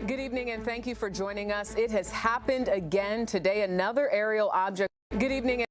Good evening and thank you for joining us. It has happened again today. Another aerial object. Good evening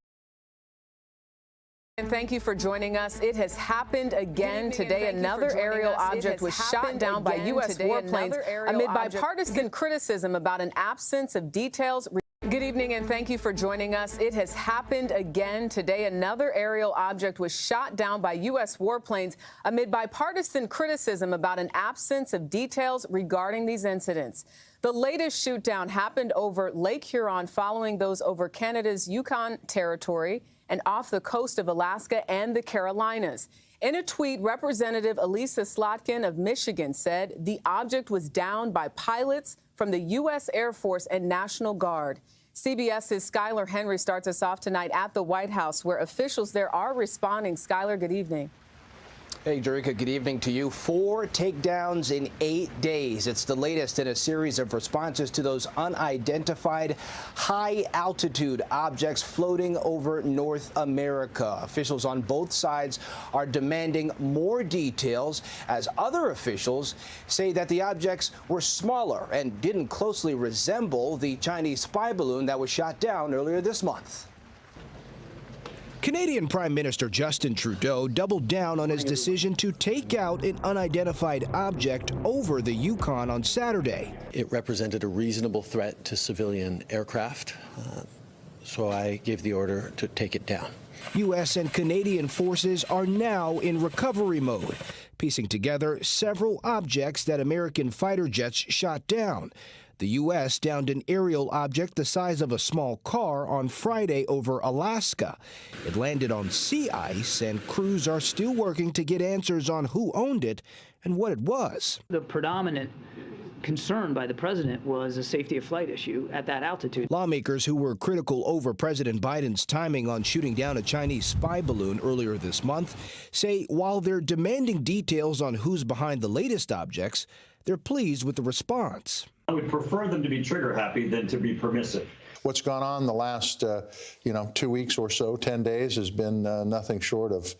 and thank you for joining us. It has happened again today. Another aerial object was shot down by U.S. warplanes amid bipartisan criticism about an absence of details. Good evening and thank you for joining us. It has happened again today. Another aerial object was shot down by U.S. warplanes amid bipartisan criticism about an absence of details regarding these incidents. The latest shoot down happened over Lake Huron following those over Canada's Yukon Territory and off the coast of Alaska and the Carolinas. In a tweet, Representative Elisa Slotkin of Michigan said the object was downed by pilots from the U.S. Air Force and National Guard. CBS's Skylar Henry starts us off tonight at the White House, where officials there are responding. Skylar, good evening. Hey, Jerika, good evening to you. 4 takedowns in 8 days. It's the latest in a series of responses to those unidentified high-altitude objects floating over North America. Officials on both sides are demanding more details, as other officials say that the objects were smaller and didn't closely resemble the Chinese spy balloon that was shot down earlier this month. Canadian Prime Minister Justin Trudeau doubled down on his decision to take out an unidentified object over the Yukon on Saturday. It represented a reasonable threat to civilian aircraft, so I gave the order to take it down. U.S. and Canadian forces are now in recovery mode, piecing together several objects that American fighter jets shot down. The U.S. downed an aerial object the size of a small car on Friday over Alaska. It landed on sea ice, and crews are still working to get answers on who owned it and what it was. The predominant concern by the president was a safety of flight issue at that altitude. Lawmakers who were critical over President Biden's timing on shooting down a Chinese spy balloon earlier this month say while they're demanding details on who's behind the latest objects, they're pleased with the response. I would prefer them to be trigger happy than to be permissive. What's gone on the last, 2 weeks or so, 10 days, has been nothing short of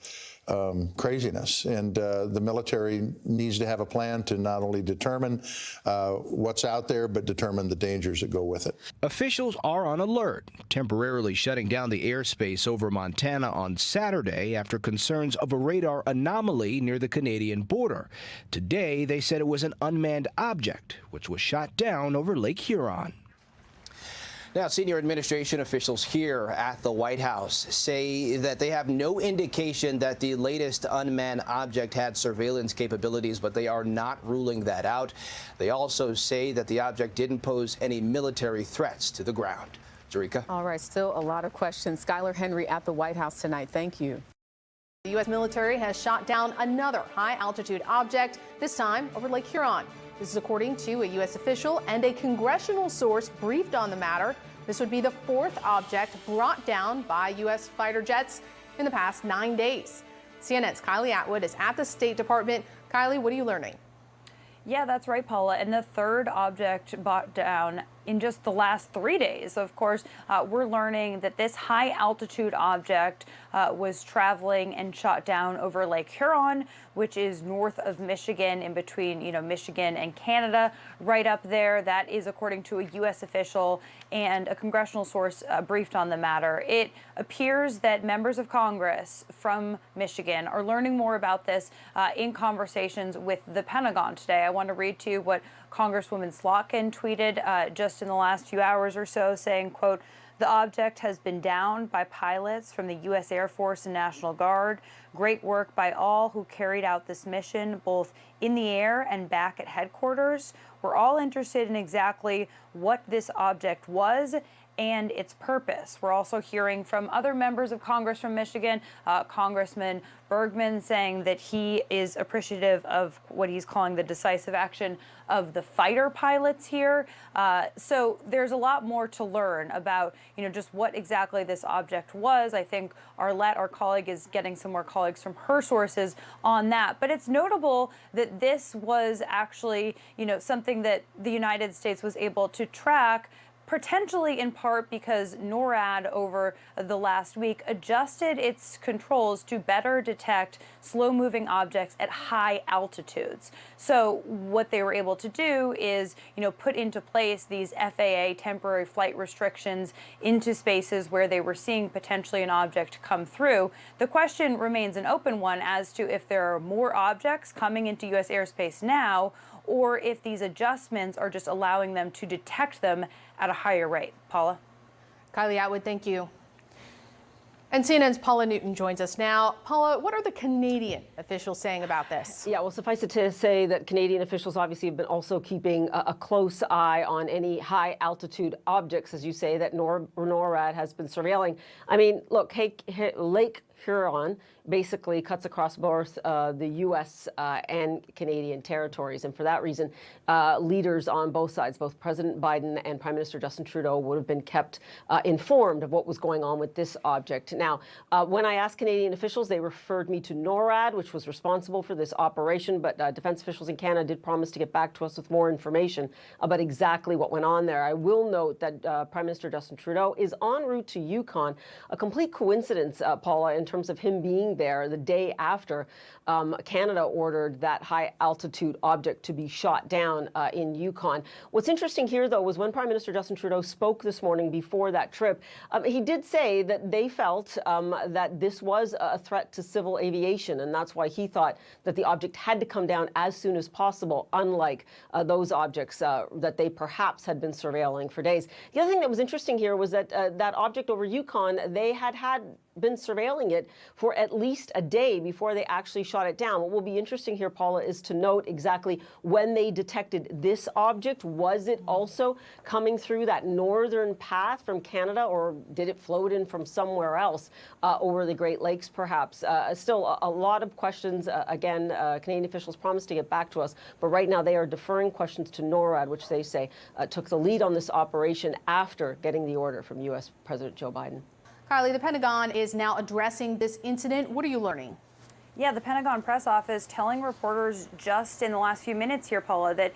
craziness. And the military needs to have a plan to not only determine what's out there, but determine the dangers that go with it. Officials are on alert, temporarily shutting down the airspace over Montana on Saturday after concerns of a radar anomaly near the Canadian border. Today, they said it was an unmanned object, which was shot down over Lake Huron. Now, senior administration officials here at the White House say that they have no indication that the latest unmanned object had surveillance capabilities, but they are not ruling that out. They also say that the object didn't pose any military threats to the ground. Jerika? All right, still a lot of questions. Skylar Henry at the White House tonight. Thank you. The U.S. military has shot down another high-altitude object, this time over Lake Huron. This is according to a U.S. official and a congressional source briefed on the matter. This would be the 4th object brought down by U.S. fighter jets in the past 9 days. CNN's Kylie Atwood is at the State Department. Kylie, what are you learning? Yeah, that's right, Paula. And the 3rd object brought down in just the last 3 days. Of course, we're learning that this high-altitude object was traveling and shot down over Lake Huron, which is north of Michigan, in between, Michigan and Canada, right up there. That is according to a U.S. official and a congressional source briefed on the matter. It appears that members of Congress from Michigan are learning more about this in conversations with the Pentagon today. I want to read to you what Congresswoman Slotkin tweeted just in the last few hours or so, saying, quote, "The object has been downed by pilots from the U.S. Air Force and National Guard. Great work by all who carried out this mission, both in the air and back at headquarters. We're all interested in exactly what this object was and its purpose." We're also hearing from other members of Congress from Michigan, Congressman Bergman, saying that he is appreciative of what he's calling the decisive action of the fighter pilots here. So there's a lot more to learn about, just what exactly this object was. I think Arlette, our colleague, is getting some more colleagues from her sources on that. But it's notable that this was actually, something that the United States was able to track potentially in part because NORAD over the last week adjusted its controls to better detect slow-moving objects at high altitudes. So what they were able to do is, put into place these FAA temporary flight restrictions into spaces where they were seeing potentially an object come through. The question remains an open one as to if there are more objects coming into U.S. airspace now, or if these adjustments are just allowing them to detect them at a higher rate. Paula? Kylie Atwood, thank you. And CNN's Paula Newton joins us now. Paula, what are the Canadian officials saying about this? Yeah, well, suffice it to say that Canadian officials obviously have been also keeping a close eye on any high altitude objects, as you say, that NORAD has been surveilling. I mean, look, Lake Huron basically cuts across both the U.S. And Canadian territories. And for that reason, leaders on both sides, both President Biden and Prime Minister Justin Trudeau, would have been kept informed of what was going on with this object. Now, when I asked Canadian officials, they referred me to NORAD, which was responsible for this operation. But defense officials in Canada did promise to get back to us with more information about exactly what went on there. I will note that Prime Minister Justin Trudeau is en route to Yukon. A complete coincidence, Paula, in terms of him being there the day after Canada ordered that high altitude object to be shot down in Yukon. What's interesting here, though, was when Prime Minister Justin Trudeau spoke this morning before that trip, he did say that they felt that this was a threat to civil aviation, and that's why he thought that the object had to come down as soon as possible, unlike those objects that they perhaps had been surveilling for days. The other thing that was interesting here was that that object over Yukon, they had been surveilling it for at least a day before they actually shot it down. What will be interesting here, Paula, is to note exactly when they detected this object. Was it also coming through that northern path from Canada, or did it float in from somewhere else over the Great Lakes, perhaps? Still, a lot of questions. Again, Canadian officials promised to get back to us, but right now they are deferring questions to NORAD, which they say took the lead on this operation after getting the order from U.S. President Joe Biden. Kylie, the Pentagon is now addressing this incident. What are you learning? Yeah, the Pentagon press office telling reporters just in the last few minutes here, Paula, that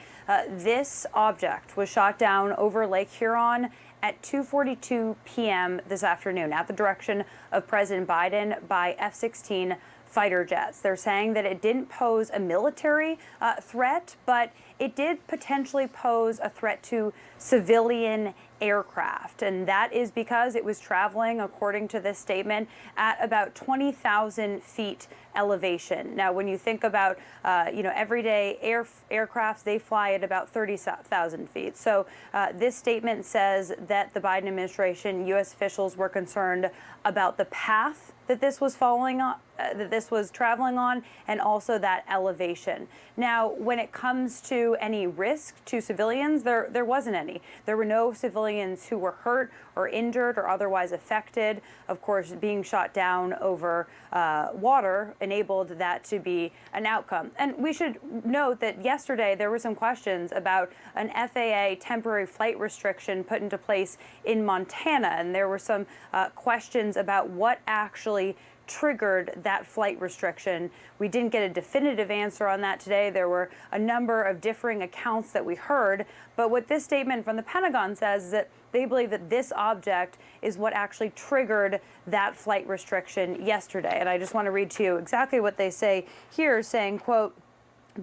this object was shot down over Lake Huron at 2:42 p.m. this afternoon at the direction of President Biden by F-16 fighter jets. They're saying that it didn't pose a military threat, but it did potentially pose a threat to civilian aircraft. And that is because it was traveling, according to this statement, at about 20,000 feet elevation. Now, when you think about, everyday aircraft, they fly at about 30,000 feet. So this statement says that the Biden administration, U.S. officials were concerned about the path that this was traveling on, and also that elevation. Now, when it comes to any risk to civilians, there wasn't any. There were no civilians who were hurt or injured or otherwise affected. Of course, being shot down over water enabled that to be an outcome. And we should note that yesterday there were some questions about an FAA temporary flight restriction put into place in Montana, and there were some questions about what actually triggered that flight restriction. We didn't get a definitive answer on that today. There were a number of differing accounts that we heard, but what this statement from the Pentagon says is that they believe that this object is what actually triggered that flight restriction yesterday. And I just want to read to you exactly what they say here, saying, quote,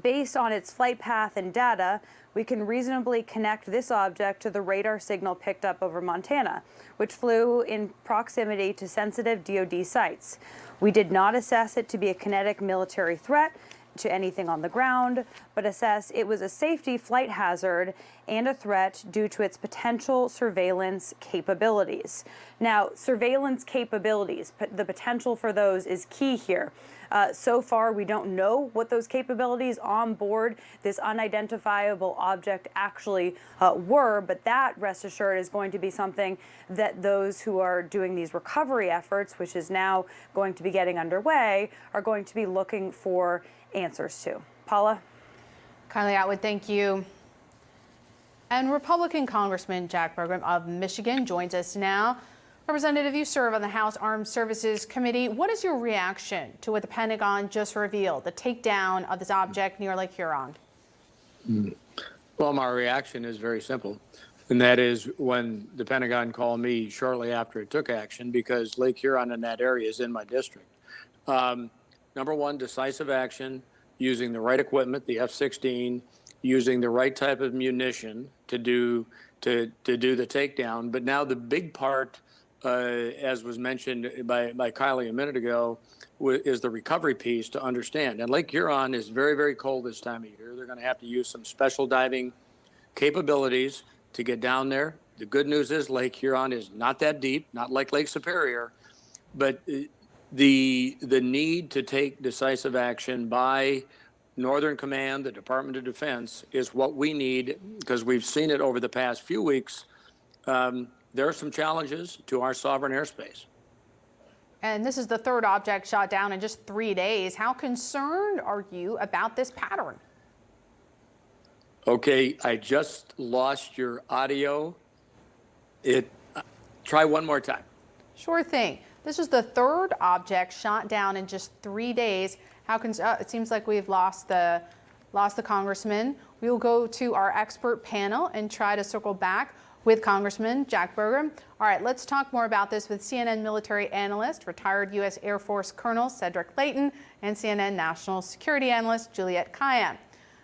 "Based on its flight path and data, we can reasonably connect this object to the radar signal picked up over Montana, which flew in proximity to sensitive DoD sites. We did not assess it to be a kinetic military threat to anything on the ground, but assess it was a safety flight hazard and a threat due to its potential surveillance capabilities." Now, surveillance capabilities, the potential for those is key here. So far, we don't know what those capabilities on board this unidentifiable object actually were, but that, rest assured, is going to be something that those who are doing these recovery efforts, which is now going to be getting underway, are going to be looking for answers to. Paula? Kylie Atwood, thank you. And Republican Congressman Jack Burgum of Michigan joins us now. Representative, you serve on the House Armed Services Committee. What is your reaction to what the Pentagon just revealed, the takedown of this object near Lake Huron? Well, my reaction is very simple. And that is when the Pentagon called me shortly after it took action, because Lake Huron in that area is in my district. Number one, decisive action, using the right equipment, the F-16, using the right type of munition to do the takedown. But now the big part, as was mentioned by Kylie a minute ago, is the recovery piece to understand. And Lake Huron is very, very cold this time of year. They're going to have to use some special diving capabilities to get down there. The good news is Lake Huron is not that deep, not like Lake Superior, but the need to take decisive action by Northern Command, the Department of Defense, is what we need, because we've seen it over the past few weeks. There are some challenges to our sovereign airspace. And this is the third object shot down in just 3 days. How concerned are you about this pattern? Okay, I just lost your audio. Try one more time. Sure thing. This is the third object shot down in just 3 days. It seems like we've lost the congressman. We will go to our expert panel and try to circle back with Congressman Jack Berger. All right, let's talk more about this with CNN military analyst, retired U.S. Air Force Colonel Cedric Leighton, and CNN national security analyst Juliette Kayyem.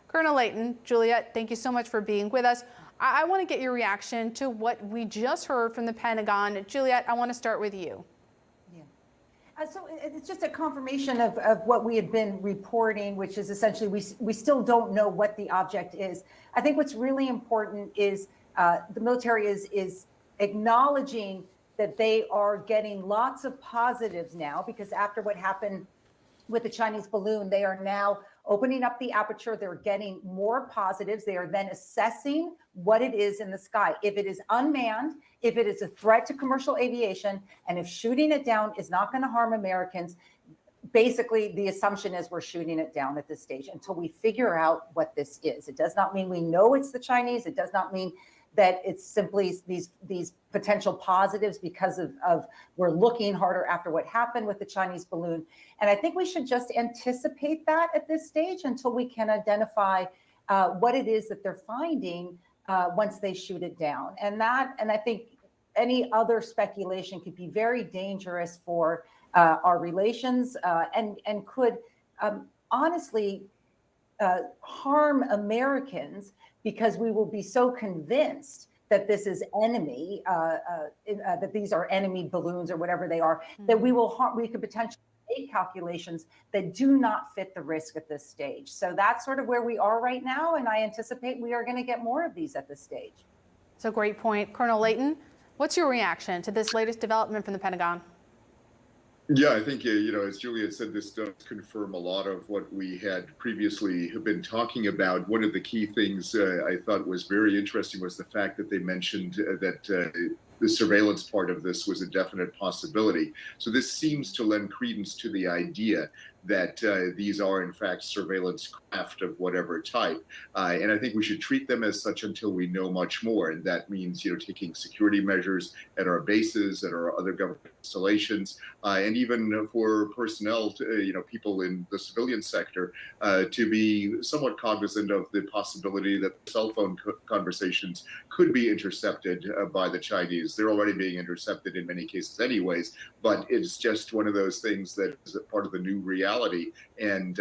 Colonel Leighton, Juliette, thank you so much for being with us. I want to get your reaction to what we just heard from the Pentagon. Juliette, I want to start with you. So it's just a confirmation of what we had been reporting, which is essentially we still don't know what the object is. I think what's really important is the military is acknowledging that they are getting lots of positives now, because after what happened with the Chinese balloon, they are now opening up the aperture. They're getting more positives. They are then assessing what it is in the sky. If it is unmanned, if it is a threat to commercial aviation, and if shooting it down is not going to harm Americans, basically the assumption is we're shooting it down at this stage until we figure out what this is. It does not mean we know it's the Chinese. It does not mean that it's simply these potential positives because of we're looking harder after what happened with the Chinese balloon. And I think we should just anticipate that at this stage until we can identify what it is that they're finding once they shoot it down. And I think any other speculation could be very dangerous for our relations and could honestly harm Americans, because we will be so convinced that this is enemy, that these are enemy balloons or whatever they are, that we could potentially make calculations that do not fit the risk at this stage. So that's sort of where we are right now, and I anticipate we are going to get more of these at this stage. So great point. Colonel Leighton, what's your reaction to this latest development from the Pentagon? Yeah, I think, as Juliette said, this does confirm a lot of what we had previously been talking about. One of the key things I thought was very interesting was the fact that they mentioned that the surveillance part of this was a definite possibility. So this seems to lend credence to the idea that these are, in fact, surveillance craft of whatever type. And I think we should treat them as such until we know much more. And that means, taking security measures at our bases, at our other government installations, and even for personnel, people in the civilian sector, to be somewhat cognizant of the possibility that cell phone conversations could be intercepted by the Chinese. They're already being intercepted in many cases anyways, but it's just one of those things that is a part of the new reality. And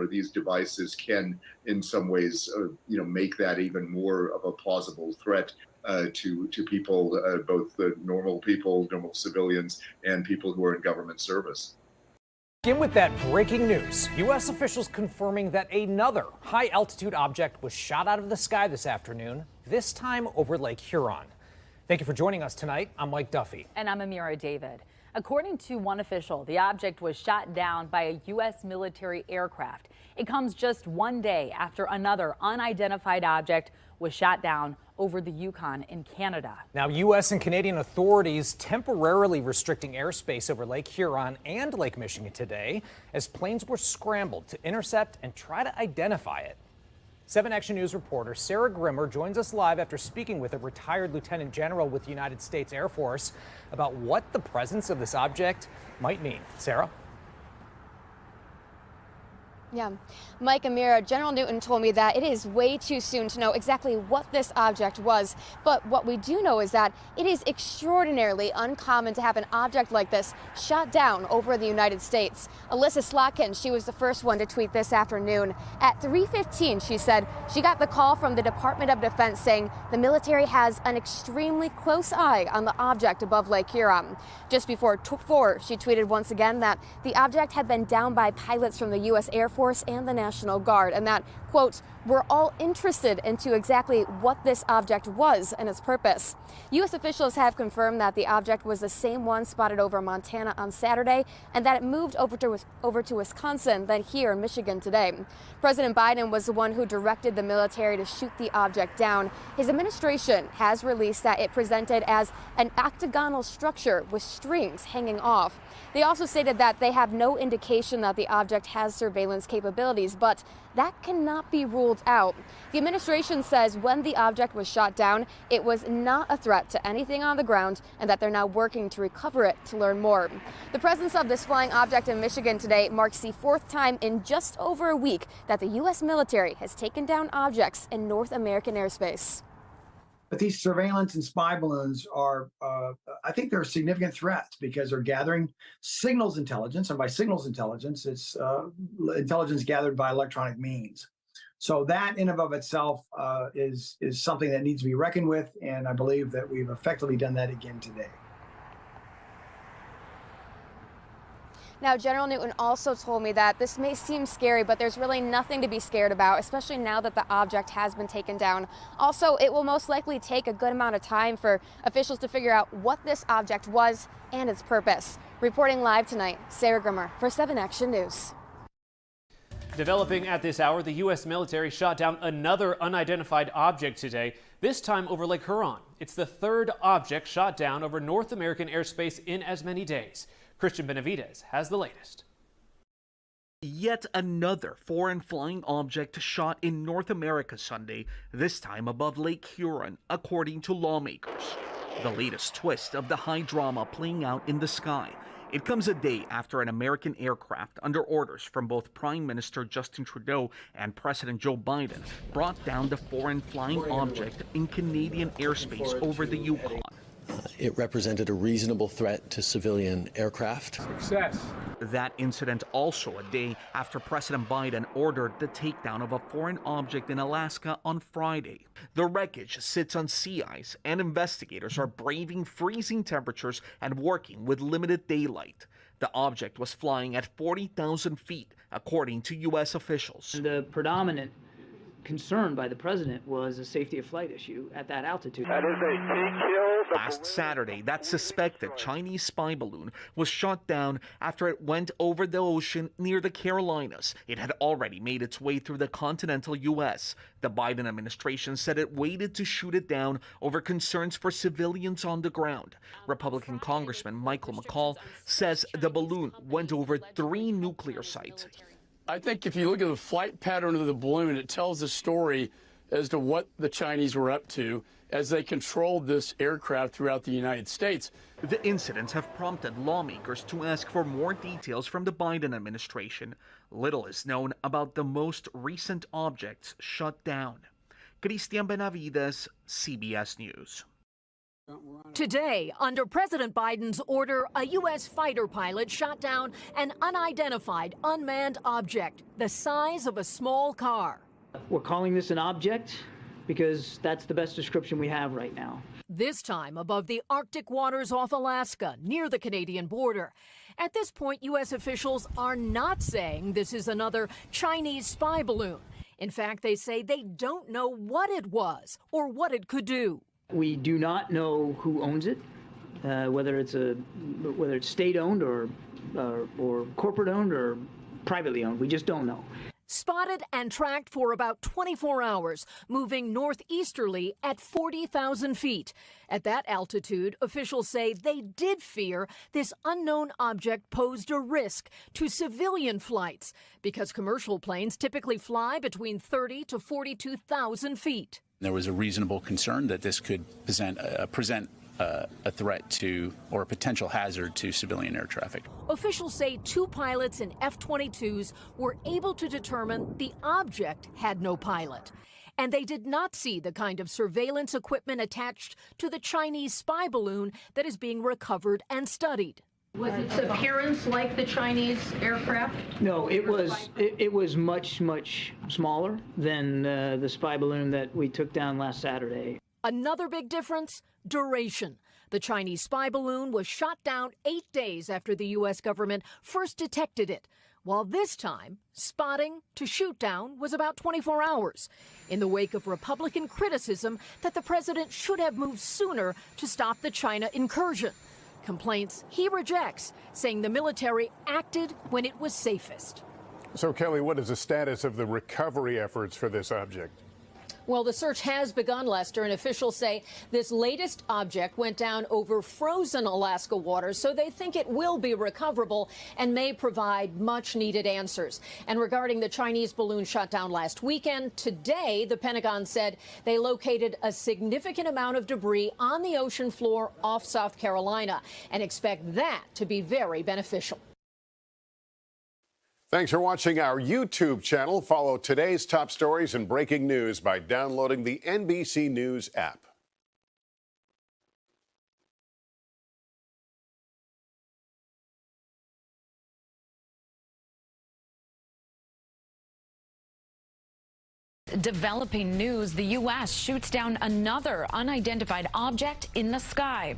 these devices can, in some ways, make that even more of a plausible threat to people, both the normal people, normal civilians, and people who are in government service. Begin with that breaking news. U.S. officials confirming that another high-altitude object was shot out of the sky this afternoon, this time over Lake Huron. Thank you for joining us tonight. I'm Mike Duffy. And I'm Amira David. According to one official, the object was shot down by a U.S. military aircraft. It comes just 1 day after another unidentified object was shot down over the Yukon in Canada. Now, U.S. and Canadian authorities temporarily restricting airspace over Lake Huron and Lake Michigan today as planes were scrambled to intercept and try to identify it. 7 Action News reporter Sarah Grimmer joins us live after speaking with a retired lieutenant general with the United States Air Force about what the presence of this object might mean. Sarah? Yeah. Mike Amira, General Newton told me that it is way too soon to know exactly what this object was. But what we do know is that it is extraordinarily uncommon to have an object like this shot down over the United States. Alyssa Slotkin, she was the first one to tweet this afternoon. At 3:15, she said she got the call from the Department of Defense saying the military has an extremely close eye on the object above Lake Huron. Just before 4, she tweeted once again that the object had been downed by pilots from the U.S. Air Force and the National Guard, and that, quote, we're all interested into exactly what this object was and its purpose. U.S. officials have confirmed that the object was the same one spotted over Montana on Saturday and that it moved over to Wisconsin, then here in Michigan today. President Biden was the one who directed the military to shoot the object down. His administration has released that it presented as an octagonal structure with strings hanging off. They also stated that they have no indication that the object has surveillance capabilities, but that cannot be ruled out. The administration says when the object was shot down, it was not a threat to anything on the ground and that they're now working to recover it to learn more. The presence of this flying object in Michigan today marks the 4th time in just over a week that the U.S. military has taken down objects in North American airspace. But these surveillance and spy balloons are, I think they're significant threats because they're gathering signals intelligence. And by signals intelligence, it's intelligence gathered by electronic means. So that in and of itself is something that needs to be reckoned with. And I believe that we've effectively done that again today. Now, General Newton also told me that this may seem scary, but there's really nothing to be scared about, especially now that the object has been taken down. Also, it will most likely take a good amount of time for officials to figure out what this object was and its purpose. Reporting live tonight, Sarah Grimmer for 7 Action News. Developing at this hour, the U.S. military shot down another unidentified object today, this time over Lake Huron. It's the 3rd object shot down over North American airspace in as many days. Christian Benavidez has the latest. Yet another foreign flying object shot in North America Sunday, this time above Lake Huron, according to lawmakers. The latest twist of the high drama playing out in the sky. It comes a day after an American aircraft, under orders from both Prime Minister Justin Trudeau and President Joe Biden, brought down the foreign flying object in Canadian airspace over the Yukon. It represented a reasonable threat to civilian aircraft. Success. That incident also a day after President Biden ordered the takedown of a foreign object in Alaska on Friday. The wreckage sits on sea ice, and investigators are braving freezing temperatures and working with limited daylight. The object was flying at 40,000 feet, according to U.S. officials. The predominant concern by the president was a safety of flight issue at that altitude. That is a key kill. Last Saturday, that suspected Chinese spy balloon was shot down after it went over the ocean near the Carolinas. It had already made its way through the continental U.S. The Biden administration said it waited to shoot it down over concerns for civilians on the ground. Republican Congressman Michael McCall says the balloon went over 3 nuclear sites. I think if you look at the flight pattern of the balloon, it tells a story as to what the Chinese were up to as they controlled this aircraft throughout the United States. The incidents have prompted lawmakers to ask for more details from the Biden administration. Little is known about the most recent objects shut down. Christian Benavidez, CBS News. Today, under President Biden's order, a U.S. fighter pilot shot down an unidentified unmanned object the size of a small car. We're calling this an object because that's the best description we have right now. This time above the Arctic waters off Alaska, near the Canadian border. At this point, U.S. officials are not saying this is another Chinese spy balloon. In fact, they say they don't know what it was or what it could do. We do not know who owns it, whether it's state-owned or corporate-owned or privately owned. We just don't know. Spotted and tracked for about 24 hours, moving northeasterly at 40,000 feet. At that altitude, officials say they did fear this unknown object posed a risk to civilian flights because commercial planes typically fly between 30 to 42,000 feet. There was a reasonable concern that this could present a threat to or a potential hazard to civilian air traffic. Officials say 2 pilots in F-22s were able to determine the object had no pilot. And they did not see the kind of surveillance equipment attached to the Chinese spy balloon that is being recovered and studied. Was its appearance like the Chinese aircraft? No, it was much smaller than the spy balloon that we took down last Saturday. Another big difference, duration. The Chinese spy balloon was shot down 8 days after the U.S. government first detected it, while this time, spotting to shoot down was about 24 hours, in the wake of Republican criticism that the president should have moved sooner to stop the China incursion. Complaints he rejects, saying the military acted when it was safest. So, Kelly, what is the status of the recovery efforts for this object? Well, the search has begun, Lester, and officials say this latest object went down over frozen Alaska waters, so they think it will be recoverable and may provide much-needed answers. And regarding the Chinese balloon shot down last weekend, today the Pentagon said they located a significant amount of debris on the ocean floor off South Carolina and expect that to be very beneficial. Thanks for watching our YouTube channel. Follow today's top stories and breaking news by downloading the NBC News app. Developing news, the U.S. shoots down another unidentified object in the sky.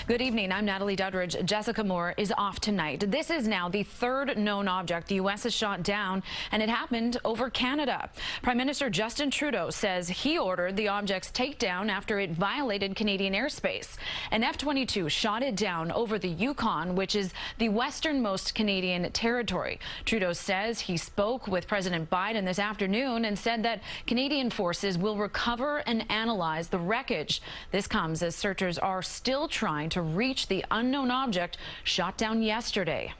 Good evening, I'm Natalie Duddridge. Jessica Moore is off tonight. This is now the third known object the U.S. has shot down, and it happened over Canada. Prime Minister Justin Trudeau says he ordered the object's takedown after it violated Canadian airspace. An F-22 shot it down over the Yukon, which is the westernmost Canadian territory. Trudeau says he spoke with President Biden this afternoon and said that Canadian forces will recover and analyze the wreckage. This comes as searchers are still trying to reach the unknown object shot down yesterday.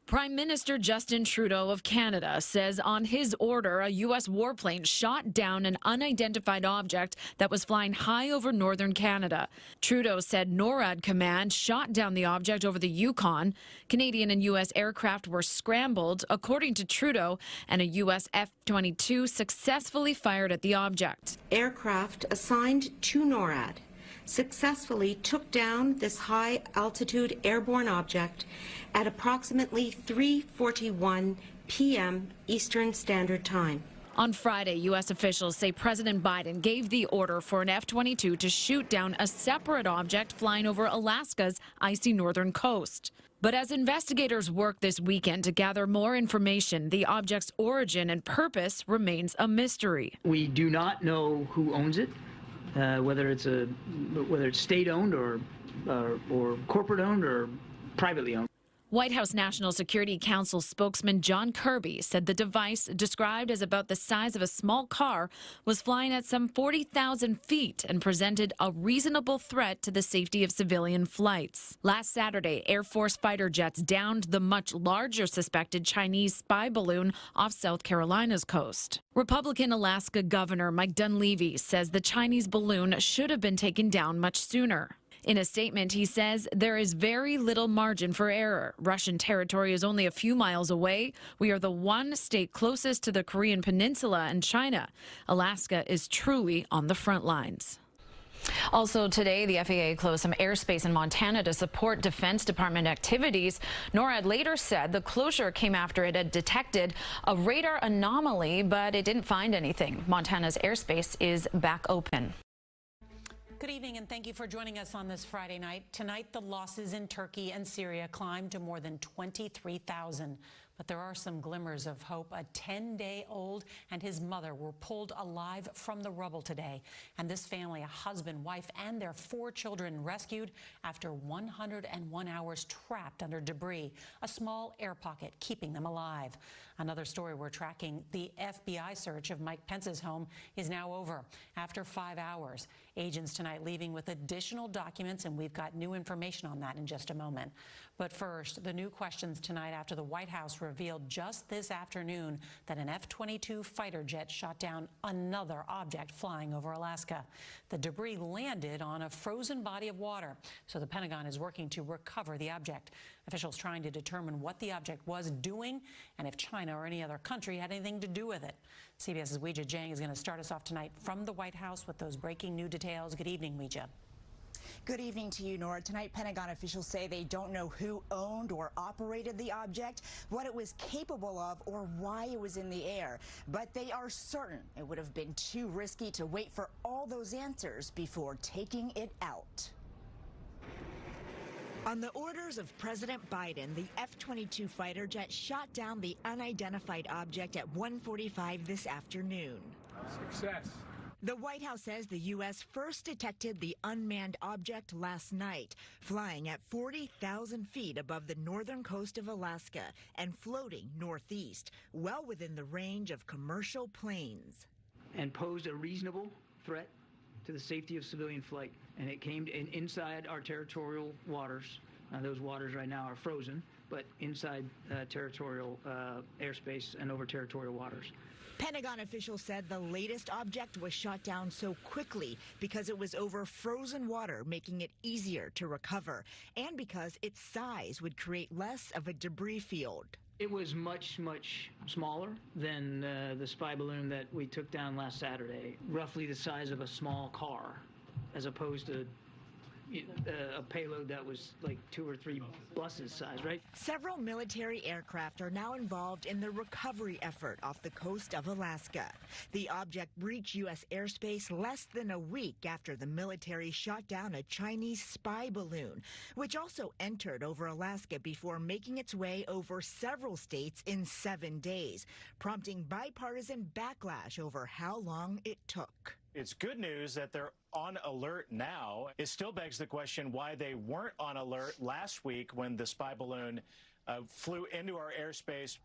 Prime Minister Justin Trudeau of Canada says on his order, a U.S. warplane shot down an unidentified object that was flying high over northern Canada. Trudeau said NORAD command shot down the object over the Yukon. Canadian and U.S. aircraft were scrambled, according to Trudeau, and a U.S. F-22 successfully fired at the object. Aircraft assigned to NORAD successfully took down this high-altitude airborne object at approximately 3:41 p.m. Eastern Standard Time. On Friday, U.S. officials say President Biden gave the order for an F-22 to shoot down a separate object flying over Alaska's icy northern coast. But as investigators work this weekend to gather more information, the object's origin and purpose remains a mystery. We do not know who owns it. Whether it's state-owned or corporate-owned or privately owned. White House National Security Council spokesman John Kirby said the device, described as about the size of a small car, was flying at some 40,000 feet and presented a reasonable threat to the safety of civilian flights. Last Saturday, Air Force fighter jets downed the much larger suspected Chinese spy balloon off South Carolina's coast. Republican Alaska Governor Mike Dunleavy says the Chinese balloon should have been taken down much sooner. In a statement, he says there is very little margin for error. Russian territory is only a few miles away. We are the one state closest to the Korean Peninsula and China. Alaska is truly on the front lines. Also today, the FAA closed some airspace in Montana to support Defense Department activities. NORAD later said the closure came after it had detected a radar anomaly, but it didn't find anything. Montana's airspace is back open. Good evening, and thank you for joining us on this Friday night. Tonight, the losses in Turkey and Syria climbed to more than 23,000. But there are some glimmers of hope. A 10-day-old and his mother were pulled alive from the rubble today. And this family, a husband, wife, and their 4 children rescued after 101 hours trapped under debris, a small air pocket keeping them alive. Another story we're tracking, the FBI search of Mike Pence's home is now over after 5 hours. Agents tonight leaving with additional documents, and we've got new information on that in just a moment. But first, the new questions tonight after the White House revealed just this afternoon that an F-22 fighter jet shot down another object flying over Alaska. The debris landed on a frozen body of water, so the Pentagon is working to recover the object. Officials trying to determine what the object was doing and if China or any other country had anything to do with it. CBS's Weijia Jiang is going to start us off tonight from the White House with those breaking new details. Good evening, Weijia. Good evening to you, Nora. Tonight, Pentagon officials say they don't know who owned or operated the object, what it was capable of, or why it was in the air. But they are certain it would have been too risky to wait for all those answers before taking it out. On the orders of President Biden, the F-22 fighter jet shot down the unidentified object at 1:45 this afternoon. Success. The White House says the U.S. first detected the unmanned object last night, flying at 40,000 feet above the northern coast of Alaska and floating northeast, well within the range of commercial planes. And posed a reasonable threat to the safety of civilian flight. And it came inside our territorial waters. Those waters right now are frozen, but inside territorial airspace and over territorial waters. Pentagon officials said the latest object was shot down so quickly because it was over frozen water, making it easier to recover, and because its size would create less of a debris field. It was much, much smaller than the spy balloon that we took down last Saturday, roughly the size of a small car, as opposed to a payload that was like 2 or 3 buses size, right? Several military aircraft are now involved in the recovery effort off the coast of Alaska. The object reached U.S. airspace less than a week after the military shot down a Chinese spy balloon, which also entered over Alaska before making its way over several states in 7 days, prompting bipartisan backlash over how long it took. It's good news that they're on alert now. It still begs the question why they weren't on alert last week when the spy balloon flew into our airspace.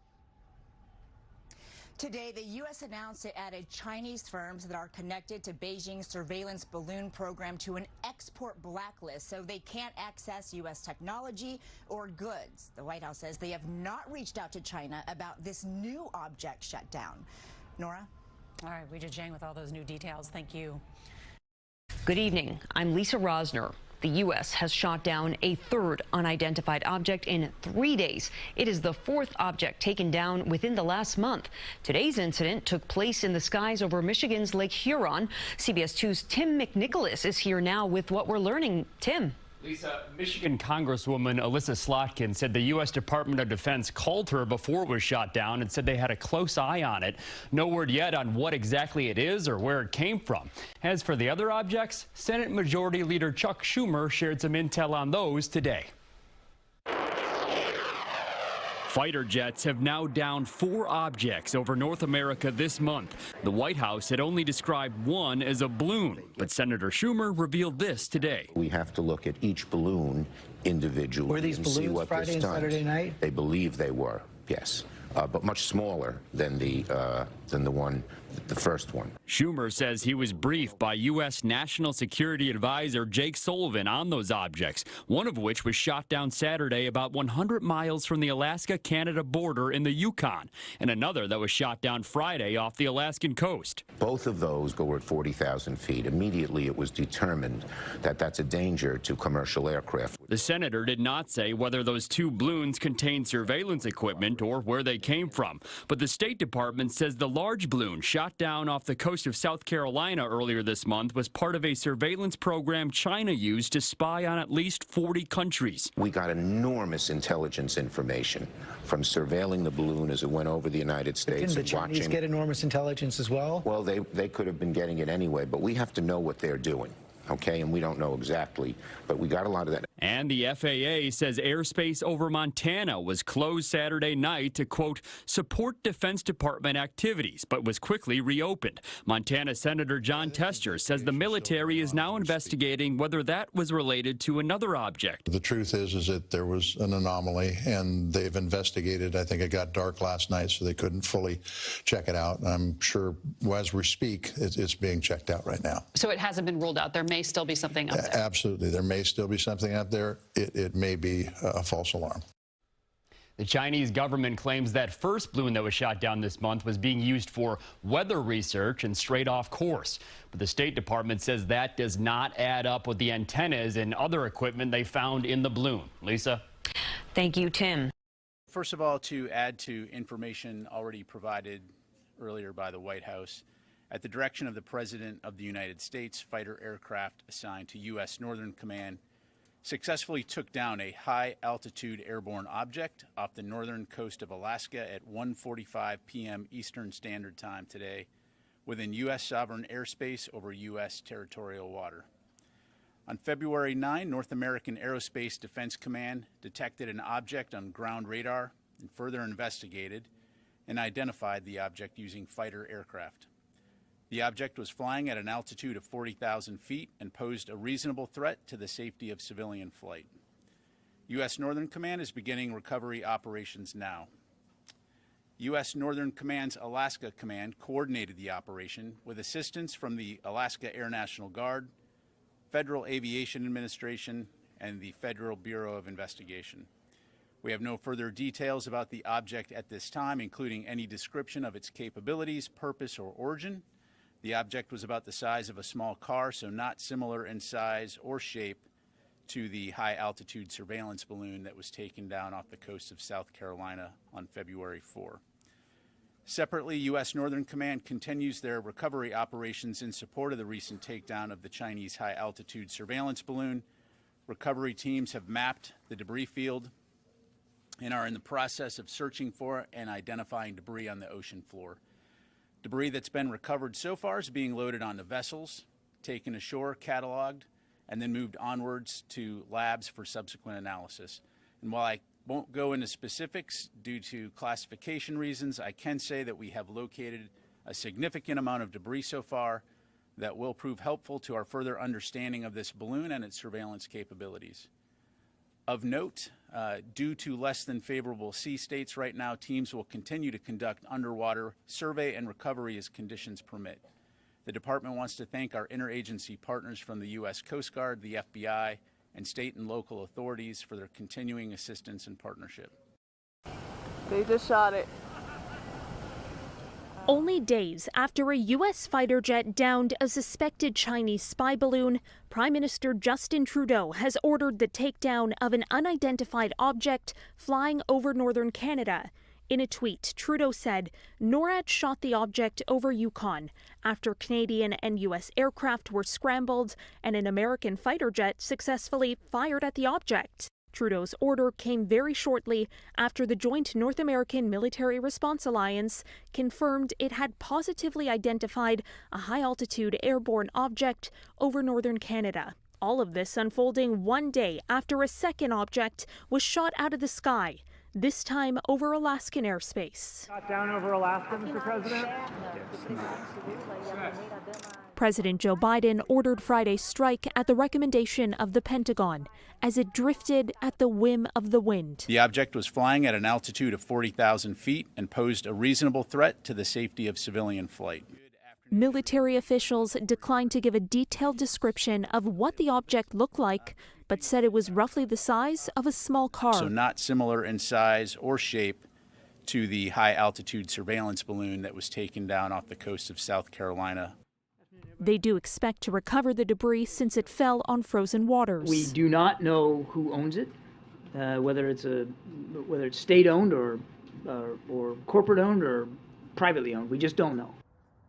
Today, the U.S. announced it added Chinese firms that are connected to Beijing's surveillance balloon program to an export blacklist, so they can't access U.S. technology or goods. The White House says they have not reached out to China about this new object shut down. Nora? All right, Weijia Jiang with all those new details. Thank you. Good evening. I'm Lisa Rosner. The U.S. has shot down a third unidentified object in 3 days. It is the fourth object taken down within the last month. Today's incident took place in the skies over Michigan's Lake Huron. CBS 2's Tim McNicholas is here now with what we're learning. Tim. Lisa, Michigan Congresswoman Alyssa Slotkin said the U.S. Department of Defense called her before it was shot down and said they had a close eye on it. No word yet on what exactly it is or where it came from. As for the other objects, Senate Majority Leader Chuck Schumer shared some intel on those today. Fighter jets have now downed 4 objects over North America this month. The White House had only described one as a balloon, but Senator Schumer revealed this today. We have to look at each balloon individually. Were these and see balloons what Friday and Saturday night? They believe they were, yes, but much smaller than the first one. Schumer says he was briefed by U.S. National Security Advisor Jake Sullivan on those objects, one of which was shot down Saturday about 100 miles from the Alaska-Canada border in the Yukon, and another that was shot down Friday off the Alaskan coast. Both of those go at 40,000 feet. Immediately, it was determined that that's a danger to commercial aircraft. The senator did not say whether those 2 balloons contained surveillance equipment or where they came from, but the State Department says the large balloon shot down off the coast of South Carolina earlier this month was part of a surveillance program China used to spy on at least 40 countries. We got enormous intelligence information from surveilling the balloon as it went over the United States. Didn't the Chinese get enormous intelligence as well? Well, they could have been getting it anyway, but we have to know what they're doing. Okay, and we don't know exactly, but we got a lot of that. And the FAA says airspace over Montana was closed Saturday night to, quote, support Defense Department activities, but was quickly reopened. Montana Senator John Tester says the military is now investigating whether that was related to another object. The truth is that there was an anomaly, and they've investigated. I think it got dark last night, so they couldn't fully check it out. I'm sure as we speak, it's being checked out right now. So it hasn't been ruled out. There may still be something up there. Absolutely. There may still be something up there, it may be a false alarm. The Chinese government claims that first balloon that was shot down this month was being used for weather research and strayed off course. But the State Department says that does not add up with the antennas and other equipment they found in the balloon. Lisa? Thank you, Tim. First of all, to add to information already provided earlier by the White House, at the direction of the President of the United States, fighter aircraft assigned to U.S. Northern Command successfully took down a high-altitude airborne object off the northern coast of Alaska at 1:45 p.m. Eastern Standard Time today within U.S. sovereign airspace over U.S. territorial water. On February 9, North American Aerospace Defense Command detected an object on ground radar and further investigated and identified the object using fighter aircraft. The object was flying at an altitude of 40,000 feet and posed a reasonable threat to the safety of civilian flight. U.S. Northern Command is beginning recovery operations now. U.S. Northern Command's Alaska Command coordinated the operation with assistance from the Alaska Air National Guard, Federal Aviation Administration, and the Federal Bureau of Investigation. We have no further details about the object at this time, including any description of its capabilities, purpose, or origin. The object was about the size of a small car, so not similar in size or shape to the high-altitude surveillance balloon that was taken down off the coast of South Carolina on February 4. Separately, U.S. Northern Command continues their recovery operations in support of the recent takedown of the Chinese high-altitude surveillance balloon. Recovery teams have mapped the debris field and are in the process of searching for and identifying debris on the ocean floor. Debris that's been recovered so far is being loaded onto vessels, taken ashore, cataloged, and then moved onwards to labs for subsequent analysis. And while I won't go into specifics due to classification reasons, I can say that we have located a significant amount of debris so far that will prove helpful to our further understanding of this balloon and its surveillance capabilities. Of note, due to less than favorable sea states right now, teams will continue to conduct underwater survey and recovery as conditions permit. The department wants to thank our interagency partners from the U.S. Coast Guard, the FBI, and state and local authorities for their continuing assistance and partnership. They just shot it. Only days after a U.S. fighter jet downed a suspected Chinese spy balloon, Prime Minister Justin Trudeau has ordered the takedown of an unidentified object flying over northern Canada. In a tweet, Trudeau said NORAD shot the object over Yukon after Canadian and U.S. aircraft were scrambled and an American fighter jet successfully fired at the object. Trudeau's order came very shortly after the joint North American Military Response Alliance confirmed it had positively identified a high-altitude airborne object over northern Canada. All of this unfolding one day after a second object was shot out of the sky, this time over Alaskan airspace. Shot down over Alaska, Mr. President? President Joe Biden ordered Friday's strike at the recommendation of the Pentagon as it drifted at the whim of the wind. The object was flying at an altitude of 40,000 feet and posed a reasonable threat to the safety of civilian flight. Military officials declined to give a detailed description of what the object looked like, but said it was roughly the size of a small car. So not similar in size or shape to the high-altitude surveillance balloon that was taken down off the coast of South Carolina. They do expect to recover the debris since it fell on frozen waters. We do not know who owns it, whether it's state-owned or corporate-owned or privately owned. We just don't know.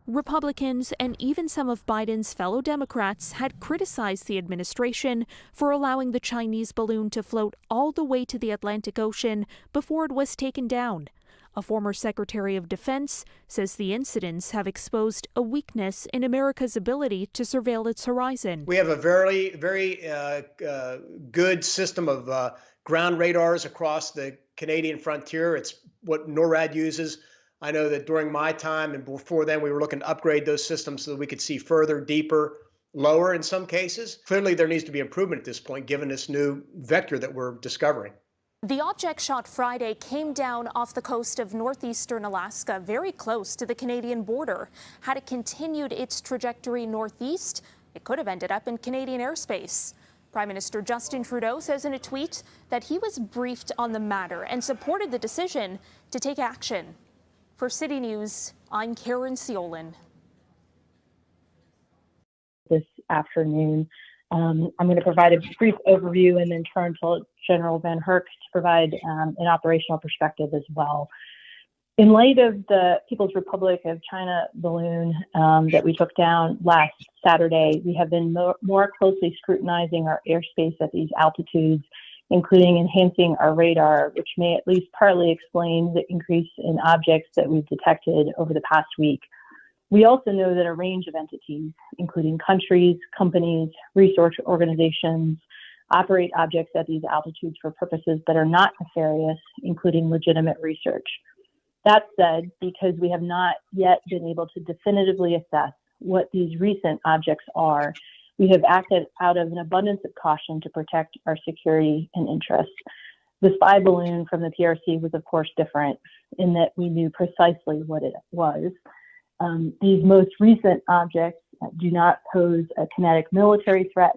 Republicans and even some of Biden's fellow Democrats had criticized the administration for allowing the Chinese balloon to float all the way to the Atlantic Ocean before it was taken down. A former Secretary of Defense says the incidents have exposed a weakness in America's ability to surveil its horizon. We have a very good system of ground radars across the Canadian frontier. It's what NORAD uses. I know that during my time and before then, we were looking to upgrade those systems so that we could see further, deeper, lower in some cases. Clearly, there needs to be improvement at this point, given this new vector that we're discovering. The object shot Friday came down off the coast of northeastern Alaska, very close to the Canadian border. Had it continued its trajectory northeast, it could have ended up in Canadian airspace. Prime Minister Justin Trudeau says in a tweet that he was briefed on the matter and supported the decision to take action. For City News, I'm Karen Seolin. This afternoon, I'm going to provide a brief overview and then turn to General Van Herk to provide an operational perspective as well. In light of the People's Republic of China balloon that we took down last Saturday, we have been more closely scrutinizing our airspace at these altitudes, including enhancing our radar, which may at least partly explain the increase in objects that we've detected over the past week. We also know that a range of entities, including countries, companies, research organizations, operate objects at these altitudes for purposes that are not nefarious, including legitimate research. That said, because we have not yet been able to definitively assess what these recent objects are, we have acted out of an abundance of caution to protect our security and interests. The spy balloon from the PRC was, of course, different in that we knew precisely what it was. These most recent objects do not pose a kinetic military threat,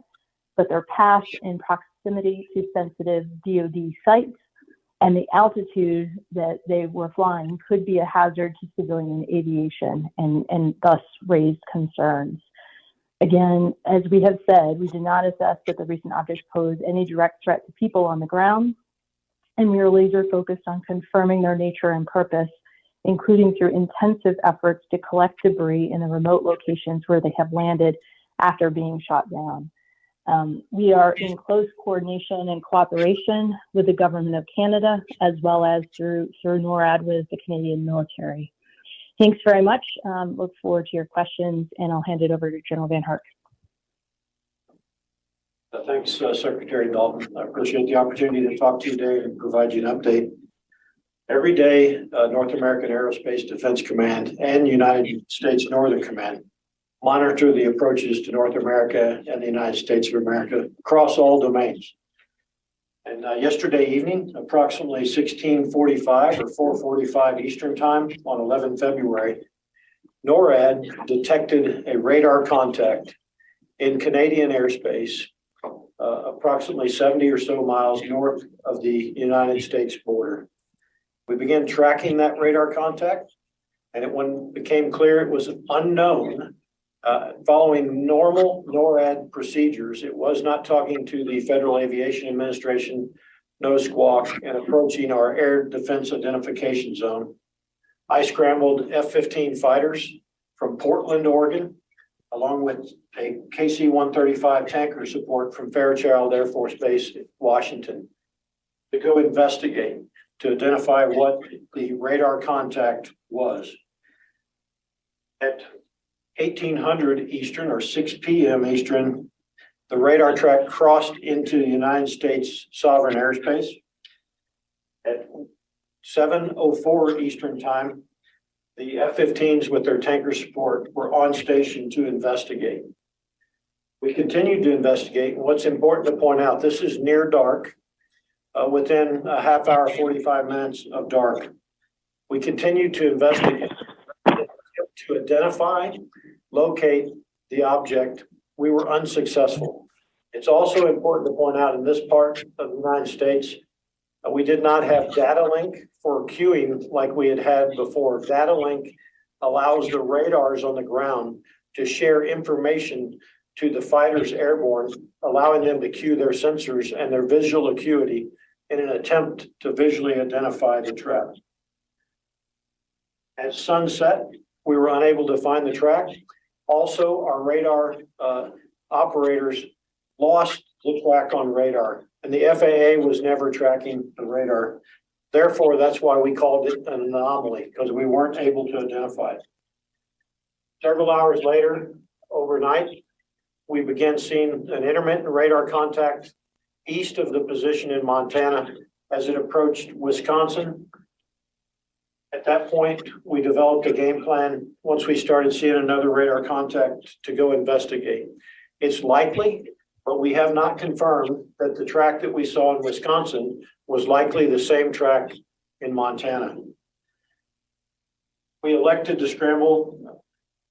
but they're passed in proximity to sensitive DoD sites, and the altitude that they were flying could be a hazard to civilian aviation and thus raised concerns. Again, as we have said, we do not assess that the recent objects pose any direct threat to people on the ground, and we are laser focused on confirming their nature and purpose, including through intensive efforts to collect debris in the remote locations where they have landed after being shot down. We are in close coordination and cooperation with the Government of Canada, as well as through NORAD with the Canadian military. Thanks very much. Look forward to your questions, and I'll hand it over to General Van Herk. Thanks, Secretary Dalton. I appreciate the opportunity to talk to you today and provide you an update. Every day, North American Aerospace Defense Command and United States Northern Command monitor the approaches to North America and the United States of America across all domains. And yesterday evening, approximately 16:45 or 4:45 Eastern Time on 11 February, NORAD detected a radar contact in Canadian airspace, approximately 70 or so miles north of the United States border. We began tracking that radar contact, and when it became clear it was unknown, following normal NORAD procedures, it was not talking to the Federal Aviation Administration, no squawk, and approaching our air defense identification zone. I scrambled F-15 fighters from Portland, Oregon, along with a KC-135 tanker support from Fairchild Air Force Base, Washington, to go investigate, to identify what the radar contact was. At 1800 Eastern or 6 p.m. Eastern, the radar track crossed into the United States sovereign airspace. At 7:04 Eastern Time, the F-15s with their tanker support were on station to investigate. We continued to investigate, and what's important to point out, this is near dark, within a half hour, 45 minutes of dark. We continued to investigate, to identify, locate the object. We were unsuccessful. It's also important to point out in this part of the United States, we did not have data link for queuing like we had before. Data link allows the radars on the ground to share information to the fighters airborne, allowing them to cue their sensors and their visual acuity in an attempt to visually identify the track. At sunset, we were unable to find the track. Also, our radar operators lost the track on radar, and the FAA was never tracking the radar. Therefore, that's why we called it an anomaly, because we weren't able to identify it. Several hours later, overnight, we began seeing an intermittent radar contact east of the position in Montana as it approached Wisconsin. At that point, we developed a game plan once we started seeing another radar contact to go investigate. It's likely, but we have not confirmed that the track that we saw in Wisconsin was likely the same track in Montana. We elected to scramble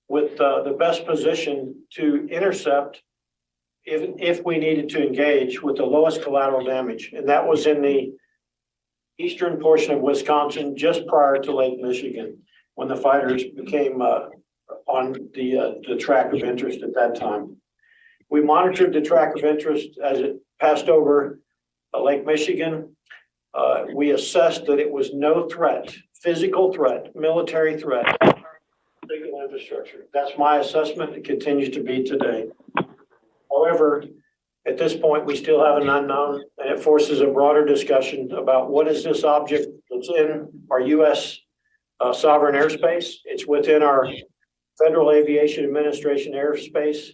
with the best position to intercept if we needed to engage with the lowest collateral damage, and that was in the eastern portion of Wisconsin, just prior to Lake Michigan, when the fighters became on the track of interest at that time. We monitored the track of interest as it passed over Lake Michigan. We assessed that it was no threat, physical threat, military threat, legal infrastructure. That's my assessment. It continues to be today. However, at this point, we still have an unknown, and it forces a broader discussion about what is this object that's in our U.S. Sovereign airspace. It's within our Federal Aviation Administration airspace,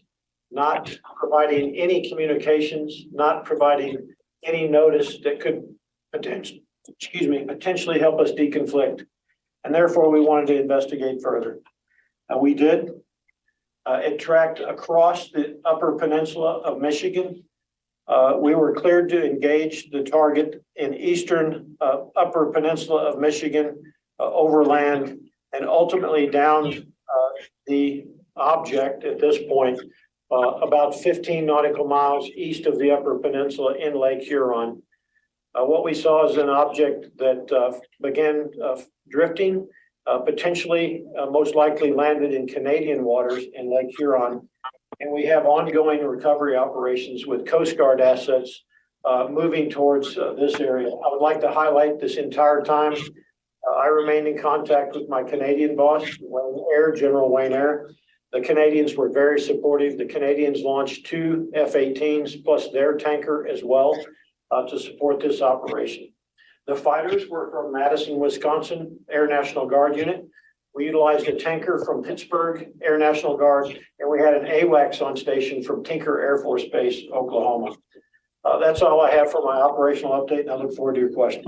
not providing any communications, not providing any notice that could potentially help us deconflict. And therefore, we wanted to investigate further. We did. It tracked across the upper peninsula of Michigan. We were cleared to engage the target in eastern upper peninsula of Michigan, overland, and ultimately down the object at this point, about 15 nautical miles east of the upper peninsula in Lake Huron. What we saw is an object that began drifting, potentially most likely landed in Canadian waters in Lake Huron. And we have ongoing recovery operations with Coast Guard assets moving towards this area. I would like to highlight this entire time. I remained in contact with my Canadian boss, General Wayne Eyre. The Canadians were very supportive. The Canadians launched 2 F-18s plus their tanker as well to support this operation. The fighters were from Madison, Wisconsin, Air National Guard unit. We utilized a tanker from Pittsburgh Air National Guard, and we had an AWACS on station from Tinker Air Force Base, Oklahoma. That's all I have for my operational update, and I look forward to your questions.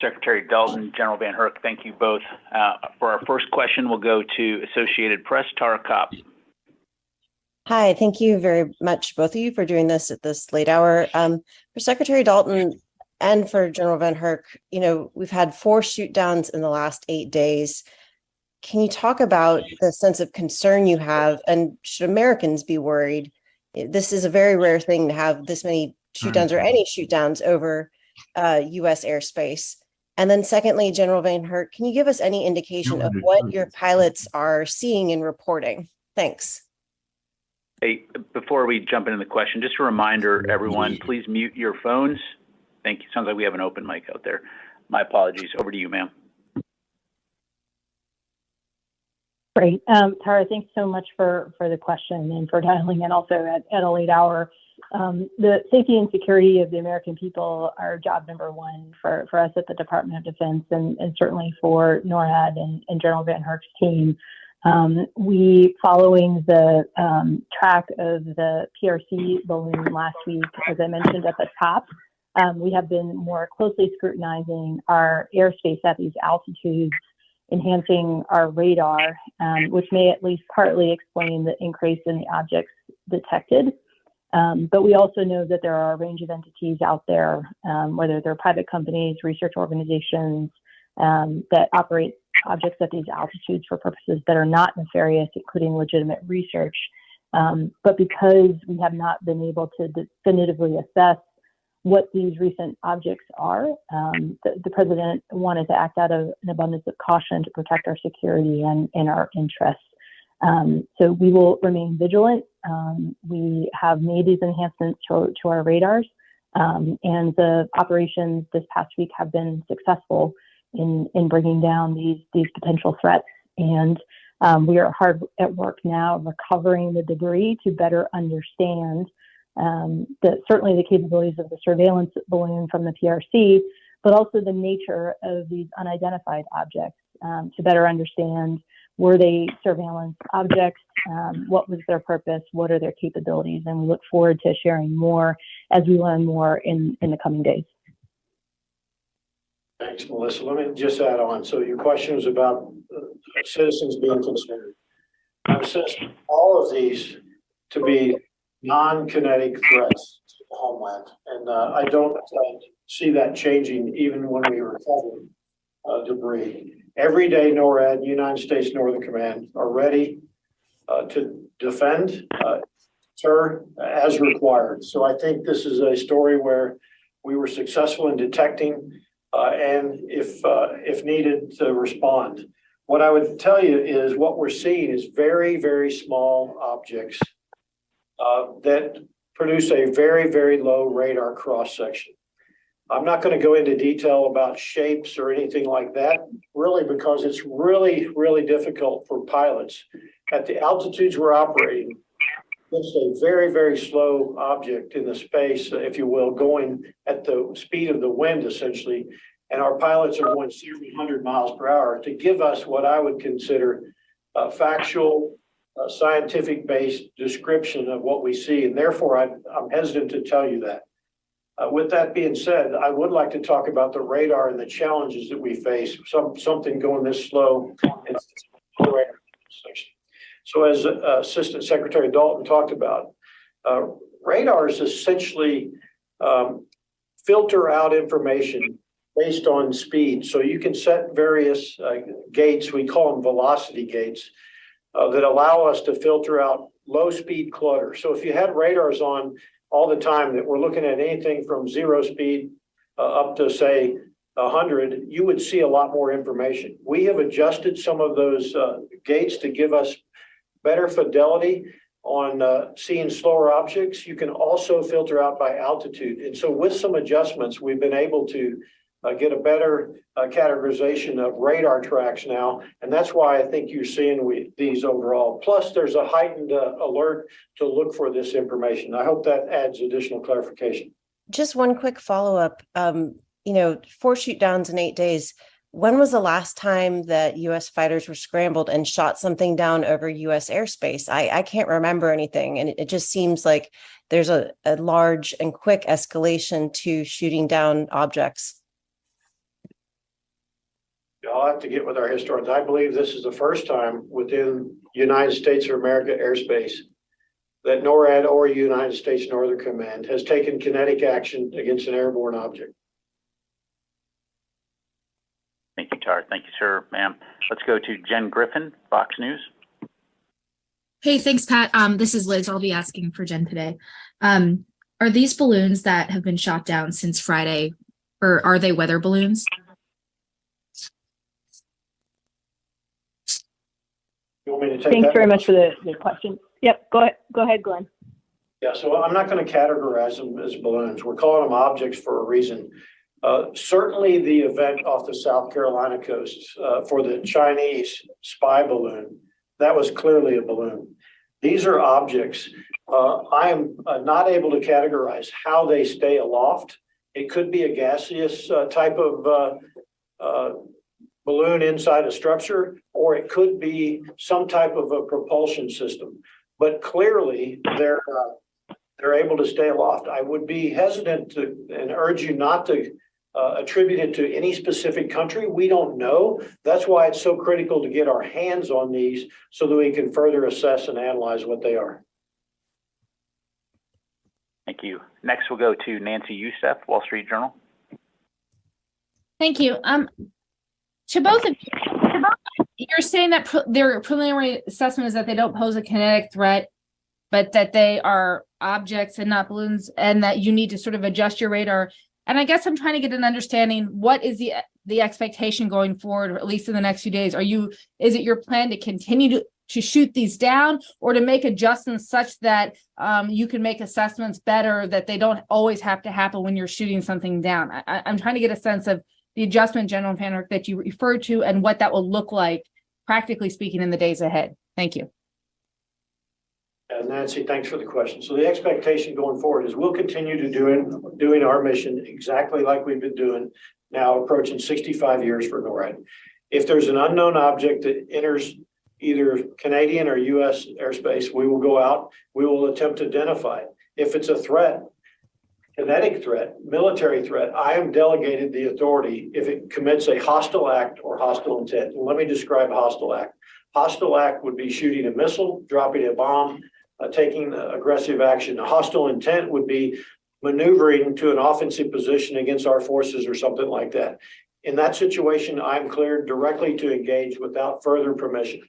Secretary Dalton, General Van Herk, thank you both. For our first question, we'll go to Associated Press, Tara Kopp. Hi, thank you very much, both of you, for doing this at this late hour. For Secretary Dalton and for General Van Herk, you know, we've had 4 shoot downs in the last 8 days. Can you talk about the sense of concern you have, and should Americans be worried? This is a very rare thing to have this many shoot downs or any shoot downs over U.S. airspace. And then secondly, General Van Herk, can you give us any indication of what your pilots are seeing and reporting? Thanks. Hey, before we jump into the question, just a reminder, everyone, please mute your phones. Thank you. Sounds like we have an open mic out there. My apologies. Over to you, ma'am. Great. Tara, thanks so much for the question and for dialing in also at a late hour. The safety and security of the American people are job number one for us at the Department of Defense, and certainly for NORAD and General Van Herk's team. We, following the track of the PRC balloon last week, as I mentioned at the top, we have been more closely scrutinizing our airspace at these altitudes, enhancing our radar, which may at least partly explain the increase in the objects detected. But we also know that there are a range of entities out there, whether they're private companies, research organizations, that operate objects at these altitudes for purposes that are not nefarious, including legitimate research. But because we have not been able to definitively assess what these recent objects are, the president wanted to act out of an abundance of caution to protect our security and our interests. So we will remain vigilant. We have made these enhancements to our radars, and the operations this past week have been successful in bringing down these potential threats. And we are hard at work now recovering the debris to better understand certainly the capabilities of the surveillance balloon from the PRC, but also the nature of these unidentified objects to better understand, were they surveillance objects? What was their purpose? What are their capabilities? And we look forward to sharing more as we learn more in the coming days. Thanks, Melissa. Let me just add on. So your question was about citizens being considered. I've assessed all of these to be non-kinetic threats to the homeland. And I don't see that changing even when we recover debris. Every day, NORAD, United States Northern Command, are ready to defend monitor as required. So I think this is a story where we were successful in detecting and if needed to respond. What I would tell you is what we're seeing is very, very small objects that produce a very, very low radar cross section. I'm not going to go into detail about shapes or anything like that, really, because it's really, really difficult for pilots at the altitudes we're operating. It's a very, very slow object in the space, if you will, going at the speed of the wind, essentially. And our pilots are going several hundred miles per hour to give us what I would consider a factual, scientific-based description of what we see. And therefore, I'm hesitant to tell you that. With that being said, I would like to talk about the radar and the challenges that we face, something going this slow. So as Assistant Secretary Dalton talked about, radars essentially filter out information based on speed. So you can set various gates, we call them velocity gates, that allow us to filter out low speed clutter. So if you had radars on all the time that we're looking at anything from 0 speed up to say 100, you would see a lot more information. We have adjusted some of those gates to give us better fidelity on seeing slower objects. You can also filter out by altitude. And so with some adjustments, we've been able to get a better categorization of radar tracks now. And that's why I think you're seeing these overall. Plus, there's a heightened alert to look for this information. I hope that adds additional clarification. Just one quick follow-up. 4 shoot downs in 8 days. When was the last time that U.S. fighters were scrambled and shot something down over U.S. airspace? I can't remember anything. And it just seems like there's a large and quick escalation to shooting down objects. I'll have to get with our historians. I believe this is the first time within United States of America airspace that NORAD or United States Northern Command has taken kinetic action against an airborne object. Thank you, Tar. Thank you, sir, ma'am. Let's go to Jen Griffin, Fox News. Hey, thanks, Pat. This is Liz. I'll be asking for Jen today. Are these balloons that have been shot down since Friday, or are they weather balloons? You want me to take Thanks that? very much for the question. Yep, go ahead, Glenn. Yeah, so I'm not going to categorize them as balloons. We're calling them objects for a reason. Certainly the event off the South Carolina coast for the Chinese spy balloon, that was clearly a balloon. These are objects. I am not able to categorize how they stay aloft. It could be a gaseous type of balloon inside a structure, or it could be some type of a propulsion system. But clearly, they're able to stay aloft. I would be hesitant to and urge you not to attribute it to any specific country. We don't know. That's why it's so critical to get our hands on these so that we can further assess and analyze what they are. Thank you. Next, we'll go to Nancy Youssef, Wall Street Journal. Thank you. To both of you, you're saying that their preliminary assessment is that they don't pose a kinetic threat, but that they are objects and not balloons, and that you need to sort of adjust your radar. And I guess I'm trying to get an understanding, what is the expectation going forward, or at least in the next few days? Is it your plan to continue to shoot these down, or to make adjustments such that you can make assessments better, that they don't always have to happen when you're shooting something down? I'm trying to get a sense of the adjustment, General Van Herk, that you referred to, and what that will look like, practically speaking, in the days ahead. Thank you. Nancy, thanks for the question. So the expectation going forward is we'll continue to doing our mission exactly like we've been doing now, approaching 65 years for NORAD. If there's an unknown object that enters either Canadian or U.S. airspace, we will go out, we will attempt to identify it. If it's a threat, kinetic threat, military threat, I am delegated the authority if it commits a hostile act or hostile intent. And let me describe a hostile act. Hostile act would be shooting a missile, dropping a bomb, taking aggressive action. A hostile intent would be maneuvering to an offensive position against our forces or something like that. In that situation, I'm cleared directly to engage without further permission.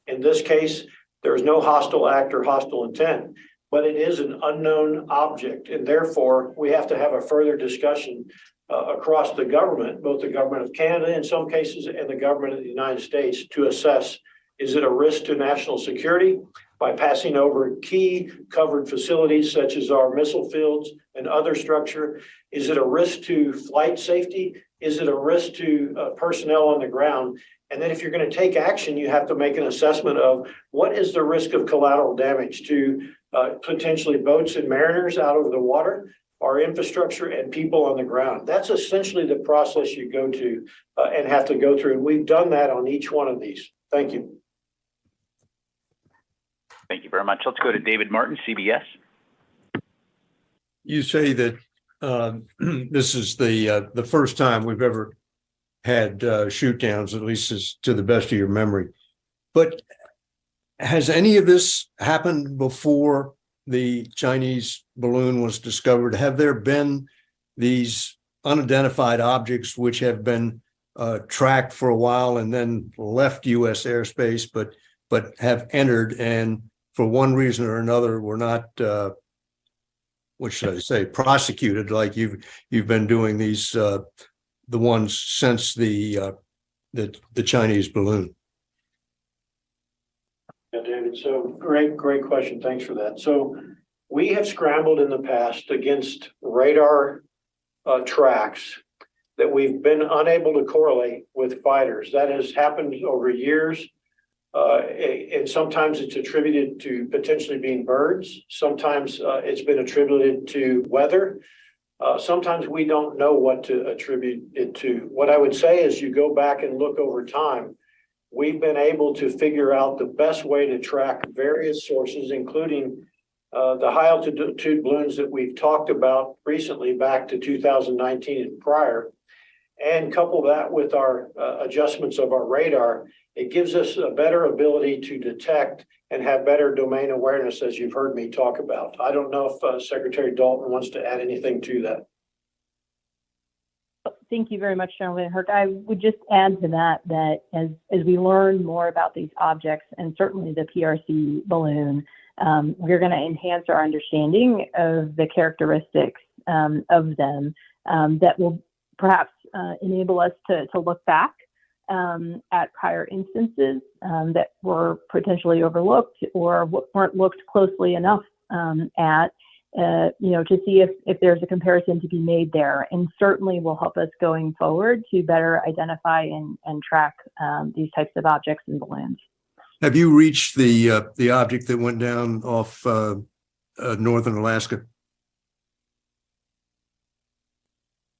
In this case, there is no hostile act or hostile intent. but it is an unknown object. And therefore, we have to have a further discussion across the government, both the government of Canada in some cases and the government of the United States, to assess, is it a risk to national security by passing over key covered facilities such as our missile fields and other structure? Is it a risk to flight safety? Is it a risk to personnel on the ground? And then if you're going to take action, you have to make an assessment of what is the risk of collateral damage to potentially boats and mariners out over the water, our infrastructure, and people on the ground. That's essentially the process you go to and have to go through. And we've done that on each one of these. Thank you. Thank you very much. Let's go to David Martin, CBS. You say that this is the first time we've ever had shoot downs, at least as to the best of your memory. But has any of this happened before the Chinese balloon was discovered? Have there been these unidentified objects which have been tracked for a while and then left U.S. airspace, but have entered and for one reason or another were not, what should I say, prosecuted like you've been doing these the ones since the Chinese balloon? Yeah, David, so great question. Thanks for that. So we have scrambled in the past against radar tracks that we've been unable to correlate with fighters. That has happened over years. And sometimes it's attributed to potentially being birds. Sometimes it's been attributed to weather. Sometimes we don't know what to attribute it to. What I would say is you go back and look over time, we've been able to figure out the best way to track various sources, including the high altitude balloons that we've talked about recently back to 2019 and prior, and couple that with our adjustments of our radar. It gives us a better ability to detect and have better domain awareness, as you've heard me talk about. I don't know if Secretary Dalton wants to add anything to that. Thank you very much, General Van Herk. I would just add to that as we learn more about these objects, and certainly the PRC balloon, we're going to enhance our understanding of the characteristics of them that will perhaps enable us to look back at prior instances that were potentially overlooked or weren't looked closely enough at, to see if there's a comparison to be made there, and certainly will help us going forward to better identify and track these types of objects and balloons. Have you reached the object that went down off northern Alaska?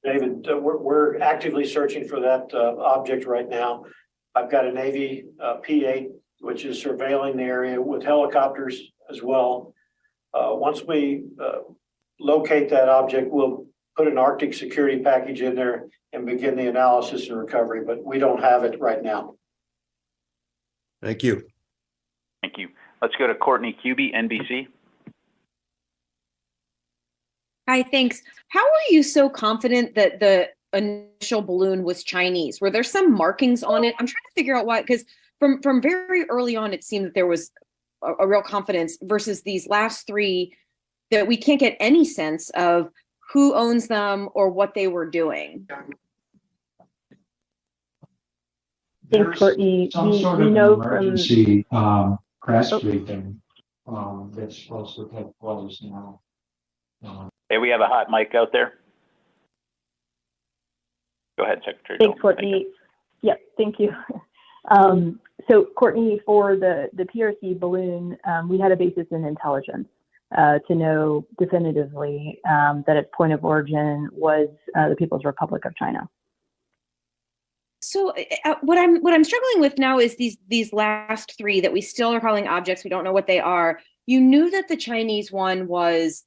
David, we're actively searching for that object right now. I've got a Navy P-8, which is surveilling the area with helicopters as well. Once we locate that object, we'll put an Arctic security package in there and begin the analysis and recovery, but we don't have it right now. Thank you. Thank you. Let's go to Courtney Cubey, NBC. Hi, thanks. How are you so confident that the initial balloon was Chinese? Were there some markings on it? I'm trying to figure out why, because from very early on, it seemed that there was a real confidence versus these last three that we can't get any sense of who owns them or what they were doing. Thanks, Courtney. We know emergency press briefing that's supposed to take place now. Hey, we have a hot mic out there. Go ahead, Secretary. Thanks, Courtney. Yep, thank you. So, Courtney, for the PRC balloon, we had a basis in intelligence to know definitively that its point of origin was the People's Republic of China. So what I'm struggling with now is these last three that we still are calling objects. We don't know what they are. You knew that the Chinese one was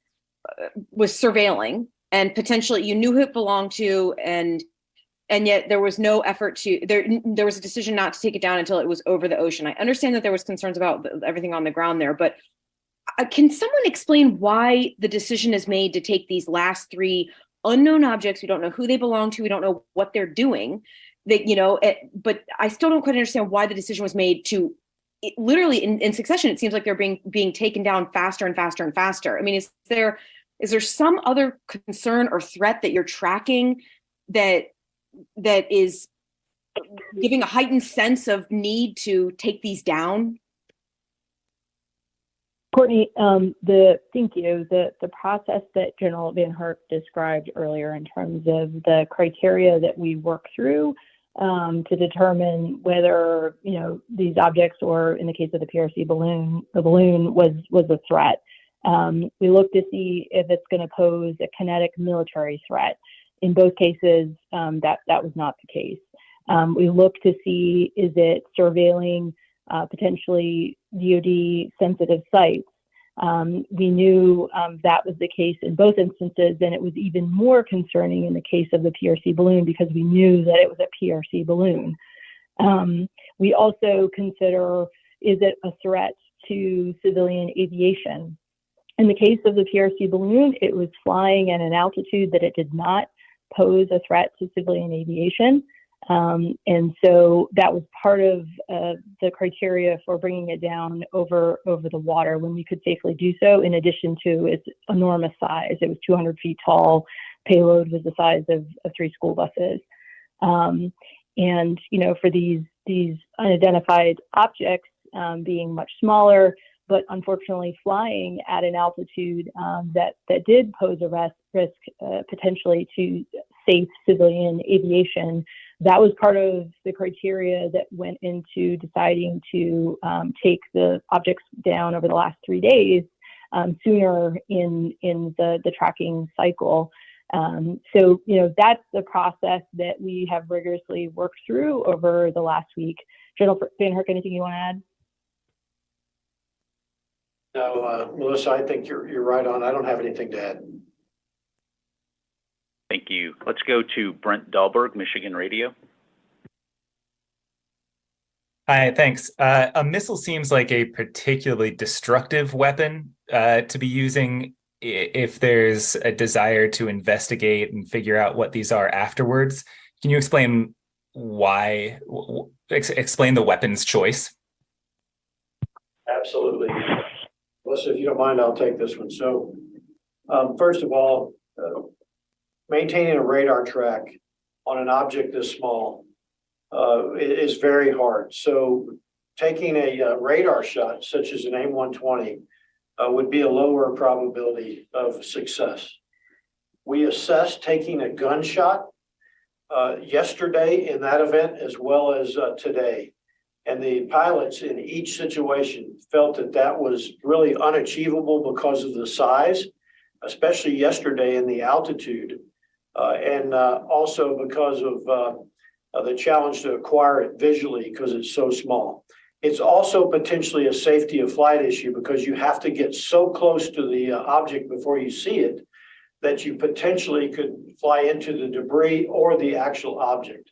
surveilling, and potentially you knew who it belonged to, and yet there was no effort to there was a decision not to take it down until it was over the ocean. I understand that there was concerns about everything on the ground there, but can someone explain why the decision is made to take these last three unknown objects? We don't know who they belong to. We don't know what they're doing. But I still don't quite understand why the decision was made to literally in succession, it seems like they're being taken down faster and faster and faster. I mean, is there some other concern or threat that you're tracking that is giving a heightened sense of need to take these down? Courtney, thank you. The process that General Van Herk described earlier in terms of the criteria that we work through to determine whether these objects, or in the case of the PRC balloon, the balloon was a threat. We look to see if it's going to pose a kinetic military threat. In both cases, that was not the case. We look to see, is it surveilling potentially DoD sensitive sites. We knew that was the case in both instances, and it was even more concerning in the case of the PRC balloon because we knew that it was a PRC balloon. We also consider, is it a threat to civilian aviation? In the case of the PRC balloon, it was flying at an altitude that it did not pose a threat to civilian aviation. And so that was part of the criteria for bringing it down over the water when we could safely do so, in addition to its enormous size. It was 200 feet tall. Payload was the size of 3 school buses. And, for these unidentified objects being much smaller, but unfortunately flying at an altitude that did pose a risk potentially to safe civilian aviation, that was part of the criteria that went into deciding to take the objects down over the last 3 days sooner in the tracking cycle. So, that's the process that we have rigorously worked through over the last week. General Van Herk, anything you want to add? No, Melissa, I think you're right on. I don't have anything to add. Thank you. Let's go to Brent Dahlberg, Michigan Radio. Hi, thanks. A missile seems like a particularly destructive weapon to be using if there's a desire to investigate and figure out what these are afterwards. Can you explain why, explain the weapon's choice? Absolutely. Melissa, if you don't mind, I'll take this one. So, first of all, maintaining a radar track on an object this small is very hard. So taking a radar shot, such as an AIM-120, would be a lower probability of success. We assessed taking a gunshot yesterday in that event as well as today. And the pilots in each situation felt that was really unachievable because of the size, especially yesterday in the altitude, and also because of the challenge to acquire it visually because it's so small. It's also potentially a safety of flight issue because you have to get so close to the object before you see it that you potentially could fly into the debris or the actual object.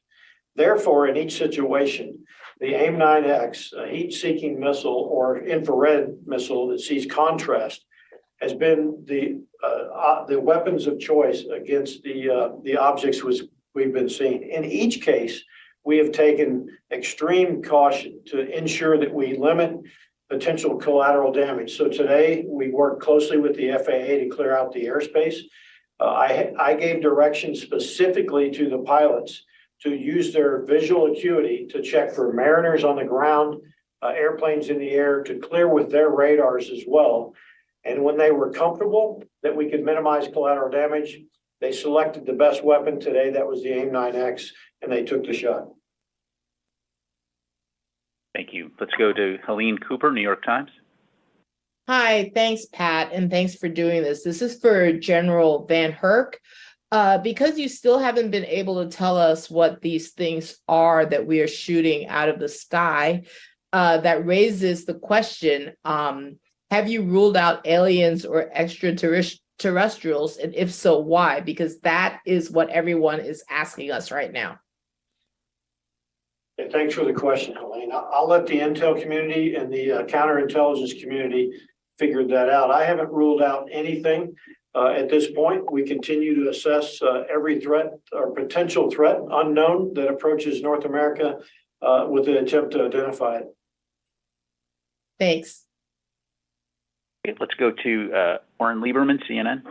Therefore, in each situation, the AIM-9X, a heat-seeking missile or infrared missile that sees contrast, has been the weapons of choice against the objects we've been seeing. In each case, we have taken extreme caution to ensure that we limit potential collateral damage. So today, we worked closely with the FAA to clear out the airspace. I gave directions specifically to the pilots to use their visual acuity to check for mariners on the ground, airplanes in the air, to clear with their radars as well. And when they were comfortable that we could minimize collateral damage, they selected the best weapon today. That was the AIM-9X, and they took the shot. Thank you. Let's go to Helene Cooper, New York Times. Hi, thanks, Pat, and thanks for doing this. This is for General Van Herk. Because you still haven't been able to tell us what these things are that we are shooting out of the sky, that raises the question, have you ruled out aliens or extraterrestrials? And if so, why? Because that is what everyone is asking us right now. Yeah, thanks for the question, Helene. I'll let the intel community and the counterintelligence community figure that out. I haven't ruled out anything. At this point, we continue to assess every threat or potential threat unknown that approaches North America with an attempt to identify it. Thanks. Okay, let's go to Warren Lieberman, CNN.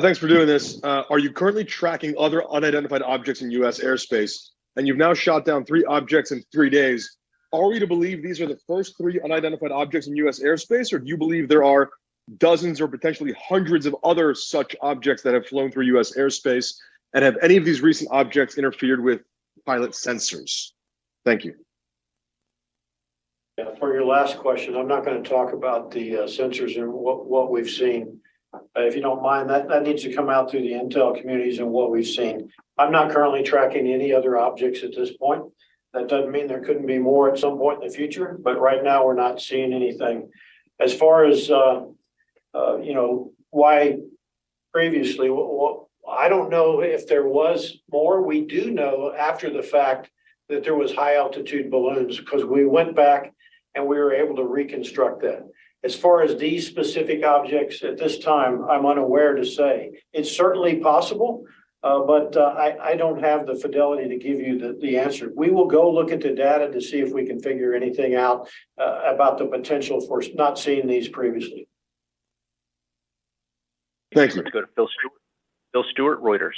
Thanks for doing this. Are you currently tracking other unidentified objects in U.S. airspace? And you've now shot down 3 objects in 3 days. Are we to believe these are the first 3 unidentified objects in U.S. airspace, or do you believe there are dozens or potentially hundreds of other such objects that have flown through U.S. airspace? And have any of these recent objects interfered with pilot sensors? Thank you. Yeah, for your last question, I'm not going to talk about the sensors and what we've seen. If you don't mind, that needs to come out through the intel communities and what we've seen. I'm not currently tracking any other objects at this point. That doesn't mean there couldn't be more at some point in the future, but right now we're not seeing anything. As far as why previously, I don't know if there was more. We do know after the fact that there was high altitude balloons because we went back and we were able to reconstruct that. As far as these specific objects at this time, I'm unaware to say. It's certainly possible, but I don't have the fidelity to give you the answer. We will go look at the data to see if we can figure anything out about the potential for not seeing these previously. Thank you. Let's go to Phil Stewart. Phil Stewart, Reuters.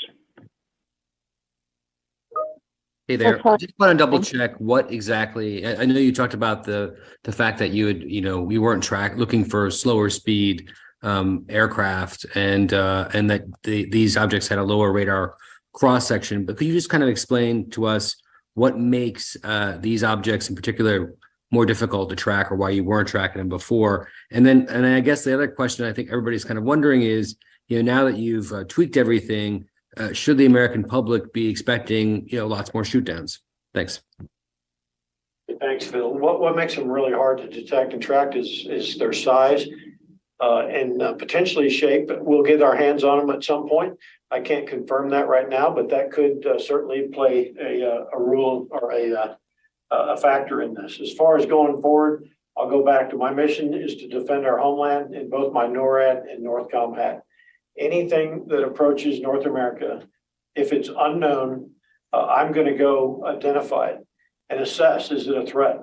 Hey there. I just want to double check what exactly. I know you talked about the fact that we weren't looking for slower speed aircraft and that these objects had a lower radar cross section. But could you just kind of explain to us what makes these objects in particular more difficult to track, or why you weren't tracking them before? And I guess the other question I think everybody's kind of wondering is, now that you've tweaked everything, should the American public be expecting, lots more shoot downs? Thanks. Thanks, Phil. What makes them really hard to detect and track is their size and potentially shape. We'll get our hands on them at some point. I can't confirm that right now, but that could certainly play a role or a factor in this. As far as going forward, I'll go back to my mission is to defend our homeland in both my NORAD and NORTHCOM hat. Anything that approaches North America, if it's unknown, I'm going to go identify it and assess, is it a threat?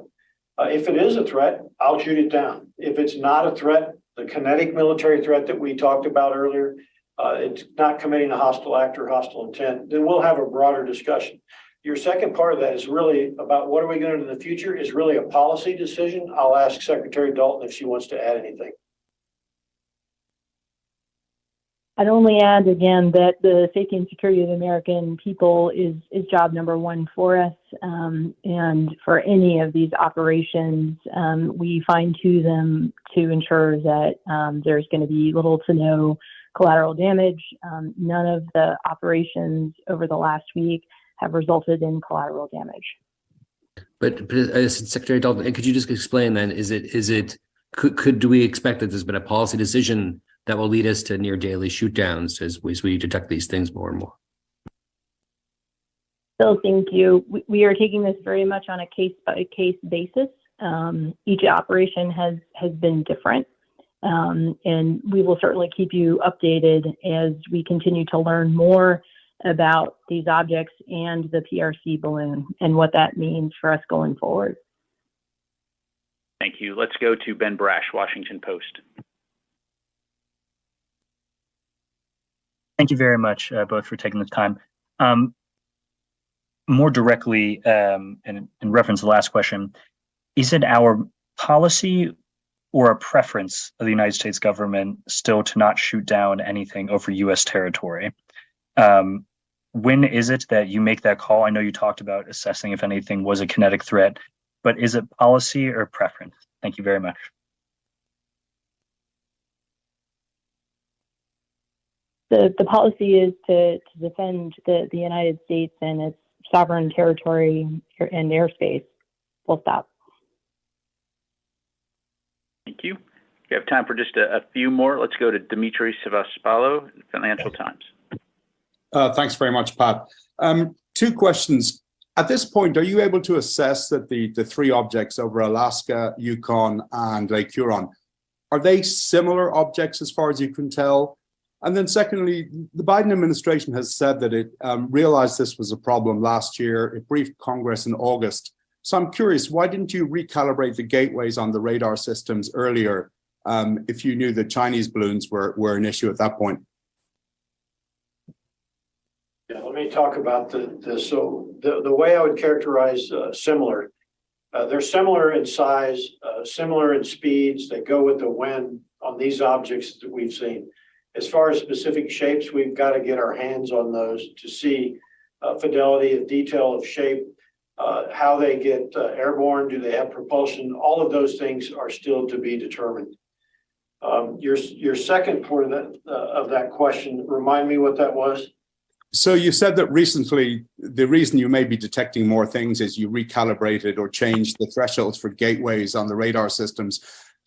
If it is a threat, I'll shoot it down. If it's not a threat, the kinetic military threat that we talked about earlier, it's not committing a hostile act or hostile intent, then we'll have a broader discussion. Your second part of that is really about what are we going to do in the future is really a policy decision. I'll ask Secretary Dalton if she wants to add anything. I'd only add again that the safety and security of the American people is job number one for us. And for any of these operations, we fine tune them to ensure that there's going to be little to no collateral damage. None of the operations over the last week have resulted in collateral damage. But Secretary Dalton, could you just explain then, do we expect that there's been a policy decision that will lead us to near daily shoot downs as we detect these things more and more? Phil, thank you. We are taking this very much on a case by case basis. Each operation has been different. And we will certainly keep you updated as we continue to learn more about these objects and the PRC balloon and what that means for us going forward. Thank you. Let's go to Ben Brash, Washington Post. Thank you very much, both, for taking the time. More directly, in reference to the last question, is it our policy or a preference of the United States government still to not shoot down anything over U.S. territory? When is it that you make that call? I know you talked about assessing if anything was a kinetic threat, but is it policy or preference? Thank you very much. The policy is to defend the United States and its sovereign territory and airspace. Full stop. Thank you. We have time for just a few more. Let's go to Dimitri Sevastopoulos, Financial Times. Thanks very much, Pat. 2 questions. At this point, are you able to assess that the 3 objects over Alaska, Yukon, and Lake Huron, are they similar objects as far as you can tell? And then secondly, the Biden administration has said that it realized this was a problem last year. It briefed Congress in August, So I'm curious, why didn't you recalibrate the gateways on the radar systems earlier if you knew the Chinese balloons were an issue at that point? Yeah, let me talk about this. So the way I would characterize similar, they're similar in size, similar in speeds that go with the wind on these objects that we've seen. As far as specific shapes, we've got to get our hands on those to see fidelity and detail of shape, how they get airborne, do they have propulsion? All of those things are still to be determined. Your second part of that question, remind me what that was. So you said that recently, the reason you may be detecting more things is you recalibrated or changed the thresholds for gateways on the radar systems.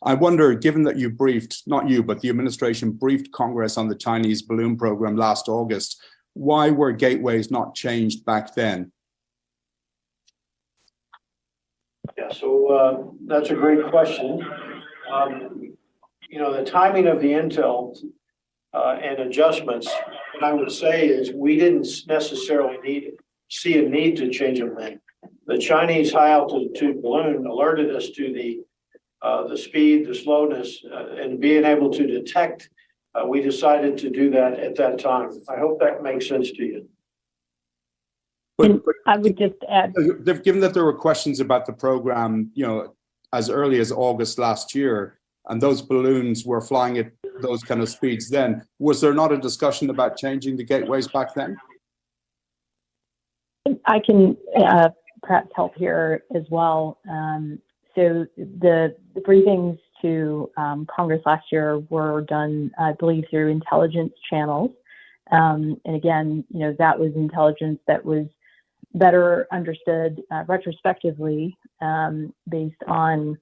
I wonder, given that you briefed, not you, but the administration briefed Congress on the Chinese balloon program last August, why were gateways not changed back then? Yeah, so that's a great question. You know, the timing of the intel and adjustments, what I would say is we didn't necessarily see a need to change them then. The Chinese high altitude balloon alerted us to the speed, the slowness, and being able to detect. We decided to do that at that time. I hope that makes sense to you. But I would just add, given that there were questions about the program, you know, as early as August last year, and those balloons were flying at those kind of speeds then, was there not a discussion about changing the gateways back then? I can perhaps help here as well. So the briefings to Congress last year were done, I believe, through intelligence channels. And again, you know, that was intelligence that was better understood retrospectively based on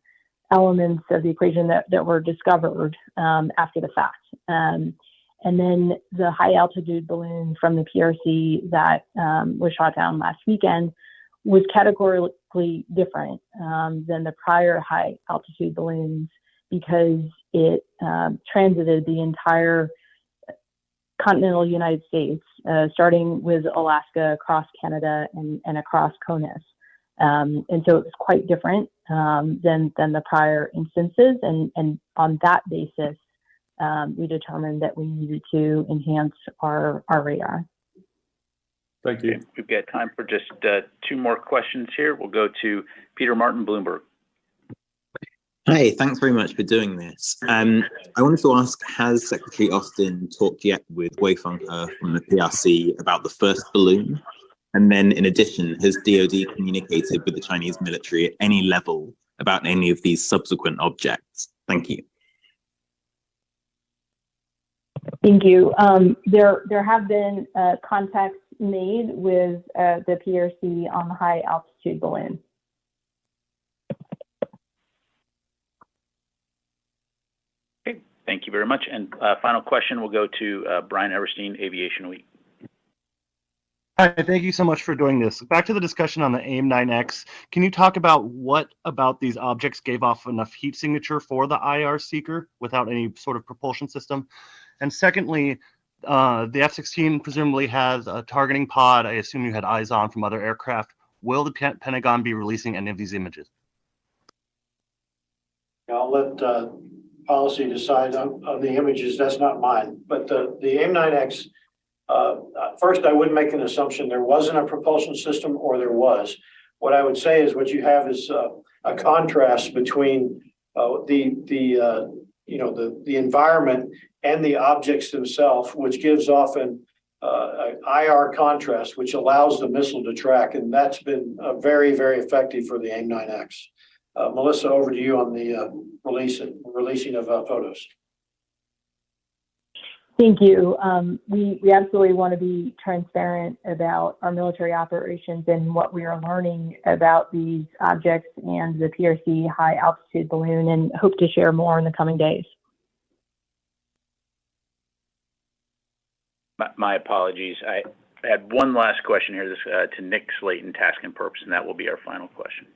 elements of the equation that were discovered after the fact. And then the high altitude balloon from the PRC that was shot down last weekend was categorically different than the prior high altitude balloons because it transited the entire continental United States, starting with Alaska, across Canada, and across CONUS. And so it was quite different than the prior instances. And on that basis, we determined that we needed to enhance our radar. Thank you. Okay, we've got time for just two more questions here. We'll go to Peter Martin, Bloomberg. Hey, thanks very much for doing this. I wanted to ask, has Secretary Austin talked yet with Weifeng He from the PRC about the first balloon? And then in addition, has DoD communicated with the Chinese military at any level about any of these subsequent objects? Thank you. Thank you. There have been contacts made with the PRC on the high altitude balloon. Okay, thank you very much. And final question will go to Brian Everstein, Aviation Week. Hi, thank you so much for doing this. Back to the discussion on the AIM-9X. Can you talk about what about these objects gave off enough heat signature for the IR seeker without any sort of propulsion system? And secondly, the F-16 presumably has a targeting pod. I assume you had eyes on from other aircraft. Will the Pentagon be releasing any of these images? I'll let policy decide on the images. That's not mine. But the AIM-9X, first, I wouldn't make an assumption there wasn't a propulsion system or there was. What I would say is what you have is a contrast between the environment and the objects themselves, which gives off an IR contrast, which allows the missile to track. And that's been very, very effective for the AIM-9X. Melissa, over to you on the releasing of photos. Thank you. We absolutely want to be transparent about our military operations and what we are learning about these objects and the PRC high altitude balloon, and hope to share more in the coming days. My apologies. I had one last question here to Nick Slayton, Task and Purpose, and that will be our final question.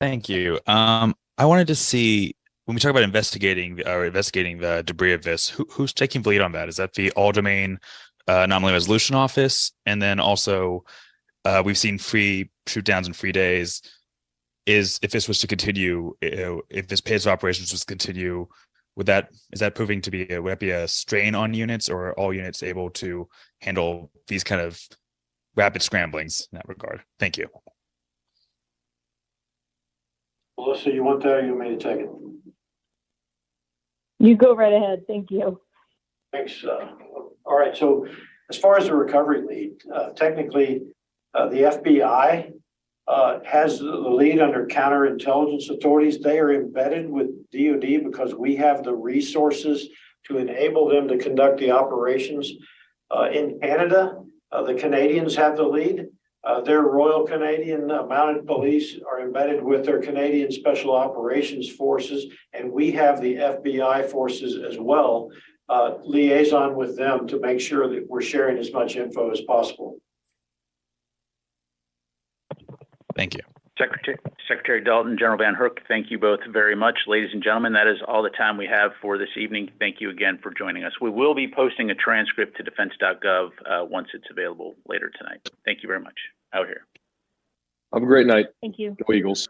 Thank you. I wanted to see, when we talk about investigating the debris of this, who's taking the lead on that? Is that the All Domain Anomaly Resolution Office? And then also, We've seen free shoot downs and free days. If this was to continue, if this pace of operations was to continue, is that proving to be would that be a strain on units, or are all units able to handle these kind of rapid scramblings in that regard? Thank you. Melissa, you want that, or you want me to take it? You go right ahead. Thank you. Thanks. All right. So as far as the recovery lead, technically, the FBI has the lead under counterintelligence authorities. They are embedded with DoD because we have the resources to enable them to conduct the operations. In Canada, the Canadians have the lead. Their Royal Canadian Mounted Police are embedded with their Canadian Special Operations Forces, and we have the FBI forces as well, liaison with them to make sure that we're sharing as much info as possible. Thank you. Secretary Dalton, General Van Herk, thank you both very much. Ladies and gentlemen, that is all the time we have for this evening. Thank you again for joining us. We will be posting a transcript to defense.gov once it's available later tonight. Thank you very much. Out here. Have a great night. Thank you. Go Eagles.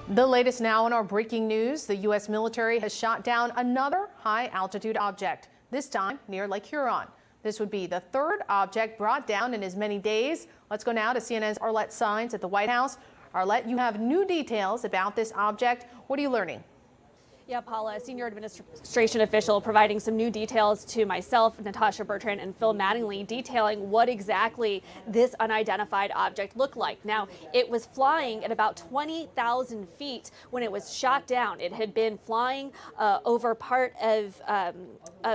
The latest now in our breaking news, the U.S. military has shot down another high-altitude object, this time near Lake Huron. This would be the third object brought down in as many days. Let's go now to CNN's Arlette Saenz at the White House. Arlette, you have new details about this object. What are you learning? Yeah, Paula, a senior administration official providing some new details to myself, Natasha Bertrand, and Phil Mattingly, detailing what exactly this unidentified object looked like. Now, it was flying at about 20,000 feet when it was shot down. It had been flying over part of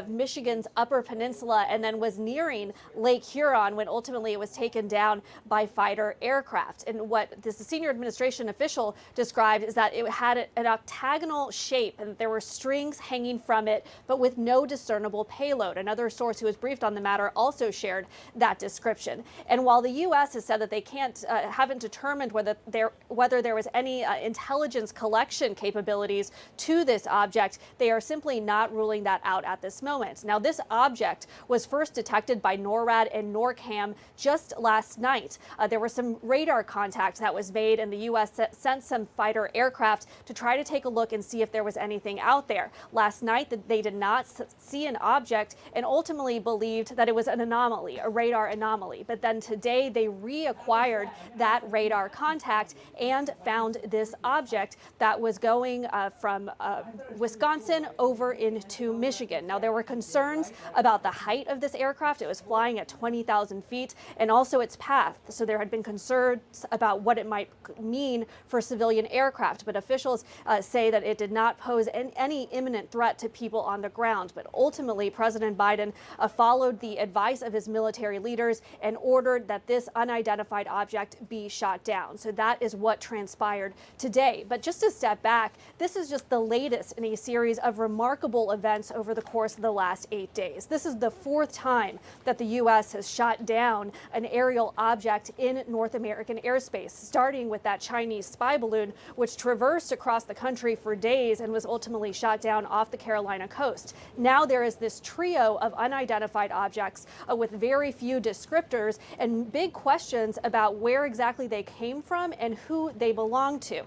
Michigan's Upper Peninsula and then was nearing Lake Huron when ultimately it was taken down by fighter aircraft. And what this senior administration official described is that it had an octagonal shape and there were strings hanging from it, but with no discernible payload. Another source who was briefed on the matter also shared that description. And while the U.S. has said that they haven't determined whether there was any intelligence collection capabilities to this object, they are simply not ruling that out at this moment. Now, this object was first detected by NORAD and NORCAM just last night. There was some radar contact that was made, and the U.S. sent some fighter aircraft to try to take a look and see if there was anything out there. Last night, they did not see an object and ultimately believed that it was an anomaly, a radar anomaly. But then today, they reacquired that radar contact and found this object that was going from Wisconsin over into Michigan. Now, there were concerns about the height of this aircraft. It was flying at 20,000 feet, and also its path. So there had been concerns about what it might mean for civilian aircraft. But officials say that it did not pose any imminent threat to people on the ground. But ultimately, President Biden followed the advice of his military leaders and ordered that this unidentified object be shot down. So that is what transpired today. But just to step back, this is just the latest in a series of remarkable events over the course of the last 8 days. This is the fourth time that the U.S. has shot down an aerial object in North American airspace, starting with that Chinese spy balloon, which traversed across the country for days and was ultimately shot down off the Carolina coast. Now there is this trio of unidentified objects with very few descriptors and big questions about where exactly they came from and who they belong to.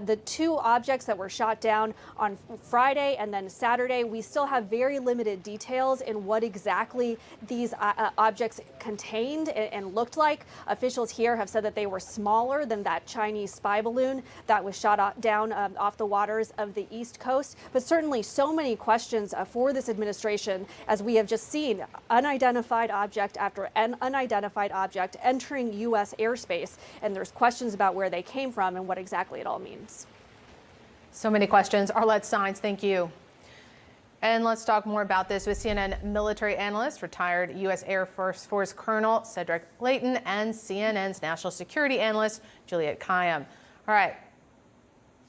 The two objects that were shot down on Friday and then Saturday, we still have very limited details in what exactly these objects contained and looked like. Officials here have said that they were smaller than that Chinese spy balloon that was shot down off the waters of the East Coast. But certainly so many questions for this administration, as we have just seen unidentified object after unidentified object entering U.S. airspace. And there's questions about where they came from and what exactly it all means. So many questions. Arlette Saenz, thank you. And let's talk more about this with CNN military analyst, retired U.S. Air Force Colonel Cedric Leighton, and CNN's national security analyst, Juliet Kayyem. All right,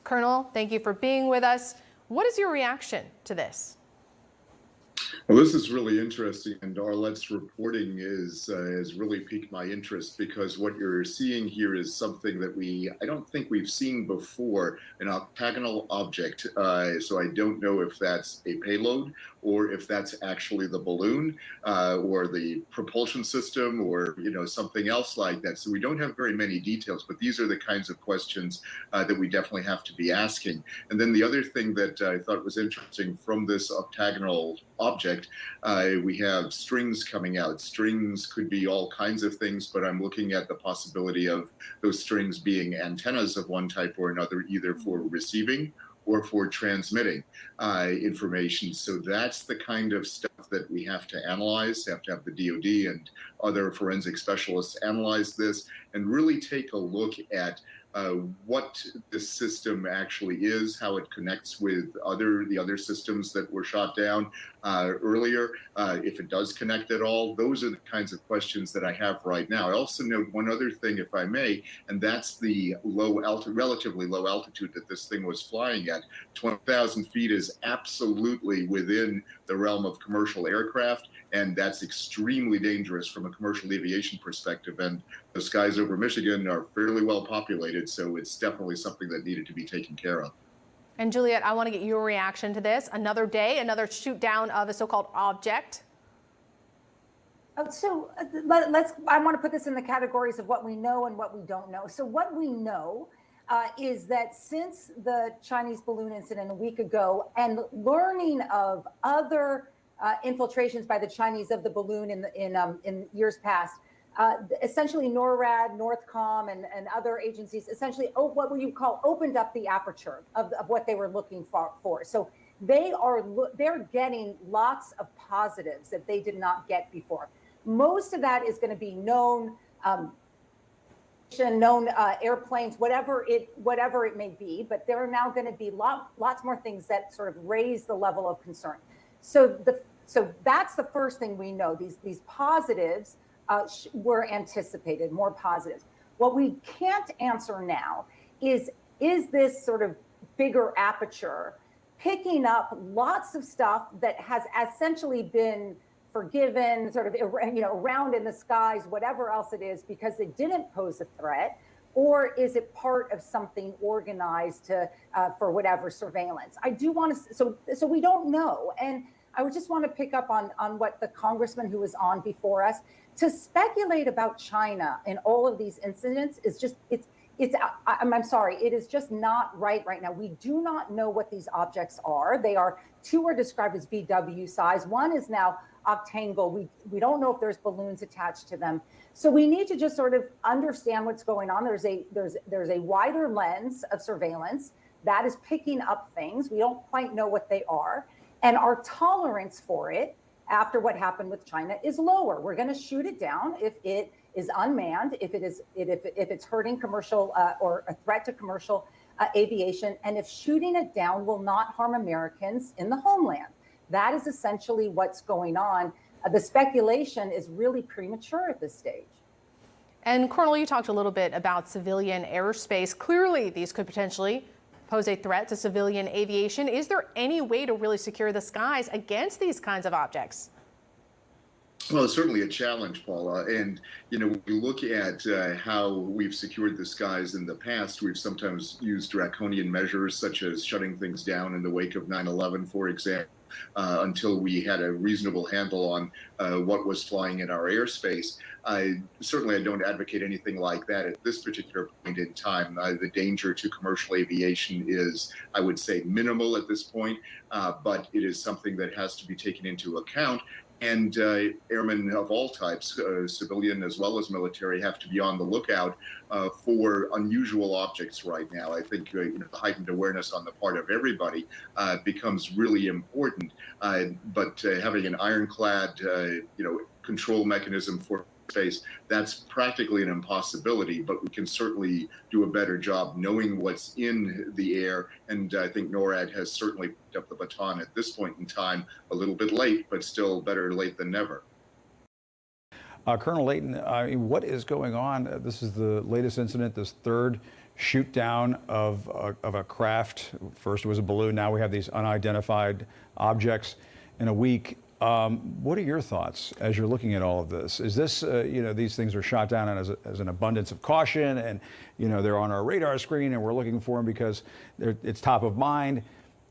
Colonel, thank you for being with us. What is your reaction to this? Well, this is really interesting, and Arlette's reporting has really piqued my interest, because what you're seeing here is something that I don't think we've seen before, an octagonal object. So I don't know if that's a payload or if that's actually the balloon or the propulsion system or something else like that. So we don't have very many details, but these are the kinds of questions that we definitely have to be asking. And then the other thing that I thought was interesting from this octagonal object, we have strings coming out. Strings could be all kinds of things, but I'm looking at the possibility of those strings being antennas of one type or another, either for receiving or for transmitting information. So that's the kind of stuff that we have to analyze, have to have the DoD and other forensic specialists analyze this and really take a look at what this system actually is, how it connects with the other systems that were shot down earlier, if it does connect at all. Those are the kinds of questions that I have right now. I also note one other thing, if I may, and that's the relatively low altitude that this thing was flying at. 20,000 feet is absolutely within the realm of commercial aircraft, and that's extremely dangerous from a commercial aviation perspective. And the skies over Michigan are fairly well populated, so it's definitely something that needed to be taken care of. And Juliet, I want to get your reaction to this. Another day, another shoot down of a so-called object. So I want to put this in the categories of what we know and what we don't know. So what we know is that since the Chinese balloon incident a week ago and learning of other infiltrations by the Chinese of the balloon in years past, essentially NORAD, NORTHCOM, and other agencies essentially what you call opened up the aperture of what they were looking for. So they're getting lots of positives that they did not get before. Most of that is going to be known airplanes, whatever it may be, but there are now going to be lots more things that sort of raise the level of concern. So that's the first thing we know. These positives were anticipated, more positives. What we can't answer now is this sort of bigger aperture picking up lots of stuff that has essentially been forgiven, sort of around in the skies, whatever else it is, because it didn't pose a threat, or is it part of something organized for whatever surveillance? I do want to, so we don't know. And I would just want to pick up on what the congressman who was on before us, to speculate about China and all of these incidents is just, I'm sorry, it is just not right now. We do not know what these objects are. Two are described as VW size. One is now octangle. We don't know if there's balloons attached to them. So we need to just sort of understand what's going on. There's a wider lens of surveillance that is picking up things. We don't quite know what they are. And our tolerance for it after what happened with China is lower. We're going to shoot it down if it is unmanned, if it's hurting commercial or a threat to commercial aviation, and if shooting it down will not harm Americans in the homeland. That is essentially what's going on. The speculation is really premature at this stage. And Colonel, you talked a little bit about civilian airspace. Clearly, these could potentially pose a threat to civilian aviation. Is there any way to really secure the skies against these kinds of objects? Well, it's certainly a challenge, Paula. And, when we look at how we've secured the skies in the past, we've sometimes used draconian measures, such as shutting things down in the wake of 9/11, for example, until we had a reasonable handle on what was flying in our airspace. I don't advocate anything like that at this particular point in time. The danger to commercial aviation is, I would say, minimal at this point, but it is something that has to be taken into account. And airmen of all types, civilian as well as military, have to be on the lookout for unusual objects right now. I think the heightened awareness on the part of everybody becomes really important. But having an ironclad, control mechanism for space, that's practically an impossibility, but we can certainly do a better job knowing what's in the air. And I think NORAD has certainly picked up the baton at this point in time, a little bit late, but still better late than never. Colonel Layton, what is going on? This is the latest incident, this third shoot down of a craft. First it was a balloon, now we have these unidentified objects in a week. What are your thoughts as you're looking at all of this? Is this, these things are shot down as an abundance of caution, and, they're on our radar screen and we're looking for them because it's top of mind?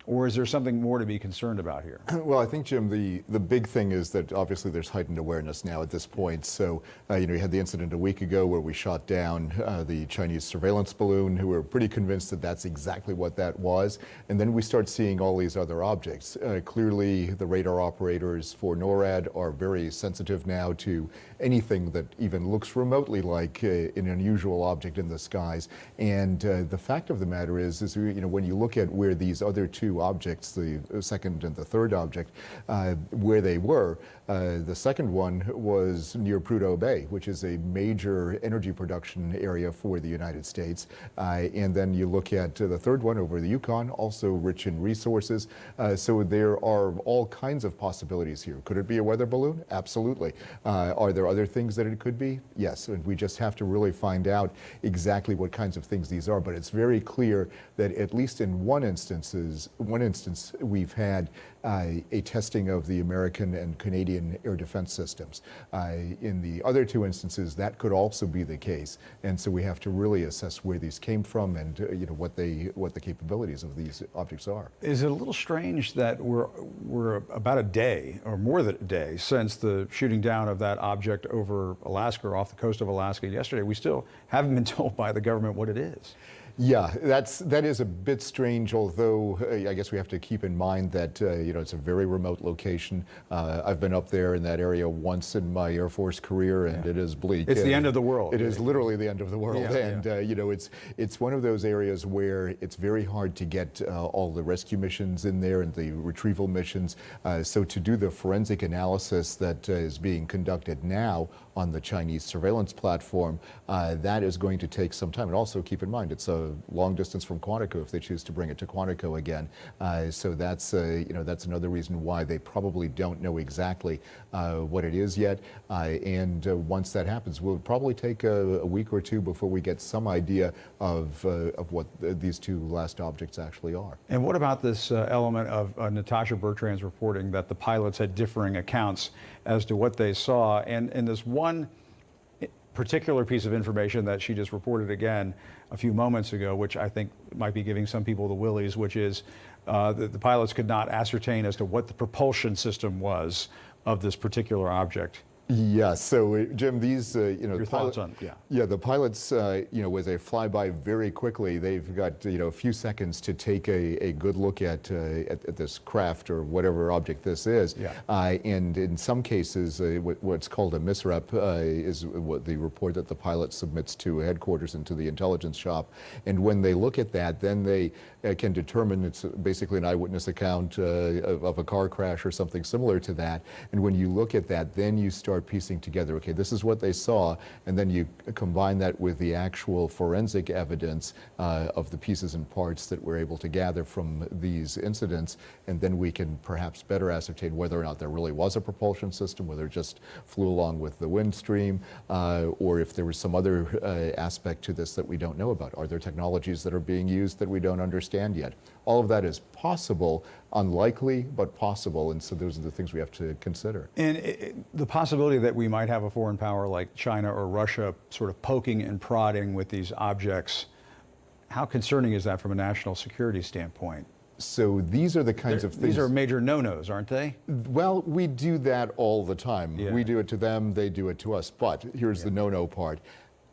Or is there something more to be concerned about here? Well, I think, Jim, the big thing is that obviously there's heightened awareness now at this point. So, you had the incident a week ago where we shot down the Chinese surveillance balloon, who were pretty convinced that that's exactly what that was. And then we start seeing all these other objects. Clearly, the radar operators for NORAD are very sensitive now to anything that even looks remotely like an unusual object in the skies. And the fact of the matter is when you look at where these other two objects, the second and the third object, where they were. The second one was near Prudhoe Bay, which is a major energy production area for the United States. And then you look at the third one over the Yukon, also rich in resources. So there are all kinds of possibilities here. Could it be a weather balloon? Absolutely. Are there other things that it could be? Yes. And we just have to really find out exactly what kinds of things these are. But it's very clear that at least in one instance, we've had a testing of the American and Canadian air defense systems. In the other two instances, that could also be the case. And so we have to really assess where these came from and what the capabilities of these objects are. Is it a little strange that we're about a day or more than a day since the shooting down of that object over Alaska, or off the coast of Alaska yesterday? We still haven't been told by the government what it is. Yeah, that is a bit strange, although I guess we have to keep in mind that it's a very remote location. I've been up there in that area once in my Air Force career, and it is bleak. It's the end of the world. It is literally the end of the world. Yeah, and it's one of those areas where it's very hard to get all the rescue missions in there and the retrieval missions. So to do the forensic analysis that is being conducted now on the Chinese surveillance platform, that is going to take some time. And also keep in mind, it's a long distance from Quantico if they choose to bring it to Quantico again. So that's another reason why they probably don't know exactly what it is yet. And once that happens, we'll probably take a week or two before we get some idea of what these two last objects actually are. And what about this element of Natasha Bertrand's reporting that the pilots had differing accounts as to what they saw? And in this one particular piece of information that she just reported again a few moments ago, which I think might be giving some people the willies, which is the pilots could not ascertain as to what the propulsion system was of this particular object. Yeah. So, Jim, these, your thoughts on, the pilots, as they fly by very quickly, they've got, a few seconds to take a good look at this craft or whatever object this is. Yeah. And in some cases, what's called a misrep is what the report that the pilot submits to headquarters and to the intelligence shop. And when they look at that, then they can determine it's basically an eyewitness account of a car crash or something similar to that. And when you look at that, then you start piecing together, okay, this is what they saw, and then you combine that with the actual forensic evidence of the pieces and parts that we're able to gather from these incidents, and then we can perhaps better ascertain whether or not there really was a propulsion system, whether it just flew along with the wind stream, or if there was some other aspect to this that we don't know about. Are there technologies that are being used that we don't understand yet? All of that is possible, unlikely, but possible, and so those are the things we have to consider. And the possibility that we might have a foreign power like China or Russia sort of poking and prodding with these objects, how concerning is that from a national security standpoint? So these are the kinds of things. These are major no-nos, aren't they? Well, we do that all the time. Yeah. We do it to them, they do it to us. But here's the no-no part.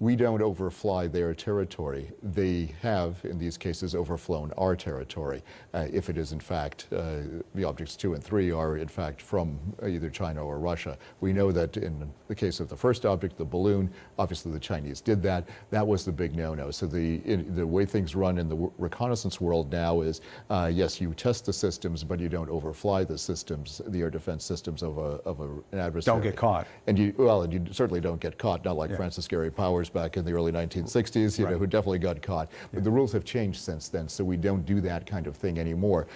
we don't overfly their territory. They have, in these cases, overflown our territory, if it is in fact, the objects 2 and 3 are in fact from either China or Russia. We know that in the case of the first object, the balloon, obviously the Chinese did that. That was the big no-no. So the way things run in the reconnaissance world now is, yes, you test the systems, but you don't overfly the systems, the air defense systems of an adversary. Don't get caught. And you certainly don't get caught, not like Francis Gary Powers back in the early 1960s, you know, who definitely got caught. But the rules have changed since then, so we don't do that kind of thing anymore.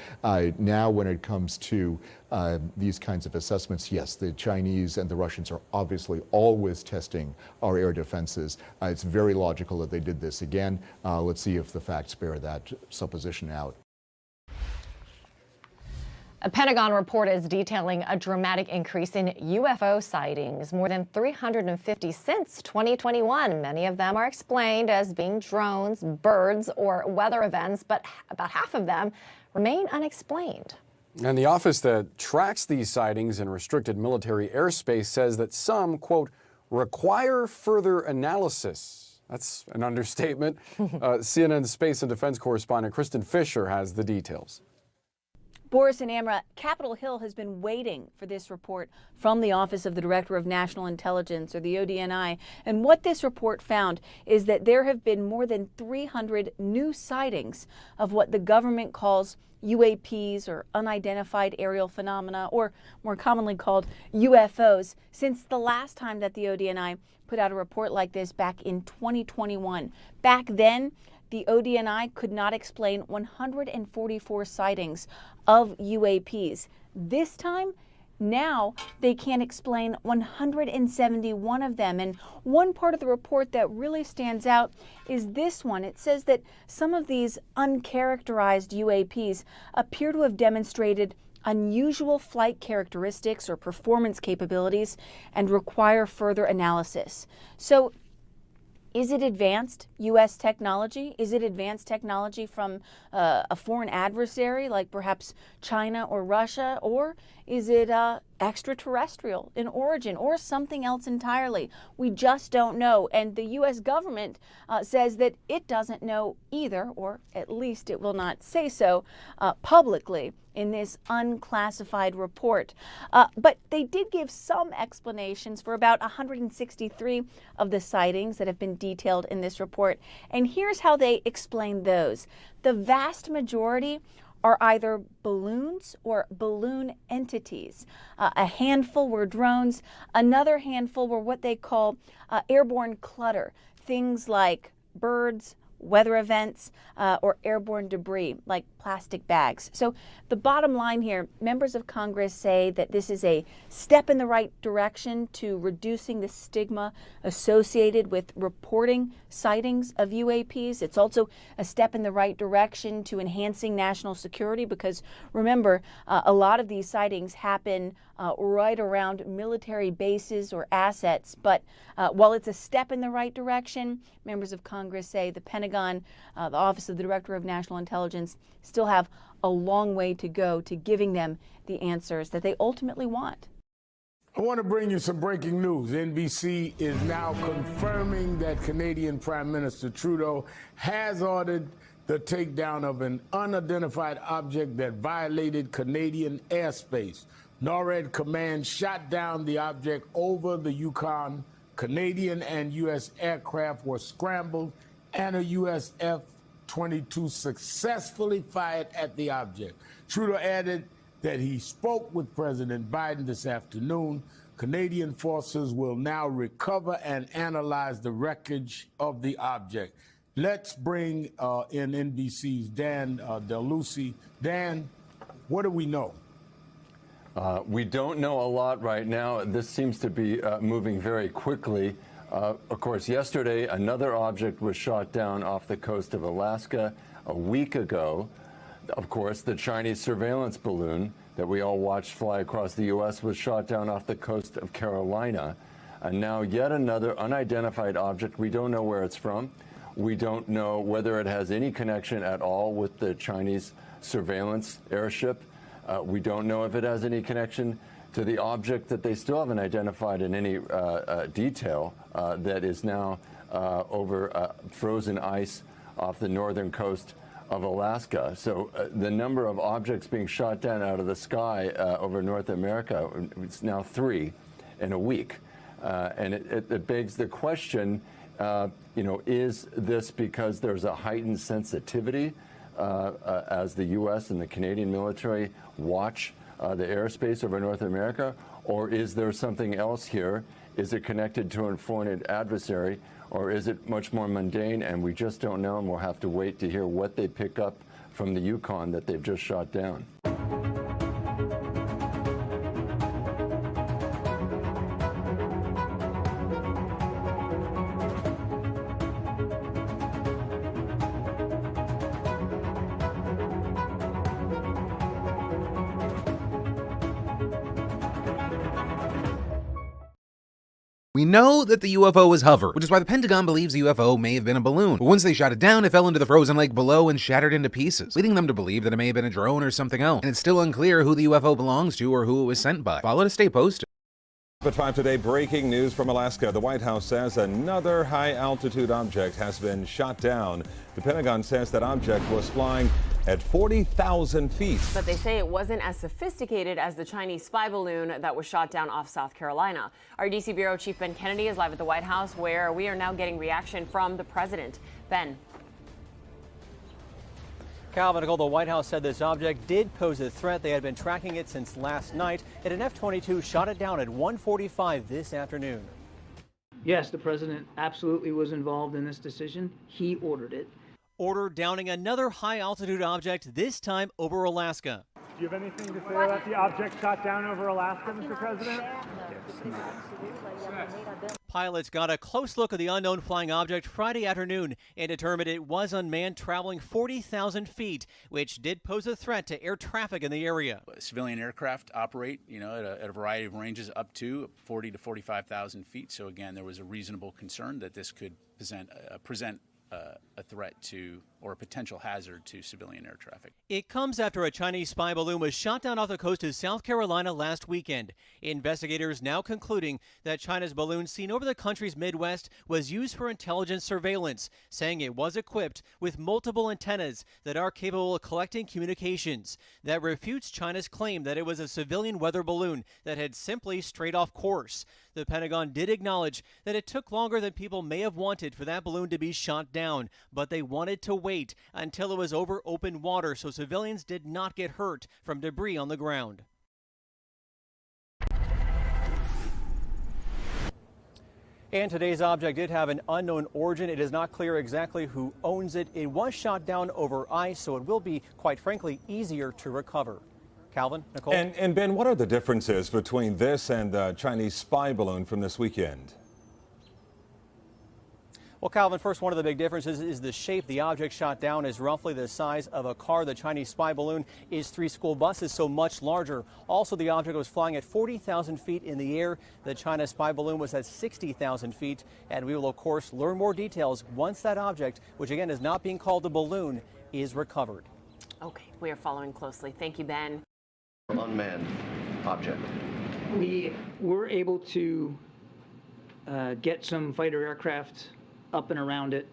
Now, when it comes to these kinds of assessments, yes, the Chinese and the Russians are obviously always testing our air defenses. It's very logical that they did this again. Let's see if the facts bear that supposition out. A Pentagon report is detailing a dramatic increase in UFO sightings, more than 350 since 2021. Many of them are explained as being drones, birds, or weather events, but about half of them remain unexplained. And the office that tracks these sightings in restricted military airspace says that some, quote, require further analysis. That's an understatement. CNN space and defense correspondent Kristen Fisher has the details. Boris and Amra, Capitol Hill has been waiting for this report from the Office of the Director of National Intelligence, or the ODNI. And what this report found is that there have been more than 300 new sightings of what the government calls UAPs, or unidentified aerial phenomena, or more commonly called UFOs, since the last time that the ODNI put out a report like this back in 2021. Back then, the ODNI could not explain 144 sightings of UAPs. This time, now they can explain 171 of them. And one part of the report that really stands out is this one. It says that some of these uncharacterized UAPs appear to have demonstrated unusual flight characteristics or performance capabilities and require further analysis. So, is it advanced U.S. technology? Is it advanced technology from a foreign adversary like perhaps China or Russia? Or is it extraterrestrial in origin or something else entirely? We just don't know. And the U.S. government says that it doesn't know either, or at least it will not say so publicly in this unclassified report. But they did give some explanations for about 163 of the sightings that have been detailed in this report. And here's how they explain those. The vast majority are either balloons or balloon entities. A handful were drones. Another handful were what they call airborne clutter, things like birds, weather events, or airborne debris like plastic bags. So the bottom line here, members of Congress say that this is a step in the right direction to reducing the stigma associated with reporting sightings of UAPs. It's also a step in the right direction to enhancing national security because remember, a lot of these sightings happen right around military bases or assets. But while it's a step in the right direction, members of Congress say the Pentagon, the Office of the Director of National Intelligence, still have a long way to go to giving them the answers that they ultimately want. I want to bring you some breaking news. NBC is now confirming that Canadian Prime Minister Trudeau has ordered the takedown of an unidentified object that violated Canadian airspace. NORAD Command shot down the object over the Yukon. Canadian and U.S. aircraft were scrambled, and a U.S. F-22 successfully fired at the object. Trudeau added that he spoke with President Biden this afternoon. Canadian forces will now recover and analyze the wreckage of the object. Let's bring in NBC's Dan DeLucy. Dan, what do we know? We don't know a lot right now. This seems to be moving very quickly. Of course, yesterday, another object was shot down off the coast of Alaska. A week ago, of course, the Chinese surveillance balloon that we all watched fly across the U.S. was shot down off the coast of Carolina. And now yet another unidentified object. We don't know where it's from. We don't know whether it has any connection at all with the Chinese surveillance airship. We don't know if it has any connection to the object that they still haven't identified in any detail that is now over frozen ice off the northern coast of Alaska. So the number of objects being shot down out of the sky over North America, it's now 3 in a week. And it begs the question, is this because there's a heightened sensitivity as the U.S. and the Canadian military watch the airspace over North America? Or is there something else here? Is it connected to a foreign adversary? Or is it much more mundane and we just don't know, and we'll have to wait to hear what they pick up from the Yukon that they've just shot down? We know that the UFO was hovered, which is why the Pentagon believes the UFO may have been a balloon. But once they shot it down, it fell into the frozen lake below and shattered into pieces, leading them to believe that it may have been a drone or something else. And it's still unclear who the UFO belongs to or who it was sent by. Follow to stay posted. At 5 today, breaking news from Alaska. The White House says another high-altitude object has been shot down. The Pentagon says that object was flying at 40,000 feet. But they say it wasn't as sophisticated as the Chinese spy balloon that was shot down off South Carolina. Our D.C. Bureau Chief Ben Kennedy is live at the White House, where we are now getting reaction from the president. Ben. Calvin, Nicole, the White House said this object did pose a threat. They had been tracking it since last night, and an F-22 shot it down at 1:45 this afternoon. Yes, the president absolutely was involved in this decision. He ordered it. Order downing another high-altitude object, this time over Alaska. Do you have anything to say about the object shot down over Alaska, Mr. President? Pilots got a close look at the unknown flying object Friday afternoon and determined it was unmanned, traveling 40,000 feet, which did pose a threat to air traffic in the area. Civilian aircraft operate, at a variety of ranges up to 40 to 45,000 feet. So again, there was a reasonable concern that this could present a threat to or a potential hazard to civilian air traffic. It comes after a Chinese spy balloon was shot down off the coast of South Carolina last weekend. Investigators now concluding that China's balloon seen over the country's Midwest was used for intelligence surveillance, saying it was equipped with multiple antennas that are capable of collecting communications. That refutes China's claim that it was a civilian weather balloon that had simply strayed off course. The Pentagon did acknowledge that it took longer than people may have wanted for that balloon to be shot down, but they wanted to wait until it was over open water so civilians did not get hurt from debris on the ground. And today's object did have an unknown origin. It is not clear exactly who owns it. It was shot down over ice, so it will be, quite frankly, easier to recover. Calvin, Nicole? And Ben, what are the differences between this and the Chinese spy balloon from this weekend? Well, Calvin, first, one of the big differences is the shape. The object shot down is roughly the size of a car. The Chinese spy balloon is 3 school buses, so much larger. Also, the object was flying at 40,000 feet in the air. The China spy balloon was at 60,000 feet. And we will, of course, learn more details once that object, which again is not being called a balloon, is recovered. Okay, we are following closely. Thank you, Ben. Unmanned object. We were able to get some fighter aircraft up and around it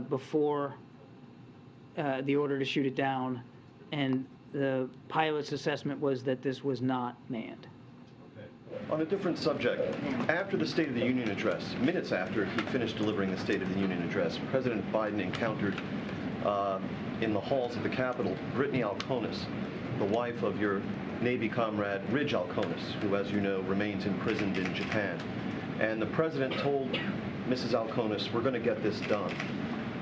before the order to shoot it down, and the pilot's assessment was that this was not manned. On a different subject, after the State of the Union address, minutes after he finished delivering the State of the Union address, President Biden encountered in the halls of the Capitol Brittany Alconis, the wife of your Navy comrade Ridge Alconis, who, as you know, remains imprisoned in Japan. And the president told Mrs. Alconis, we're going to get this done.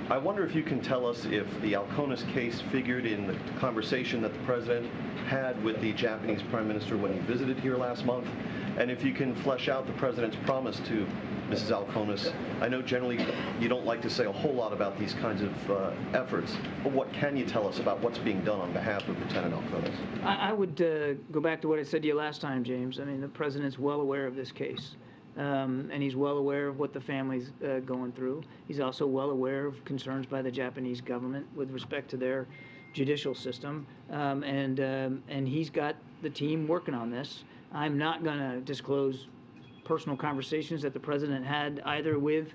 I wonder if you can tell us if the Alconis case figured in the conversation that the president had with the Japanese Prime Minister when he visited here last month, and if you can flesh out the president's promise to Mrs. Alconis. I know generally you don't like to say a whole lot about these kinds of efforts, but what can you tell us about what's being done on behalf of Lieutenant Alconis? I would go back to what I said to you last time, James. I mean, the president's well aware of this case. And he's well aware of what the family's going through. He's also well aware of concerns by the Japanese government with respect to their judicial system, and he's got the team working on this. I'm not going to disclose personal conversations that the president had either with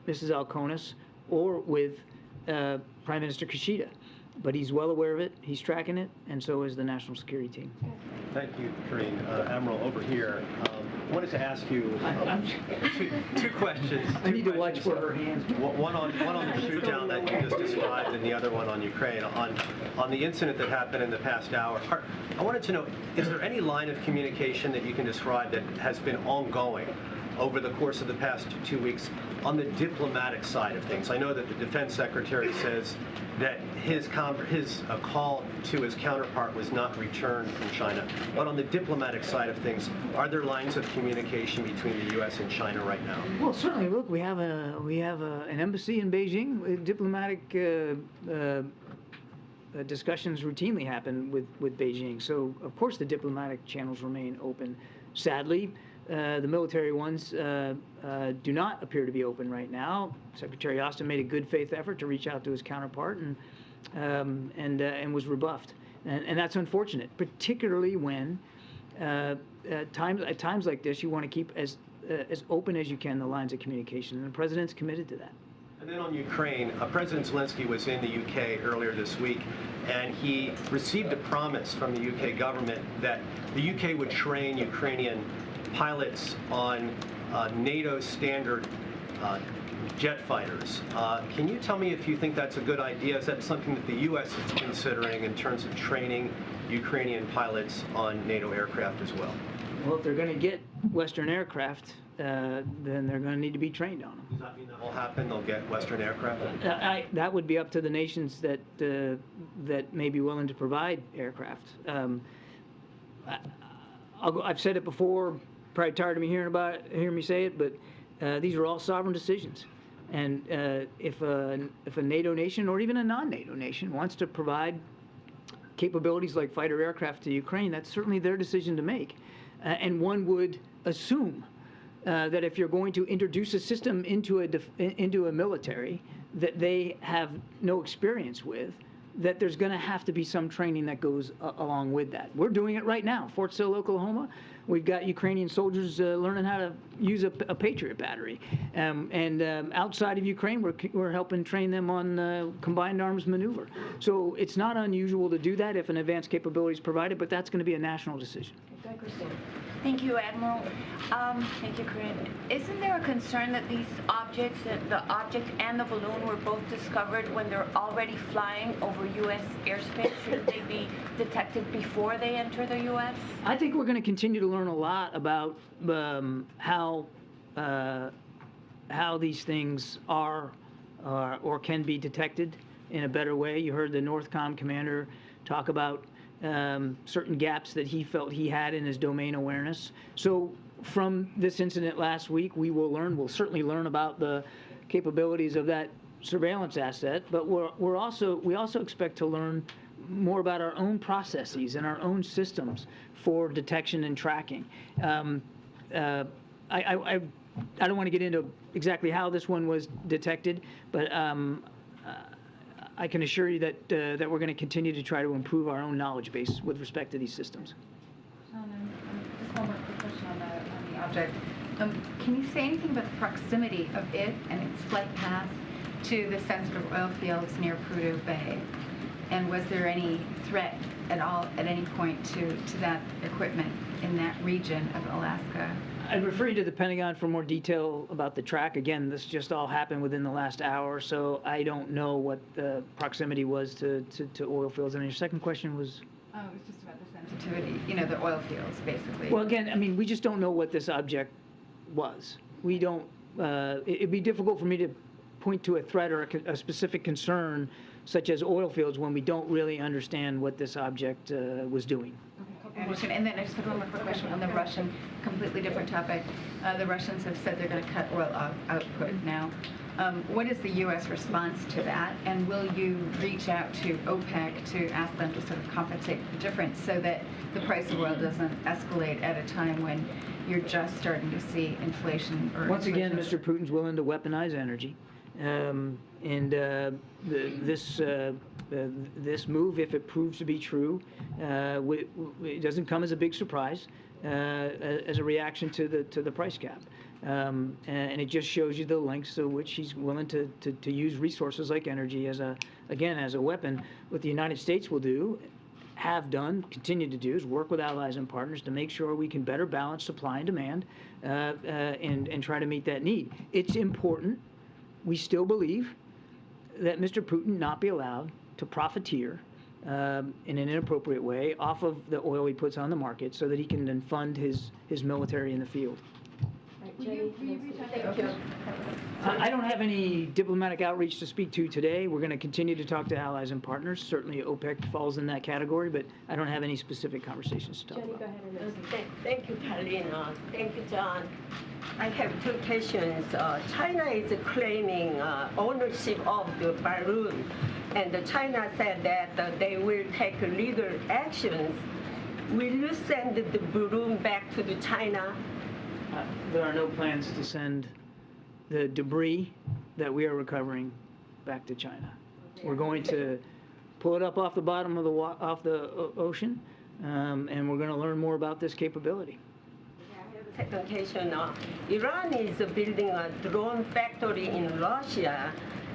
Mrs. Alconis or with Prime Minister Kishida. But he's well aware of it, he's tracking it, and so is the national security team. Thank you, Karine. Admiral, over here, I wanted to ask you two questions. I need to watch for her hands. One on the shoot down that you just described, and the other one on Ukraine. On the incident that happened in the past hour, I wanted to know, is there any line of communication that you can describe that has been ongoing over the course of the past 2 weeks on the diplomatic side of things? I know that the Defense Secretary says that his call to his counterpart was not returned from China. But on the diplomatic side of things, are there lines of communication between the U.S. and China right now? Well, certainly. Look, we have an embassy in Beijing. Diplomatic discussions routinely happen with Beijing. So, of course, the diplomatic channels remain open. Sadly, the military ones do not appear to be open right now. Secretary Austin made a good faith effort to reach out to his counterpart and was rebuffed, and that's unfortunate, particularly when at times like this you want to keep as open as you can the lines of communication, and the president's committed to that. And then on Ukraine, President Zelensky was in the UK earlier this week, and he received a promise from the UK government that the UK would train Ukrainian pilots on NATO standard jet fighters. Can you tell me if you think that's a good idea? Is that something that the U.S. is considering in terms of training Ukrainian pilots on NATO aircraft as well? Well, if they're going to get Western aircraft, then they're going to need to be trained on them. Does that mean that will happen? They'll get Western aircraft? That would be up to the nations that may be willing to provide aircraft. I've said it before. Probably tired of me hearing me say it, but these are all sovereign decisions. And if a NATO nation or even a non-NATO nation wants to provide capabilities like fighter aircraft to Ukraine, that's certainly their decision to make. And one would assume that if you're going to introduce a system into a military that they have no experience with, that there's going to have to be some training that goes along with that. We're doing it right now. Fort Sill, Oklahoma, we've got Ukrainian soldiers learning how to use a Patriot battery. Outside of Ukraine, we're helping train them on combined arms maneuver. So it's not unusual to do that if an advanced capability is provided, but that's going to be a national decision. Thank you, Admiral. Thank you, Karine. Isn't there a concern that these objects, the object and the balloon, were both discovered when they're already flying over U.S. airspace? Should they be detected before they enter the U.S.? I think we're going to continue to learn a lot about how these things are or can be detected in a better way. You heard the Northcom commander talk about certain gaps that he felt he had in his domain awareness. So from this incident last week, we'll certainly learn about the capabilities of that surveillance asset, but we also expect to learn more about our own processes and our own systems for detection and tracking. I don't want to get into exactly how this one was detected, but I can assure you that we're going to continue to try to improve our own knowledge base with respect to these systems. Just one more quick question on the object. Can you say anything about the proximity of it and its flight path to the sensitive oil fields near Prudhoe Bay? And was there any threat at all at any point to that equipment in that region of Alaska? I'd refer you to the Pentagon for more detail about the track. Again, this just all happened within the last hour, so I don't know what the proximity was to oil fields. And your second question was? It was just about the sensitivity, the oil fields, basically. Well, again, I mean, we just don't know what this object was. We don't, it'd be difficult for me to point to a threat or a specific concern, such as oil fields, when we don't really understand what this object was doing. I understand. And then I just have one more quick question on the Russian, completely different topic. The Russians have said they're going to cut oil output now. What is the U.S. response to that? And will you reach out to OPEC to ask them to sort of compensate the difference so that the price of oil doesn't escalate at a time when you're just starting to see inflation? Once again, Mr. Putin's willing to weaponize energy. This move, if it proves to be true, it doesn't come as a big surprise as a reaction to the price cap. And it just shows you the lengths to which he's willing to use resources like energy as a weapon. What the United States will do, have done, continue to do, is work with allies and partners to make sure we can better balance supply and demand and try to meet that need. It's important. We still believe that Mr. Putin not be allowed to profiteer in an inappropriate way off of the oil he puts on the market so that he can then fund his military in the field. I don't have any diplomatic outreach to speak to today. We're going to continue to talk to allies and partners. Certainly OPEC falls in that category, but I don't have any specific conversations to talk about. Thank you, Carolina. Thank you, John. I have two questions. China is claiming ownership of the balloon, and China said that they will take legal actions. Will you send the balloon back to the China? There are no plans to send the debris that we are recovering back to China. We're going to pull it up off the bottom of the ocean, and we're going to learn more about this capability. Second question, Iran is building a drone factory in Russia,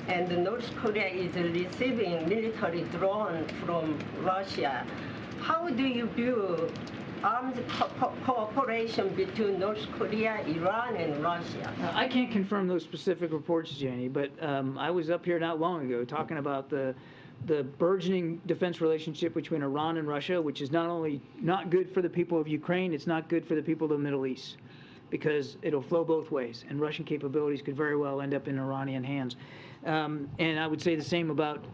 and North Korea is receiving military drones from Russia. How do you view armed cooperation between North Korea, Iran, and Russia? I can't confirm those specific reports, Janie, but I was up here not long ago talking about the burgeoning defense relationship between Iran and Russia, which is not only not good for the people of Ukraine, it's not good for the people of the Middle East, because it'll flow both ways, and Russian capabilities could very well end up in Iranian hands. And I would say the same about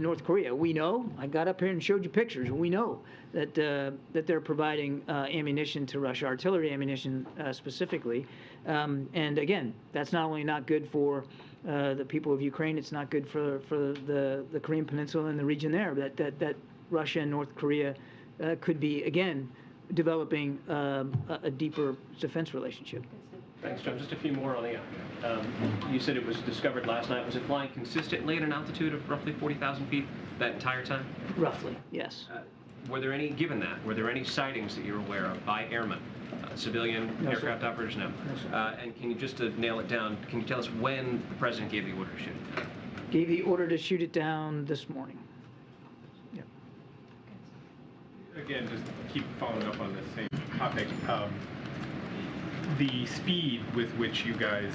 North Korea. We know, I got up here and showed you pictures, we know that they're providing ammunition to Russia, artillery ammunition specifically. And again, that's not only not good for the people of Ukraine, it's not good for the Korean Peninsula and the region there, that Russia and North Korea could be, again, developing a deeper defense relationship. Thanks, John. Just a few more on the you said it was discovered last night. Was it flying consistently at an altitude of roughly 40,000 feet that entire time? Roughly, yes. Were there any sightings that you're aware of by airmen, civilian aircraft operators? No. And can you, just to nail it down, can you tell us when the president gave the order to shoot it down? Gave the order to shoot it down this morning. Yeah. Again, just keep following up on the same topic. The speed with which you guys,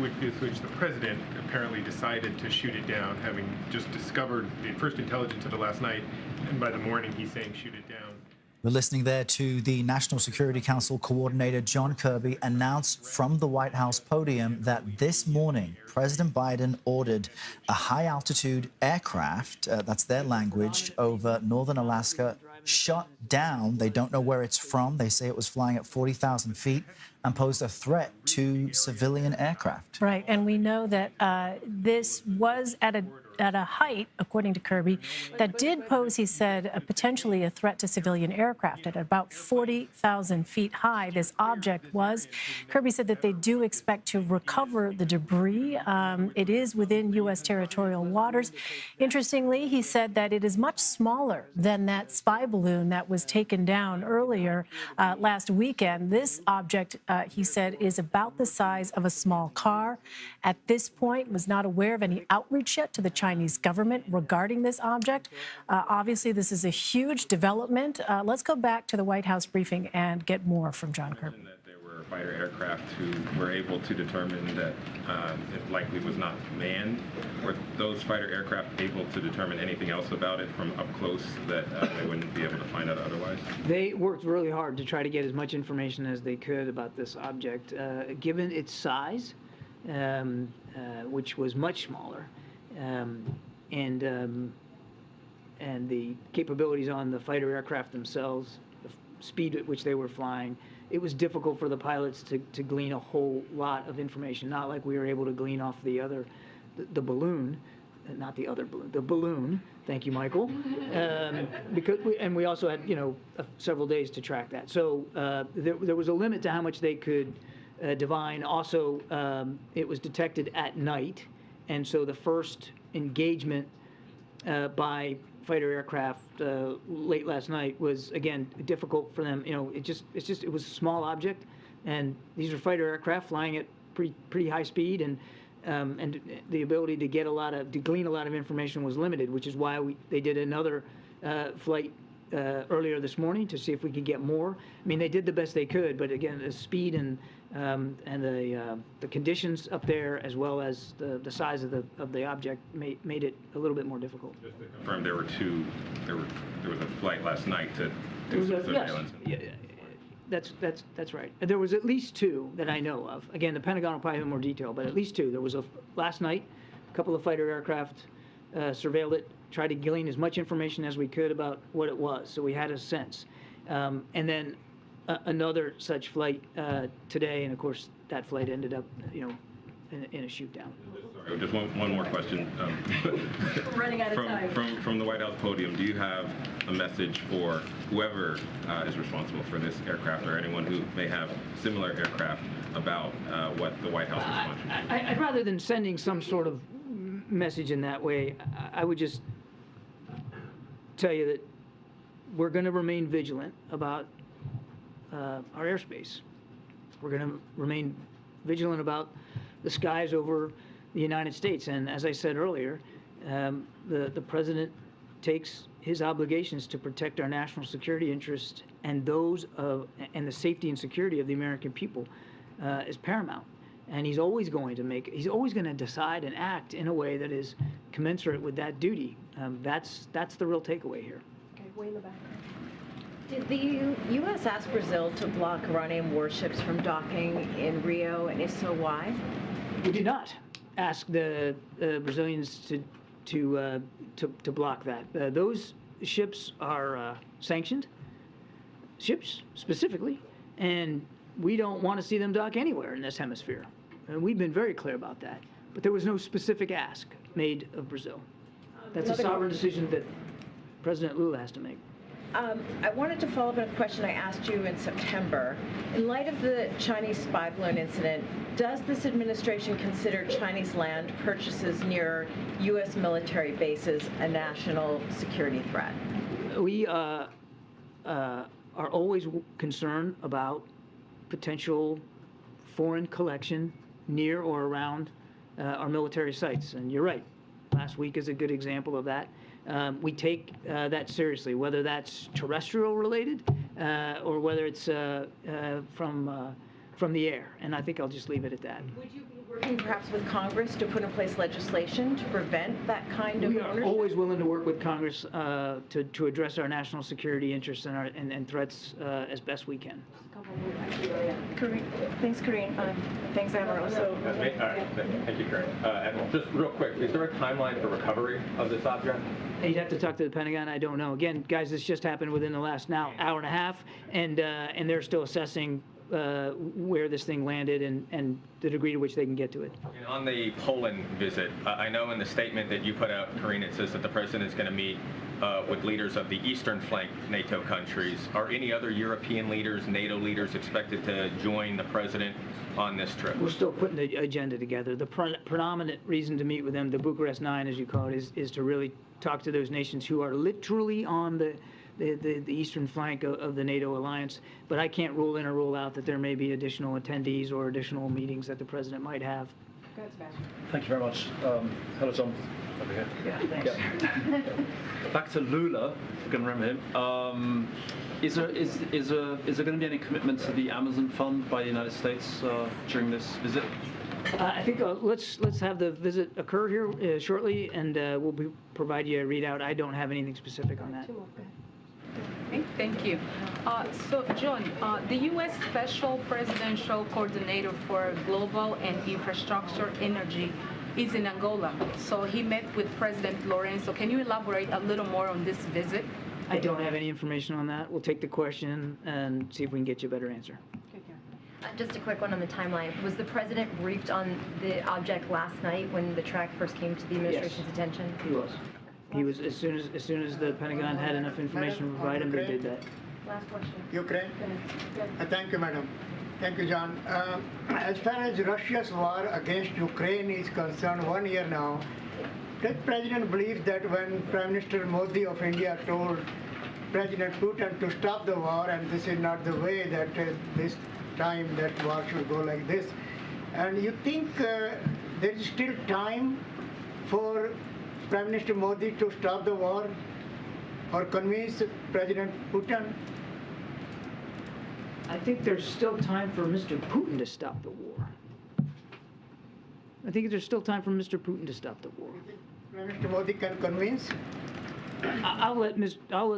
with which the president apparently decided to shoot it down, having just discovered the first intelligence of it last night, and by the morning he's saying shoot it down. We're listening there to the National Security Council coordinator John Kirby announce from the White House podium that this morning President Biden ordered a high-altitude aircraft, that's their language, over northern Alaska, shot down. They don't know where it's from. They say it was flying at 40,000 feet and posed a threat to civilian aircraft. Right, and we know that this was at a height, according to Kirby, that did pose, he said, potentially a threat to civilian aircraft. At about 40,000 feet high, this object was. Kirby said that they do expect to recover the debris. It is within U.S. territorial waters. Interestingly, he said that it is much smaller than that spy balloon that was taken down earlier last weekend. This object, he said, is about the size of a small car. At this point, was not aware of any outreach yet to the Chinese government regarding this object. Obviously, this is a huge development. Let's go back to the White House briefing and get more from John Kirby. There were fighter aircraft who were able to determine that it likely was not manned. Were those fighter aircraft able to determine anything else about it from up close that they wouldn't be able to find out otherwise? They worked really hard to try to get as much information as they could about this object. Given its size, which was much smaller, and the capabilities on the fighter aircraft themselves, the speed at which they were flying, it was difficult for the pilots to glean a whole lot of information. Not like we were able to glean off the balloon, not the other balloon, the balloon. Thank you, Michael. Because we also had several days to track that. So there was a limit to how much they could divine. Also, it was detected at night. And so the first engagement by fighter aircraft late last night was, again, difficult for them. It was a small object. And these are fighter aircraft flying at pretty high speed, and the ability to glean a lot of information was limited, which is why they did another flight earlier this morning to see if we could get more. I mean, they did the best they could, but again, the speed and the conditions up there, as well as the size of the object, made it a little bit more difficult. Just to confirm, there was a flight last night to do some surveillance. Yes. That's right. There was at least two that I know of. Again, the Pentagon will probably have more detail, but at least two. There was last night, a couple of fighter aircraft surveilled it, tried to glean as much information as we could about what it was, so we had a sense. And then another such flight today, and of course that flight ended up, in a shoot down. Sorry, just one more question. We're running out of time. From the White House podium, do you have a message for whoever is responsible for this aircraft, or anyone who may have similar aircraft, about what the White House is launching? I'd rather than sending some sort of message in that way, I would just tell you that we're going to remain vigilant about our airspace. We're going to remain vigilant about the skies over the United States. And as I said earlier, the president takes his obligations to protect our national security interests and those of and the safety and security of the American people is paramount. And he's always going to decide and act in a way that is commensurate with that duty. That's the real takeaway here. Okay, way in the back. Did the U.S. ask Brazil to block Iranian warships from docking in Rio, and if so, why? We did not ask the Brazilians to block that. Those ships are sanctioned ships specifically, and we don't want to see them dock anywhere in this hemisphere. And we've been very clear about that. But there was no specific ask made of Brazil. That's a sovereign decision that President Lula has to make. I wanted to follow up on a question I asked you in September. In light of the Chinese spy balloon incident, does this administration consider Chinese land purchases near U.S. military bases a national security threat? We are always concerned about potential foreign collection near or around our military sites. And you're right, last week is a good example of that. We take that seriously, whether that's terrestrial related or whether it's from the air. And I think I'll just leave it at that. Would you be working perhaps with Congress to put in place legislation to prevent that kind of ownership? We are always willing to work with Congress to address our national security interests and threats as best we can. Thanks, Corinne. Thanks, Admiral. Thank you, Corinne. Admiral, just real quick, is there a timeline for recovery of this object? You'd have to talk to the Pentagon. I don't know. Again, guys, this just happened within the last hour and a half, and they're still assessing where this thing landed and the degree to which they can get to it. And on the Poland visit, I know in the statement that you put out, Corinne, it says that the president is going to meet with leaders of the eastern flank NATO countries. Are any other European leaders, NATO leaders, expected to join the president on this trip? We're still putting the agenda together. The predominant reason to meet with them, the Bucharest Nine, as you call it, is to really talk to those nations who are literally on the eastern flank of the NATO alliance. But I can't rule in or rule out that there may be additional attendees or additional meetings that the president might have. Thank you very much. Hello, John. Over here. Yeah, thanks. Yeah. Back to Lula, if you can remember him. Is there going to be any commitment to the Amazon Fund by the United States during this visit? I think let's have the visit occur here shortly, and we'll provide you a readout. I don't have anything specific on that. Okay, thank you. So, John, the U.S. Special Presidential Coordinator for Global and Infrastructure Energy is in Angola. So he met with President Lorenzo. Can you elaborate a little more on this visit? I don't have any information on that. We'll take the question and see if we can get you a better answer. Just a quick one on the timeline. Was the president briefed on the object last night when the track first came to the administration's attention? He was. He was as soon as the Pentagon had enough information to provide him, they did that. Last question. Ukraine. Thank you, madam. Thank you, John. As far as Russia's war against Ukraine is concerned, 1 year now, does President believe that when Prime Minister Modi of India told President Putin to stop the war, and this is not the way that this time that war should go like this. And you think there is still time for Prime Minister Modi to stop the war or convince President Putin? I think there's still time for Mr. Putin to stop the war. I think there's still time for Mr. Putin to stop the war. Prime Minister Modi can convince? I'll let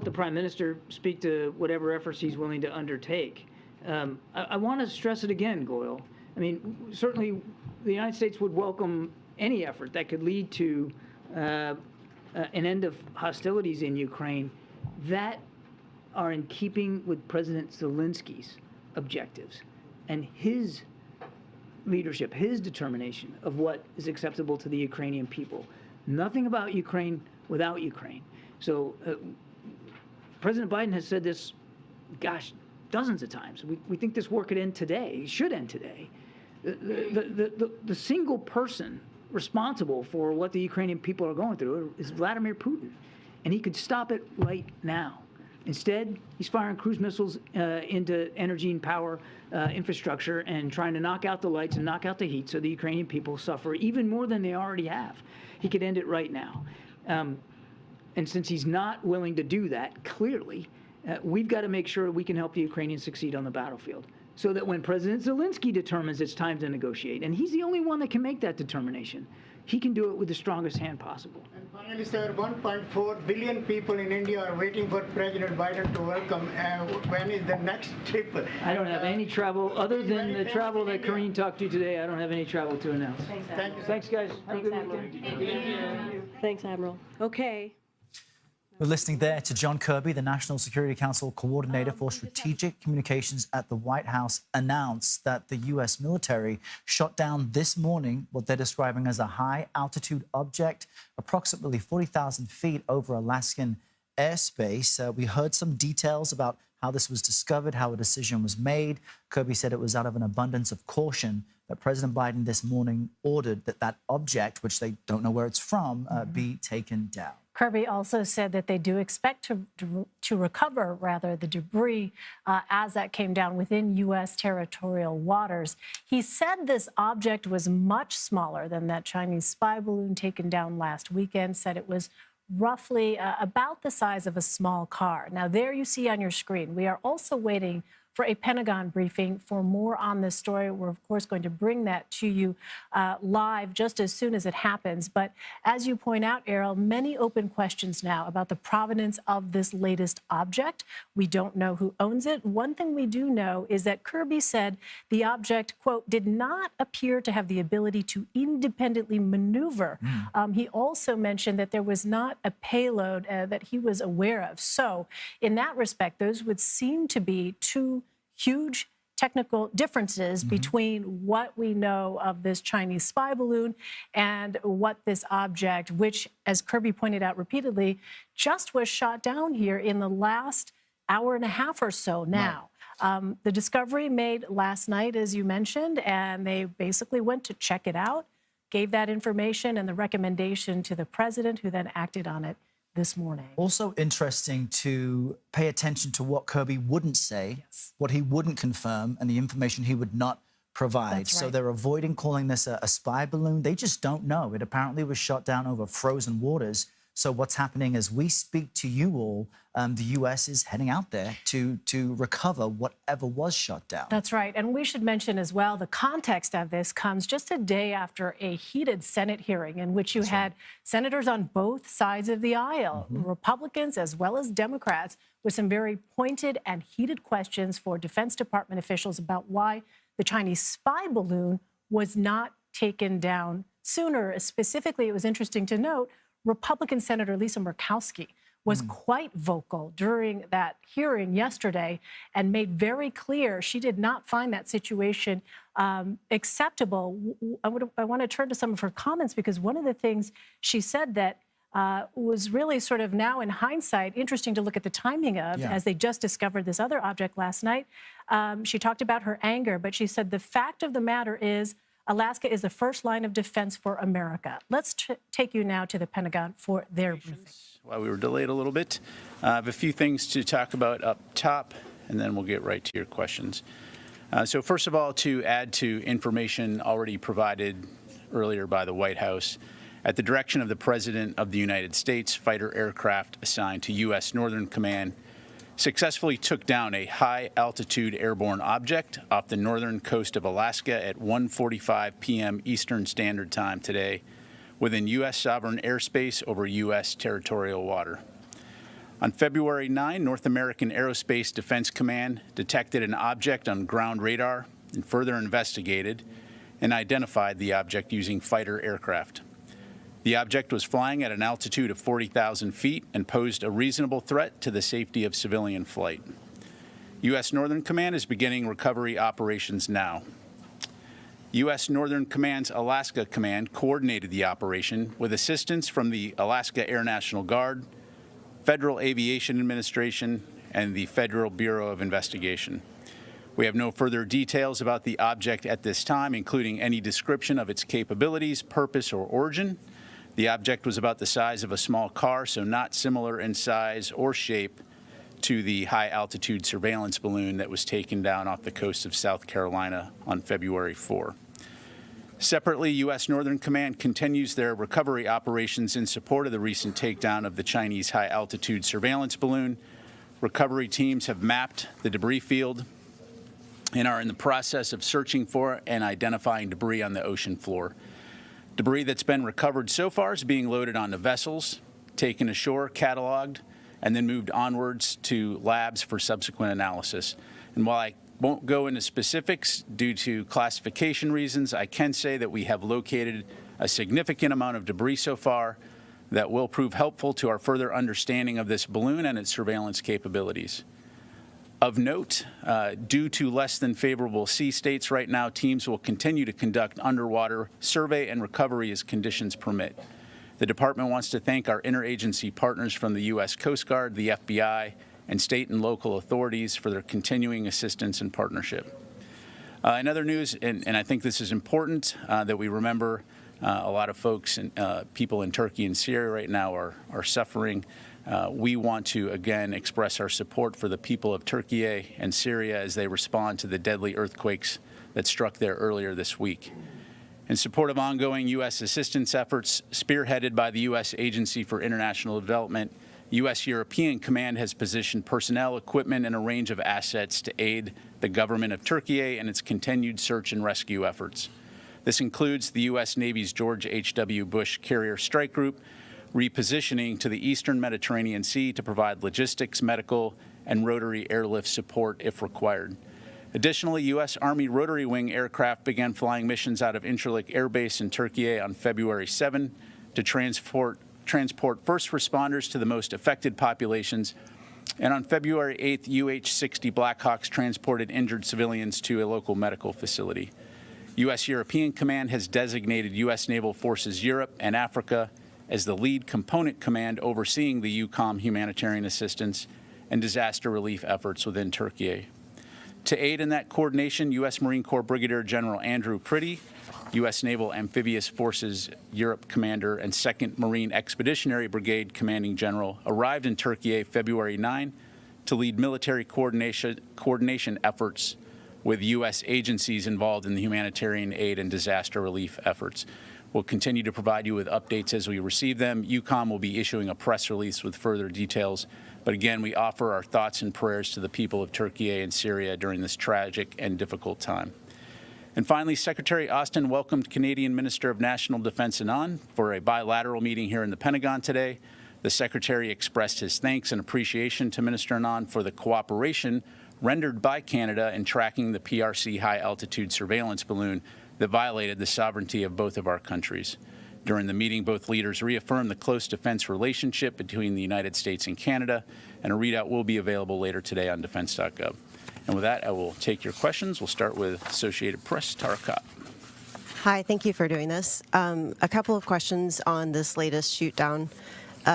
the Prime Minister speak to whatever efforts he's willing to undertake. I want to stress it again, Goyle. I mean, certainly the United States would welcome any effort that could lead to an end of hostilities in Ukraine that are in keeping with President Zelensky's objectives and his leadership, his determination of what is acceptable to the Ukrainian people. Nothing about Ukraine without Ukraine. So President Biden has said this, gosh, dozens of times. We think this war could end today. It should end today. The single person responsible for what the Ukrainian people are going through is Vladimir Putin, and he could stop it right now. Instead, he's firing cruise missiles into energy and power infrastructure and trying to knock out the lights and knock out the heat so the Ukrainian people suffer even more than they already have. He could end it right now. And since he's not willing to do that, clearly, we've got to make sure we can help the Ukrainians succeed on the battlefield so that when President Zelensky determines it's time to negotiate, and he's the only one that can make that determination, he can do it with the strongest hand possible. And finally, sir, 1.4 billion people in India are waiting for President Biden to welcome. When is the next trip? I don't have any travel, other than the travel that Karine talked to today, I don't have any travel to announce. Thank you. Thanks, guys. Have a good weekend. Thank you. Thanks, Admiral. Okay. We're listening there to John Kirby, the National Security Council Coordinator for Strategic Communications at the White House, announced that the U.S. military shot down this morning what they're describing as a high-altitude object, approximately 40,000 feet over Alaskan airspace. We heard some details about how this was discovered, how a decision was made. Kirby said it was out of an abundance of caution that President Biden this morning ordered that that object, which they don't know where it's from, be taken down. Kirby also said that they do expect to recover, the debris as that came down within U.S. territorial waters. He said this object was much smaller than that Chinese spy balloon taken down last weekend, said it was roughly about the size of a small car. Now, there you see on your screen, we are also waiting for a Pentagon briefing for more on this story. We're, of course, going to bring that to you live just as soon as it happens. But as you point out, Errol, many open questions now about the provenance of this latest object. We don't know who owns it. One thing we do know is that Kirby said the object, quote, did not appear to have the ability to independently maneuver. He also mentioned that there was not a payload that he was aware of. So in that respect, those would seem to be two huge technical differences between what we know of this Chinese spy balloon and what this object, which, as Kirby pointed out repeatedly, just was shot down here in the last hour and a half or so now. The discovery made last night, as you mentioned, and they basically went to check it out, gave that information and the recommendation to the president, who then acted on it this morning. Also interesting to pay attention to what Kirby wouldn't say, what he wouldn't confirm, and the information he would not provide. That's So right. they're avoiding calling this a spy balloon. They just don't know. It apparently was shot down over frozen waters. So what's happening as we speak to you all, the U.S. is heading out there to recover whatever was shot down. That's right. And we should mention as well, the context of this comes just a day after a heated Senate hearing in which you had senators on both sides of the aisle, Republicans as well as Democrats, with some very pointed and heated questions for Defense Department officials about why the Chinese spy balloon was not taken down sooner. Specifically, it was interesting to note, Republican Senator Lisa Murkowski was quite vocal during that hearing yesterday and made very clear she did not find that situation acceptable. I want to turn to some of her comments because one of the things she said that was really sort of now in hindsight interesting to look at the timing of, as they just discovered this other object last night. She talked about her anger, but she said the fact of the matter is Alaska is the first line of defense for America. Let's take you now to the Pentagon for their briefing. While we were delayed a little bit, I have a few things to talk about up top, and then we'll get right to your questions. So first of all, to add to information already provided earlier by the White House, at the direction of the President of the United States, fighter aircraft assigned to U.S. Northern Command successfully took down a high-altitude airborne object off the northern coast of Alaska at 1:45 p.m. Eastern Standard Time today within U.S. sovereign airspace over U.S. territorial water. On February 9, North American Aerospace Defense Command detected an object on ground radar and further investigated and identified the object using fighter aircraft. The object was flying at an altitude of 40,000 feet and posed a reasonable threat to the safety of civilian flight. U.S. Northern Command is beginning recovery operations now. U.S. Northern Command's Alaska Command coordinated the operation with assistance from the Alaska Air National Guard, Federal Aviation Administration, and the Federal Bureau of Investigation. We have no further details about the object at this time, including any description of its capabilities, purpose, or origin. The object was about the size of a small car, so not similar in size or shape to the high-altitude surveillance balloon that was taken down off the coast of South Carolina on February 4. Separately, U.S. Northern Command continues their recovery operations in support of the recent takedown of the Chinese high-altitude surveillance balloon. Recovery teams have mapped the debris field and are in the process of searching for and identifying debris on the ocean floor. Debris that's been recovered so far is being loaded onto vessels, taken ashore, cataloged, and then moved onwards to labs for subsequent analysis. And while I won't go into specifics due to classification reasons, I can say that we have located a significant amount of debris so far that will prove helpful to our further understanding of this balloon and its surveillance capabilities. Of note, due to less than favorable sea states right now, teams will continue to conduct underwater survey and recovery as conditions permit. The department wants to thank our interagency partners from the U.S. Coast Guard, the FBI, and state and local authorities for their continuing assistance and partnership. In other news, and I think this is important that we remember, a lot of folks and people in Turkey and Syria right now are suffering. We want to again express our support for the people of Turkey and Syria as they respond to the deadly earthquakes that struck there earlier this week. In support of ongoing U.S. assistance efforts spearheaded by the U.S. Agency for International Development, U.S. European Command has positioned personnel, equipment, and a range of assets to aid the government of Turkey and its continued search and rescue efforts. This includes the U.S. Navy's George H.W. Bush Carrier Strike Group, repositioning to the eastern Mediterranean Sea to provide logistics, medical, and rotary airlift support if required. Additionally, U.S. Army rotary wing aircraft began flying missions out of Incirlik Air Base in Turkey on February 7 to transport first responders to the most affected populations. And on February 8th, UH-60 Blackhawks transported injured civilians to a local medical facility. U.S. European Command has designated U.S. Naval Forces Europe and Africa as the lead component command overseeing the EUCOM humanitarian assistance and disaster relief efforts within Turkey. To aid in that coordination, U.S. Marine Corps Brigadier General Andrew Priddy, U.S. Naval Amphibious Forces Europe Commander and 2nd Marine Expeditionary Brigade Commanding General arrived in Turkey February 9 to lead military coordination efforts with U.S. agencies involved in the humanitarian aid and disaster relief efforts. We'll continue to provide you with updates as we receive them. EUCOM will be issuing a press release with further details. But again, we offer our thoughts and prayers to the people of Turkey and Syria during this tragic and difficult time. And finally, Secretary Austin welcomed Canadian Minister of National Defense Anand for a bilateral meeting here in the Pentagon today. The Secretary expressed his thanks and appreciation to Minister Anand for the cooperation rendered by Canada in tracking the PRC high-altitude surveillance balloon that violated the sovereignty of both of our countries. During the meeting, both leaders reaffirmed the close defense relationship between the United States and Canada, and a readout will be available later today on defense.gov. And with that, I will take your questions. We'll start with Associated Press, Tara Kopp. Hi, thank you for doing this. A couple of questions on this latest shoot down.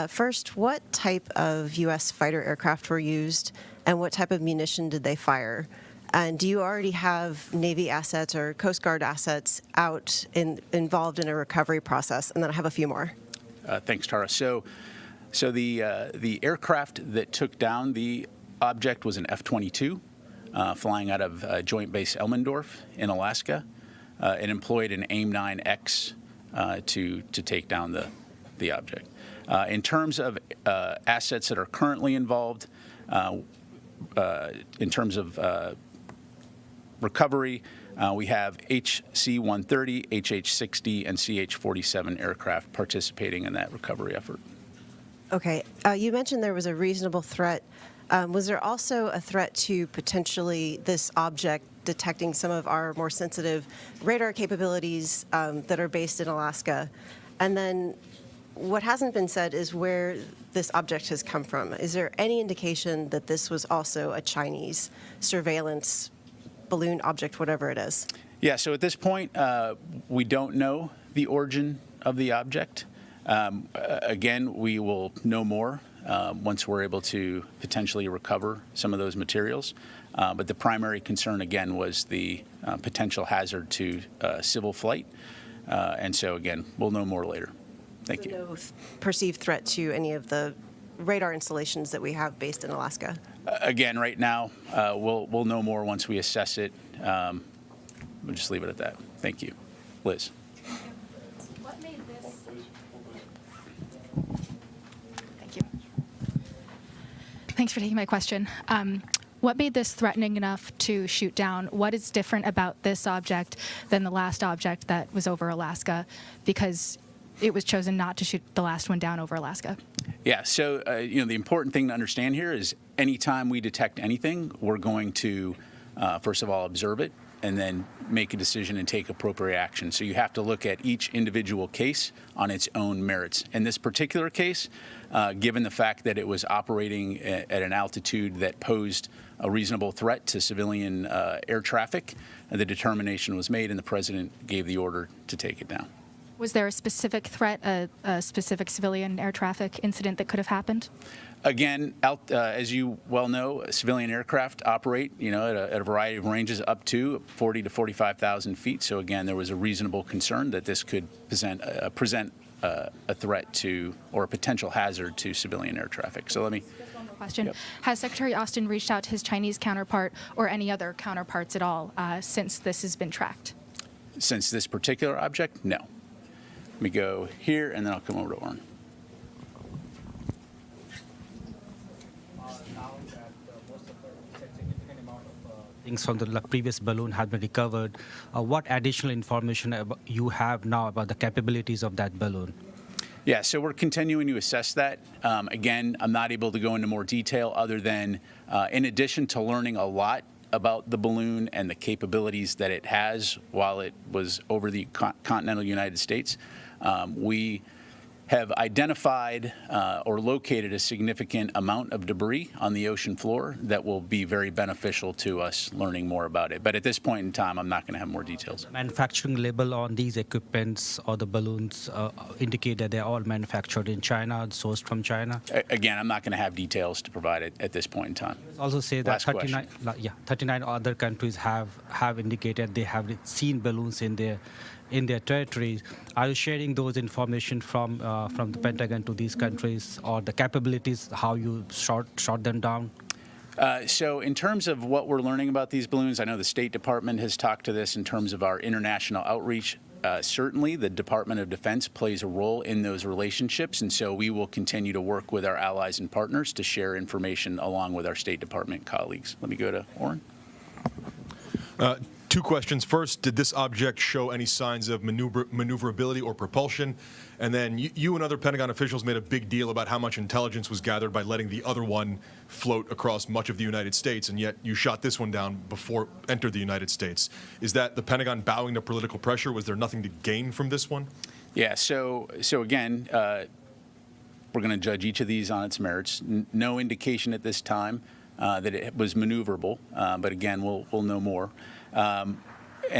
First, what type of U.S. fighter aircraft were used, and what type of munition did they fire? And do you already have Navy assets or Coast Guard assets involved in a recovery process? And then I have a few more. Thanks, Tara. So the aircraft that took down the object was an F-22. flying out of Joint Base Elmendorf in Alaska. It employed an AIM-9X to take down the object. In terms of assets that are currently involved, in terms of recovery, we have HC-130, HH-60, and CH-47 aircraft participating in that recovery effort. Okay. You mentioned there was a reasonable threat. Was there also a threat to potentially this object detecting some of our more sensitive radar capabilities that are based in Alaska? And then what hasn't been said is where this object has come from. Is there any indication that this was also a Chinese surveillance balloon object, whatever it is? Yeah, so at this point, we don't know the origin of the object. Again, we will know more once we're able to potentially recover some of those materials. But the primary concern, again, was the potential hazard to civil flight. And so, again, we'll know more later. Thank you. No perceived threat to any of the radar installations that we have based in Alaska? Again, right now, we'll know more once we assess it. We'll just leave it at that. Thank you. Liz. What made this? Thank you. Thanks for taking my question. What made this threatening enough to shoot down? What is different about this object than the last object that was over Alaska? Because it was chosen not to shoot the last one down over Alaska. Yeah, so the important thing to understand here is anytime we detect anything, we're going to, first of all, observe it and then make a decision and take appropriate action. So you have to look at each individual case on its own merits. In this particular case, given the fact that it was operating at an altitude that posed a reasonable threat to civilian air traffic, the determination was made and the president gave the order to take it down. Was there a specific threat, a specific civilian air traffic incident that could have happened? Again, as you well know, civilian aircraft operate, at a variety of ranges up to 40 to 45,000 feet. So again, there was a reasonable concern that this could present a threat to or a potential hazard to civilian air traffic. So let me. Just one more question. Yep. Has Secretary Austin reached out to his Chinese counterpart or any other counterparts at all since this has been tracked? Since this particular object, no. Let me go here, and then I'll come over to Oren. Things from the previous balloon have been recovered. What additional information you have now about the capabilities of that balloon? Yeah, so we're continuing to assess that. Again, I'm not able to go into more detail other than, in addition to learning a lot about the balloon and the capabilities that it has while it was over the continental United States, we have identified or located a significant amount of debris on the ocean floor that will be very beneficial to us learning more about it. But at this point in time, I'm not going to have more details. Manufacturing label on these equipments or the balloons indicate that they're all manufactured in China, sourced from China? Again, I'm not going to have details to provide it at this point in time. Also say that 39 other countries have indicated they have seen balloons in their territories. Are you sharing those information from the Pentagon to these countries, or the capabilities, how you shot them down? So in terms of what we're learning about these balloons, I know the State Department has talked to this in terms of our international outreach. Certainly, the Department of Defense plays a role in those relationships, and so we will continue to work with our allies and partners to share information along with our State Department colleagues. Let me go to Oren. Two questions. First, did this object show any signs of maneuverability or propulsion? And then you and other Pentagon officials made a big deal about how much intelligence was gathered by letting the other one float across much of the United States, and yet you shot this one down before it entered the United States. Is that the Pentagon bowing to political pressure? Was there nothing to gain from this one? Yeah, so again, we're going to judge each of these on its merits. No indication at this time that it was maneuverable, but again, we'll know more. And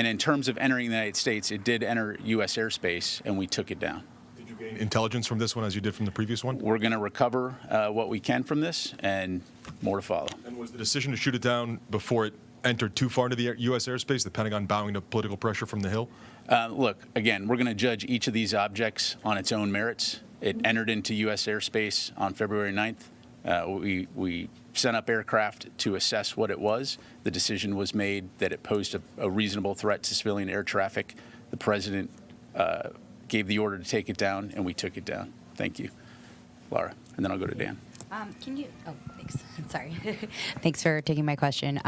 in terms of entering the United States, it did enter U.S. airspace, and we took it down. Did you gain intelligence from this one as you did from the previous one? We're going to recover what we can from this, and more to follow. And was the decision to shoot it down before it entered too far into the U.S. airspace, the Pentagon bowing to political pressure from the Hill? Look, again, we're going to judge each of these objects on its own merits. It entered into U.S. airspace on February 9th. We sent up aircraft to assess what it was. The decision was made that it posed a reasonable threat to civilian air traffic. The president gave the order to take it down, and we took it down. Thank you, Laura. And then I'll go to Dan. Can you? Oh, thanks. Sorry. Thanks for taking my question.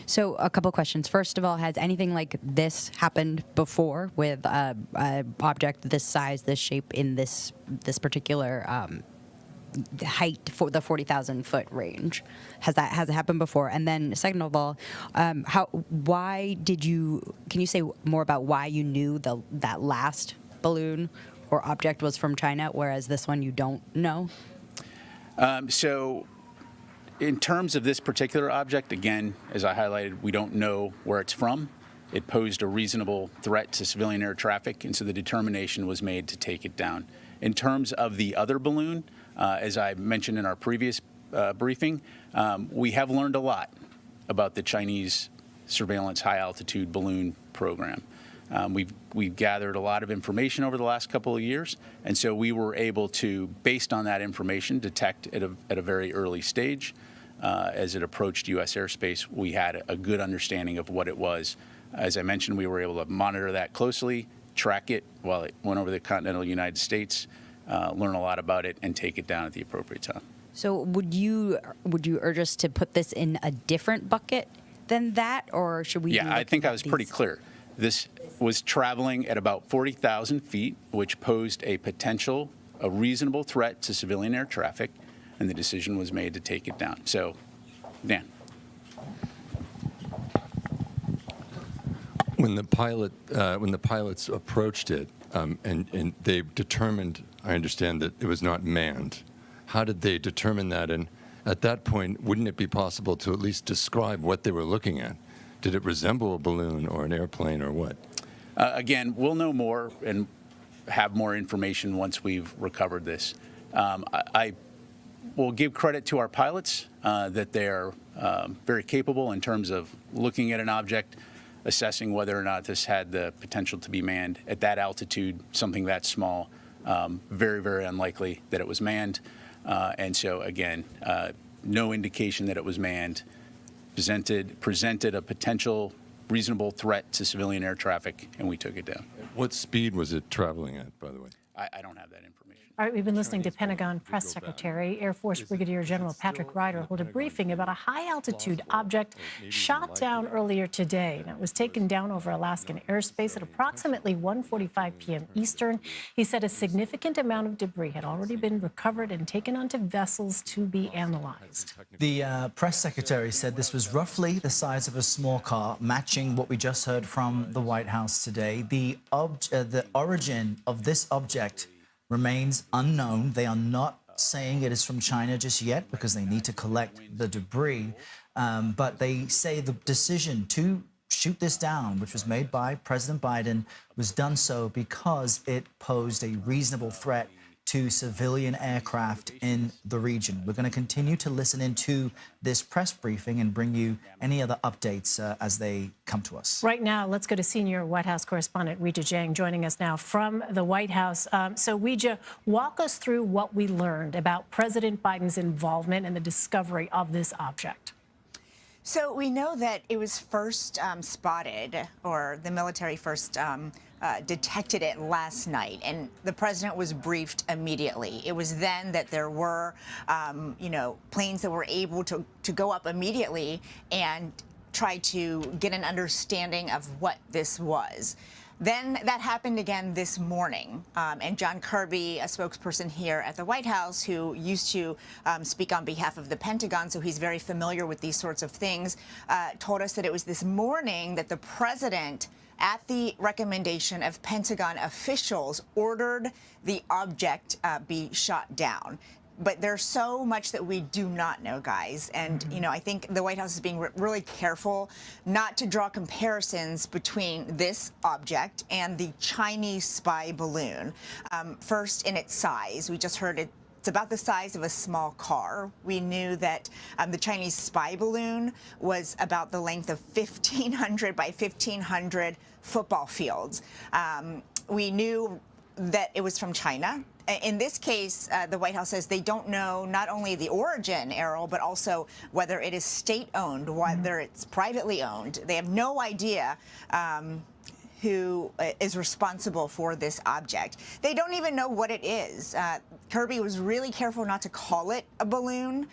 So a couple questions. First of all, has anything like this happened before with an object this size, this shape, in this particular height for the 40,000 foot range? Has it happened before? And then second of all, why did you? Can you say more about why you knew that last balloon or object was from China, whereas this one you don't know? So in terms of this particular object, again, as I highlighted, we don't know where it's from. It posed a reasonable threat to civilian air traffic, and so the determination was made to take it down. In terms of the other balloon, as I mentioned in our previous briefing, we have learned a lot about the Chinese surveillance high-altitude balloon program. We've gathered a lot of information over the last couple of years, and so we were able to, based on that information, detect at a very early stage. As it approached U.S. airspace, we had a good understanding of what it was. As I mentioned, we were able to monitor that closely, track it while it went over the continental United States, learn a lot about it, and take it down at the appropriate time. So would you urge us to put this in a different bucket than that, or should we? Yeah, I think I was pretty clear. This was traveling at about 40,000 feet, which posed a reasonable threat to civilian air traffic, and the decision was made to take it down. So, Dan. When the pilots approached it, and they determined, I understand, that it was not manned. How did they determine that? And at that point, wouldn't it be possible to at least describe what they were looking at? Did it resemble a balloon or an airplane or what? Again, we'll know more and have more information once we've recovered this. I will give credit to our pilots that they're very capable in terms of looking at an object, assessing whether or not this had the potential to be manned. At that altitude, something that small, very, very unlikely that it was manned. And so, again, no indication that it was manned. Presented a potential reasonable threat to civilian air traffic, and we took it down. What speed was it traveling at, by the way? I don't have that information. All right, we've been listening to Pentagon Press Secretary, Air Force Brigadier General Patrick Ryder hold a briefing about a high-altitude object shot down earlier today. Now, it was taken down over Alaskan airspace at approximately 1:45 p.m. Eastern. He said a significant amount of debris had already been recovered and taken onto vessels to be analyzed. The press secretary said this was roughly the size of a small car, matching what we just heard from the White House today. The origin of this object remains unknown. They are not saying it is from China just yet because they need to collect the debris. But they say the decision to shoot this down, which was made by President Biden, was done so because it posed a reasonable threat to civilian aircraft in the region. We're going to continue to listen into this press briefing and bring you any other updates as they come to us. Right now, let's go to senior White House correspondent Weijia Jiang, joining us now from the White House. So Weijia, walk us through what we learned about President Biden's involvement in the discovery of this object. So we know that it was first spotted, or the military first detected it last night, and the president was briefed immediately. It was then that there were, planes that were able to go up immediately and try to get an understanding of what this was. Then that happened again this morning, and John Kirby, a spokesperson here at the White House who used to speak on behalf of the Pentagon, so he's very familiar with these sorts of things, told us that it was this morning that the president, at the recommendation of Pentagon officials, ordered the object be shot down. But there's so much that we do not know, guys. And, I think the White House is being really careful not to draw comparisons between this object and the Chinese spy balloon. First, in its size. We just heard it's about the size of a small car. We knew that the Chinese spy balloon was about the length of 1,500 by 1,500 football fields. We knew that it was from China. In this case, the White House says they don't know not only the origin, Errol, but also whether it is state-owned, whether it's privately owned. They have no idea who is responsible for this object. They don't even know what it is. Kirby was really careful not to call it a balloon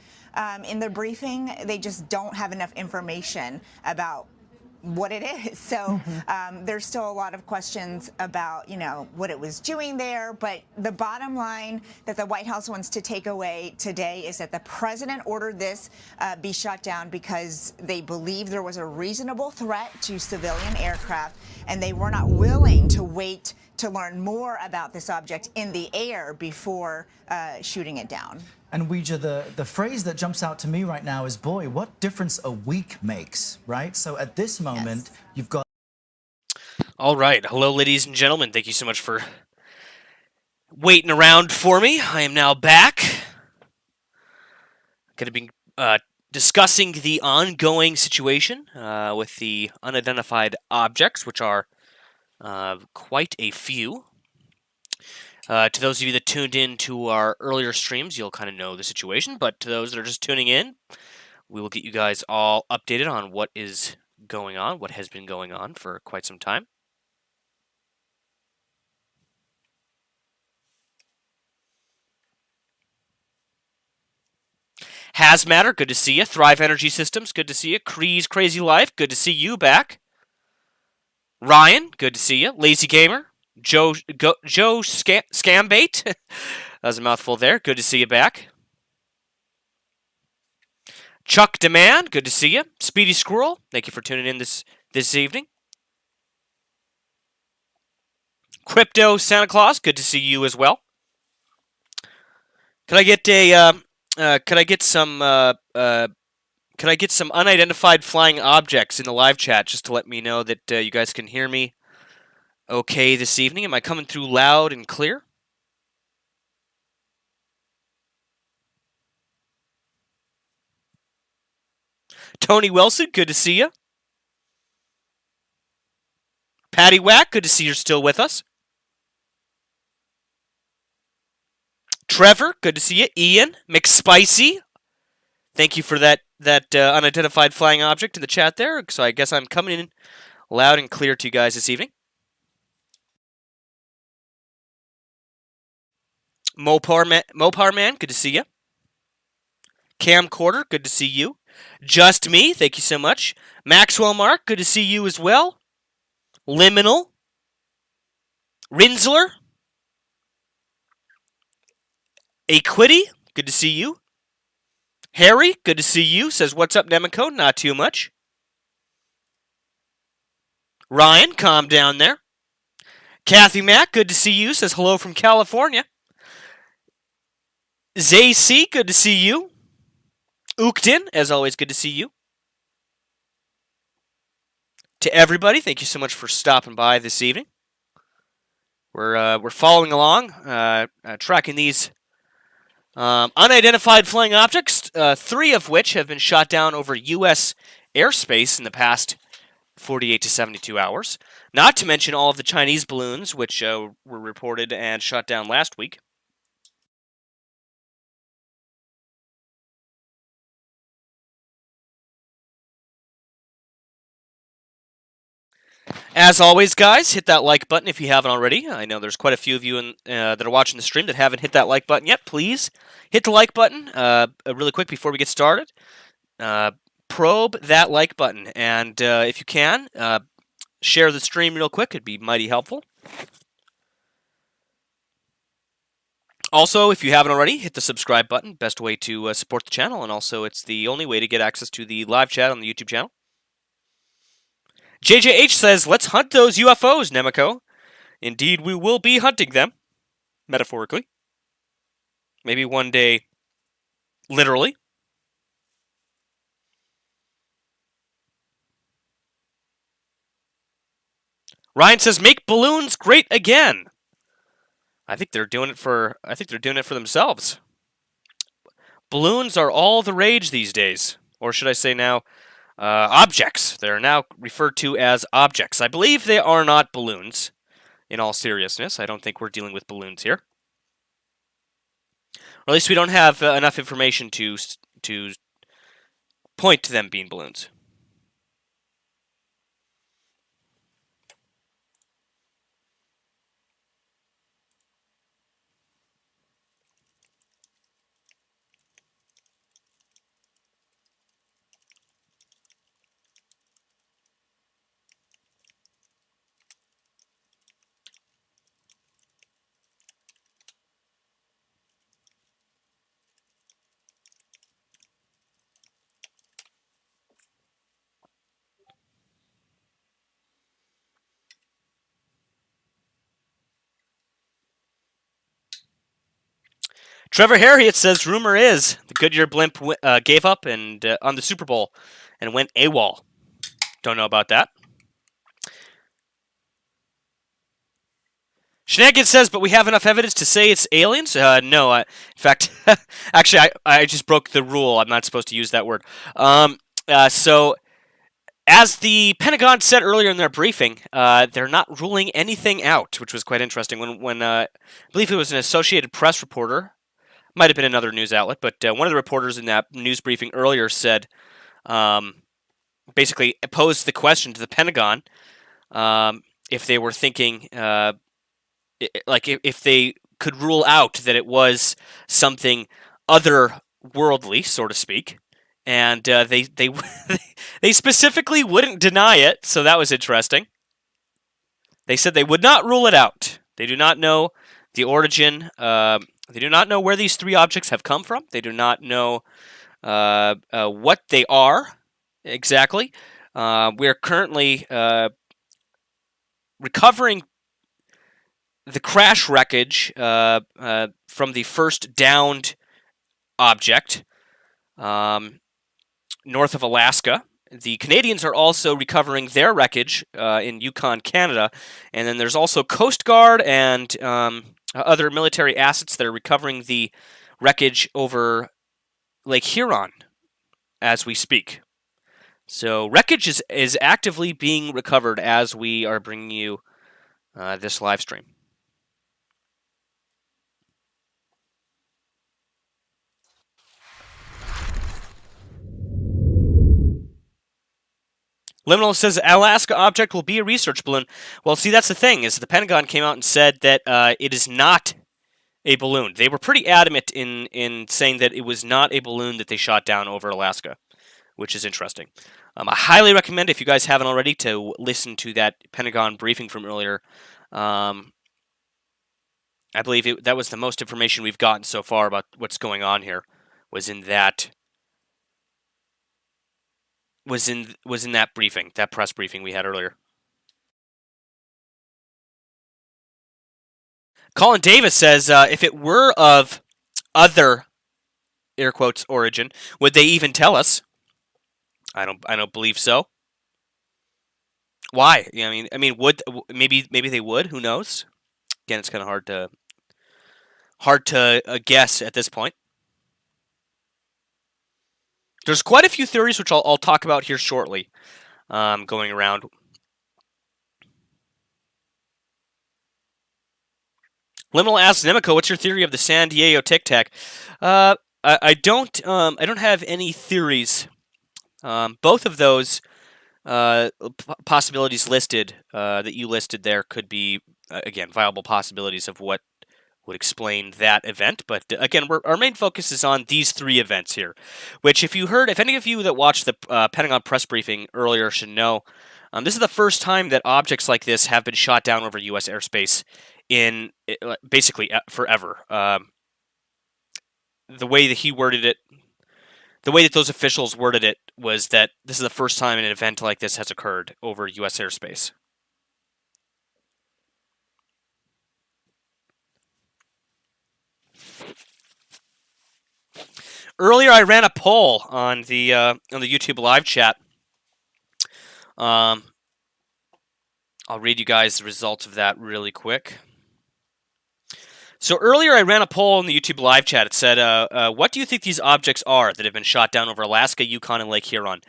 in the briefing. They just don't have enough information about what it is. So there's still a lot of questions about, what it was doing there. But the bottom line that the White House wants to take away today is that the president ordered this be shut down because they believe there was a reasonable threat to civilian aircraft, and they were not willing to wait to learn more about this object in the air before shooting it down. And Ouija, the phrase that jumps out to me right now is, boy, what difference a week makes, right? So at this moment, you've got... All right. Hello, ladies and gentlemen. Thank you so much for waiting around for me. I am now back. Going to be discussing the ongoing situation with the unidentified objects, which are quite a few. To those of you that tuned in to our earlier streams, you'll kind of know the situation, but to those that are just tuning in, we will get you guys all updated on what is going on, what has been going on for quite some time. Hazmatter, good to see you. Thrive Energy Systems, good to see you. Kree's Crazy Life, good to see you back. Ryan, good to see you. Lazy Gamer. Joe Scambait. That was a mouthful there. Good to see you back. Chuck Demand, good to see you. Speedy Squirrel, thank you for tuning in this evening. Crypto Santa Claus, good to see you as well. Could I get some unidentified flying objects in the live chat just to let me know that you guys can hear me okay this evening? Am I coming through loud and clear? Tony Wilson, good to see you. Patty Whack, good to see you're still with us. Trevor, good to see you. Ian McSpicy, thank you for that unidentified flying object in the chat there. So I guess I'm coming in loud and clear to you guys this evening. Mopar Man, good to see you. Camcorder, good to see you. Just Me, thank you so much. Maxwell Mark, good to see you as well. Liminal. Rinsler. Equity, good to see you. Harry, good to see you. Says, what's up, Nemico? Not too much. Ryan, calm down there. Kathy Mack, good to see you. Says, hello from California. ZC, good to see you. Ukden, as always, good to see you. To everybody, thank you so much for stopping by this evening. We're following along, tracking these unidentified flying objects, 3 of which have been shot down over U.S. airspace in the past 48 to 72 hours. Not to mention all of the Chinese balloons, which were reported and shot down last week. As always, guys, hit that like button if you haven't already. I know there's quite a few of you that are watching the stream that haven't hit that like button yet. Please hit the like button really quick before we get started. Probe that like button, and if you can, share the stream real quick. It'd be mighty helpful. Also, if you haven't already, hit the subscribe button. Best way to support the channel, and also it's the only way to get access to the live chat on the YouTube channel. JJH says, let's hunt those UFOs, Nemico. Indeed, we will be hunting them. Metaphorically. Maybe one day, literally. Ryan says, make balloons great again. I think they're doing it for themselves. Balloons are all the rage these days. Or should I say now, objects. They're now referred to as objects. I believe they are not balloons, in all seriousness. I don't think we're dealing with balloons here. Or at least we don't have enough information to point to them being balloons. Trevor Harriet says, rumor is the Goodyear blimp gave up and on the Super Bowl and went AWOL. Don't know about that. Shenanigans says, but we have enough evidence to say it's aliens? No. In fact, actually, I just broke the rule. I'm not supposed to use that word. So, as the Pentagon said earlier in their briefing, they're not ruling anything out, which was quite interesting. When I believe it was an Associated Press reporter, might have been another news outlet, but one of the reporters in that news briefing earlier said, basically posed the question to the Pentagon if they were thinking, if they could rule out that it was something otherworldly, so to speak, and they they specifically wouldn't deny it, so that was interesting. They said they would not rule it out. They do not know the origin. They do not know where these three objects have come from. They do not know what they are exactly. We're currently recovering the crash wreckage from the first downed object north of Alaska. The Canadians are also recovering their wreckage in Yukon, Canada. And then there's also Coast Guard and other military assets that are recovering the wreckage over Lake Huron as we speak. So wreckage is actively being recovered as we are bringing you this live stream. Liminal says Alaska object will be a research balloon. Well, see, that's the thing, is the Pentagon came out and said that it is not a balloon. They were pretty adamant in saying that it was not a balloon that they shot down over Alaska, which is interesting. I highly recommend, if you guys haven't already, to listen to that Pentagon briefing from earlier. I believe that was the most information we've gotten so far about what's going on here, was in that briefing, that press briefing we had earlier. Colin Davis says, if it were of other, air quotes, origin, would they even tell us? I don't believe so. Why? I mean, would maybe they would? Who knows? Again, it's kind of hard to guess at this point. There's quite a few theories which I'll talk about here shortly, going around. Liminal asks Nemico, "What's your theory of the San Diego Tic Tac?" I don't have any theories. Both of those possibilities listed that you listed there could be again viable possibilities of what would explain that event. But again, our main focus is on these three events here, which if any of you that watched the Pentagon press briefing earlier should know, this is the first time that objects like this have been shot down over U.S. airspace in basically forever. The way that he worded it, the way that those officials worded it, was that this is the first time an event like this has occurred over U.S. airspace. Earlier, I ran a poll on the YouTube live chat. I'll read you guys the results of that really quick. So earlier, I ran a poll on the YouTube live chat. It said, "What do you think these objects are that have been shot down over Alaska, Yukon, and Lake Huron?"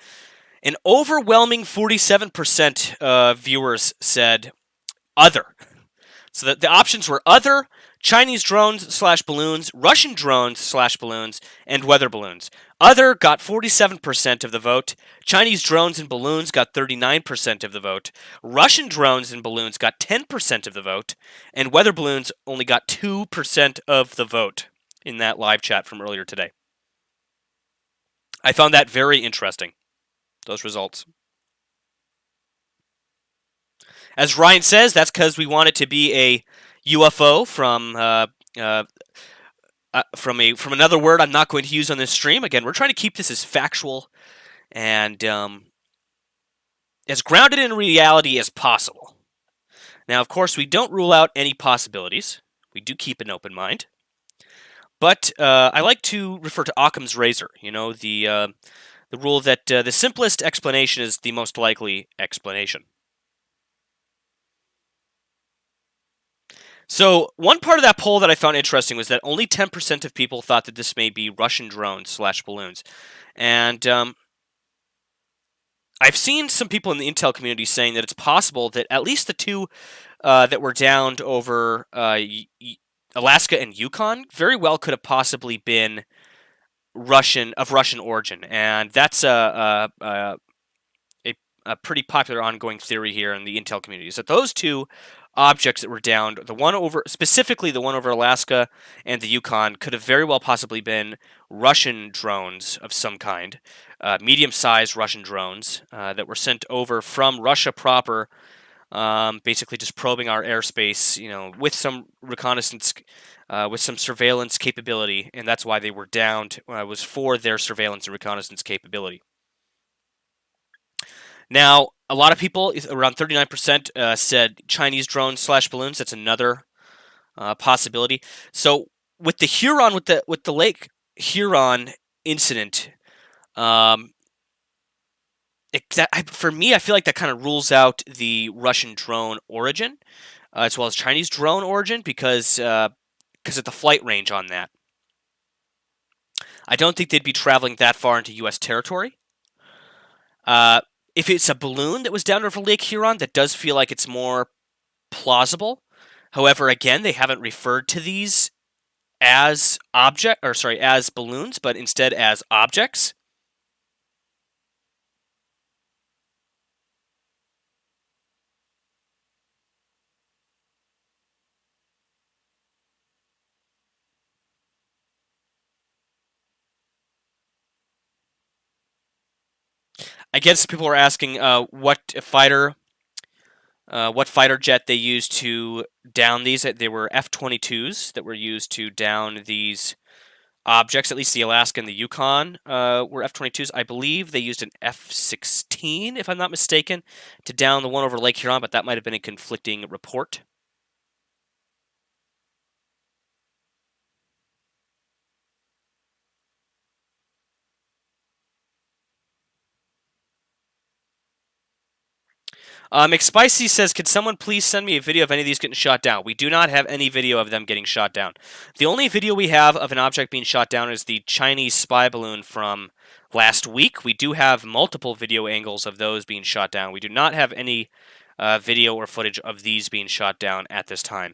An overwhelming 47% of viewers said "other." So the options were other, Chinese drones/balloons, Russian drones/balloons, and weather balloons. Other got 47% of the vote. Chinese drones and balloons got 39% of the vote. Russian drones and balloons got 10% of the vote. And weather balloons only got 2% of the vote in that live chat from earlier today. I found that very interesting, those results. As Ryan says, that's because we want it to be a UFO from another word I'm not going to use on this stream. Again, we're trying to keep this as factual and as grounded in reality as possible. Now, of course, we don't rule out any possibilities. We do keep an open mind. But I like to refer to Occam's razor. You know, the rule that the simplest explanation is the most likely explanation. So one part of that poll that I found interesting was that only 10% of people thought that this may be Russian drones/balloons. And I've seen some people in the intel community saying that it's possible that at least the two that were downed over Alaska and Yukon very well could have possibly been Russian origin. And that's a pretty popular ongoing theory here in the intel community, is that those two objects that were downed, specifically the one over Alaska and the Yukon, could have very well possibly been Russian drones of some kind, medium-sized Russian drones that were sent over from Russia proper, basically just probing our airspace, you know, with some reconnaissance, with some surveillance capability, and that's why they were downed. Was for their surveillance and reconnaissance capability. Now, a lot of people, around 39%, said Chinese drones/balloons. That's another possibility. So, with the Huron, with the Lake Huron incident, for me, I feel like that kind of rules out the Russian drone origin, as well as Chinese drone origin, because of the flight range on that. I don't think they'd be traveling that far into U.S. territory. If it's a balloon that was down over Lake Huron, that does feel like it's more plausible. However, again, they haven't referred to these as as balloons, but instead as objects. I guess people were asking what fighter jet they used to down these. They were F-22s that were used to down these objects. At least the Alaska and the Yukon were F-22s. I believe they used an F-16, if I'm not mistaken, to down the one over Lake Huron, but that might have been a conflicting report. McSpicy says, could someone please send me a video of any of these getting shot down? We do not have any video of them getting shot down. The only video we have of an object being shot down is the Chinese spy balloon from last week. We do have multiple video angles of those being shot down. We do not have any video or footage of these being shot down at this time.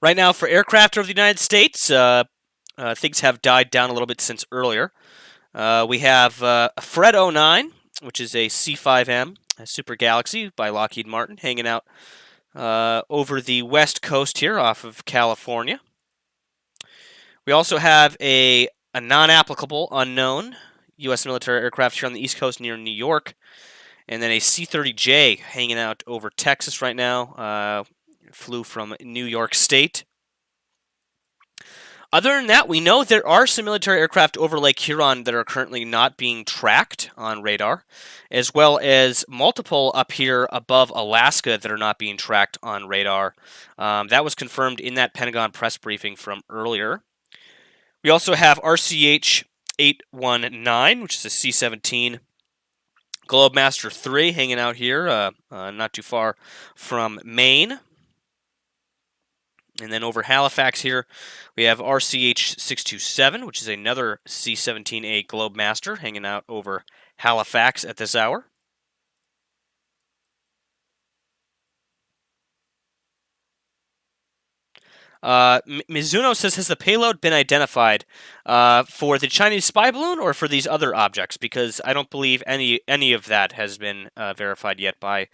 Right now, for aircraft over the United States, things have died down a little bit since earlier. We have a Fred 09, which is a C-5M, a Super Galaxy by Lockheed Martin, hanging out over the west coast here off of California. We also have a non-applicable, unknown U.S. military aircraft here on the east coast near New York, and then a C-30J hanging out over Texas right now. Flew from New York State. Other than that, we know there are some military aircraft over Lake Huron that are currently not being tracked on radar, as well as multiple up here above Alaska that are not being tracked on radar. That was confirmed in that Pentagon press briefing from earlier. We also have RCH 819, which is a C-17 Globemaster 3 hanging out here, not too far from Maine. And then over Halifax here, we have RCH 627, which is another C-17A Globemaster hanging out over Halifax at this hour. Mizuno says, has the payload been identified for the Chinese spy balloon or for these other objects? Because I don't believe any of that has been verified yet by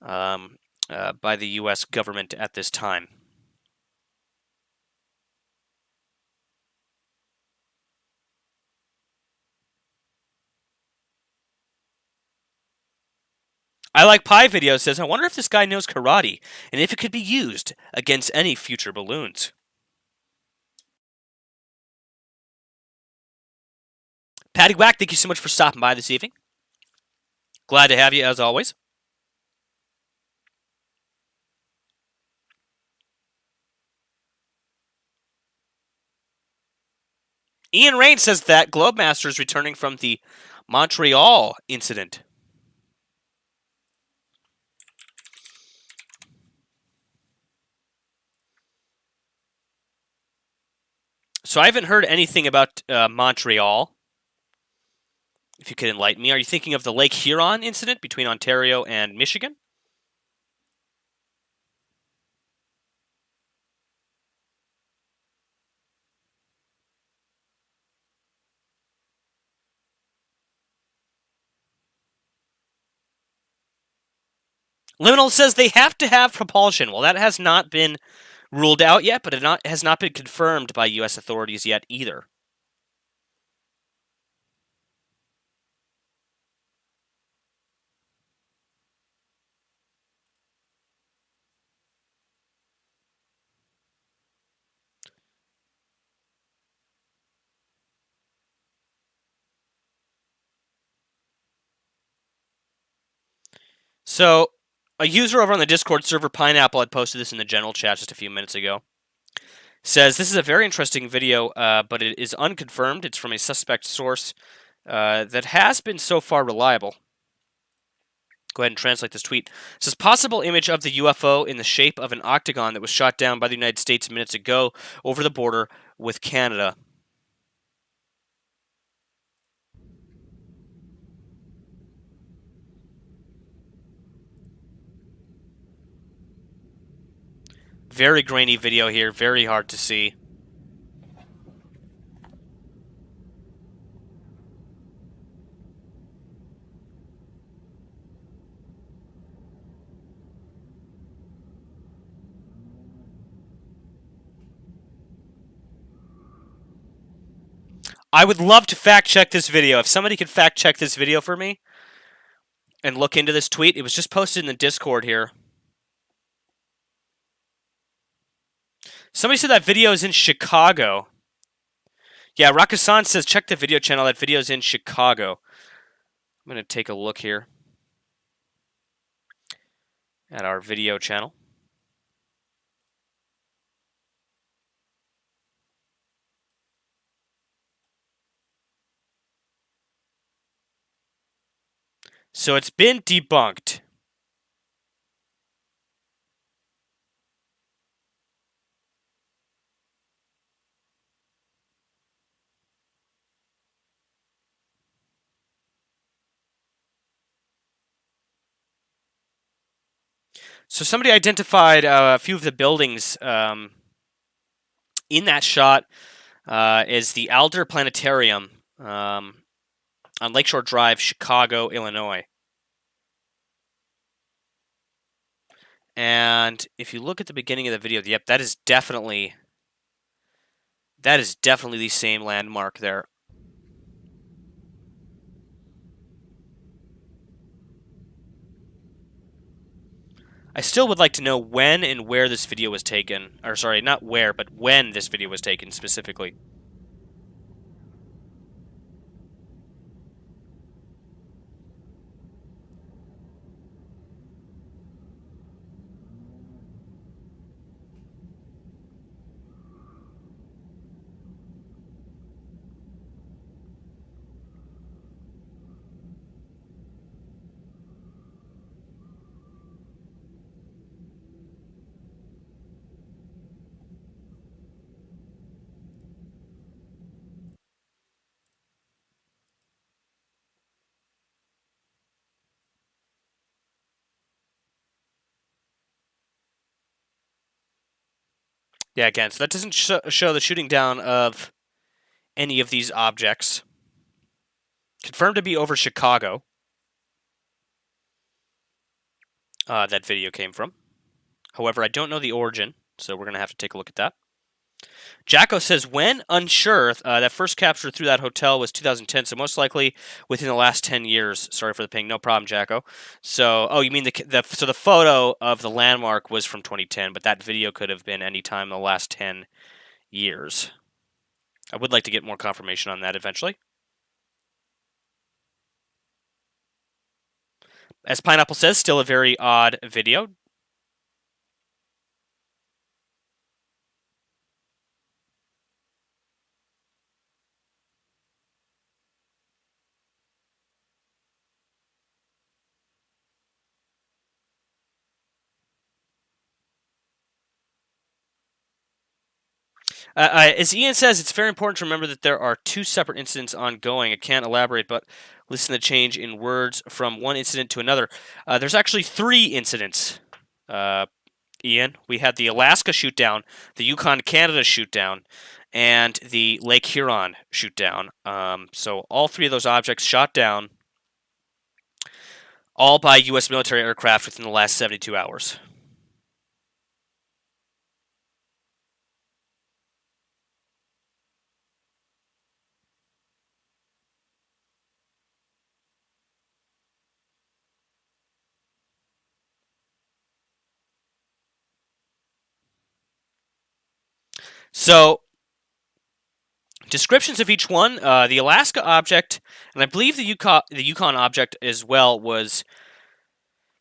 the U.S. government at this time. I Like Pie Video says, I wonder if this guy knows karate and if it could be used against any future balloons. Patty Whack, thank you so much for stopping by this evening. Glad to have you as always. Ian Rain says that Globemaster is returning from the Montreal incident. So I haven't heard anything about Montreal. If you could enlighten me. Are you thinking of the Lake Huron incident between Ontario and Michigan? Liminal says they have to have propulsion. Well, that has not been ruled out yet, but it has not been confirmed by U.S. authorities yet either. So, a user over on the Discord server, Pineapple, had posted this in the general chat just a few minutes ago. Says, this is a very interesting video, but it is unconfirmed. It's from a suspect source that has been so far reliable. Go ahead and translate this tweet. It says, possible image of the UFO in the shape of an octagon that was shot down by the United States minutes ago over the border with Canada. Very grainy video here, very hard to see. I would love to fact check this video. If somebody could fact check this video for me and look into this tweet. It was just posted in the Discord here. Somebody said that video is in Chicago. Yeah, Rakasan says, check the video channel. That video is in Chicago. I'm going to take a look here at our video channel. So it's been debunked. So somebody identified a few of the buildings in that shot as the Alder Planetarium on Lakeshore Drive, Chicago, Illinois. And if you look at the beginning of the video, yep, that is definitely the same landmark there. I still would like to know when and where this video was taken. Or sorry, not where, but when this video was taken specifically. Yeah, again, so that doesn't show the shooting down of any of these objects. Confirmed to be over Chicago. That video came from. However, I don't know the origin, so we're going to have to take a look at that. Jacko says, when unsure, that first capture through that hotel was 2010, so most likely within the last 10 years. Sorry for the ping. No problem, Jacko. So, oh, you mean the photo of the landmark was from 2010, but that video could have been any time in the last 10 years. I would like to get more confirmation on that eventually. As Pineapple says, still a very odd video. As Ian says, it's very important to remember that there are two separate incidents ongoing. I can't elaborate, but listen to the change in words from one incident to another. There's actually three incidents, Ian. We had the Alaska shootdown, the Yukon, Canada shootdown, and the Lake Huron shootdown. So all three of those objects shot down, all by U.S. military aircraft within the last 72 hours. So, descriptions of each one. The Alaska object, and I believe the Yukon object as well, was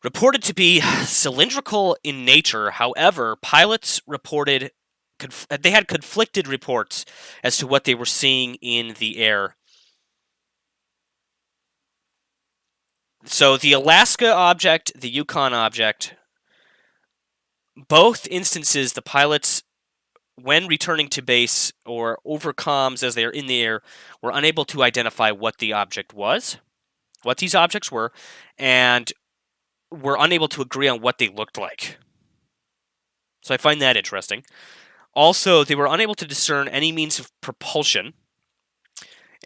reported to be cylindrical in nature. However, pilots reported they had conflicted reports as to what they were seeing in the air. So the Alaska object, the Yukon object, both instances, the pilots, when returning to base or over comms as they are in the air, were unable to identify what the object was, what these objects were, and were unable to agree on what they looked like. So I find that interesting. Also, they were unable to discern any means of propulsion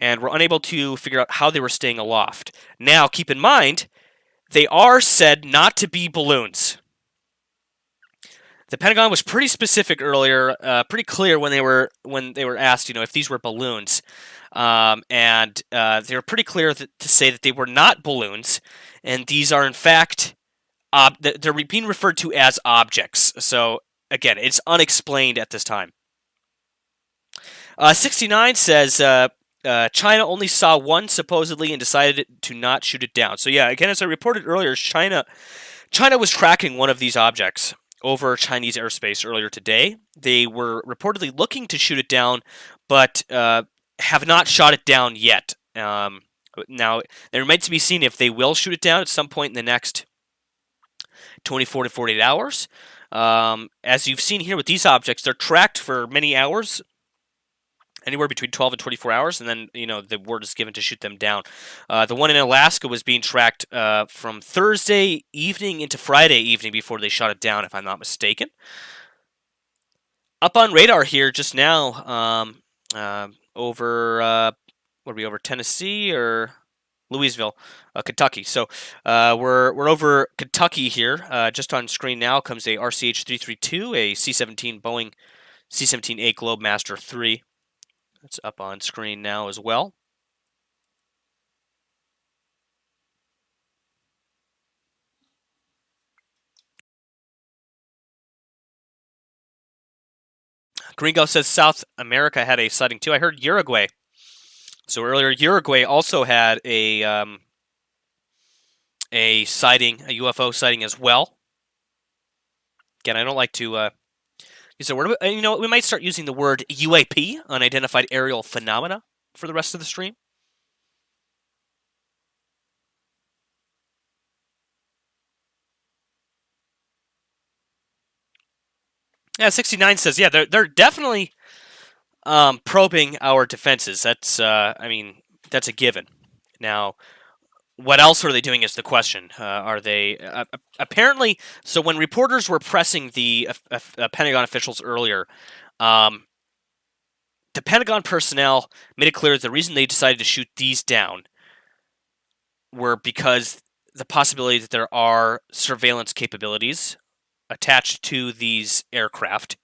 and were unable to figure out how they were staying aloft. Now, keep in mind, they are said not to be balloons. The Pentagon was pretty specific earlier, pretty clear when they were asked, if these were balloons, and they were pretty clear to say that they were not balloons, and these are in fact they're being referred to as objects. So again, it's unexplained at this time. 69 says China only saw one supposedly and decided to not shoot it down. So yeah, again, as I reported earlier, China was tracking one of these objects over Chinese airspace earlier today. They were reportedly looking to shoot it down, but have not shot it down yet. Now, it remains to be seen if they will shoot it down at some point in the next 24 to 48 hours. As you've seen here with these objects, they're tracked for many hours, anywhere between 12 and 24 hours, and then the word is given to shoot them down. The one in Alaska was being tracked from Thursday evening into Friday evening before they shot it down, if I'm not mistaken. Up on radar here just now, over over Tennessee or Louisville, Kentucky. So we're over Kentucky here. Just on screen now comes a RCH-332, a C-17 Boeing C-17A Globemaster III. It's up on screen now as well. Gringo says South America had a sighting too. I heard Uruguay. So earlier, Uruguay also had a sighting, a UFO sighting as well. Again, I don't like to. So we might start using the word UAP, unidentified aerial phenomena, for the rest of the stream. Yeah, 69 says, yeah, they're definitely probing our defenses. That's that's a given. Now, what else are they doing is the question. Are they apparently? So when reporters were pressing the Pentagon officials earlier, the Pentagon personnel made it clear that the reason they decided to shoot these down were because the possibility that there are surveillance capabilities attached to these aircraft.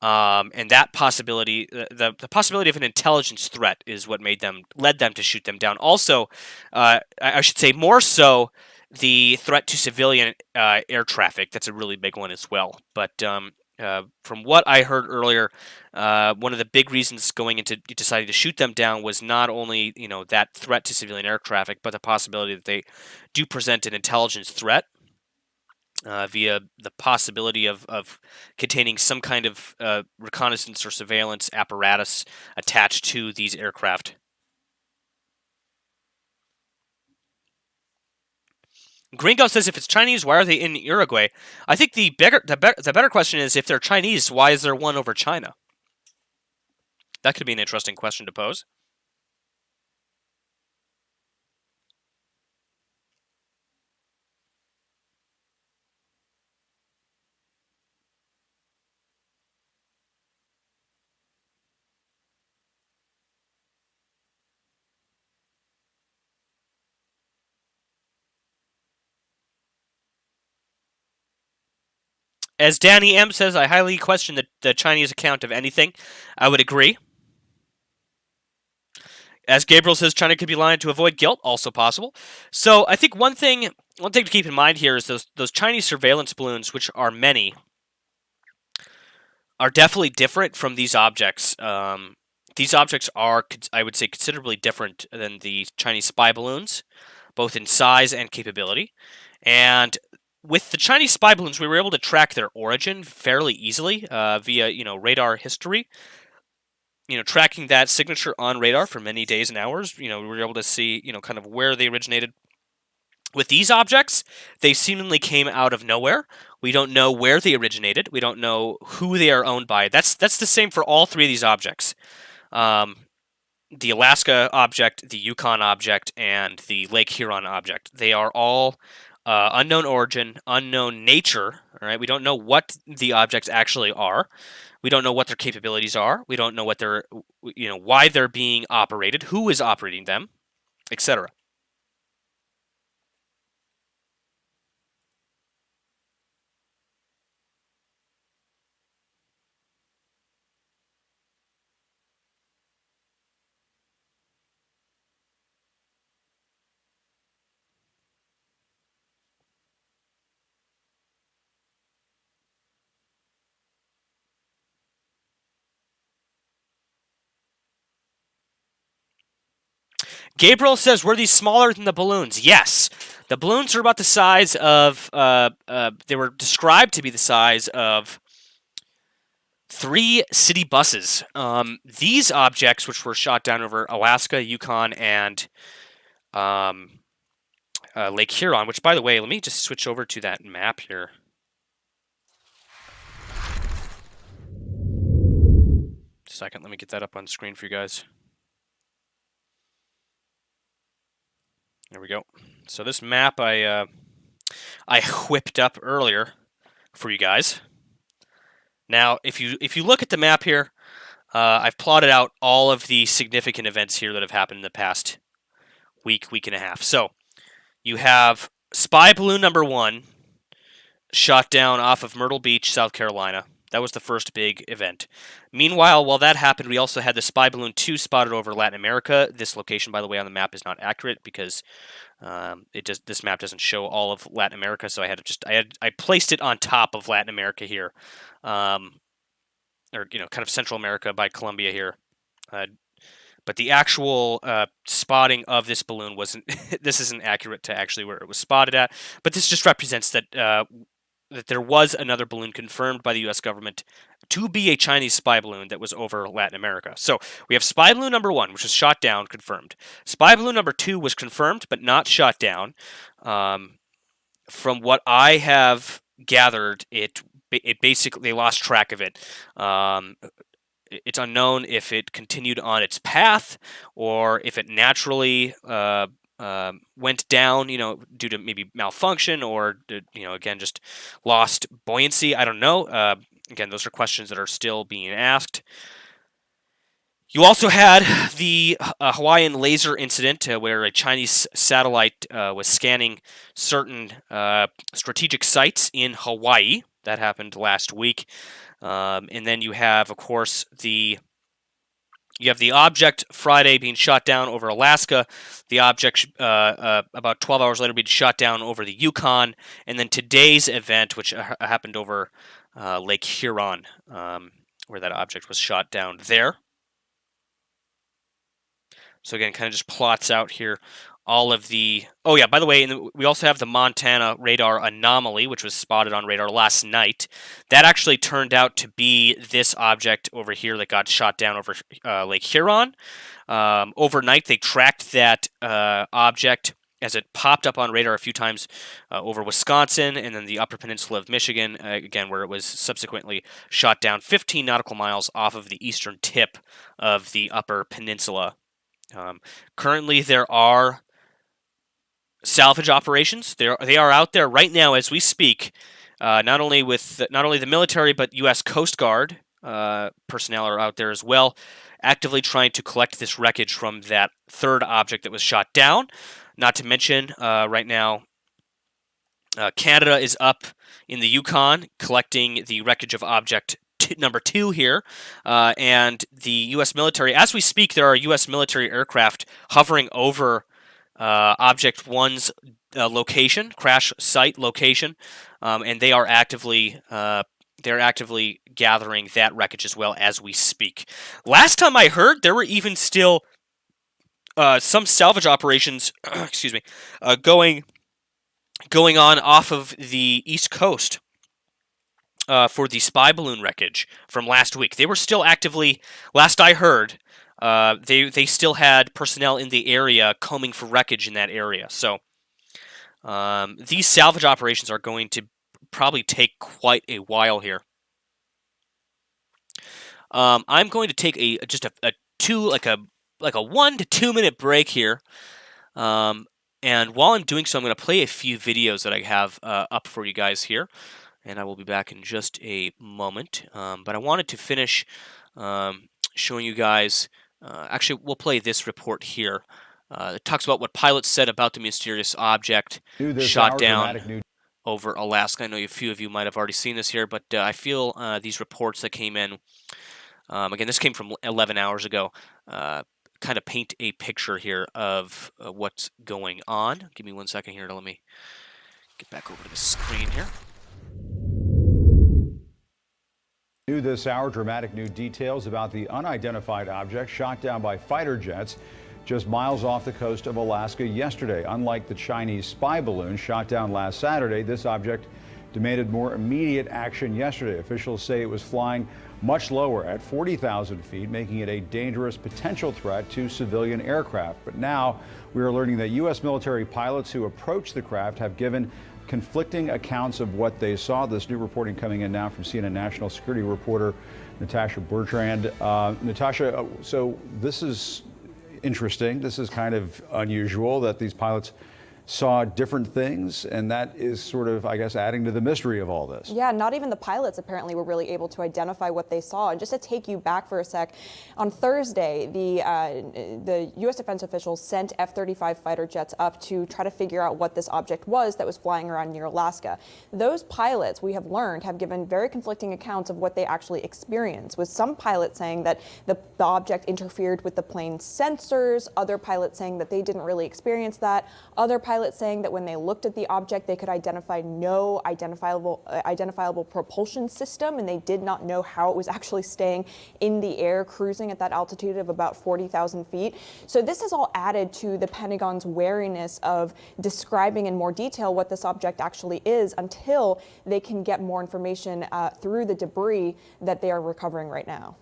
And that possibility, the possibility of an intelligence threat, is what led them to shoot them down. Also, I should say more so, the threat to civilian air traffic. That's a really big one as well. But from what I heard earlier, one of the big reasons going into deciding to shoot them down was not only that threat to civilian air traffic, but the possibility that they do present an intelligence threat. Via the possibility of containing some kind of reconnaissance or surveillance apparatus attached to these aircraft. Gringo says, if it's Chinese, why are they in Uruguay? I think the better question is, if they're Chinese, why is there one over China? That could be an interesting question to pose. As Danny M says, I highly question the Chinese account of anything. I would agree. As Gabriel says, China could be lying to avoid guilt, also possible. So I think one thing to keep in mind here is those Chinese surveillance balloons, which are many, are definitely different from these objects. These objects are, I would say, considerably different than the Chinese spy balloons, both in size and capability. And with the Chinese spy balloons, we were able to track their origin fairly easily via radar history. Tracking that signature on radar for many days and hours, we were able to see kind of where they originated. With these objects, they seemingly came out of nowhere. We don't know where they originated. We don't know who they are owned by. That's the same for all three of these objects. The Alaska object, the Yukon object, and the Lake Huron object. They are all unknown origin, unknown nature. All right, we don't know what the objects actually are. We don't know what their capabilities are. We don't know what why they're being operated, who is operating them, etc. Gabriel says, were these smaller than the balloons? Yes. The balloons are about the size of, they were described to be the size of 3 city buses. These objects, which were shot down over Alaska, Yukon, and Lake Huron, which, by the way, let me just switch over to that map here. Second, let me get that up on screen for you guys. There we go. So this map I whipped up earlier for you guys. Now, if you look at the map here, I've plotted out all of the significant events here that have happened in the past week and a half. So you have spy balloon number 1 shot down off of Myrtle Beach, South Carolina. That was the first big event. Meanwhile, while that happened, we also had the spy balloon 2 spotted over Latin America. This location, by the way, on the map is not accurate because this map doesn't show all of Latin America. So I placed it on top of Latin America here, or kind of Central America by Colombia here. But the actual spotting of this balloon wasn't. This isn't accurate to actually where it was spotted at. But this just represents that there was another balloon confirmed by the U.S. government to be a Chinese spy balloon that was over Latin America. So we have spy balloon number 1, which was shot down, confirmed. Spy balloon number 2 was confirmed, but not shot down. From what I have gathered, it basically, they lost track of it. It's unknown if it continued on its path or if it naturally went down, due to maybe malfunction or, again, just lost buoyancy. I don't know. Again, those are questions that are still being asked. You also had the Hawaiian laser incident where a Chinese satellite was scanning certain strategic sites in Hawaii. That happened last week. And then you have, of course, the object Friday being shot down over Alaska, the object about 12 hours later being shot down over the Yukon, and then today's event, which happened over Lake Huron, where that object was shot down there. So again, kind of just plots out here all of the... Oh yeah, by the way, we also have the Montana radar anomaly, which was spotted on radar last night. That actually turned out to be this object over here that got shot down over Lake Huron. Overnight, they tracked that object as it popped up on radar a few times over Wisconsin and then the Upper Peninsula of Michigan, again, where it was subsequently shot down 15 nautical miles off of the eastern tip of the Upper Peninsula. Currently, there are salvage operations. They are out there right now as we speak. Not only the military, but U.S. Coast Guard personnel are out there as well, actively trying to collect this wreckage from that third object that was shot down. Not to mention, right now, Canada is up in the Yukon collecting the wreckage of object number 2 here, and the U.S. military, as we speak, there are U.S. military aircraft hovering over Object 1's location, crash site location, and they are actively gathering that wreckage as well as we speak. Last time I heard, there were even still some salvage operations, excuse me, going on off of the East Coast. For the spy balloon wreckage from last week. They were still actively, last I heard, they still had personnel in the area combing for wreckage in that area. So these salvage operations are going to probably take quite a while here. I'm going to take a 1 to 2 minute break here. And while I'm doing so, I'm going to play a few videos that I have up for you guys here. And I will be back in just a moment. But I wanted to finish showing you guys... actually, we'll play this report here. It talks about what pilots said about the mysterious object shot down over Alaska. I know a few of you might have already seen this here, but I feel these reports that came in... again, this came from 11 hours ago. Kind of paint a picture here of what's going on. Give me 1 second here to let me get back over to the screen here. New this hour, dramatic new details about the unidentified object shot down by fighter jets just miles off the coast of Alaska yesterday. Unlike the Chinese spy balloon shot down last Saturday, this object demanded more immediate action yesterday. Officials say it was flying much lower at 40,000 feet, making it a dangerous potential threat to civilian aircraft. But now we are learning that U.S. military pilots who approached the craft have given conflicting accounts of what they saw. This new reporting coming in now from CNN national security reporter Natasha Bertrand. Natasha, so this is interesting. This is kind of unusual that these pilots saw different things, and that is sort of, I guess, adding to the mystery of all this. Yeah, not even the pilots apparently were really able to identify what they saw. And just to take you back for a sec, on Thursday, the U.S. defense officials sent F-35 fighter jets up to try to figure out what this object was that was flying around near Alaska. Those pilots, we have learned, have given very conflicting accounts of what they actually experienced, with some pilots saying that the object interfered with the plane's sensors, other pilots saying that they didn't really experience that, other pilots saying that when they looked at the object, they could identify no identifiable propulsion system, and they did not know how it was actually staying in the air, cruising at that altitude of about 40,000 feet. So this has all added to the Pentagon's wariness of describing in more detail what this object actually is until they can get more information through the debris that they are recovering right now.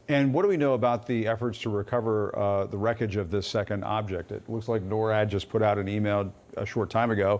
And what do we know about the efforts to recover the wreckage of this second object? It looks like NORAD just put out an email a short time ago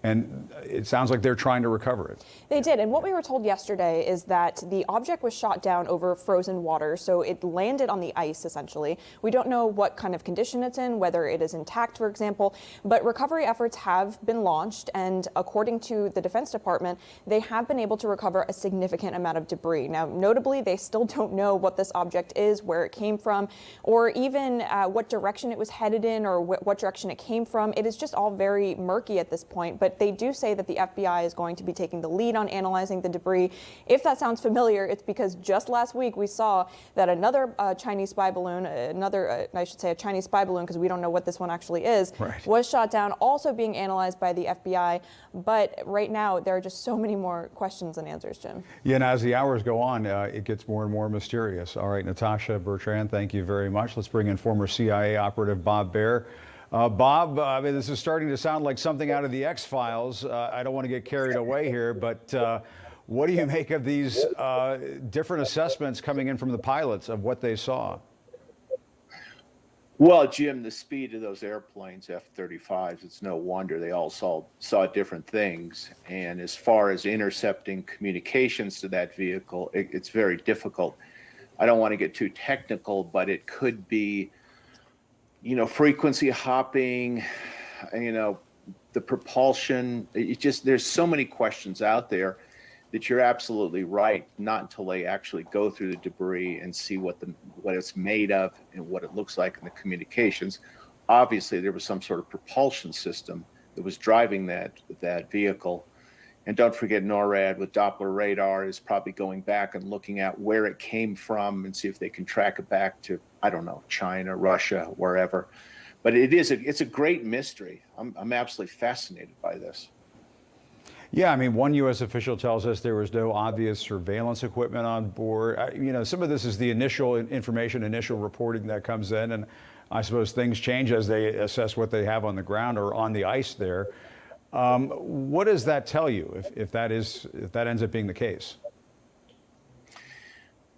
And it sounds like they're trying to recover it. They did, and what we were told yesterday is that the object was shot down over frozen water, so it landed on the ice, essentially. We don't know what kind of condition it's in, whether it is intact, for example, but recovery efforts have been launched, and according to the Defense Department, they have been able to recover a significant amount of debris. Now, notably, they still don't know what this object is, where it came from, or even what direction it was headed in, or what direction it came from. It is just all very murky at this point, but they do say that the FBI is going to be taking the lead on analyzing the debris. If that sounds familiar, it's because just last week we saw that another Chinese spy balloon, I should say a Chinese spy balloon because we don't know what this one actually is, was shot down, also being analyzed by the FBI. But right now there are just so many more questions than answers, Jim. Yeah, and as the hours go on, it gets more and more mysterious. All right, Natasha Bertrand, thank you very much. Let's bring in former CIA operative Bob Baer. Bob, I mean, this is starting to sound like something out of the X-Files. I don't want to get carried away here, but what do you make of these different assessments coming in from the pilots of what they saw? Well, Jim, the speed of those airplanes, F-35s, it's no wonder they all saw different things. And as far as intercepting communications to that vehicle, it's very difficult. I don't want to get too technical, but it could be, frequency hopping, the propulsion. There's so many questions out there that you're absolutely right. Not until they actually go through the debris and see what it's made of and what it looks like in the communications. Obviously, there was some sort of propulsion system that was driving that vehicle. And don't forget, NORAD with Doppler radar is probably going back and looking at where it came from and see if they can track it back to, I don't know, China, Russia, wherever. But it's a great mystery. I'm absolutely fascinated by this. Yeah, I mean, one U.S. official tells us there was no obvious surveillance equipment on board. Some of this is the initial information, initial reporting that comes in, and I suppose things change as they assess what they have on the ground or on the ice there. What does that tell you if that ends up being the case?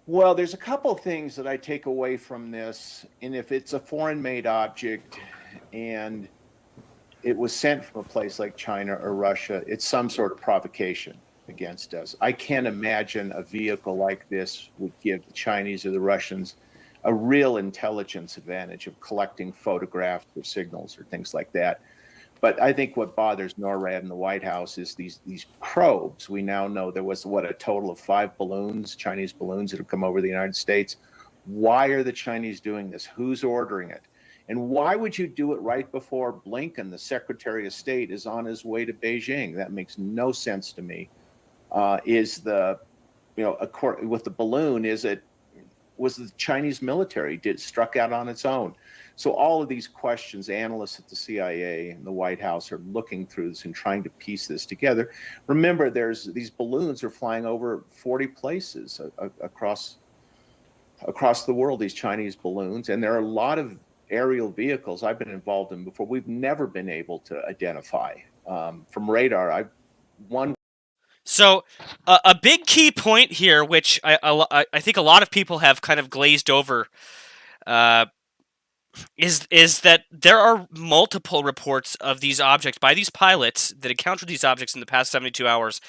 Well, there's a couple of things that I take away from this, and if it's a foreign-made object and it was sent from a place like China or Russia, it's some sort of provocation against us. I can't imagine a vehicle like this would give the Chinese or the Russians a real intelligence advantage of collecting photographs or signals or things like that. But I think what bothers NORAD and the White House is these probes. We now know there was, a total of 5 balloons, Chinese balloons that have come over the United States. Why are the Chinese doing this? Who's ordering it? And why would you do it right before Blinken, the Secretary of State, is on his way to Beijing? That makes no sense to me. With the balloon, was the Chinese military struck out on its own? So all of these questions, analysts at the CIA and the White House are looking through this and trying to piece this together. Remember, these balloons are flying over 40 places across the world, these Chinese balloons, and there are a lot of aerial vehicles I've been involved in before we've never been able to identify from radar. So a big key point here, which I think a lot of people have kind of glazed over, is that there are multiple reports of these objects by these pilots that encountered these objects in the past 72 hours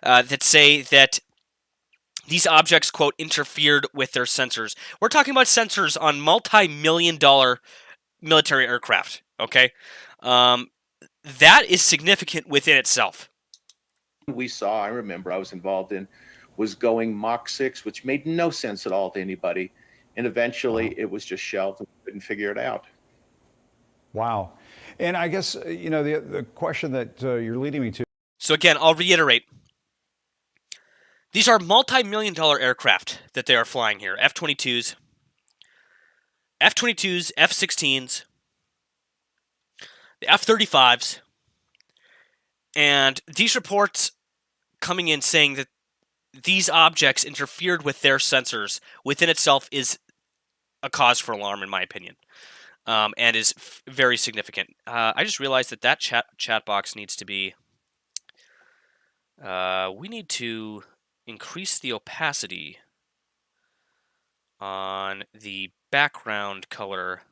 that say that these objects, quote, interfered with their sensors. We're talking about sensors on multi-million-dollar military aircraft, okay? That is significant within itself. We saw, I remember I was involved in, was going Mach 6, which made no sense at all to anybody. And eventually it was just shelved and we couldn't figure it out. Wow. And I guess, the question that you're leading me to. So again, I'll reiterate. These are multi-million-dollar aircraft that they are flying here. F-22s, F-16s, the F-35s. And these reports coming in saying that these objects interfered with their sensors within itself is a cause for alarm, in my opinion, and is very significant. I just realized that chat box needs to be... we need to increase the opacity on the background color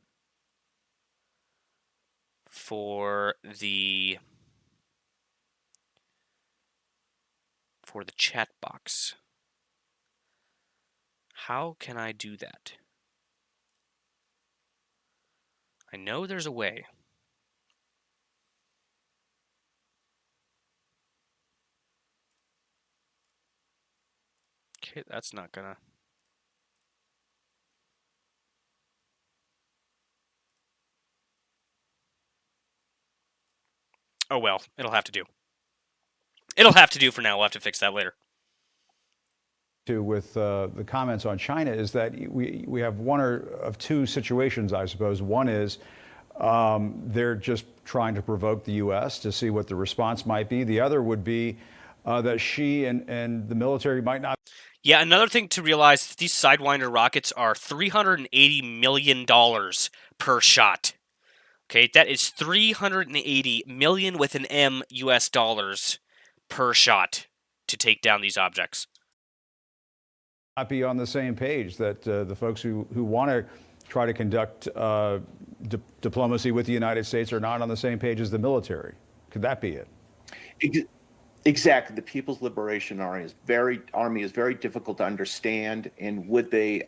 for the for the chat box. How can I do that? I know there's a way. Okay, that's not gonna... Oh well, it'll have to do. It'll have to do for now. We'll have to fix that later. With the comments on China is that we have one of two situations, I suppose. One is they're just trying to provoke the U.S. to see what the response might be. The other would be that Xi and the military might not. Yeah, another thing to realize, these Sidewinder rockets are $380 million per shot. Okay, that is 380 million with an M US dollars per shot to take down these objects. Not be on the same page, that the folks who want to try to conduct diplomacy with the United States are not on the same page as the military. Could that be it? Exactly. The People's Liberation Army is very difficult to understand, and would they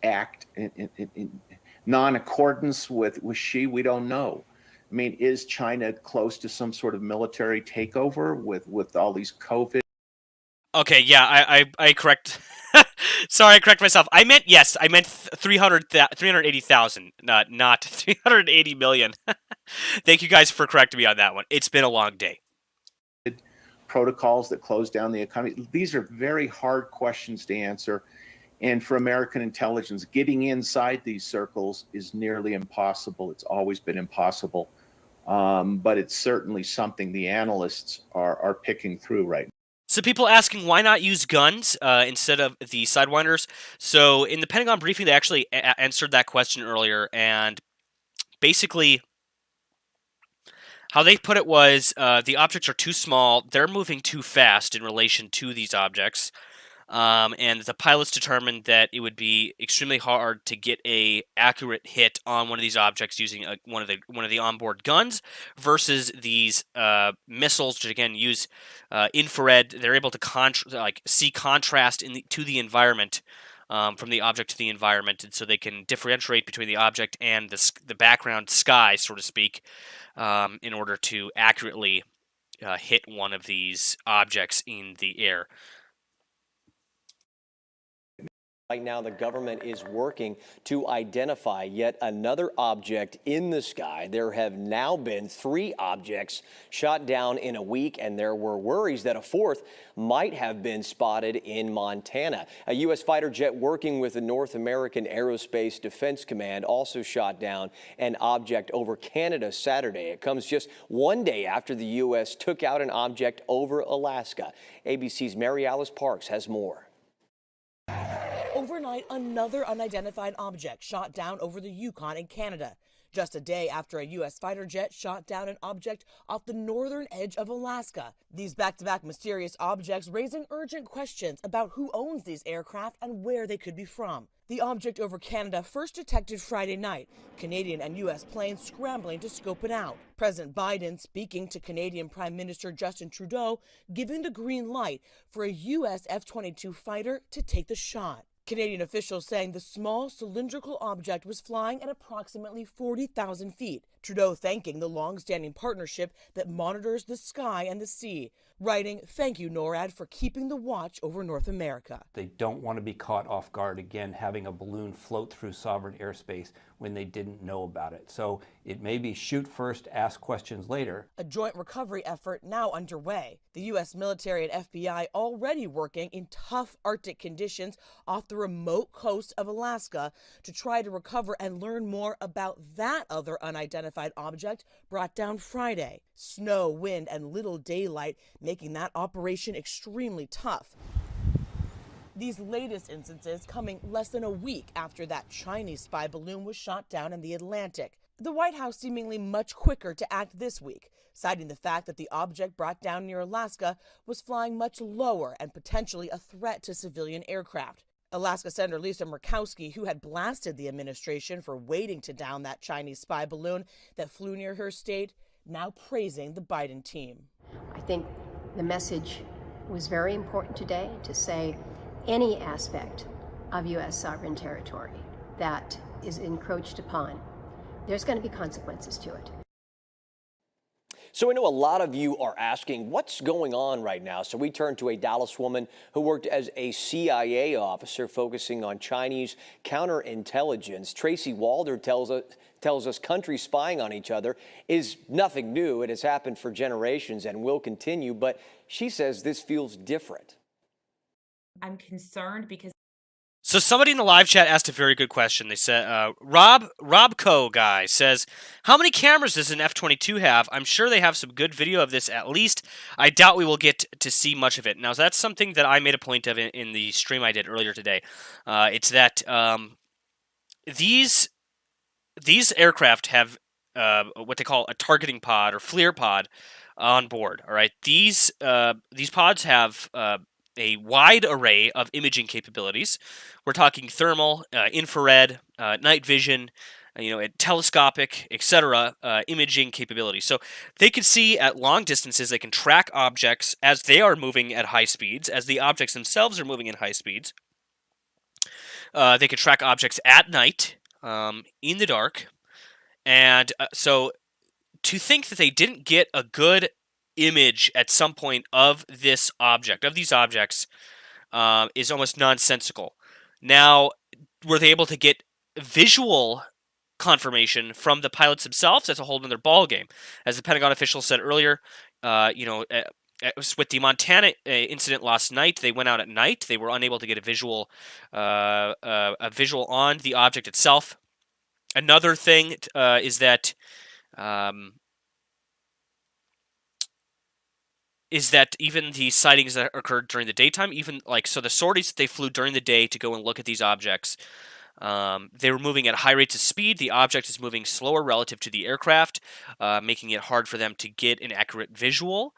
act in non-accordance with Xi? We don't know. I mean, is China close to some sort of military takeover with all these COVID? Okay, yeah, I correct. Sorry, I correct myself. I meant 380,000, not 380 million. Thank you guys for correcting me on that one. It's been a long day. Protocols that close down the economy. These are very hard questions to answer. And for American intelligence, getting inside these circles is nearly impossible. It's always been impossible. But it's certainly something the analysts are picking through right now. So people asking why not use guns instead of the Sidewinders. So in the Pentagon briefing, they actually answered that question earlier. And basically, how they put it was the objects are too small. They're moving too fast in relation to these objects. And the pilots determined that it would be extremely hard to get a accurate hit on one of these objects using one of the onboard guns versus these missiles, which again use infrared. They're able to see contrast to the environment from the object to the environment, and so they can differentiate between the object and the background sky, so to speak, in order to accurately hit one of these objects in the air. Right now, the government is working to identify yet another object in the sky. There have now been 3 objects shot down in a week, and there were worries that a 4th might have been spotted in Montana. A U.S. fighter jet working with the North American Aerospace Defense Command also shot down an object over Canada Saturday. It comes just one day after the U.S. took out an object over Alaska. ABC's Mary Alice Parks has more. Overnight, another unidentified object shot down over the Yukon in Canada. Just a day after a U.S. fighter jet shot down an object off the northern edge of Alaska. These back-to-back mysterious objects raising urgent questions about who owns these aircraft and where they could be from. The object over Canada first detected Friday night. Canadian and U.S. planes scrambling to scope it out. President Biden speaking to Canadian Prime Minister Justin Trudeau, giving the green light for a U.S. F-22 fighter to take the shot. Canadian officials saying the small cylindrical object was flying at approximately 40,000 feet. Trudeau thanking the long-standing partnership that monitors the sky and the sea, writing, "Thank you, NORAD, for keeping the watch over North America." They don't want to be caught off guard again, having a balloon float through sovereign airspace when they didn't know about it. So it may be shoot first, ask questions later. A joint recovery effort now underway. The U.S. military and FBI already working in tough Arctic conditions off the remote coast of Alaska to try to recover and learn more about that other unidentified object brought down Friday. Snow, wind, and little daylight making that operation extremely tough. These latest instances coming less than a week after that Chinese spy balloon was shot down in the Atlantic. The White House seemingly much quicker to act this week, citing the fact that the object brought down near Alaska was flying much lower and potentially a threat to civilian aircraft. Alaska Senator Lisa Murkowski, who had blasted the administration for waiting to down that Chinese spy balloon that flew near her state, now praising the Biden team. I think the message was very important today to say any aspect of U.S. sovereign territory that is encroached upon, there's going to be consequences to it. So I know a lot of you are asking what's going on right now. So we turn to a Dallas woman who worked as a CIA officer focusing on Chinese counterintelligence. Tracy Walder tells us countries spying on each other is nothing new. It has happened for generations and will continue. But she says this feels different. I'm concerned because So somebody in the live chat asked a very good question. They said, Rob Co guy says, how many cameras does an F-22 have? I'm sure they have some good video of this at least. I doubt we will get to see much of it. Now, that's something that I made a point of in the stream I did earlier today. It's that these aircraft have what they call a targeting pod or FLIR pod on board. All right, these pods have a wide array of imaging capabilities. We're talking thermal, infrared, night vision, telescopic, etc. Imaging capabilities. So they can see at long distances. They can track objects as they are moving at high speeds, as the objects themselves are moving at high speeds. They can track objects at night, in the dark, and so to think that they didn't get a good image at some point of this object, of these objects, is almost nonsensical. Now, were they able to get visual confirmation from the pilots themselves? That's a whole other ballgame. As the Pentagon official said earlier, with the Montana incident last night, they went out at night. They were unable to get a visual on the object itself. Another thing is that even the sightings that occurred during the daytime, so the sorties that they flew during the day to go and look at these objects, they were moving at high rates of speed. The object is moving slower relative to the aircraft, making it hard for them to get an accurate visual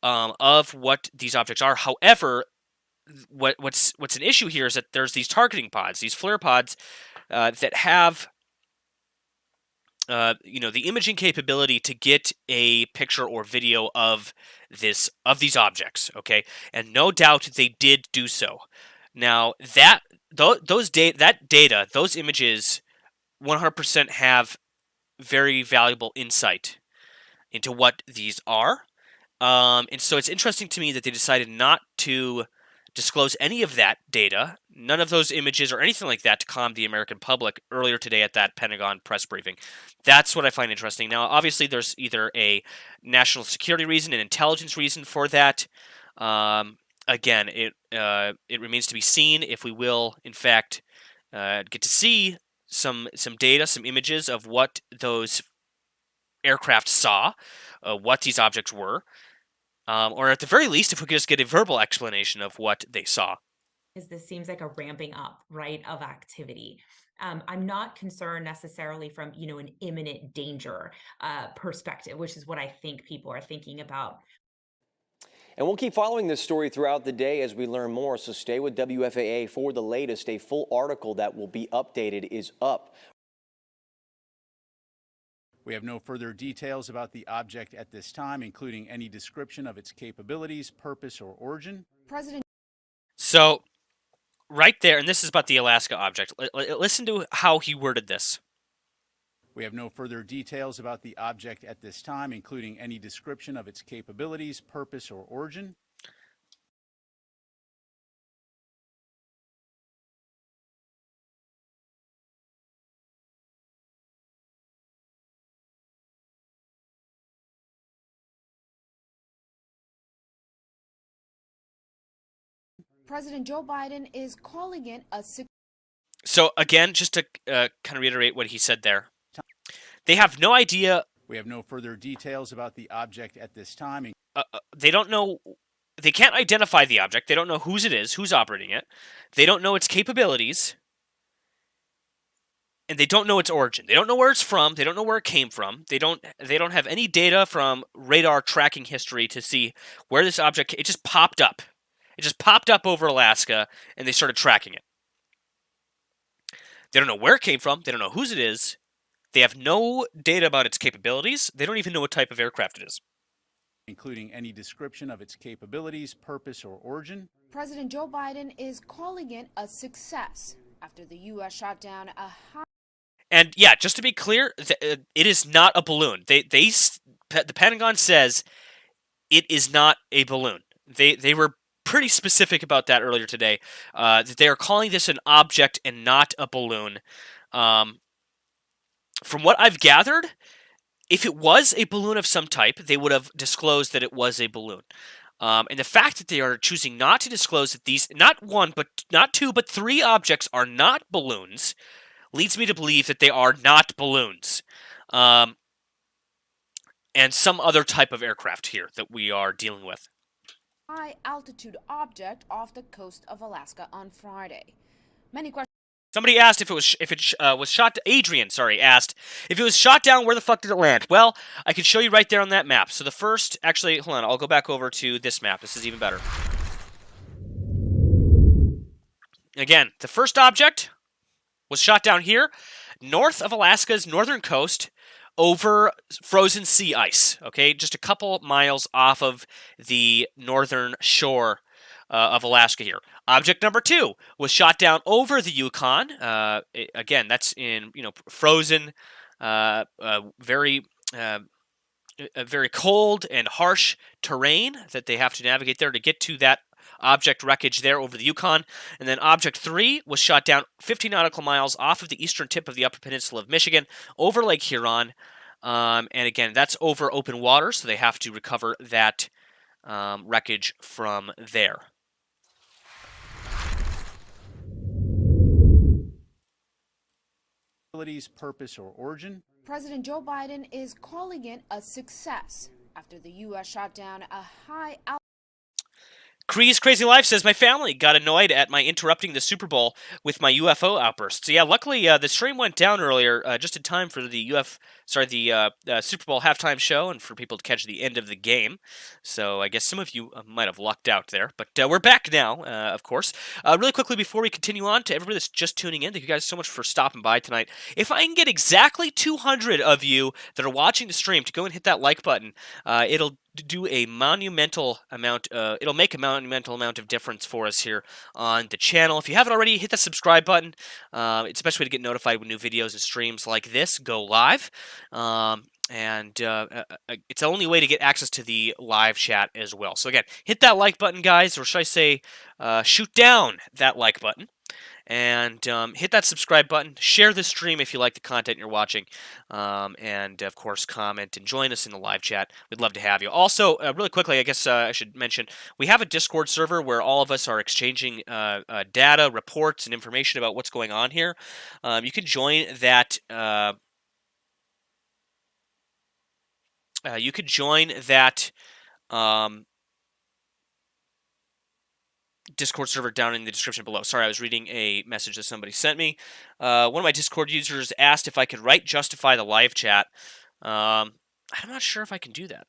of what these objects are. However, what's an issue here is that there's these targeting pods, these FLIR pods that have the imaging capability to get a picture or video of these objects, okay? And no doubt they did do so. Now that data, those images, 100% have very valuable insight into what these are. And so it's interesting to me that they decided not to disclose any of that data, none of those images or anything like that, to calm the American public earlier today at that Pentagon press briefing. That's what I find interesting. Now, obviously, there's either a national security reason, an intelligence reason for that. Again, it remains to be seen if we will, in fact, get to see some data, some images of what those aircraft saw, what these objects were. Or at the very least, if we could just get a verbal explanation of what they saw. because this seems like a ramping up, right, of activity. I'm not concerned necessarily from, an imminent danger perspective, which is what I think people are thinking about. And we'll keep following this story throughout the day as we learn more. So stay with WFAA for the latest. A full article that will be updated is up. We have no further details about the object at this time, including any description of its capabilities, purpose, or origin. So, right there, and this is about the Alaska object. Listen to how he worded this. We have no further details about the object at this time, including any description of its capabilities, purpose, or origin. President Joe Biden is calling it a... So again, just to kind of reiterate what he said there, they have no idea. We have no further details about the object at this time. They don't know. They can't identify the object. They don't know whose it is, who's operating it. They don't know its capabilities. And they don't know its origin. They don't know where it's from. They don't know where it came from. They don't have any data from radar tracking history to see where this object. It just popped up. It just popped up over Alaska, and they started tracking it. They don't know where it came from. They don't know whose it is. They have no data about its capabilities. They don't even know what type of aircraft it is. including any description of its capabilities, purpose, or origin. President Joe Biden is calling it a success after the U.S. shot down a high. And yeah, just to be clear, it is not a balloon. The Pentagon says it is not a balloon. They were pretty specific about that earlier today. That they are calling this an object and not a balloon. From what I've gathered, if it was a balloon of some type, they would have disclosed that it was a balloon. And the fact that they are choosing not to disclose that these, not one, but not two, but three objects are not balloons, leads me to believe that they are not balloons. And some other type of aircraft here that we are dealing with. High altitude object off the coast of Alaska on Friday. Many questions. Somebody asked if it was shot. Adrian, sorry, asked if it was shot down. Where the fuck did it land? Well, I can show you right there on that map. So the first, actually, hold on. I'll go back over to this map. This is even better. Again, the first object was shot down here, north of Alaska's northern coast, over frozen sea ice. Okay, just a couple miles off of the northern shore of Alaska here. Object number 2 was shot down over the Yukon. Again, that's in frozen, very cold and harsh terrain that they have to navigate there to get to that object wreckage there over the Yukon. And then object 3 was shot down 50 nautical miles off of the eastern tip of the Upper Peninsula of Michigan over Lake Huron. And again, that's over open water, so they have to recover that wreckage from there. Purpose, or origin. President Joe Biden is calling it a success after the U.S. shot down a high altitude. Cree's Crazy Life says, my family got annoyed at my interrupting the Super Bowl with my UFO outbursts. Yeah, luckily the stream went down earlier just in time for the Super Bowl halftime show and for people to catch the end of the game. So I guess some of you might have lucked out there. But we're back now, of course. Really quickly before we continue on, to everybody that's just tuning in, thank you guys so much for stopping by tonight. If I can get exactly 200 of you that are watching the stream to go and hit that like button, it'll do a monumental amount. It'll make a monumental amount of difference for us here on the channel. If you haven't already, hit that subscribe button. It's the best way to get notified when new videos and streams like this go live. And it's the only way to get access to the live chat as well. So again, hit that like button, guys, or should I say, shoot down that like button. And hit that subscribe button. Share the stream if you like the content you're watching. And, of course, comment and join us in the live chat. We'd love to have you. Also, really quickly, I guess I should mention, we have a Discord server where all of us are exchanging data, reports, and information about what's going on here. You can join that... you could join that... Discord server down in the description below. Sorry, I was reading a message that somebody sent me. One of my Discord users asked if I could justify the live chat. I'm not sure if I can do that.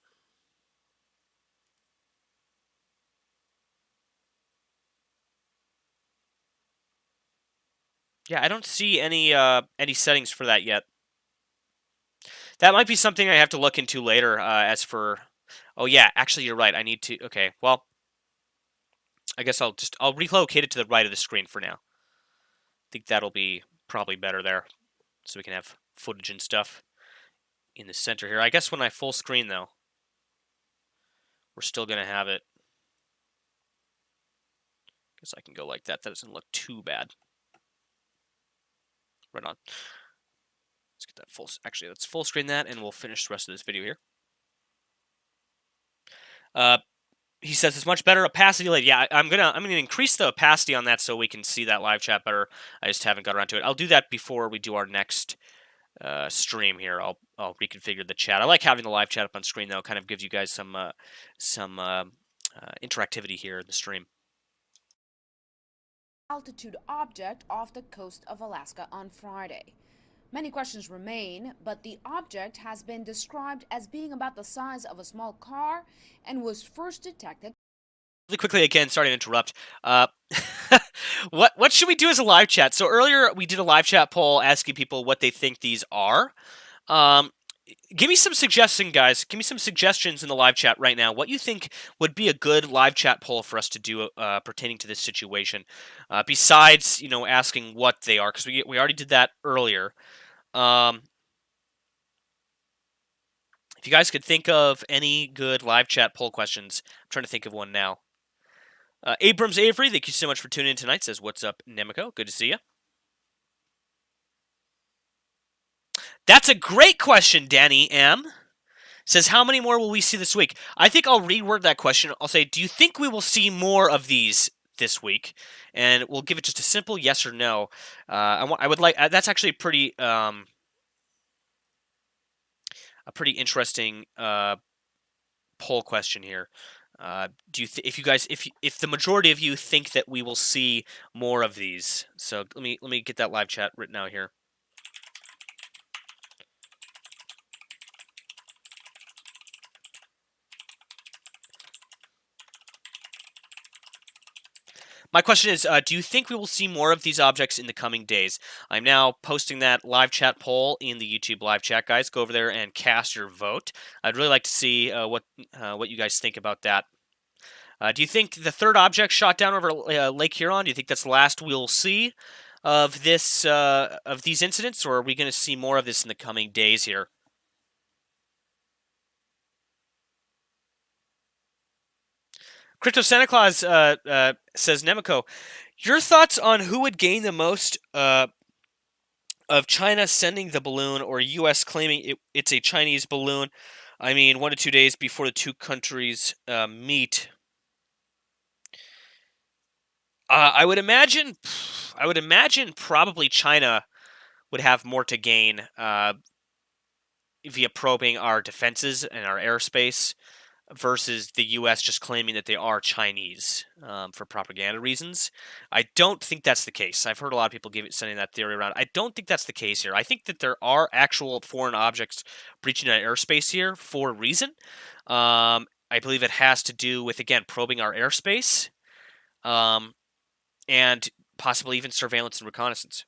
Yeah, I don't see any settings for that yet. That might be something I have to look into later. As for, oh yeah, actually you're right. I need to. Okay, well. I guess I'll relocate it to the right of the screen for now. I think that'll be probably better there, so we can have footage and stuff in the center here. I guess when I full screen though, we're still gonna have it. Guess I can go like that. That doesn't look too bad. Right on. Let's get that full. Actually, let's full screen that, and we'll finish the rest of this video here. He says it's much better opacity. Yeah, I'm gonna increase the opacity on that so we can see that live chat better. I just haven't got around to it. I'll do that before we do our next stream here. I'll reconfigure the chat. I like having the live chat up on screen though. It kind of gives you guys some interactivity here in the stream. Altitude object off the coast of Alaska on Friday. Many questions remain, but the object has been described as being about the size of a small car and was first detected. Really quickly again, sorry to interrupt. What should we do as a live chat? So earlier we did a live chat poll asking people what they think these are. give me some suggestions, guys. Give me some suggestions in the live chat right now. What you think would be a good live chat poll for us to do pertaining to this situation, besides asking what they are, because we already did that earlier. If you guys could think of any good live chat poll questions, I'm trying to think of one now. Abrams Avery, thank you so much for tuning in tonight. Says, "What's up, Nemico? Good to see you." That's a great question, Danny M. Says, how many more will we see this week? I think I'll reword that question. I'll say, do you think we will see more of these this week? And we'll give it just a simple yes or no. I would like. That's actually a pretty interesting poll question here. Do you if the majority of you think that we will see more of these? So let me get that live chat written out here. My question is, do you think we will see more of these objects in the coming days? I'm now posting that live chat poll in the YouTube live chat, guys. Go over there and cast your vote. I'd really like to see what you guys think about that. Do you think the third object shot down over Lake Huron? Do you think that's the last we'll see of this of these incidents, or are we going to see more of this in the coming days here? Crypto Santa Claus says, Nemico, your thoughts on who would gain the most of China sending the balloon or U.S. claiming it's a Chinese balloon? I mean, 1 to 2 days before the two countries meet. I would imagine probably China would have more to gain via probing our defenses and our airspace versus the U.S. just claiming that they are Chinese for propaganda reasons. I don't think that's the case. I've heard a lot of people sending that theory around. I don't think that's the case here. I think that there are actual foreign objects breaching our airspace here for a reason. I believe it has to do with, again, probing our airspace and possibly even surveillance and reconnaissance.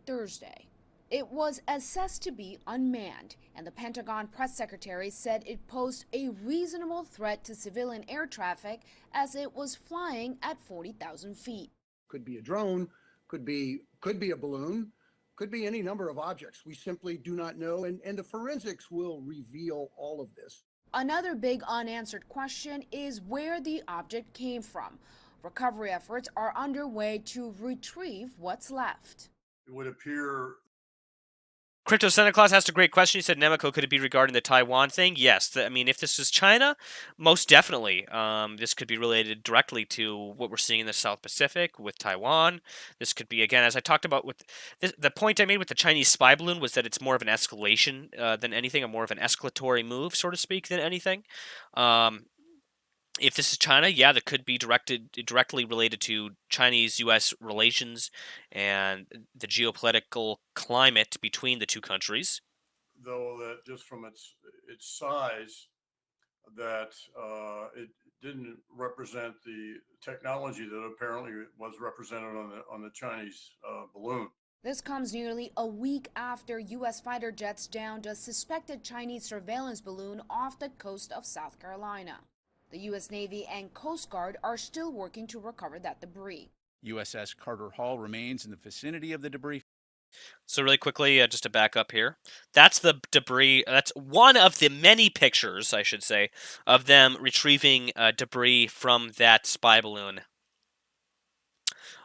Thursday. It was assessed to be unmanned, and the Pentagon press secretary said it posed a reasonable threat to civilian air traffic as it was flying at 40,000 feet. Could be a drone, could be a balloon, could be any number of objects. We simply do not know, and the forensics will reveal all of this. Another big unanswered question is where the object came from. Recovery efforts are underway to retrieve what's left. It would appear. Crypto Santa Claus asked a great question. He said, Nemico, could it be regarding the Taiwan thing? Yes. I mean, if this was China, most definitely. This could be related directly to what we're seeing in the South Pacific with Taiwan. This could be, again, as I talked about with the point I made with the Chinese spy balloon was that it's more of an escalation than anything, more of an escalatory move, so to speak, than anything. If this is China, yeah, that could be directly related to Chinese-U.S. relations and the geopolitical climate between the two countries. Though that just from its size, that it didn't represent the technology that apparently was represented on the Chinese balloon. This comes nearly a week after U.S. fighter jets downed a suspected Chinese surveillance balloon off the coast of South Carolina. The U.S. Navy and Coast Guard are still working to recover that debris. USS Carter Hall remains in the vicinity of the debris. So really quickly, just to back up here, that's the debris. That's one of the many pictures, I should say, of them retrieving debris from that spy balloon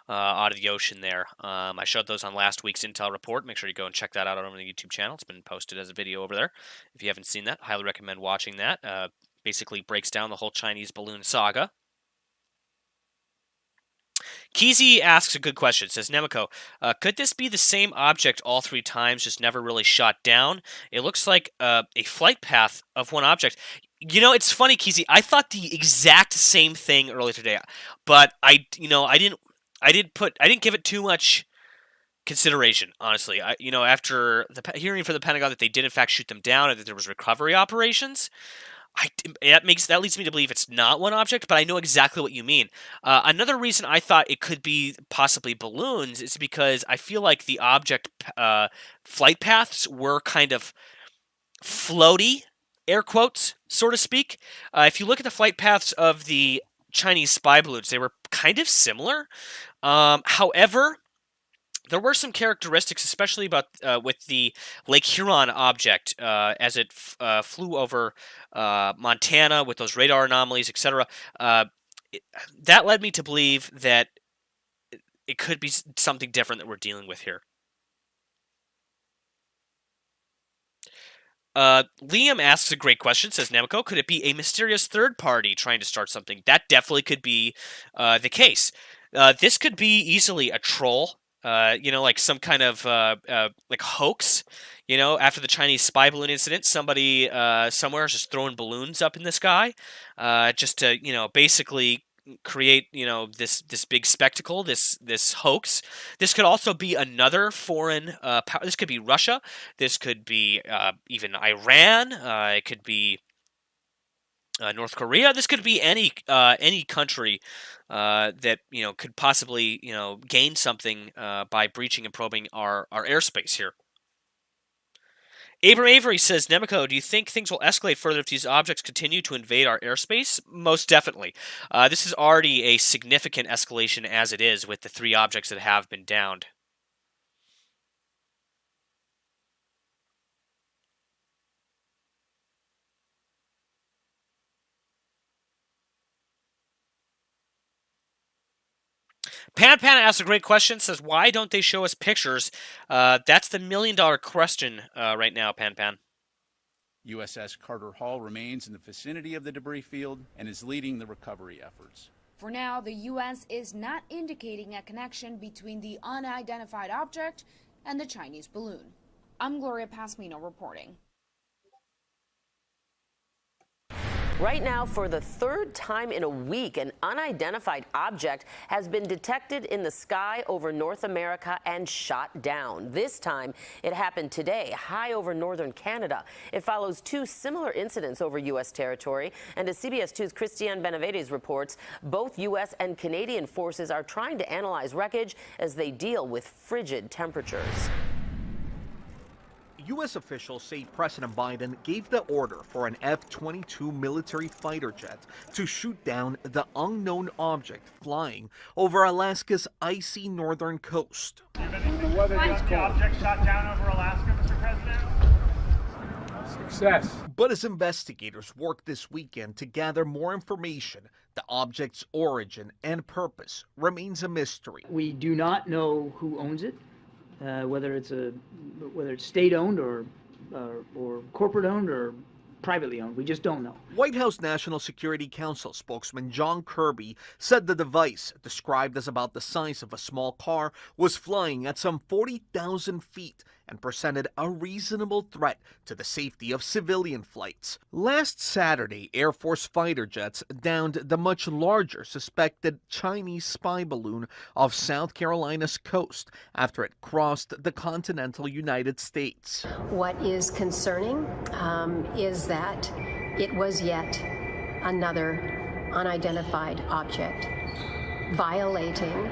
out of the ocean there. I showed those on last week's Intel report. Make sure you go and check that out on the YouTube channel. It's been posted as a video over there. If you haven't seen that, highly recommend watching that. Basically breaks down the whole Chinese balloon saga. Keezy asks a good question. Says, Nemico, could this be the same object all 3 times, just never really shot down? It looks like a flight path of one object. You know, it's funny, Keezy. I thought the exact same thing earlier today, but I didn't give it too much consideration, honestly. After hearing from the Pentagon that they did in fact shoot them down and that there was recovery operations, that leads me to believe it's not one object, but I know exactly what you mean. Another reason I thought it could be possibly balloons is because I feel like the object flight paths were kind of floaty, air quotes, so to speak. If you look at the flight paths of the Chinese spy balloons, they were kind of similar. However, there were some characteristics, especially about with the Lake Huron object as it flew over Montana with those radar anomalies, etc. That led me to believe that it could be something different that we're dealing with here. Liam asks a great question, says Nemico, could it be a mysterious third party trying to start something? That definitely could be the case. This could be easily a troll, like some kind of like hoax. After the Chinese spy balloon incident, somebody somewhere is just throwing balloons up in the sky just to, basically create this big spectacle, this hoax. This could also be another foreign power. This could be Russia, this could be even Iran, it could be North Korea, this could be any country that could possibly gain something by breaching and probing our airspace here. Abram Avery says, Nemico, do you think things will escalate further if these objects continue to invade our airspace? Most definitely. This is already a significant escalation as it is with the 3 objects that have been downed. Pan asks a great question, says, why don't they show us pictures? That's the $1 million question right now, Pan. USS Carter Hall remains in the vicinity of the debris field and is leading the recovery efforts. For now, the U.S. is not indicating a connection between the unidentified object and the Chinese balloon. I'm Gloria Pasmino reporting. Right now, for the 3rd time in a week, an unidentified object has been detected in the sky over North America and shot down. This time, it happened today, high over northern Canada. It follows 2 similar incidents over U.S. territory. And as CBS 2's Christiane Benavides reports, both U.S. and Canadian forces are trying to analyze wreckage as they deal with frigid temperatures. U.S. officials say President Biden gave the order for an F-22 military fighter jet to shoot down the unknown object flying over Alaska's icy northern coast. The weather gets cold. Object shot down over Alaska, Mr. President? Success. But as investigators work this weekend to gather more information, the object's origin and purpose remains a mystery. We do not know who owns it. Whether it's state-owned or corporate-owned or privately owned, we just don't know. White House National Security Council spokesman John Kirby said the device, described as about the size of a small car, was flying at some 40,000 feet and presented a reasonable threat to the safety of civilian flights. Last Saturday, Air Force fighter jets downed the much larger suspected Chinese spy balloon off South Carolina's coast after it crossed the continental United States. What is concerning is that it was yet another unidentified object violating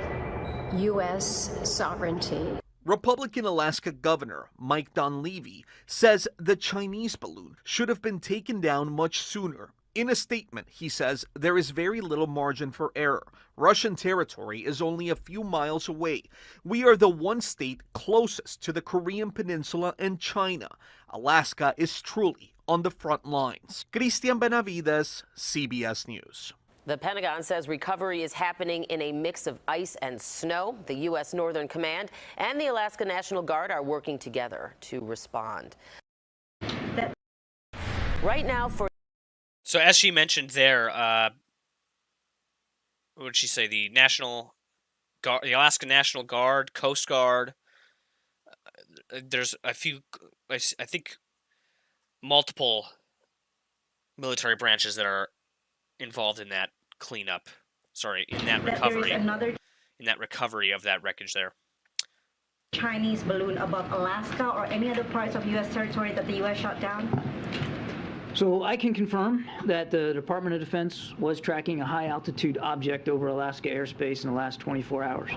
U.S. sovereignty. Republican Alaska Governor Mike Dunleavy says the Chinese balloon should have been taken down much sooner. In a statement, he says there is very little margin for error. Russian territory is only a few miles away. We are the one state closest to the Korean Peninsula and China. Alaska is truly on the front lines. Christiane Benavides, CBS News. The Pentagon says recovery is happening in a mix of ice and snow. The U.S. Northern Command and the Alaska National Guard are working together to respond. Right now for... So as she mentioned there, what did she say? The Alaska National Guard, Coast Guard. There's a few, I think, multiple military branches that are involved in that cleanup. Sorry, in that recovery. In that recovery of that wreckage there. Chinese balloon above Alaska or any other parts of U.S. territory that the U.S. shot down? So I can confirm that the Department of Defense was tracking a high-altitude object over Alaska airspace in the last 24 hours.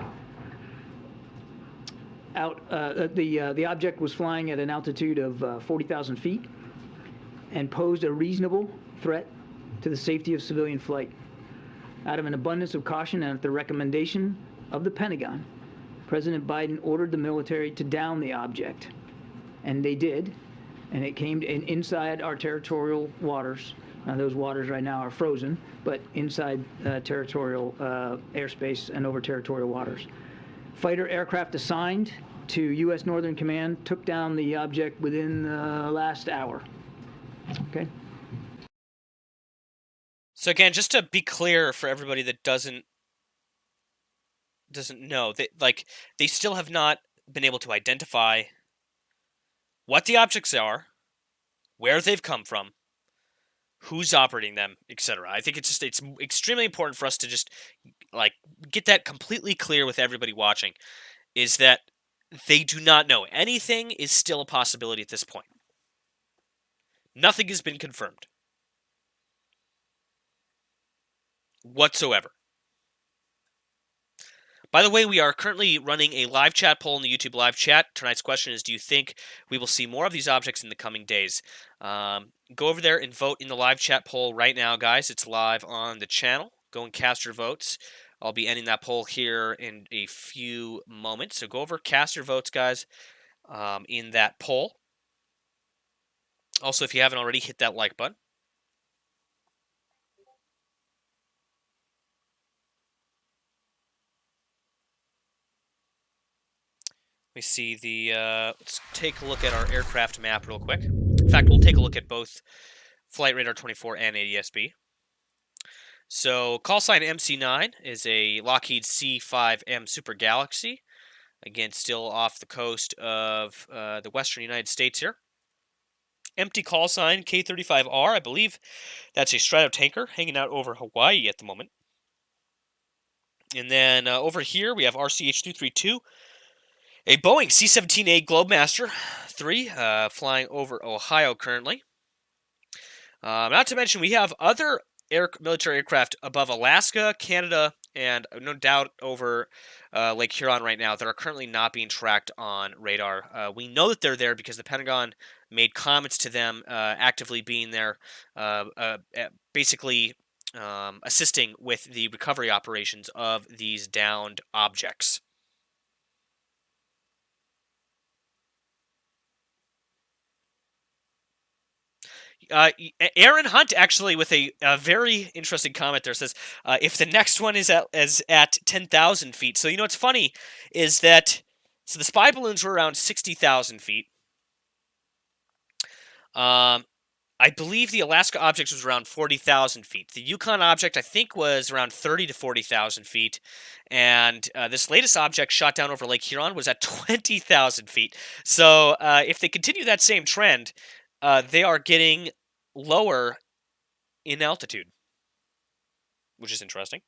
The object was flying at an altitude of 40,000 feet, and posed a reasonable threat to the safety of civilian flight. Out of an abundance of caution and at the recommendation of the Pentagon, President Biden ordered the military to down the object. And they did, and it came inside our territorial waters. Those waters right now are frozen, but inside territorial airspace and over territorial waters. Fighter aircraft assigned to U.S. Northern Command took down the object within the last hour. Okay. So again, just to be clear for everybody that doesn't know, they still have not been able to identify what the objects are, where they've come from, who's operating them, etc. I think it's extremely important for us to just get that completely clear with everybody watching, is that they do not know. Anything is still a possibility at this point. Nothing has been confirmed whatsoever. By the way, we are currently running a live chat poll in the YouTube live chat. Tonight's question is, do you think we will see more of these objects in the coming days? Go over there and vote in the live chat poll right now, guys. It's live on the channel. Go and cast your votes. I'll be ending that poll here in a few moments. So go over, cast your votes, guys, in that poll. Also, if you haven't already, hit that like button. We see the, let's take a look at our aircraft map real quick. In fact, we'll take a look at both Flight Radar 24 and ADS-B. So, call sign MC9 is a Lockheed C-5M Super Galaxy. Again, still off the coast of the western United States here. Empty call sign K-35R, I believe that's a Stratotanker hanging out over Hawaii at the moment. And then over here we have RCH-232. A Boeing C-17A Globemaster 3 flying over Ohio currently. Not to mention, we have other military aircraft above Alaska, Canada, and no doubt over Lake Huron right now that are currently not being tracked on radar. We know that they're there because the Pentagon made comments to them actively being there, basically assisting with the recovery operations of these downed objects. Aaron Hunt actually with a very interesting comment there says, if the next one is at 10,000 feet. So, what's funny is that, so the spy balloons were around 60,000 feet. I believe the Alaska object was around 40,000 feet. The Yukon object, I think, was around 30 to 40,000 feet. And this latest object shot down over Lake Huron was at 20,000 feet. So if they continue that same trend, they are getting lower in altitude, which is interesting.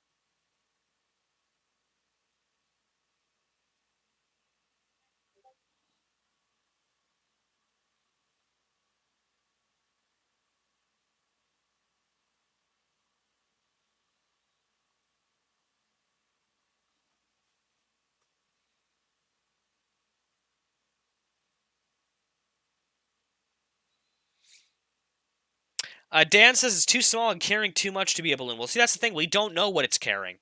Dan says it's too small and carrying too much to be a balloon. Well, see, that's the thing. We don't know what it's carrying.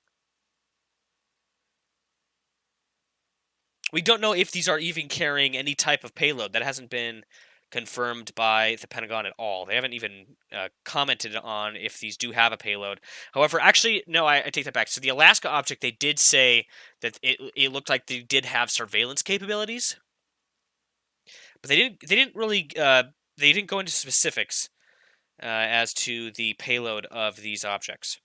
We don't know if these are even carrying any type of payload. That hasn't been confirmed by the Pentagon at all. They haven't even commented on if these do have a payload. However, actually, no, I take that back. So the Alaska object, they did say that it looked like they did have surveillance capabilities, but they didn't really they didn't go into specifics as to the payload of these objects.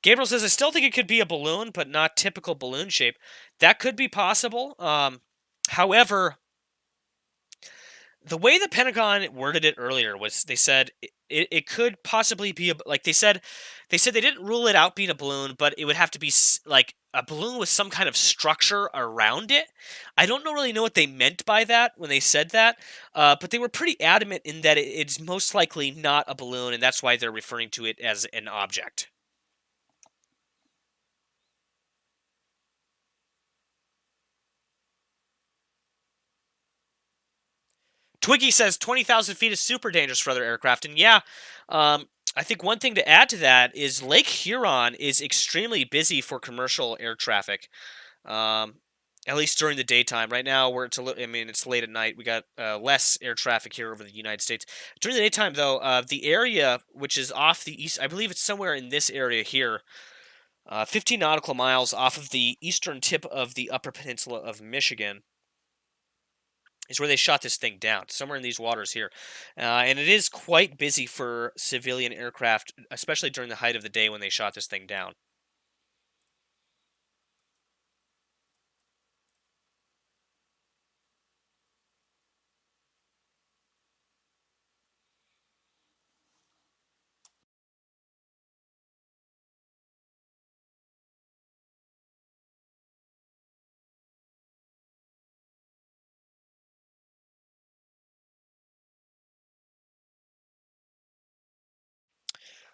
Gabriel says, I still think it could be a balloon, but not typical balloon shape. That could be possible. However, The way the Pentagon worded it earlier was they said it could possibly be they said they didn't rule it out being a balloon, but it would have to be like a balloon with some kind of structure around it. I don't really know what they meant by that when they said that, but they were pretty adamant in that it's most likely not a balloon, and that's why they're referring to it as an object. Twiggy says 20,000 feet is super dangerous for other aircraft. And yeah, I think one thing to add to that is Lake Huron is extremely busy for commercial air traffic, at least during the daytime. Right now, it's late at night. We got less air traffic here over the United States. During the daytime, though, the area, which is off the east, I believe it's somewhere in this area here, 15 nautical miles off of the eastern tip of the Upper Peninsula of Michigan, is where they shot this thing down, somewhere in these waters here. And it is quite busy for civilian aircraft, especially during the height of the day when they shot this thing down.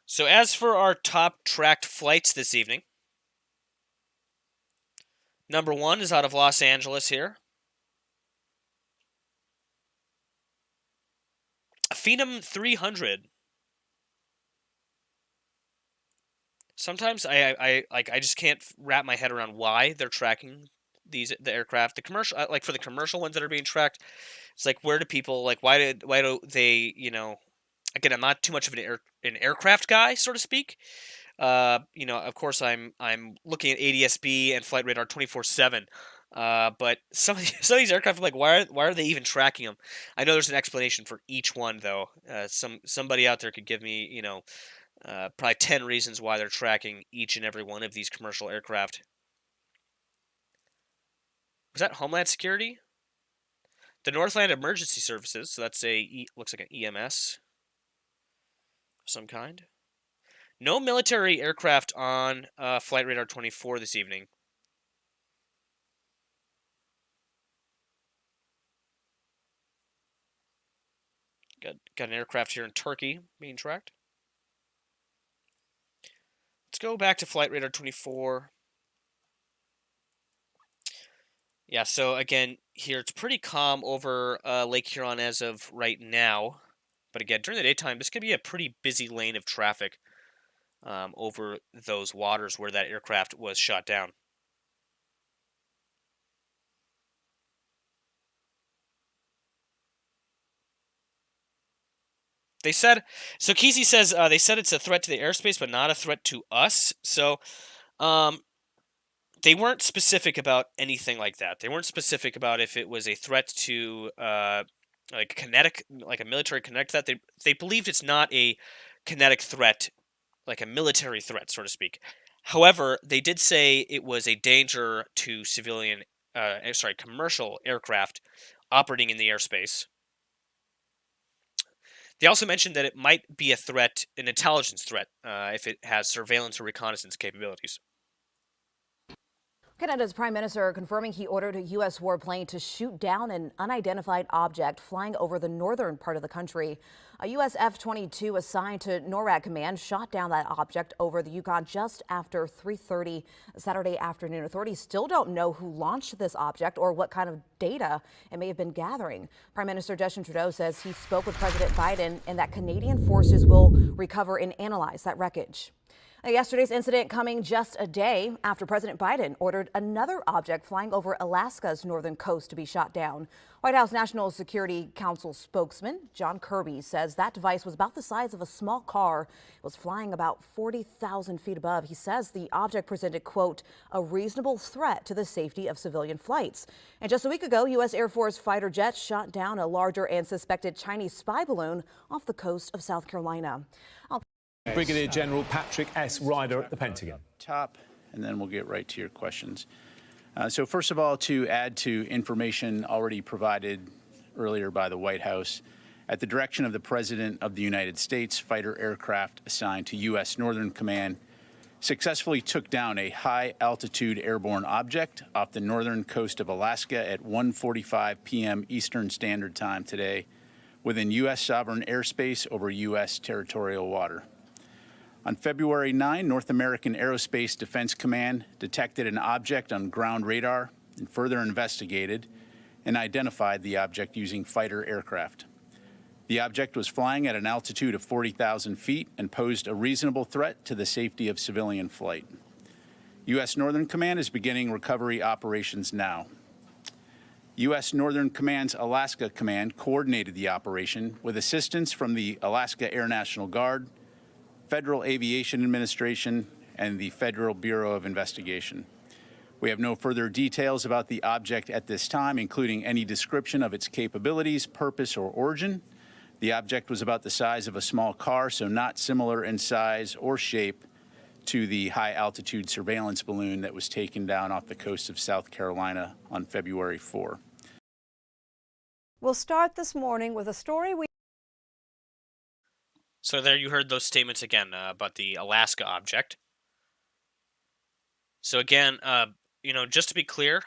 So as for our top tracked flights this evening, number 1 is out of Los Angeles here. A Phenom 300. Sometimes I just can't wrap my head around why they're tracking the aircraft. The commercial, like for the commercial ones that are being tracked, it's like, where do people, like, why do they, again, I'm not too much of an aircraft guy, so to speak. Of course, I'm looking at ADS-B and Flight Radar 24/7. But some of these aircraft, I'm like, why are they even tracking them? I know there's an explanation for each one, though. Somebody out there could give me, probably 10 reasons why they're tracking each and every one of these commercial aircraft. Was that Homeland Security? The Northland Emergency Services. So that's looks like an EMS of some kind. No military aircraft on Flight Radar 24 this evening. Got an aircraft here in Turkey being tracked. Let's go back to Flight Radar 24. Yeah, so again, here it's pretty calm over Lake Huron as of right now. But again, during the daytime, this could be a pretty busy lane of traffic over those waters where that aircraft was shot down. They said, so Kesey says they said it's a threat to the airspace, but not a threat to us. So they weren't specific about anything like that. They weren't specific about if it was a threat to like kinetic, like a military kinetic threat. They believed it's not a kinetic threat, like a military threat, so to speak. However, they did say it was a danger to commercial aircraft operating in the airspace. They also mentioned that it might be a threat, an intelligence threat, if it has surveillance or reconnaissance capabilities. Canada's Prime Minister confirming he ordered a U.S. warplane to shoot down an unidentified object flying over the northern part of the country. A U.S. F-22 assigned to NORAD Command shot down that object over the Yukon just after 3:30 Saturday afternoon. Authorities still don't know who launched this object or what kind of data it may have been gathering. Prime Minister Justin Trudeau says he spoke with President Biden and that Canadian forces will recover and analyze that wreckage. Yesterday's incident coming just a day after President Biden ordered another object flying over Alaska's northern coast to be shot down. White House National Security Council spokesman John Kirby says that device was about the size of a small car. It was flying about 40,000 feet above. He says the object presented, quote, a reasonable threat to the safety of civilian flights. And just a week ago, U.S. Air Force fighter jets shot down a larger and suspected Chinese spy balloon off the coast of South Carolina. Brigadier General Patrick S. Ryder at the Pentagon. Top, and then we'll get right to your questions. So first of all, to add to information already provided earlier by the White House, at the direction of the President of the United States, fighter aircraft assigned to U.S. Northern Command successfully took down a high-altitude airborne object off the northern coast of Alaska at 1:45 p.m. Eastern Standard Time today, within U.S. sovereign airspace over U.S. territorial water. On February 9, North American Aerospace Defense Command detected an object on ground radar and further investigated and identified the object using fighter aircraft. The object was flying at an altitude of 40,000 feet and posed a reasonable threat to the safety of civilian flight. U.S. Northern Command is beginning recovery operations now. U.S. Northern Command's Alaska Command coordinated the operation with assistance from the Alaska Air National Guard, Federal Aviation Administration, and the Federal Bureau of Investigation. We have no further details about the object at this time, including any description of its capabilities, purpose, or origin. The object was about the size of a small car, so not similar in size or shape to the high-altitude surveillance balloon that was taken down off the coast of South Carolina on February 4. We'll start this morning with a story we... So there you heard those statements again about the Alaska object. So again, just to be clear,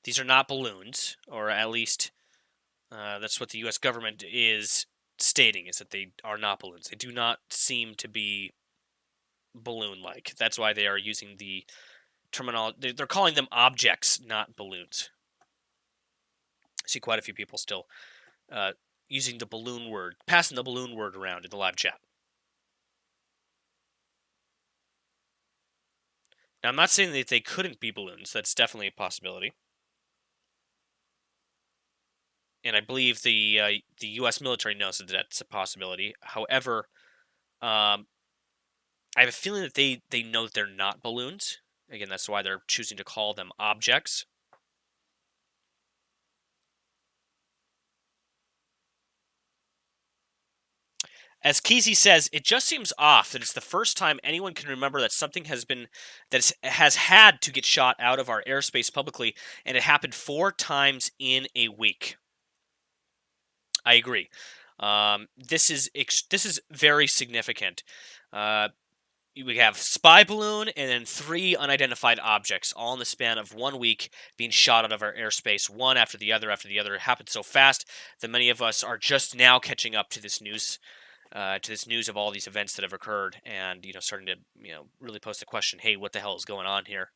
these are not balloons, or at least that's what the U.S. government is stating, is that they are not balloons. They do not seem to be balloon-like. That's why they are using the terminology. They're calling them objects, not balloons. I see quite a few people still using the balloon word, passing the balloon word around in the live chat. Now, I'm not saying that they couldn't be balloons. That's definitely a possibility. And I believe the U.S. military knows that that's a possibility. However, I have a feeling that they know that they're not balloons. Again, that's why they're choosing to call them objects. As Kesey says, it just seems off that it's the first time anyone can remember that something has had to get shot out of our airspace publicly, and it happened 4 times in a week. I agree. This is very significant. We have spy balloon and then 3 unidentified objects, all in the span of 1 week, being shot out of our airspace, one after the other after the other. It happened so fast that many of us are just now catching up to this news. Of all these events that have occurred, and starting to really pose the question, hey, what the hell is going on here?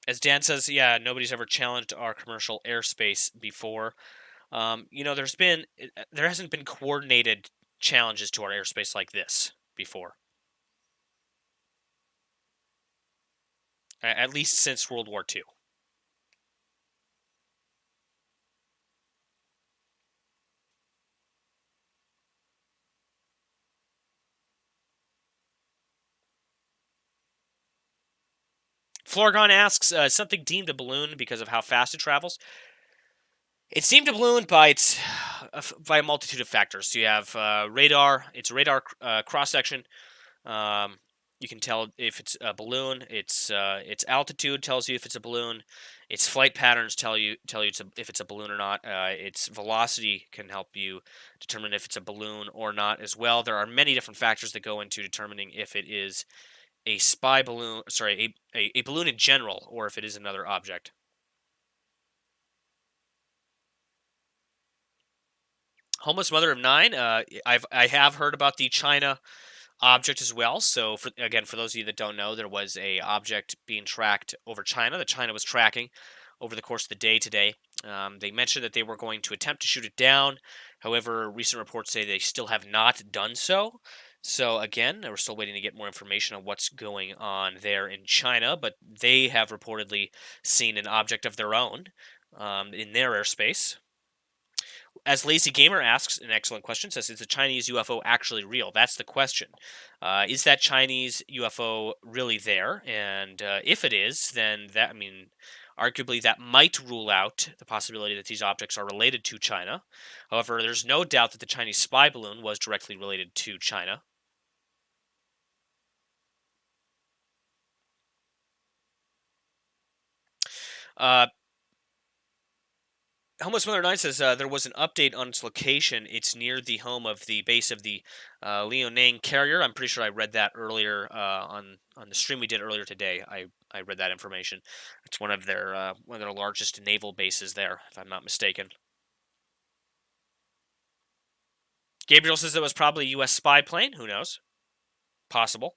As Dan says, yeah, nobody's ever challenged our commercial airspace before. There hasn't been coordinated challenges to our airspace like this before. At least since World War II. Florgon asks, something deemed a balloon because of how fast it travels. It's deemed a balloon by a multitude of factors. So you have radar. It's a radar cross-section. You can tell if it's a balloon. Its altitude tells you if it's a balloon. Its flight patterns tell you if it's a balloon or not. Its velocity can help you determine if it's a balloon or not as well. There are many different factors that go into determining if it is a spy balloon, sorry, a balloon in general, or if it is another object. Homeless Mother of 9, I have heard about the China object as well. So, for those of you that don't know, there was a object being tracked over China that China was tracking over the course of the day today. They mentioned that they were going to attempt to shoot it down. However, recent reports say they still have not done so. So again, we're still waiting to get more information on what's going on there in China, but they have reportedly seen an object of their own in their airspace. As Lazy Gamer asks, an excellent question, says, is the Chinese UFO actually real? That's the question. Is that Chinese UFO really there? And if it is, then Arguably, that might rule out the possibility that these objects are related to China. However, there's no doubt that the Chinese spy balloon was directly related to China. Homeless Mother 9 says there was an update on its location. It's near the home of the base of the Liaoning carrier. I'm pretty sure I read that earlier on the stream we did earlier today. I read that information. It's one of their largest naval bases there, if I'm not mistaken. Gabriel says it was probably a U.S. spy plane. Who knows? Possible.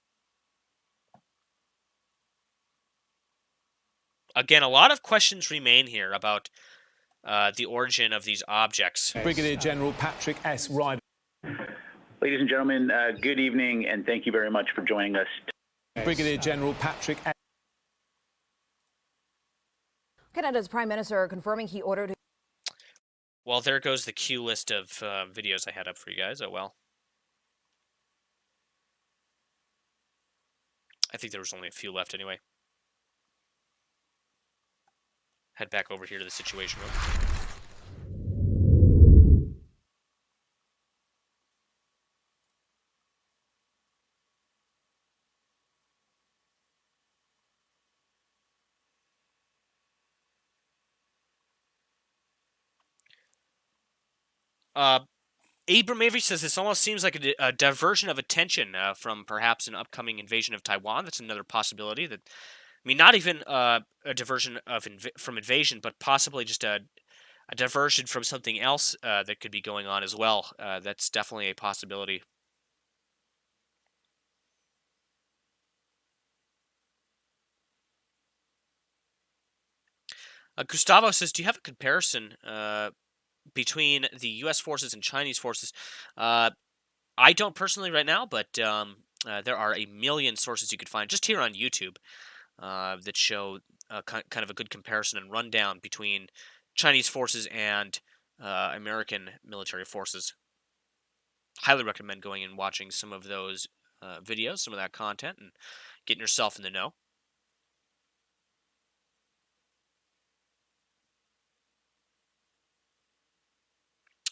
Again, a lot of questions remain here about the origin of these objects. Brigadier General Patrick S. Ryder. Ladies and gentlemen, good evening, and thank you very much for joining us. Brigadier General Patrick S. Canada's Prime Minister confirming he ordered... Well, there goes the queue list of videos I had up for you guys. Oh, well. I think there was only a few left anyway. Head back over here to the Situation Room. Abram Avery says this almost seems like a diversion of attention from perhaps an upcoming invasion of Taiwan. That's another possibility. That, I mean, not even a diversion of from invasion, but possibly just a diversion from something else that could be going on as well. That's definitely a possibility. Gustavo says, do you have a comparison between the U.S. forces and Chinese forces? I don't personally right now, but there are a million sources you could find just here on YouTube that show kind of a good comparison and rundown between Chinese forces and American military forces. Highly recommend going and watching some of those videos, some of that content, and getting yourself in the know.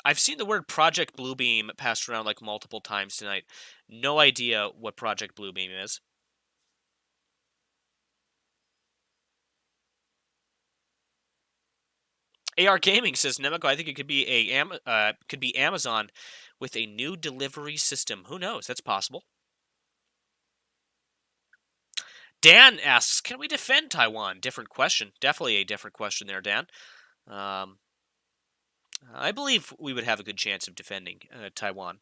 I've seen the word Project Bluebeam passed around like multiple times tonight. No idea what Project Bluebeam is. AR Gaming says, Nemico, I think it could be Amazon with a new delivery system. Who knows? That's possible. Dan asks, can we defend Taiwan? Different question. Definitely a different question there, Dan. I believe we would have a good chance of defending Taiwan.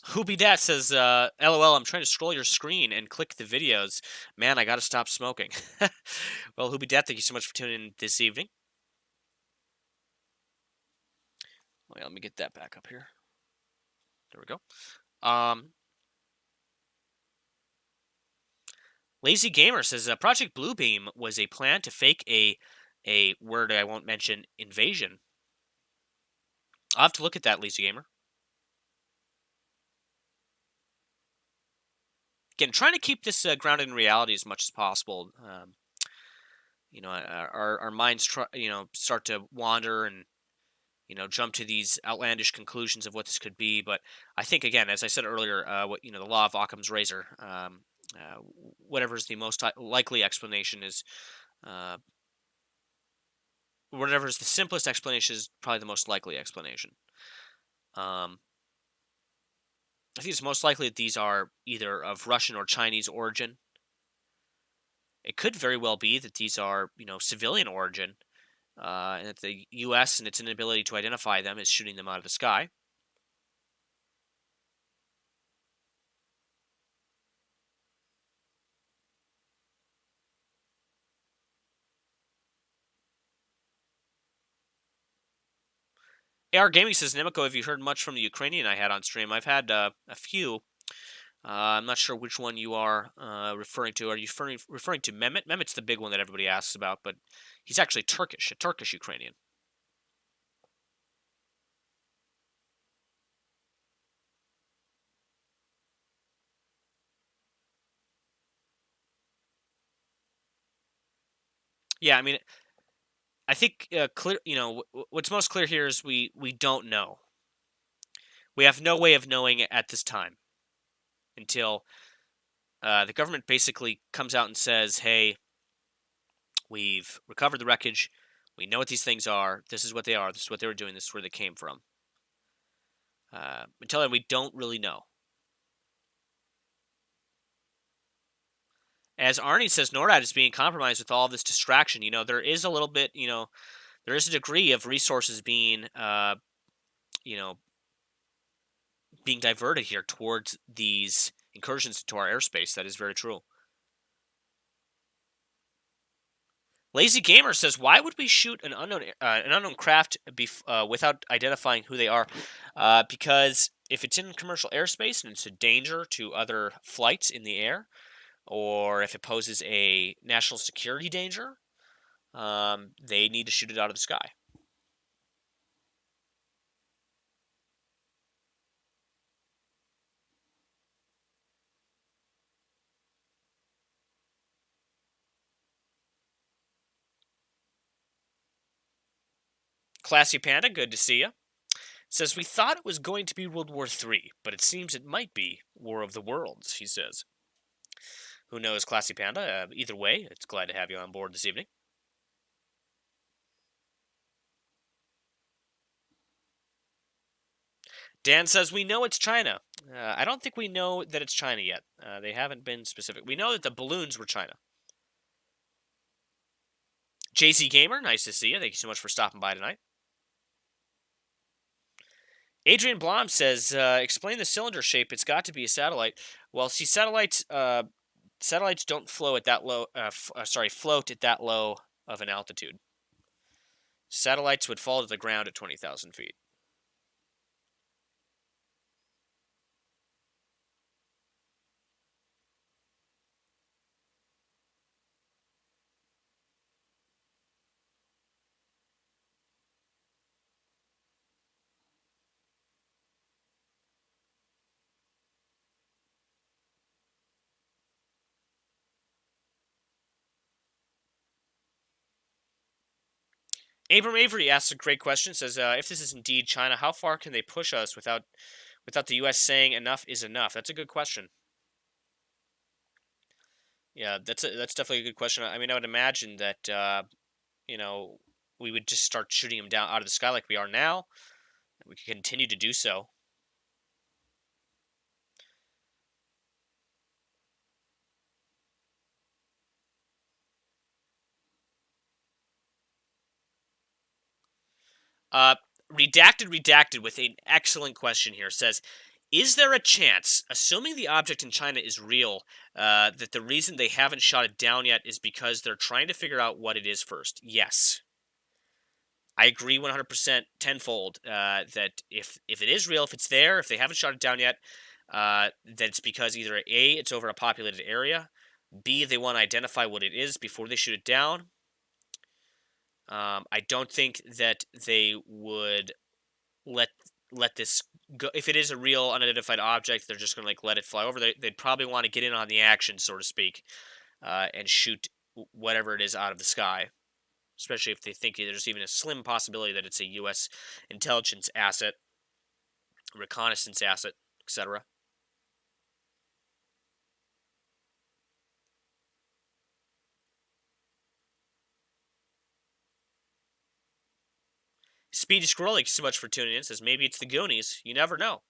Whoopie says, LOL, I'm trying to scroll your screen and click the videos. Man, I gotta stop smoking. Well, Whoopie thank you so much for tuning in this evening. Wait, let me get that back up here. There we go. Lazy Gamer says, Project Bluebeam was a plan to fake a word I won't mention, invasion. I'll have to look at that, Lazy Gamer. Again, trying to keep this grounded in reality as much as possible. You know, our minds start to wander and jump to these outlandish conclusions of what this could be. But I think, again, as I said earlier, the law of Occam's razor, whatever is the most likely explanation is, whatever is the simplest explanation is probably the most likely explanation. I think it's most likely that these are either of Russian or Chinese origin. It could very well be that these are, civilian origin, and that the U.S. and its inability to identify them is shooting them out of the sky. AR Gaming says, Nemico, have you heard much from the Ukrainian I had on stream? I've had a few. I'm not sure which one you are referring to. Are you referring to Mehmet? Mehmet's the big one that everybody asks about, but he's actually Turkish, a Turkish Ukrainian. Yeah, I mean, I think clear. What's most clear here is we don't know. We have no way of knowing at this time until the government basically comes out and says, "Hey, we've recovered the wreckage. We know what these things are. This is what they are. This is what they were doing. This is where they came from." Until then, we don't really know. As Arnie says, NORAD is being compromised with all this distraction. There is a little bit, there is a degree of resources being, being diverted here towards these incursions into our airspace. That is very true. Lazy Gamer says, "Why would we shoot an unknown craft without identifying who they are? Because if it's in commercial airspace and it's a danger to other flights in the air, or if it poses a national security danger, they need to shoot it out of the sky." Classy Panda, good to see you. Says, "We thought it was going to be World War III, but it seems it might be War of the Worlds," he says. Who knows, Classy Panda? Either way, it's glad to have you on board this evening. Dan says, "We know it's China." I don't think we know that it's China yet. They haven't been specific. We know that the balloons were China. JC Gamer, nice to see you. Thank you so much for stopping by tonight. Adrian Blom says, "Explain the cylinder shape. It's got to be a satellite." Well, see, satellites don't float at that low. Float at that low of an altitude. Satellites would fall to the ground at 20,000 feet. Abram Avery asks a great question. Says, "If this is indeed China, how far can they push us without the U.S. saying enough is enough?" That's a good question. Yeah, that's definitely a good question. I mean, I would imagine that we would just start shooting them down out of the sky like we are now. We could continue to do so. Redacted with an excellent question here says, "Is there a chance, assuming the object in China is real, that the reason they haven't shot it down yet is because they're trying to figure out what it is first?" Yes. I agree 100% tenfold that if it is real, if it's there, if they haven't shot it down yet, that it's because either A, it's over a populated area, B, they want to identify what it is before they shoot it down. I don't think that they would let this go. If it is a real unidentified object, they're just going to let it fly over. They'd probably want to get in on the action, so to speak, and shoot whatever it is out of the sky. Especially if they think there's even a slim possibility that it's a U.S. intelligence asset, reconnaissance asset, etc. Speedy Scroll, thank you so much for tuning in. Says, "Maybe it's the Goonies. You never know."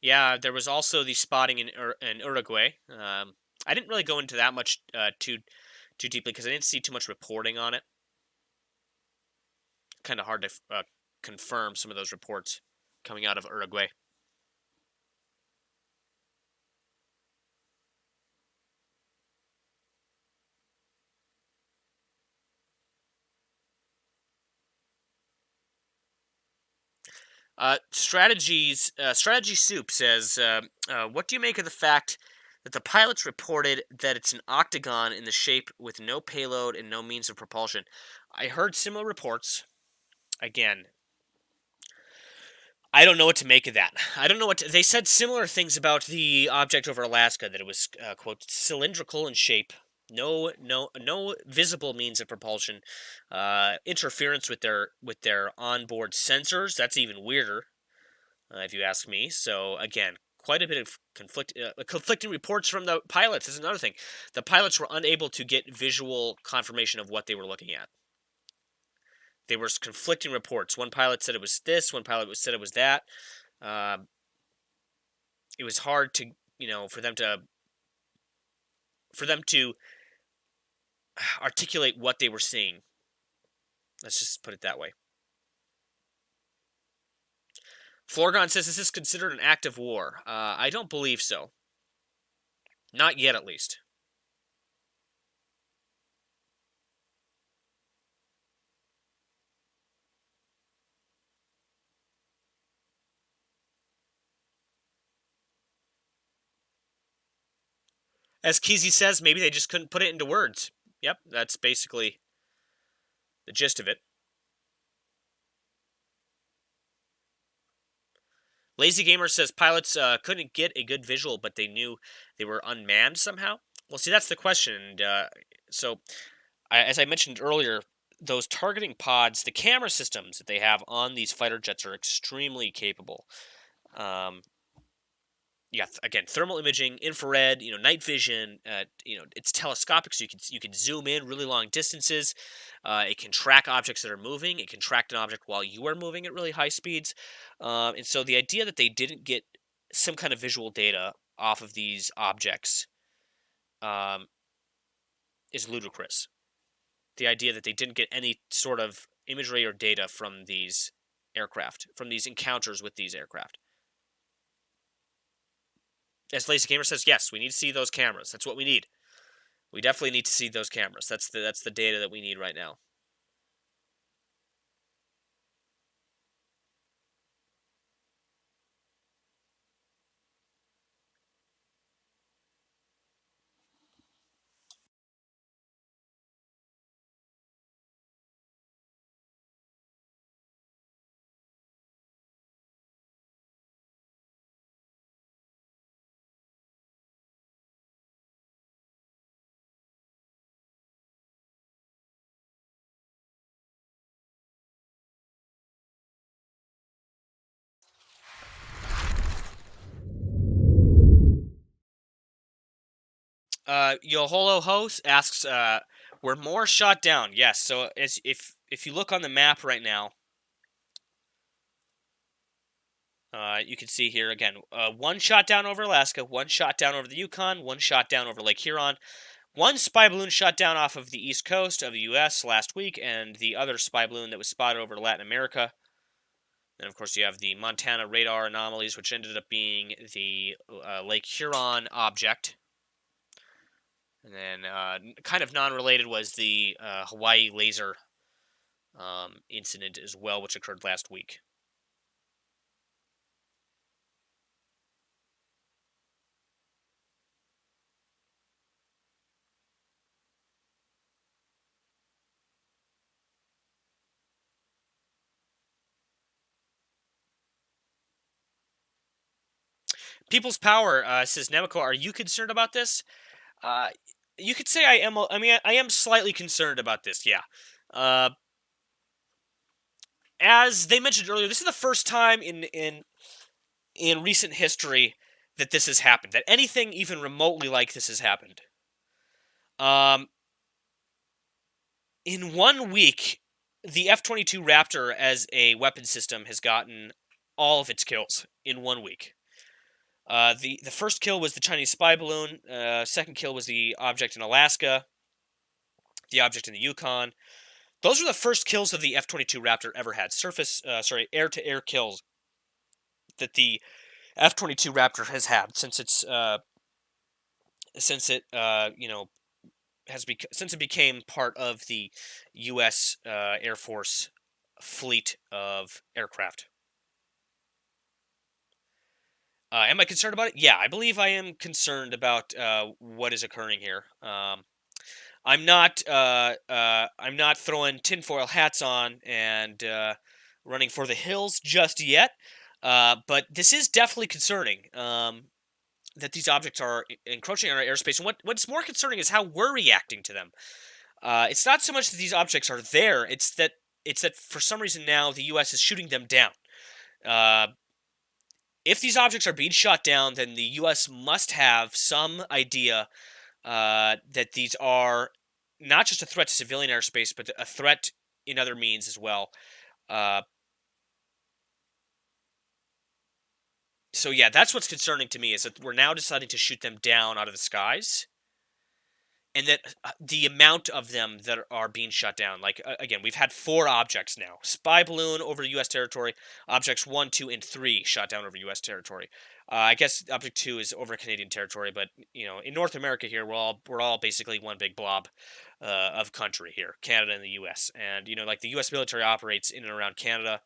Yeah, there was also the spotting in Uruguay. I didn't really go into that much too deeply because I didn't see too much reporting on it. Kind of hard to confirm some of those reports coming out of Uruguay. Strategy Soup says, what do you make of the fact that the pilots reported that it's an octagon in the shape with no payload and no means of propulsion? I heard similar reports. Again, I don't know what to make of that. I don't know they said similar things about the object over Alaska, that it was quote cylindrical in shape, no visible means of propulsion, interference with their onboard sensors. That's even weirder, if you ask me. So again, quite a bit of conflicting reports from the pilots is another thing. The pilots were unable to get visual confirmation of what they were looking at. There were conflicting reports. One pilot said it was this. One pilot said it was that. It was hard to, for them to articulate what they were seeing. Let's just put it that way. Florgon says, is this considered an act of war? I don't believe so. Not yet, at least. As Kesey says, maybe they just couldn't put it into words. Yep, that's basically the gist of it. Lazy Gamer says pilots couldn't get a good visual, but they knew they were unmanned somehow. Well, see, that's the question. As I mentioned earlier, those targeting pods, the camera systems that they have on these fighter jets are extremely capable. Again, thermal imaging, infrared, night vision. It's telescopic, so you can zoom in really long distances. It can track objects that are moving. It can track an object while you are moving at really high speeds. And so the idea that they didn't get some kind of visual data off of these objects is ludicrous. The idea that they didn't get any sort of imagery or data from these aircraft, from these encounters with these aircraft. As Lazy Gamer says, yes, we need to see those cameras. That's what we need. We definitely need to see those cameras. That's the data that we need right now. Yoholo Host asks, were more shot down? Yes. So if you look on the map right now, you can see here again, one shot down over Alaska, one shot down over the Yukon, one shot down over Lake Huron, one spy balloon shot down off of the east coast of the U.S. last week, and the other spy balloon that was spotted over Latin America. And of course, you have the Montana radar anomalies, which ended up being the Lake Huron object. And then, kind of non-related, was the Hawaii laser incident as well, which occurred last week. People's Power says, Nemico, are you concerned about this? You could say I am. I mean, I am slightly concerned about this. Yeah. As they mentioned earlier, this is the first time in recent history that this has happened. That anything even remotely like this has happened. In 1 week, the F-22 Raptor as a weapon system has gotten all of its kills in 1 week. The first kill was the Chinese spy balloon. Second kill was the object in Alaska, the object in the Yukon. Those were the first kills of the F-22 Raptor ever had. Air-to-air kills that the F-22 Raptor has had since it became part of the U.S. Air Force fleet of aircraft. Am I concerned about it? Yeah, I believe I am concerned about what is occurring here. I'm not throwing tinfoil hats on and running for the hills just yet. But this is definitely concerning. That these objects are encroaching on our airspace, and what's more concerning is how we're reacting to them. It's not so much that these objects are there; it's that for some reason now the U.S. is shooting them down. If these objects are being shot down, then the U.S. must have some idea that these are not just a threat to civilian airspace, but a threat in other means as well. So yeah, that's what's concerning to me, is that we're now deciding to shoot them down out of the skies, and that the amount of them that are being shot down. Like, again, we've had 4 objects now. Spy balloon over U.S. territory. Objects 1, 2, and 3 shot down over U.S. territory. I guess object 2 is over Canadian territory, but in North America here, we're all basically one big blob of country here, Canada and the U.S. And like the U.S. military operates in and around Canada.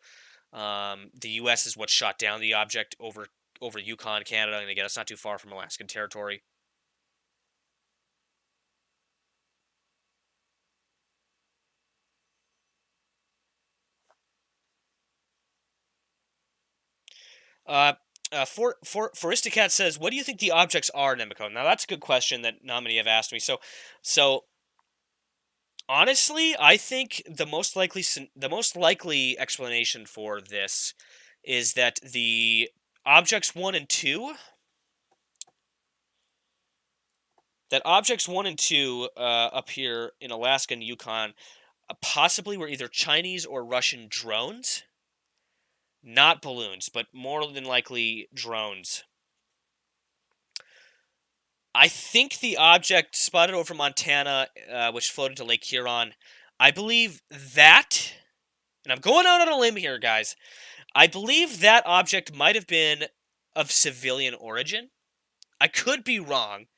The U.S. is what shot down the object over Yukon, Canada, and again, it's not too far from Alaskan territory. Foristicat says, "What do you think the objects are, Nemico?" Now that's a good question that not many have asked me. So honestly, I think the most likely explanation for this is that the objects 1 and 2. That objects 1 and 2 up here in Alaska and Yukon possibly were either Chinese or Russian drones. Not balloons, but more than likely drones. I think the object spotted over Montana, which floated to Lake Huron, I believe that, and I'm going out on a limb here, guys, I believe that object might have been of civilian origin. I could be wrong,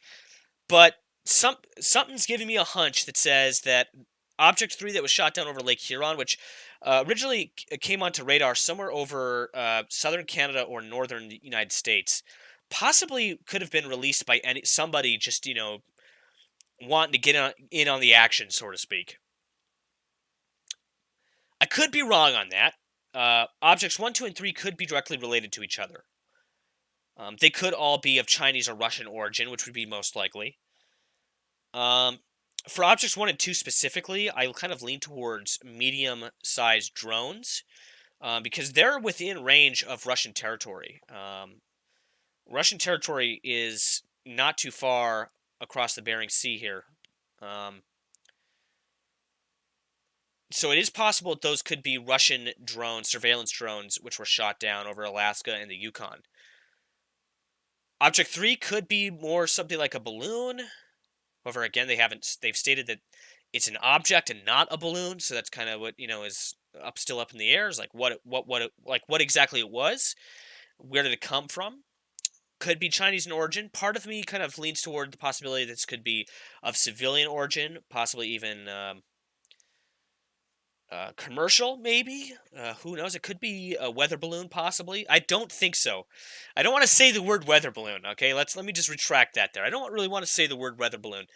but something's giving me a hunch that says that Object 3 that was shot down over Lake Huron, which originally came onto radar somewhere over southern Canada or northern United States, possibly could have been released by somebody just, wanting to get in on the action, so to speak. I could be wrong on that. Objects 1, 2, and 3 could be directly related to each other. They could all be of Chinese or Russian origin, which would be most likely. For objects 1 and 2 specifically, I kind of lean towards medium-sized drones because they're within range of Russian territory. Russian territory is not too far across the Bering Sea here. So it is possible that those could be Russian drones, surveillance drones, which were shot down over Alaska and the Yukon. Object 3 could be more something like a balloon. However, again, they've stated that it's an object and not a balloon, so that's kind of what is still up in the air. Is like what exactly it was. Where did it come from? Could be Chinese in origin. Part of me kind of leans toward the possibility that this could be of civilian origin, possibly even commercial, maybe. Who knows? It could be a weather balloon, possibly. I don't think so. I don't want to say the word weather balloon. Okay, let me just retract that there. I don't really want to say the word weather balloon.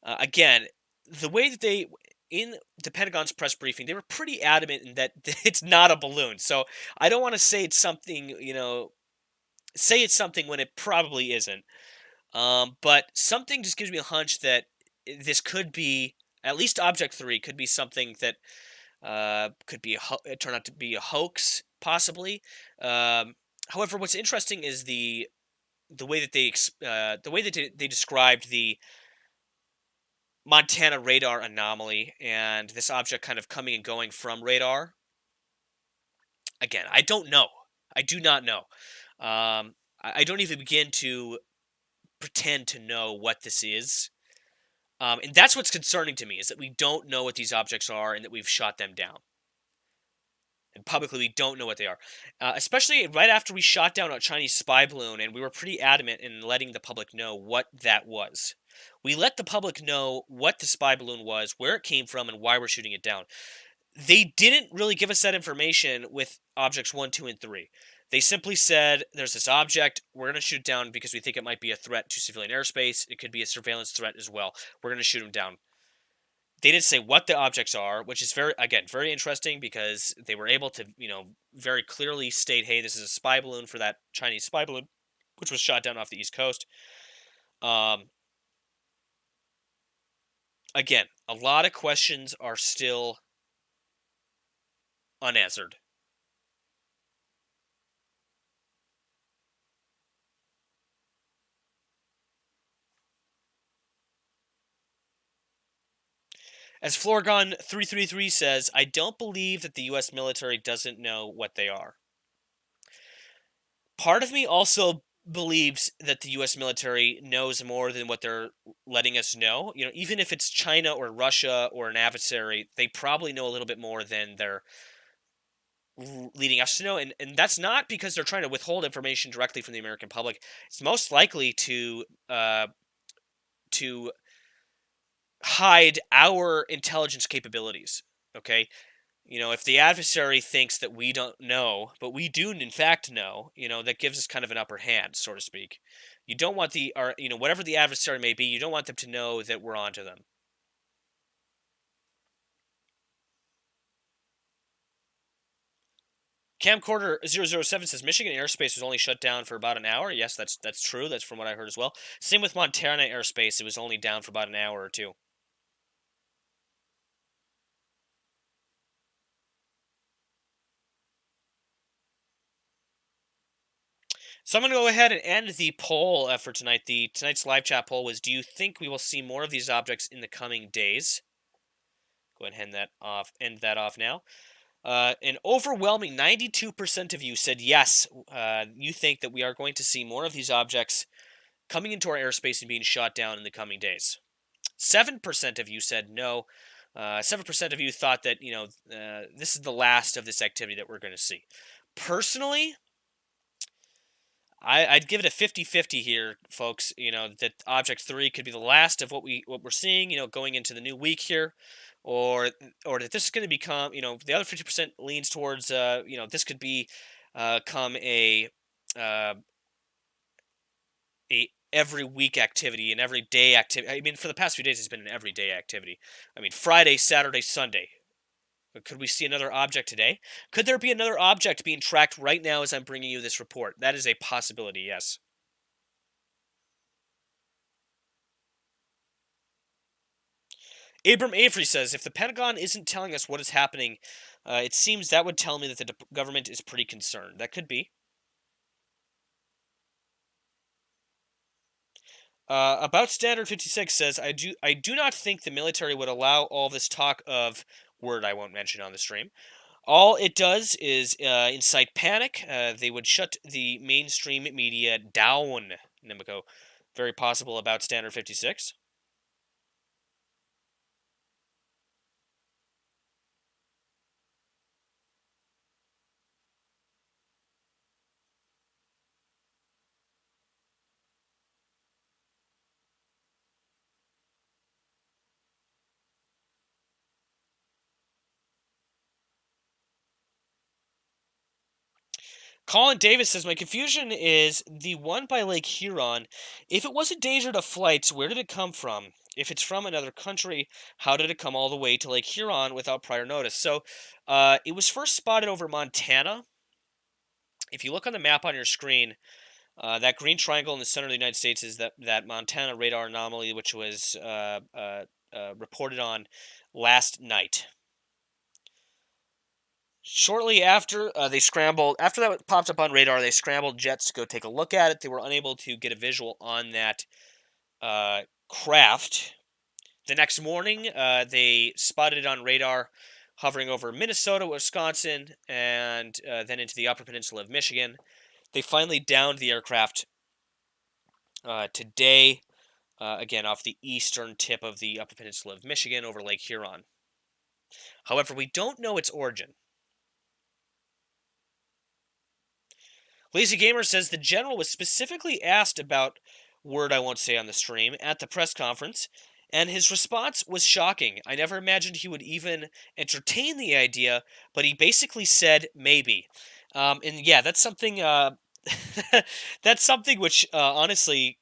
Again, the way that in the Pentagon's press briefing, they were pretty adamant in that it's not a balloon. So I don't want to say it's something, say it's something when it probably isn't. But something just gives me a hunch that this could be, at least Object 3 could be something that could be turn out to be a hoax, possibly. However, what's interesting is the way that they described the Montana radar anomaly and this object kind of coming and going from radar. Again, I don't know. I do not know. I don't even begin to pretend to know what this is. And that's what's concerning to me, is that we don't know what these objects are and that we've shot them down. And publicly, we don't know what they are. Especially right after we shot down a Chinese spy balloon, and we were pretty adamant in letting the public know what that was. We let the public know what the spy balloon was, where it came from, and why we're shooting it down. They didn't really give us that information with objects 1, 2, and 3. They simply said, there's this object, we're going to shoot it down because we think it might be a threat to civilian airspace. It could be a surveillance threat as well. We're going to shoot them down. They didn't say what the objects are, which is very interesting, because they were able to, very clearly state, hey, this is a spy balloon for that Chinese spy balloon, which was shot down off the East Coast. Again, a lot of questions are still unanswered. As Florgon333 says, I don't believe that the U.S. military doesn't know what they are. Part of me also believes that the U.S. military knows more than what they're letting us know. Even if it's China or Russia or an adversary, they probably know a little bit more than they're leading us to know. And that's not because they're trying to withhold information directly from the American public. It's most likely to hide our intelligence capabilities, okay? If the adversary thinks that we don't know, but we do in fact know, that gives us kind of an upper hand, so to speak. You don't want whatever the adversary may be, you don't want them to know that we're onto them. Camcorder 007 says Michigan airspace was only shut down for about an hour. Yes, that's true. That's from what I heard as well. Same with Montana airspace. It was only down for about an hour or two. So I'm going to go ahead and end the poll for tonight. Tonight's live chat poll was, do you think we will see more of these objects in the coming days? Go ahead and end that off now. An overwhelming 92% of you said yes. You think that we are going to see more of these objects coming into our airspace and being shot down in the coming days. 7% of you said no. 7% of you thought that, this is the last of this activity that we're going to see. Personally, I'd give it a 50-50 here, folks. That Object 3 could be the last of what we're seeing, going into the new week here, or that this is going to become, the other 50% leans towards, this could become a every week activity, an everyday activity. I mean, for the past few days, it's been an everyday activity. I mean, Friday, Saturday, Sunday. Could we see another object today? Could there be another object being tracked right now as I'm bringing you this report? That is a possibility, yes. Abram Avery says, if the Pentagon isn't telling us what is happening, it seems that would tell me that the government is pretty concerned. That could be. About Standard 56 says, I do not think the military would allow all this talk of word I won't mention on the stream. All it does is incite panic. They would shut the mainstream media down, Nemico. Very possible about Standard 56. Colin Davis says, my confusion is the one by Lake Huron. If it was a danger to flights, where did it come from? If it's from another country, how did it come all the way to Lake Huron without prior notice? So it was first spotted over Montana. If you look on the map on your screen, that green triangle in the center of the United States is that Montana radar anomaly, which was reported on last night. Shortly after, after that popped up on radar, they scrambled jets to go take a look at it. They were unable to get a visual on that craft. The next morning, they spotted it on radar hovering over Minnesota, Wisconsin, and then into the Upper Peninsula of Michigan. They finally downed the aircraft today, again, off the eastern tip of the Upper Peninsula of Michigan over Lake Huron. However, we don't know its origin. Lazy Gamer says the general was specifically asked about word I won't say on the stream at the press conference, and his response was shocking. I never imagined he would even entertain the idea, but he basically said maybe. And yeah, that's something. That's something which honestly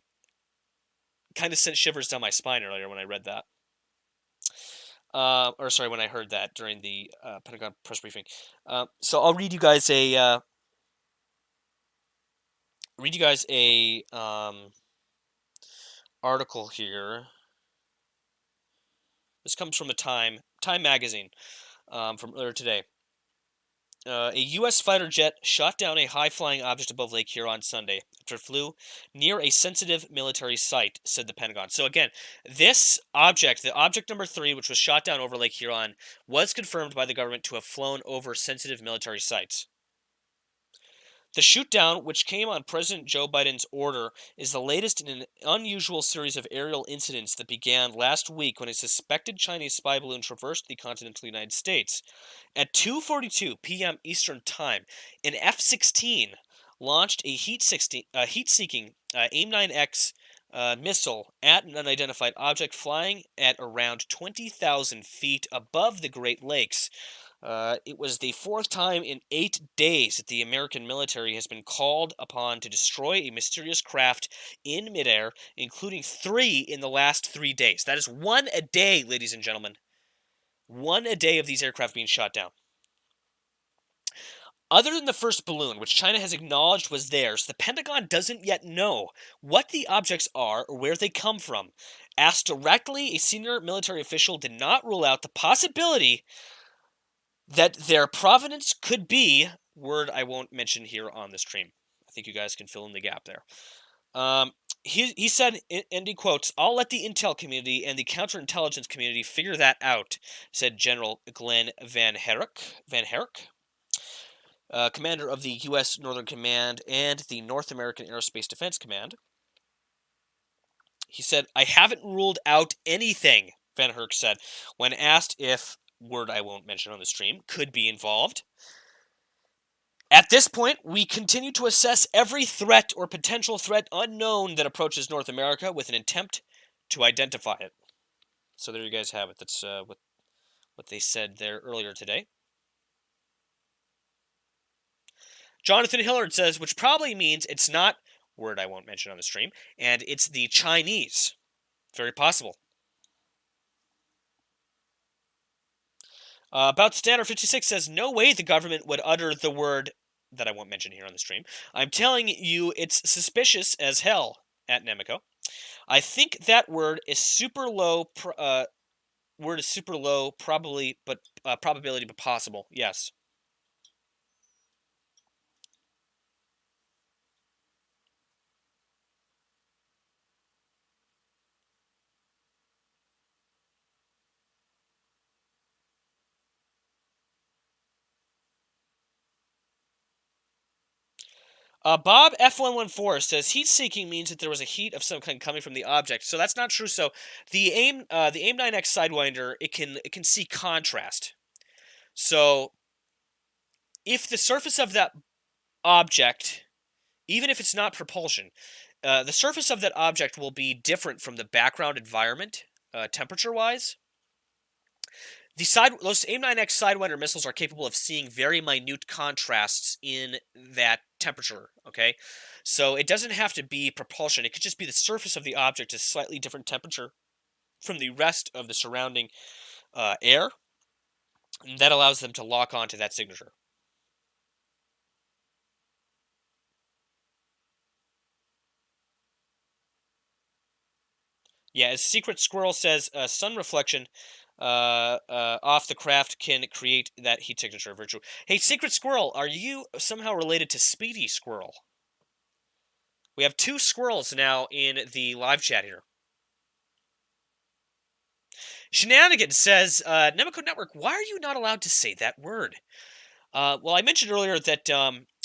kind of sent shivers down my spine earlier when I read that. Or sorry, when I heard that during the Pentagon press briefing. So I'll read you guys a article here. This comes from the Time magazine from earlier today. A U.S. fighter jet shot down a high-flying object above Lake Huron Sunday after it flew near a sensitive military site, said the Pentagon. So again, this object, the object number 3, which was shot down over Lake Huron, was confirmed by the government to have flown over sensitive military sites. The shoot-down, which came on President Joe Biden's order, is the latest in an unusual series of aerial incidents that began last week when a suspected Chinese spy balloon traversed the continental United States. At 2:42 p.m. Eastern Time, an F-16 launched a heat-seeking AIM-9X missile at an unidentified object flying at around 20,000 feet above the Great Lakes. It was the 4th time in 8 days that the American military has been called upon to destroy a mysterious craft in midair, including 3 in the last 3 days. That is 1 a day, ladies and gentlemen. 1 a day of these aircraft being shot down. Other than the first balloon, which China has acknowledged was theirs, the Pentagon doesn't yet know what the objects are or where they come from. Asked directly, a senior military official did not rule out the possibility that their provenance could be, word I won't mention here on the stream. I think you guys can fill in the gap there. He said, and he quotes, "I'll let the intel community and the counterintelligence community figure that out," said General Glenn Van Herk, commander of the U.S. Northern Command and the North American Aerospace Defense Command. He said, "I haven't ruled out anything," Van Herk said, when asked if, word I won't mention on the stream, could be involved. At this point, we continue to assess every threat or potential threat unknown that approaches North America with an attempt to identify it. So there you guys have it. That's what they said there earlier today. Jonathan Hillard says, which probably means it's not, word I won't mention on the stream, and it's the Chinese. Very possible. About Standard 56 says, no way the government would utter the word that I won't mention here on the stream. I'm telling you, it's suspicious as hell at Nemico. I think that word is super low. Probably, but probability, but possible. Yes. Bob F114 says heat-seeking means that there was a heat of some kind coming from the object. So that's not true. So the AIM-9X Sidewinder, it can see contrast. So if the surface of that object, even if it's not propulsion, the surface of that object will be different from the background environment, temperature-wise. Those AIM-9X Sidewinder missiles are capable of seeing very minute contrasts in that temperature, okay? So it doesn't have to be propulsion. It could just be the surface of the object is slightly different temperature from the rest of the surrounding air. And that allows them to lock onto that signature. Yeah, as Secret Squirrel says, sun reflection off the craft can create that heat signature. Virtual. Hey, Secret Squirrel, are you somehow related to Speedy Squirrel? We have 2 squirrels now in the live chat here. Shenanigans says, Nemico Network, why are you not allowed to say that word? Well, I mentioned earlier that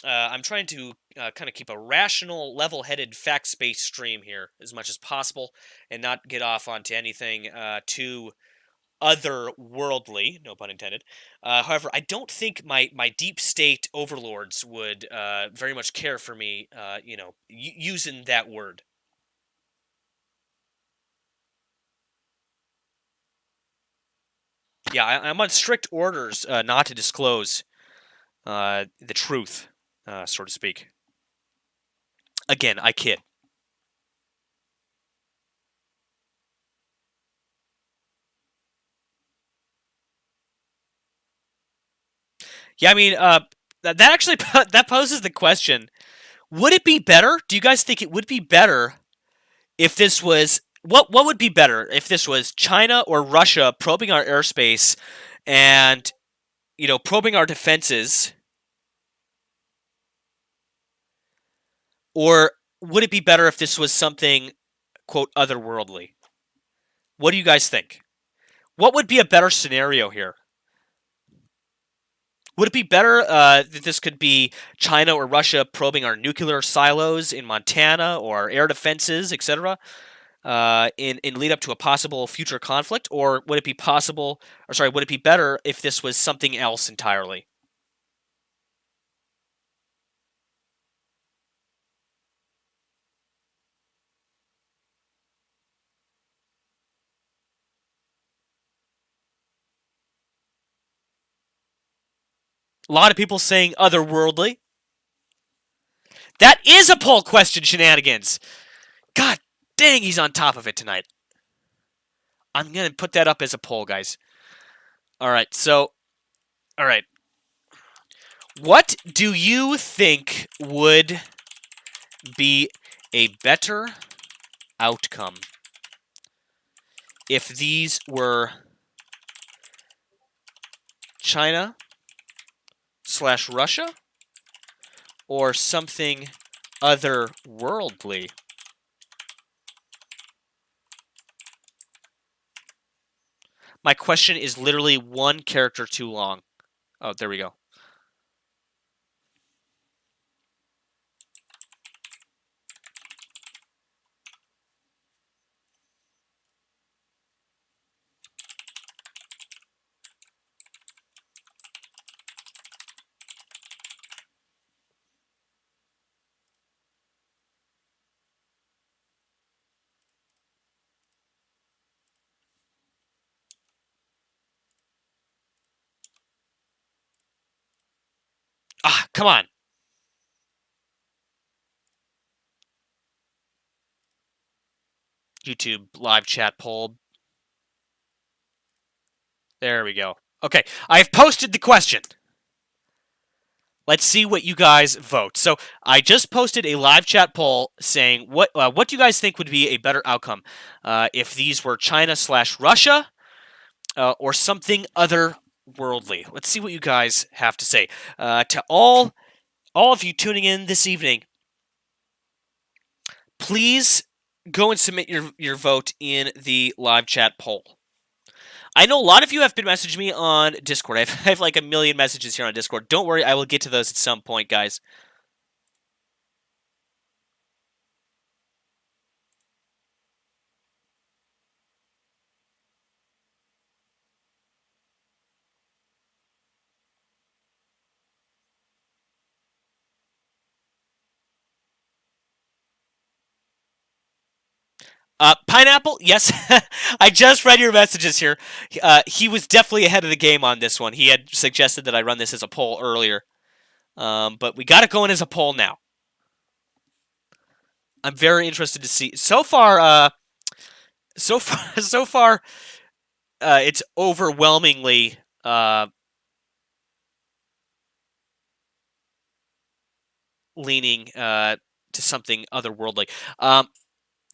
I'm trying to kind of keep a rational, level-headed, fact-based stream here as much as possible, and not get off onto anything too otherworldly, no pun intended. However, I don't think my deep state overlords would very much care for me, using that word. Yeah, I'm on strict orders not to disclose the truth, so to speak. Again, I kid. Yeah, I mean, that actually that poses the question: would it be better? Do you guys think it would be better if this was what would be better if this was China or Russia probing our airspace and probing our defenses, or would it be better if this was something quote otherworldly? What do you guys think? What would be a better scenario here? Would it be better that this could be China or Russia probing our nuclear silos in Montana or our air defenses, etc., in lead up to a possible future conflict, or would it be would it be better if this was something else entirely? A lot of people saying otherworldly. That is a poll question, Shenanigans. God dang, he's on top of it tonight. I'm going to put that up as a poll, guys. All right, what do you think would be a better outcome if these were China/Russia or something otherworldly? My question is literally one character too long. Oh, there we go. Ah, come on. YouTube live chat poll. There we go. Okay, I've posted the question. Let's see what you guys vote. So I just posted a live chat poll saying what do you guys think would be a better outcome if these were China/Russia or something otherworldly. Let's see what you guys have to say. To all of you tuning in this evening, please go and submit your vote in the live chat poll. I know a lot of you have been messaging me on Discord. I have like a million messages here on Discord. Don't worry, I will get to those at some point, guys. Pineapple, yes. I just read your messages here. He was definitely ahead of the game on this one. He had suggested that I run this as a poll earlier. But we got it going as a poll now. I'm very interested to see. So far, it's overwhelmingly leaning to something otherworldly.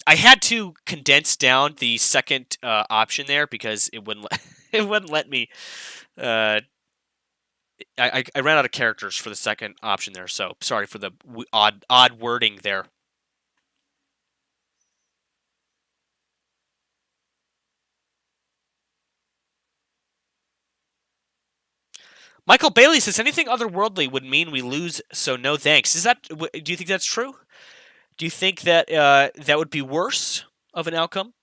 I had to condense down the second option there because it wouldn't it wouldn't let me. I ran out of characters for the second option there, so sorry for the odd wording there. Michael Bailey says anything otherworldly would mean we lose, so no thanks. Is that? Do you think that's true? Do you think that that would be worse of an outcome?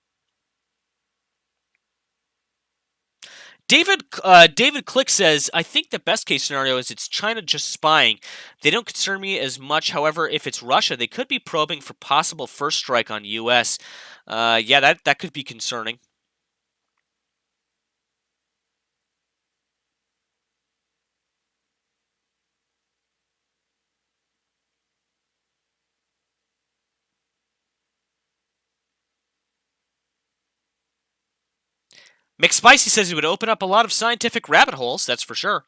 David Click says, I think the best case scenario is it's China just spying. They don't concern me as much. However, if it's Russia, they could be probing for possible first strike on U.S. Yeah, that could be concerning. McSpicy says it would open up a lot of scientific rabbit holes, that's for sure.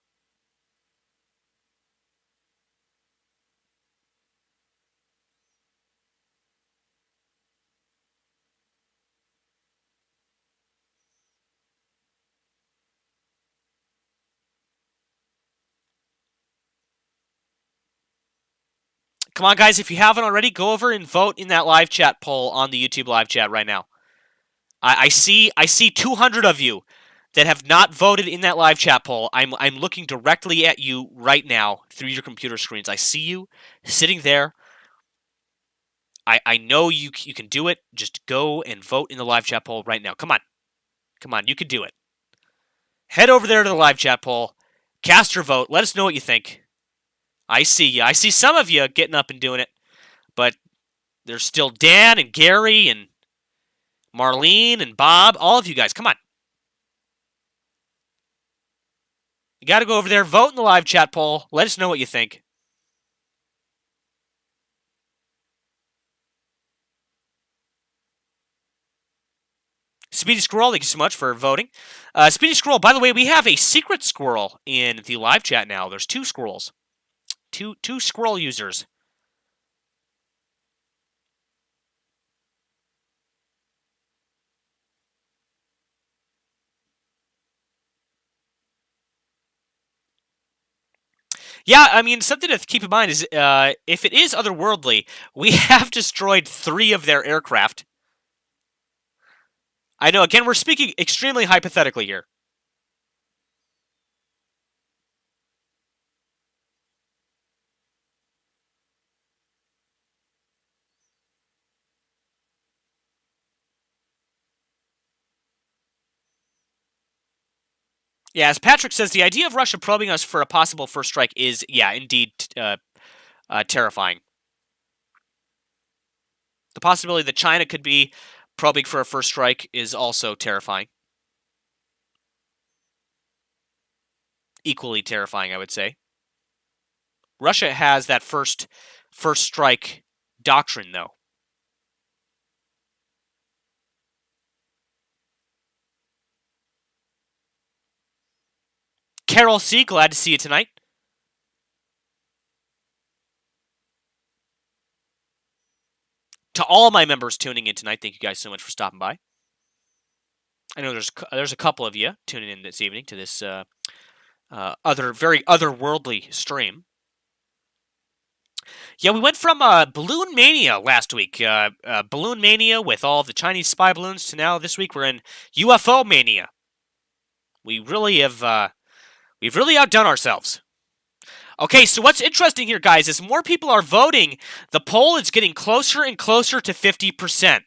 Come on, guys, if you haven't already, go over and vote in that live chat poll on the YouTube live chat right now. I see 200 of you that have not voted in that live chat poll. I'm looking directly at you right now through your computer screens. I see you sitting there. I know you can do it. Just go and vote in the live chat poll right now. Come on, you can do it. Head over there to the live chat poll, cast your vote. Let us know what you think. I see you. I see some of you getting up and doing it, but there's still Dan and Gary and Marlene and Bob. All of you guys, come on. You got to go over there, vote in the live chat poll. Let us know what you think. Speedy Squirrel, thank you so much for voting. Speedy Squirrel, by the way, we have a secret squirrel in the live chat now. There's 2 squirrels. Two squirrel users. Yeah, I mean, something to keep in mind is if it is otherworldly, we have destroyed 3 of their aircraft. I know, again, we're speaking extremely hypothetically here. Yeah, as Patrick says, the idea of Russia probing us for a possible first strike is, yeah, indeed terrifying. The possibility that China could be probing for a first strike is also terrifying. Equally terrifying, I would say. Russia has that first strike doctrine, though. Carol C., glad to see you tonight. To all my members tuning in tonight, thank you guys so much for stopping by. I know there's a couple of you tuning in this evening to this very otherworldly stream. Yeah, we went from Balloon Mania last week, Balloon Mania with all the Chinese spy balloons, to now this week we're in UFO Mania. We really have, we've really outdone ourselves. Okay, so what's interesting here, guys, is more people are voting. The poll is getting closer and closer to 50%.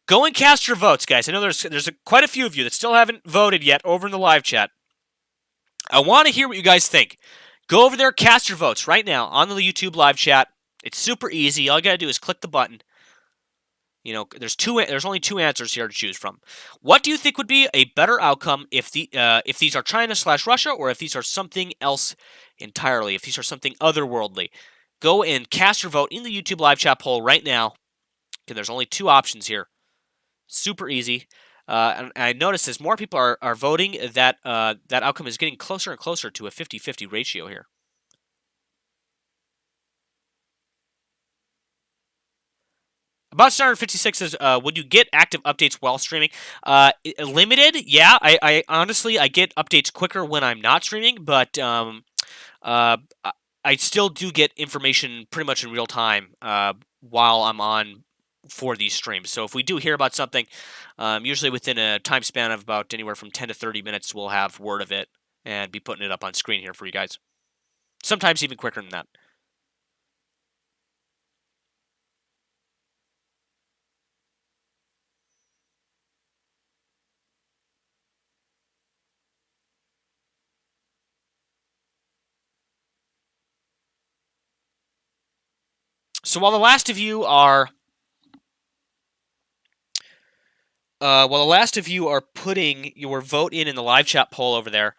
Go and cast your votes, guys. I know there's quite a few of you that still haven't voted yet over in the live chat. I want to hear what you guys think. Go over there, cast your votes right now on the YouTube live chat. It's super easy. All you got to do is click the button. You know, there's only 2 answers here to choose from. What do you think would be a better outcome if these are China/Russia, or if these are something else entirely, if these are something otherworldly? Go and cast your vote in the YouTube live chat poll right now. Okay, there's only 2 options here. Super easy. And I notice as more people are voting, that outcome is getting closer and closer to a 50-50 ratio here. About Star 56 says, would you get active updates while streaming? Limited, yeah. I honestly, I get updates quicker when I'm not streaming, but I still do get information pretty much in real time while I'm on for these streams. So if we do hear about something, usually within a time span of about anywhere from 10 to 30 minutes, we'll have word of it and be putting it up on screen here for you guys. Sometimes even quicker than that. So while the last of you are putting your vote in the live chat poll over there,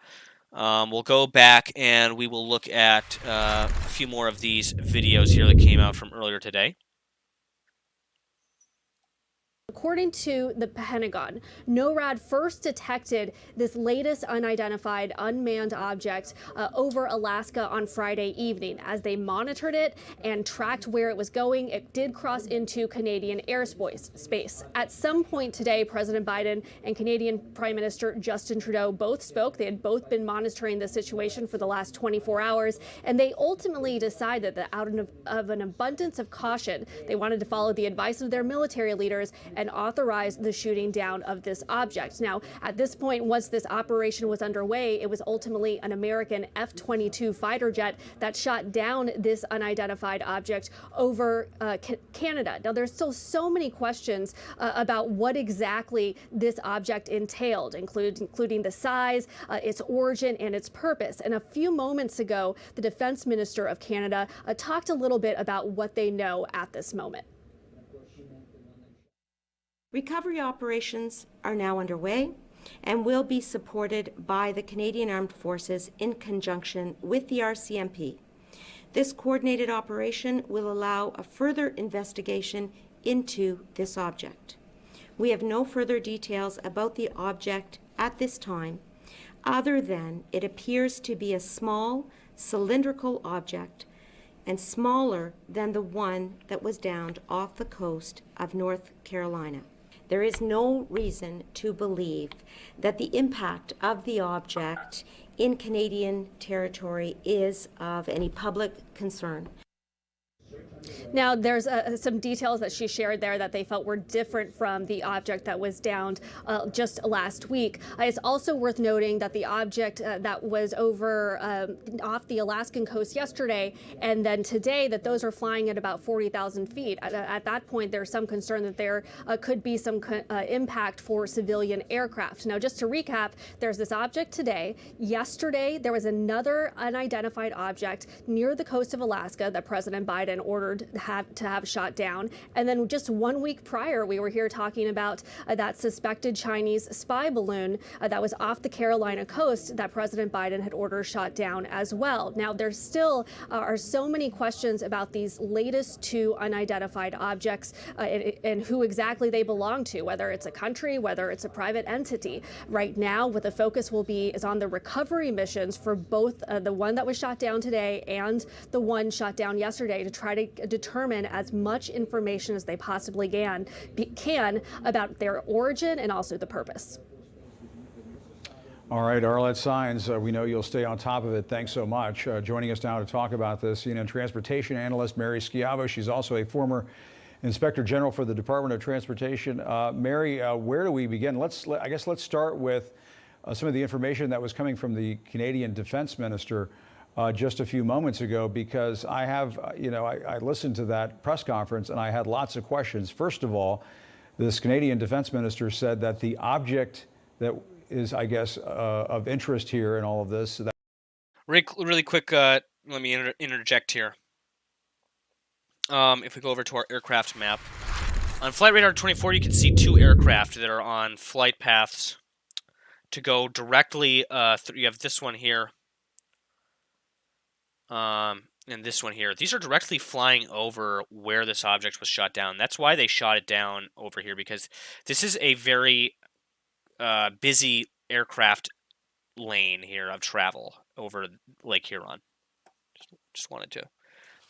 we'll go back and we will look at a few more of these videos here that came out from earlier today. According to the Pentagon, NORAD first detected this latest unidentified unmanned object over Alaska on Friday evening. As they monitored it and tracked where it was going, it did cross into Canadian airspace. At some point today, President Biden and Canadian Prime Minister Justin Trudeau both spoke. They had both been monitoring the situation for the last 24 hours, and they ultimately decided that out of an abundance of caution, they wanted to follow the advice of their military leaders and authorize the shooting down of this object. Now, at this point, once this operation was underway, it was ultimately an American F-22 fighter jet that shot down this unidentified object over Canada. Now, there's still so many questions about what exactly this object entailed, including the size, its origin, and its purpose. And a few moments ago, the Defense Minister of Canada talked a little bit about what they know at this moment. Recovery operations are now underway and will be supported by the Canadian Armed Forces in conjunction with the RCMP. This coordinated operation will allow a further investigation into this object. We have no further details about the object at this time, other than it appears to be a small cylindrical object and smaller than the one that was downed off the coast of North Carolina. There is no reason to believe that the impact of the object in Canadian territory is of any public concern. Now, there's some details that she shared there that they felt were different from the object that was downed just last week. It's also worth noting that the object that was over off the Alaskan coast yesterday and then today, that those are flying at about 40,000 feet. At that point, there's some concern that there could be some impact for civilian aircraft. Now, just to recap, there's this object today. Yesterday, there was another unidentified object near the coast of Alaska that President Biden ordered to have shot down. And then just 1 week prior, we were here talking about that suspected Chinese spy balloon that was off the Carolina coast that President Biden had ordered shot down as well. Now, there still are so many questions about these latest two unidentified objects and who exactly they belong to, whether it's a country, whether it's a private entity. Right now, what the focus will be is on the recovery missions for both the one that was shot down today and the one shot down yesterday to try to determine as much information as they possibly can about their origin and also the purpose. All right, Arlette Saenz, we know you'll stay on top of it. Thanks so much. Joining us now to talk about this, transportation analyst Mary Schiavo. She's also a former Inspector General for the Department of Transportation. Mary, where do we begin? I guess let's start with some of the information that was coming from the Canadian Defense Minister just a few moments ago, because I have, I listened to that press conference and I had lots of questions. First of all, this Canadian Defense Minister said that the object that is, I guess, of interest here in all of this. Really quick, let me interject here. If we go over to our aircraft map, on Flight Radar 24, you can see two aircraft that are on flight paths to go directly through. You have this one here. And this one here. These are directly flying over where this object was shot down. That's why they shot it down over here, because this is a very busy aircraft lane here of travel over Lake Huron. Just wanted to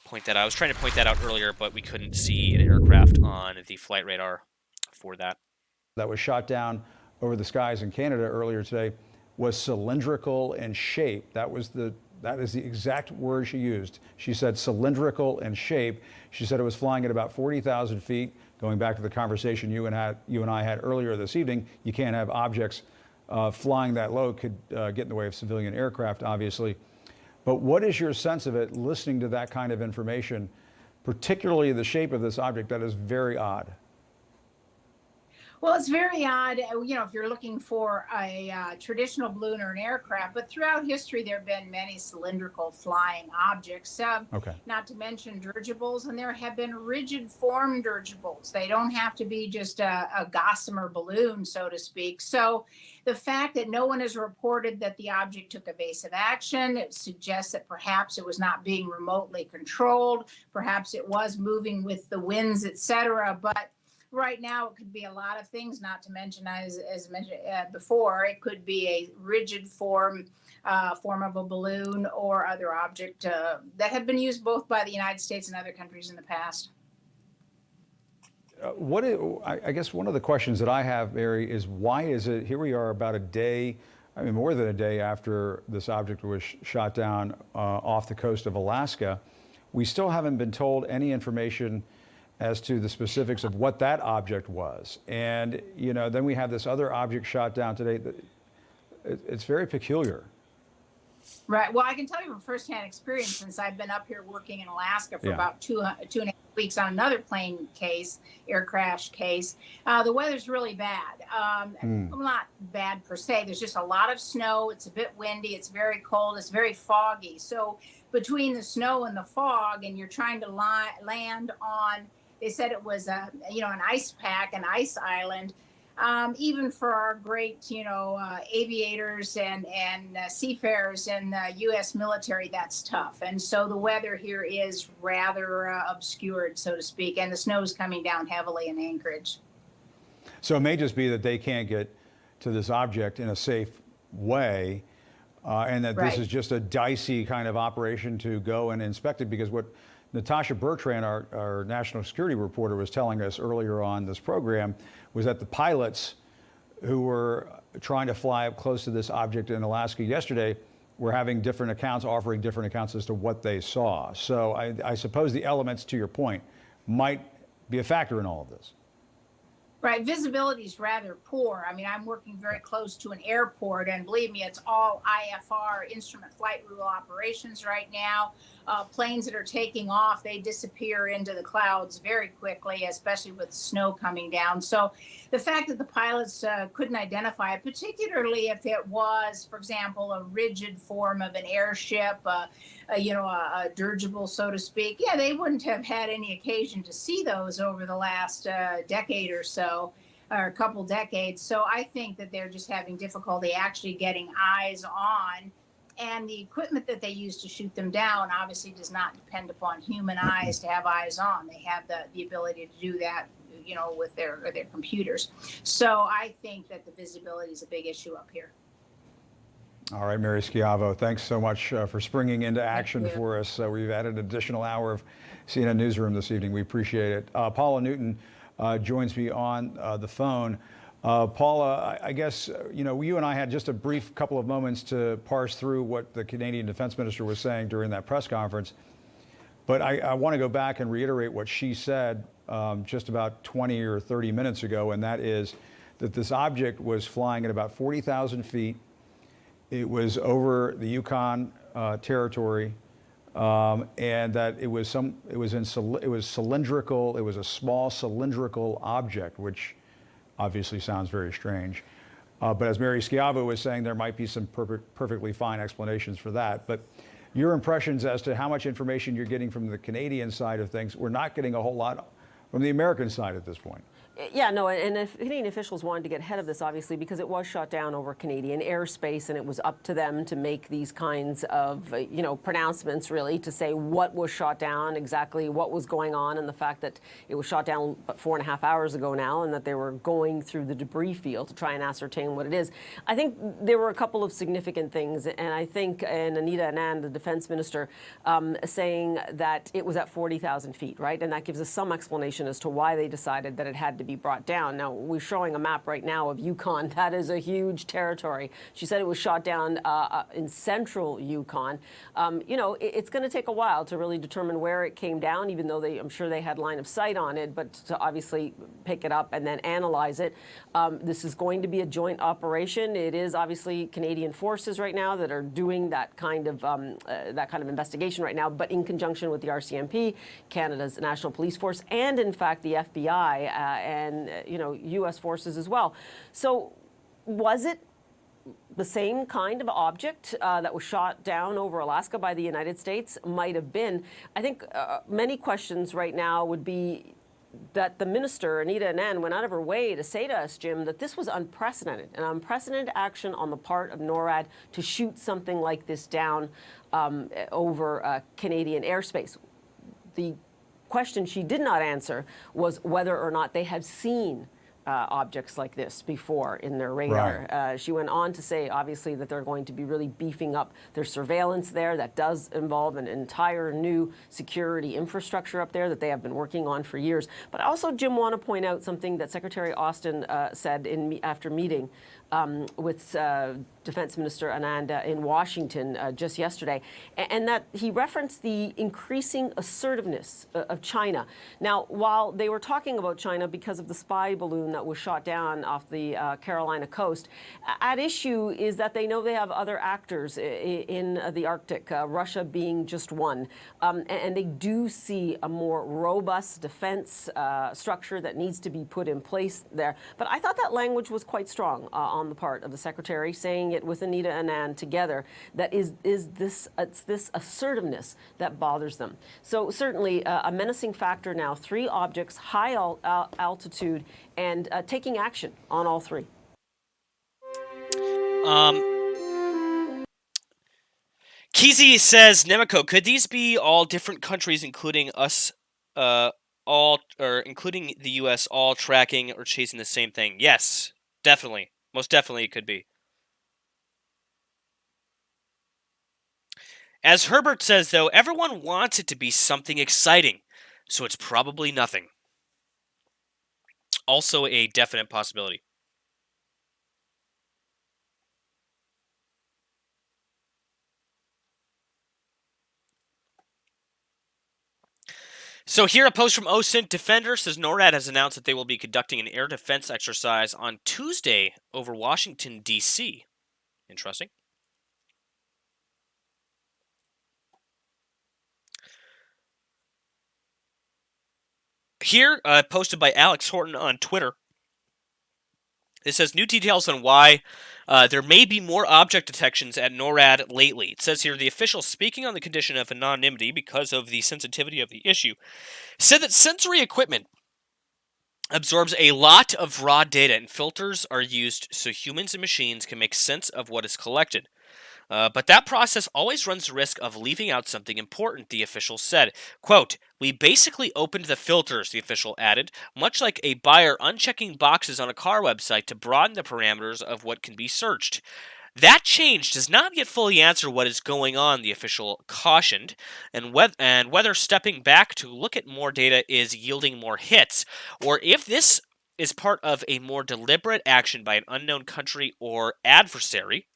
point that out. I was trying to point that out earlier, but we couldn't see an aircraft on the flight radar for that. That was shot down over the skies in Canada earlier today was cylindrical in shape. That is the exact word she used. She said cylindrical in shape. She said it was flying at about 40,000 feet. Going back to the conversation you and I had earlier this evening, you can't have objects flying that low could get in the way of civilian aircraft, obviously. But what is your sense of it, listening to that kind of information, particularly the shape of this object that is very odd? Well, it's very odd, if you're looking for a traditional balloon or an aircraft, but throughout history, there have been many cylindrical flying objects, not to mention dirigibles, and there have been rigid form dirigibles. They don't have to be just a gossamer balloon, so to speak. So the fact that no one has reported that the object took evasive action, it suggests that perhaps it was not being remotely controlled, perhaps it was moving with the winds, etc. But right now, it could be a lot of things, not to mention, as mentioned before, it could be a rigid form of a balloon or other object that have been used both by the United States and other countries in the past. I guess one of the questions that I have, Mary, is why is it, here we are about a day, I mean more than a day after this object was shot down off the coast of Alaska, we still haven't been told any information as to the specifics of what that object was. And, then we have this other object shot down today. It's very peculiar. Right. Well, I can tell you from firsthand experience, since I've been up here working in Alaska for about two and a half weeks on another plane case, air crash case. The weather's really bad. Well, not bad per se. There's just a lot of snow. It's a bit windy. It's very cold. It's very foggy. So between the snow and the fog, and you're trying to land on, they said it was an ice pack, an ice island. Even for our great, aviators and seafarers in the U.S. military, that's tough. And so the weather here is rather obscured, so to speak, and the snow is coming down heavily in Anchorage. So it may just be that they can't get to this object in a safe way, and that this is just a dicey kind of operation to go and inspect it, because what Natasha Bertrand, our national security reporter, was telling us earlier on this program was that the pilots who were trying to fly up close to this object in Alaska yesterday were having different accounts, offering different accounts as to what they saw. So I suppose the elements, to your point, might be a factor in all of this. Right. Visibility is rather poor. I mean, I'm working very close to an airport, and believe me, it's all IFR, instrument flight rule operations right now. Planes that are taking off, they disappear into the clouds very quickly, especially with snow coming down. So the fact that the pilots couldn't identify it, particularly if it was, for example, a rigid form of an airship, a dirigible, so to speak, they wouldn't have had any occasion to see those over the last decade or so, or a couple decades. So I think that they're just having difficulty actually getting eyes on. And the equipment that they use to shoot them down obviously does not depend upon human eyes to have eyes on. They have the ability to do that, with their computers. So I think that the visibility is a big issue up here. All right, Mary Schiavo, thanks so much for springing into action for us. We've added an additional hour of CNN Newsroom this evening. We appreciate it. Paula Newton joins me on the phone. Paula, I guess, you and I had just a brief couple of moments to parse through what the Canadian Defense Minister was saying during that press conference. But I want to go back and reiterate what she said just about 20 or 30 minutes ago, and that is that this object was flying at about 40,000 feet. It was over the Yukon territory, and that it was cylindrical. It was a small cylindrical object, which obviously sounds very strange. But as Mary Schiavo was saying, there might be some perfectly fine explanations for that. But your impressions as to how much information you're getting from the Canadian side of things, we're not getting a whole lot from the American side at this point. Yeah, no, and if Canadian officials wanted to get ahead of this, obviously, because it was shot down over Canadian airspace, and it was up to them to make these kinds of, pronouncements, really, to say what was shot down, exactly what was going on, and the fact that it was shot down about 4.5 hours ago now, and that they were going through the debris field to try and ascertain what it is. I think there were a couple of significant things, and I think, and Anita Anand, the defense minister, saying that it was at 40,000 feet, right? And that gives us some explanation as to why they decided that it had to be be brought down. Now, we're showing a map right now of Yukon. That is a huge territory. She said it was shot down in central Yukon. It's going to take a while to really determine where it came down, even though I'm sure they had line of sight on it, but to obviously pick it up and then analyze it. This is going to be a joint operation. It is obviously Canadian forces right now that are doing that kind of investigation right now, but in conjunction with the RCMP, Canada's National Police Force, and in fact the FBI and U.S. forces as well. So was it the same kind of object that was shot down over Alaska by the United States? Might have been. I think many questions right now would be that the minister, Anita Anand, went out of her way to say to us, Jim, that this was unprecedented, an unprecedented action on the part of NORAD to shoot something like this down over Canadian airspace. The question she did not answer was whether or not they have seen objects like this before in their radar. Right. She went on to say, obviously, that they're going to be really beefing up their surveillance there. That does involve an entire new security infrastructure up there that they have been working on for years. But I also, Jim, want to point out something that Secretary Austin said after meeting with Defense Minister Anand in Washington just yesterday, and that he referenced the increasing assertiveness of China. Now, while they were talking about China because of the spy balloon that was shot down off the Carolina coast, at issue is that they know they have other actors in the Arctic, Russia being just one, and they do see a more robust defense structure that needs to be put in place there. But I thought that language was quite strong on the part of the Secretary, saying it with Anita Anand together, that it's this assertiveness that bothers them. So certainly a menacing factor now, 3 objects, high altitude, and taking action on all 3. Kesey says, Nemico, could these be all different countries, including us, including the U.S., all tracking or chasing the same thing? Yes, definitely. Most definitely it could be. As Herbert says, though, everyone wants it to be something exciting, so it's probably nothing. Also a definite possibility. So here, a post from OSINT Defender says NORAD has announced that they will be conducting an air defense exercise on Tuesday over Washington, D.C. Interesting. Here, posted by Alex Horton on Twitter, it says new details on why there may be more object detections at NORAD lately. It says here, the official, speaking on the condition of anonymity because of the sensitivity of the issue, said that sensory equipment absorbs a lot of raw data, and filters are used so humans and machines can make sense of what is collected. But that process always runs the risk of leaving out something important, the official said. Quote, we basically opened the filters, the official added, much like a buyer unchecking boxes on a car website to broaden the parameters of what can be searched. That change does not yet fully answer what is going on, the official cautioned, and whether stepping back to look at more data is yielding more hits, or if this is part of a more deliberate action by an unknown country or adversary.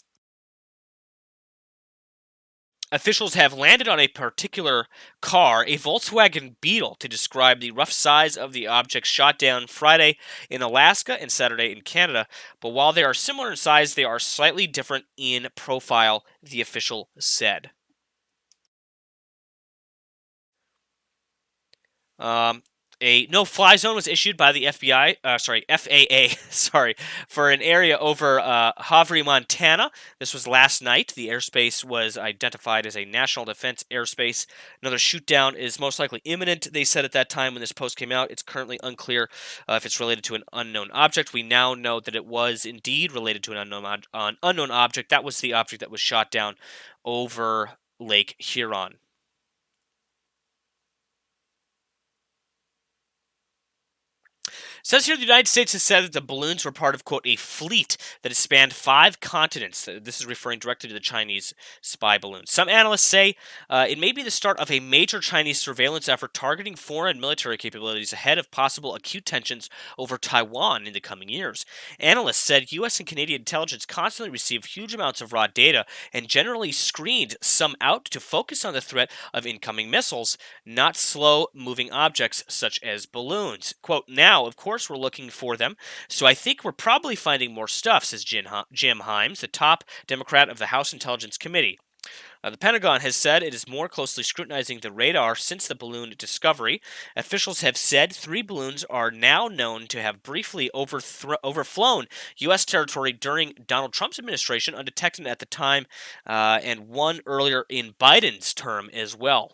Officials have landed on a particular car, a Volkswagen Beetle, to describe the rough size of the objects shot down Friday in Alaska and Saturday in Canada. But while they are similar in size, they are slightly different in profile, the official said. A no-fly zone was issued by the FAA, for an area over Havre, Montana. This was last night. The airspace was identified as a national defense airspace. Another shoot-down is most likely imminent, they said at that time when this post came out. It's currently unclear if it's related to an unknown object. We now know that it was indeed related to an unknown object. That was the object that was shot down over Lake Huron. Says here the United States has said that the balloons were part of, quote, a fleet that has spanned 5 continents. This is referring directly to the Chinese spy balloons. Some analysts say it may be the start of a major Chinese surveillance effort targeting foreign military capabilities ahead of possible acute tensions over Taiwan in the coming years. Analysts said U.S. and Canadian intelligence constantly receive huge amounts of raw data and generally screened some out to focus on the threat of incoming missiles, not slow-moving objects such as balloons. Quote, now, of course, we're looking for them, so I think we're probably finding more stuff, says Jim Himes, the top Democrat of the House Intelligence Committee. The Pentagon has said it is more closely scrutinizing the radar since the balloon discovery. Officials have said 3 balloons are now known to have briefly overflown U.S. territory during Donald Trump's administration, undetected at the time, and one earlier in Biden's term as well.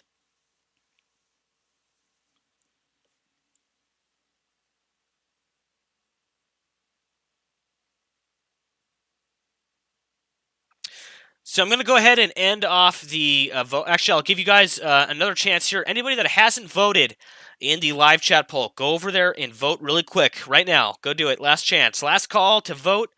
So I'm going to go ahead and end off the vote. Actually, I'll give you guys another chance here. Anybody that hasn't voted in the live chat poll, go over there and vote really quick right now. Go do it. Last chance. Last call to vote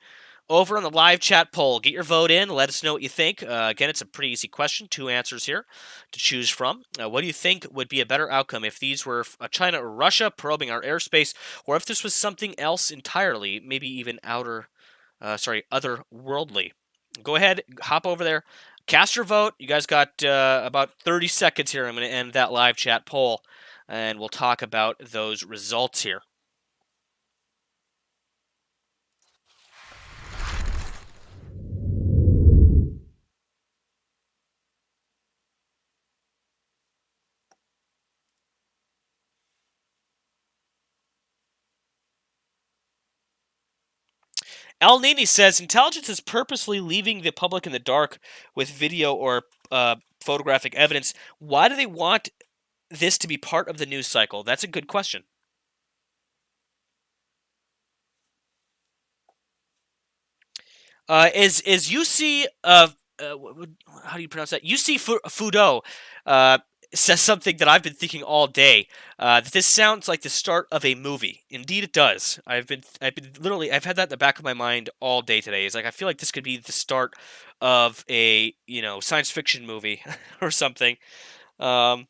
over on the live chat poll. Get your vote in. Let us know what you think. Again, it's a pretty easy question. 2 answers here to choose from. What do you think would be a better outcome if these were China or Russia probing our airspace, or if this was something else entirely, maybe even otherworldly? Go ahead, hop over there, cast your vote. You guys got about 30 seconds here. I'm going to end that live chat poll, and we'll talk about those results here. El Nini says intelligence is purposely leaving the public in the dark with video or photographic evidence. Why do they want this to be part of the news cycle? That's a good question. Is UC how do you pronounce that? UC Fudo says something that I've been thinking all day. That this sounds like the start of a movie. Indeed, it does. I've had that in the back of my mind all day today. It's like I feel like this could be the start of a science fiction movie or something. On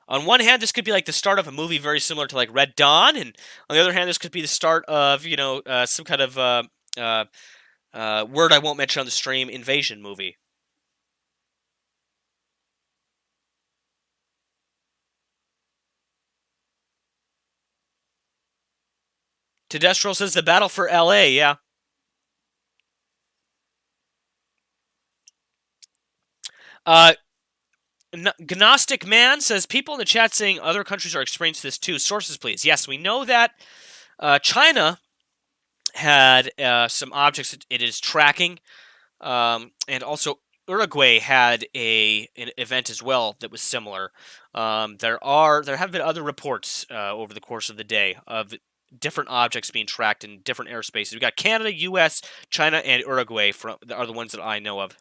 one hand, this could be like the start of a movie very similar to like Red Dawn, and on the other hand, this could be the start of some kind of word I won't mention on the stream invasion movie. Tedestral says the battle for LA, yeah. Gnostic Man says people in the chat saying other countries are experiencing this too. Sources, please. Yes, we know that China had some objects it is tracking, and also Uruguay had an event as well that was similar. There have been other reports over the course of the day of different objects being tracked in different airspaces. We got Canada, U.S., China, and Uruguay are the ones that I know of.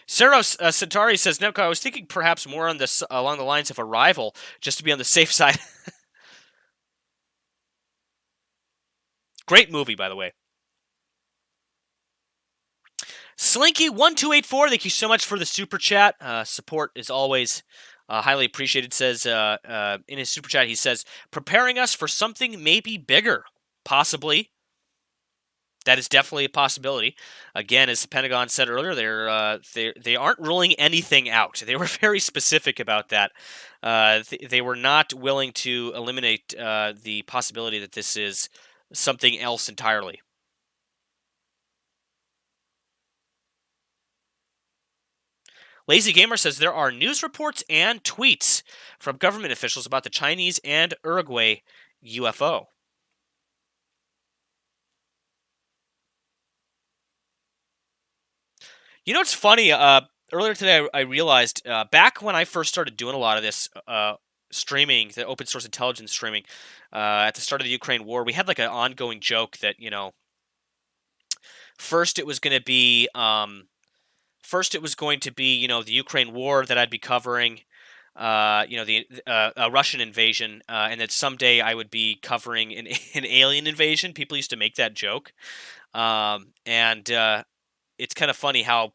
Saros Satari says, Nemico, I was thinking perhaps more on this along the lines of Arrival, just to be on the safe side. Great movie, by the way. Slinky1284, thank you so much for the super chat. Support is always highly appreciated. Says in his super chat, he says, preparing us for something maybe bigger, possibly. That is definitely a possibility. Again, as the Pentagon said earlier, they aren't ruling anything out. They were very specific about that. They were not willing to eliminate the possibility that this is something else entirely. Lazy Gamer says there are news reports and tweets from government officials about the Chinese and Uruguay UFO. You know what's funny? Earlier today, I realized back when I first started doing a lot of this streaming, the open source intelligence streaming, at the start of the Ukraine war, we had like an ongoing joke that first it was going to be the Ukraine war that I'd be covering, a Russian invasion, and that someday I would be covering an alien invasion. People used to make that joke, and it's kind of funny how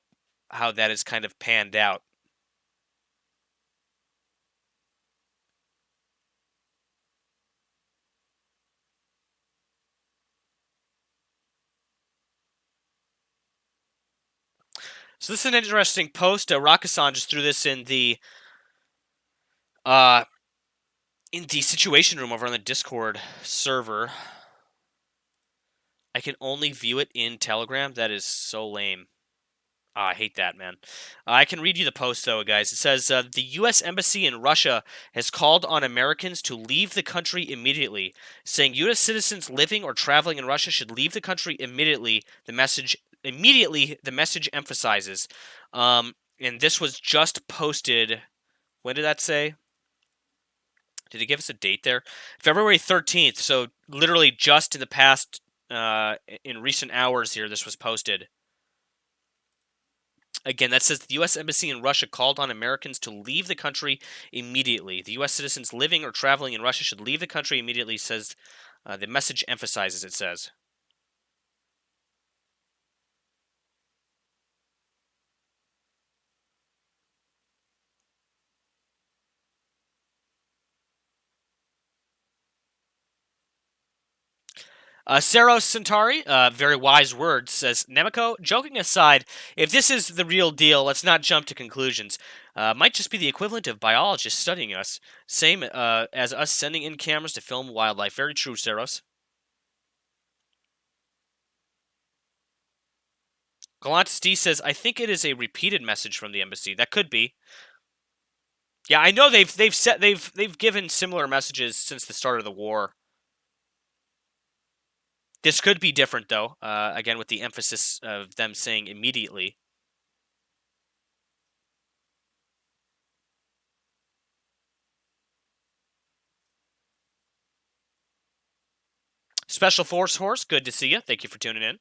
that is kind of panned out. So this is an interesting post. Rakasan just threw this in the situation room over on the Discord server. I can only view it in Telegram. That is so lame. I hate that, man. I can read you the post, though, guys. It says, the U.S. Embassy in Russia has called on Americans to leave the country immediately, saying U.S. citizens living or traveling in Russia should leave the country immediately. The message emphasizes. And this was just posted. When did that say? Did it give us a date there? February 13th. So literally just in the past, in recent hours here, this was posted. Again, that says the U.S. Embassy in Russia called on Americans to leave the country immediately. The U.S. citizens living or traveling in Russia should leave the country immediately, says the message emphasizes, it says. Saros Centauri, very wise words, says, Nemico, joking aside, if this is the real deal, let's not jump to conclusions. Might just be the equivalent of biologists studying us. Same as us sending in cameras to film wildlife. Very true, Saros. Galantis D says, I think it is a repeated message from the embassy. That could be. Yeah, I know they've given similar messages since the start of the war. This could be different, though, again, with the emphasis of them saying immediately. Special Force Horse, good to see you. Thank you for tuning in.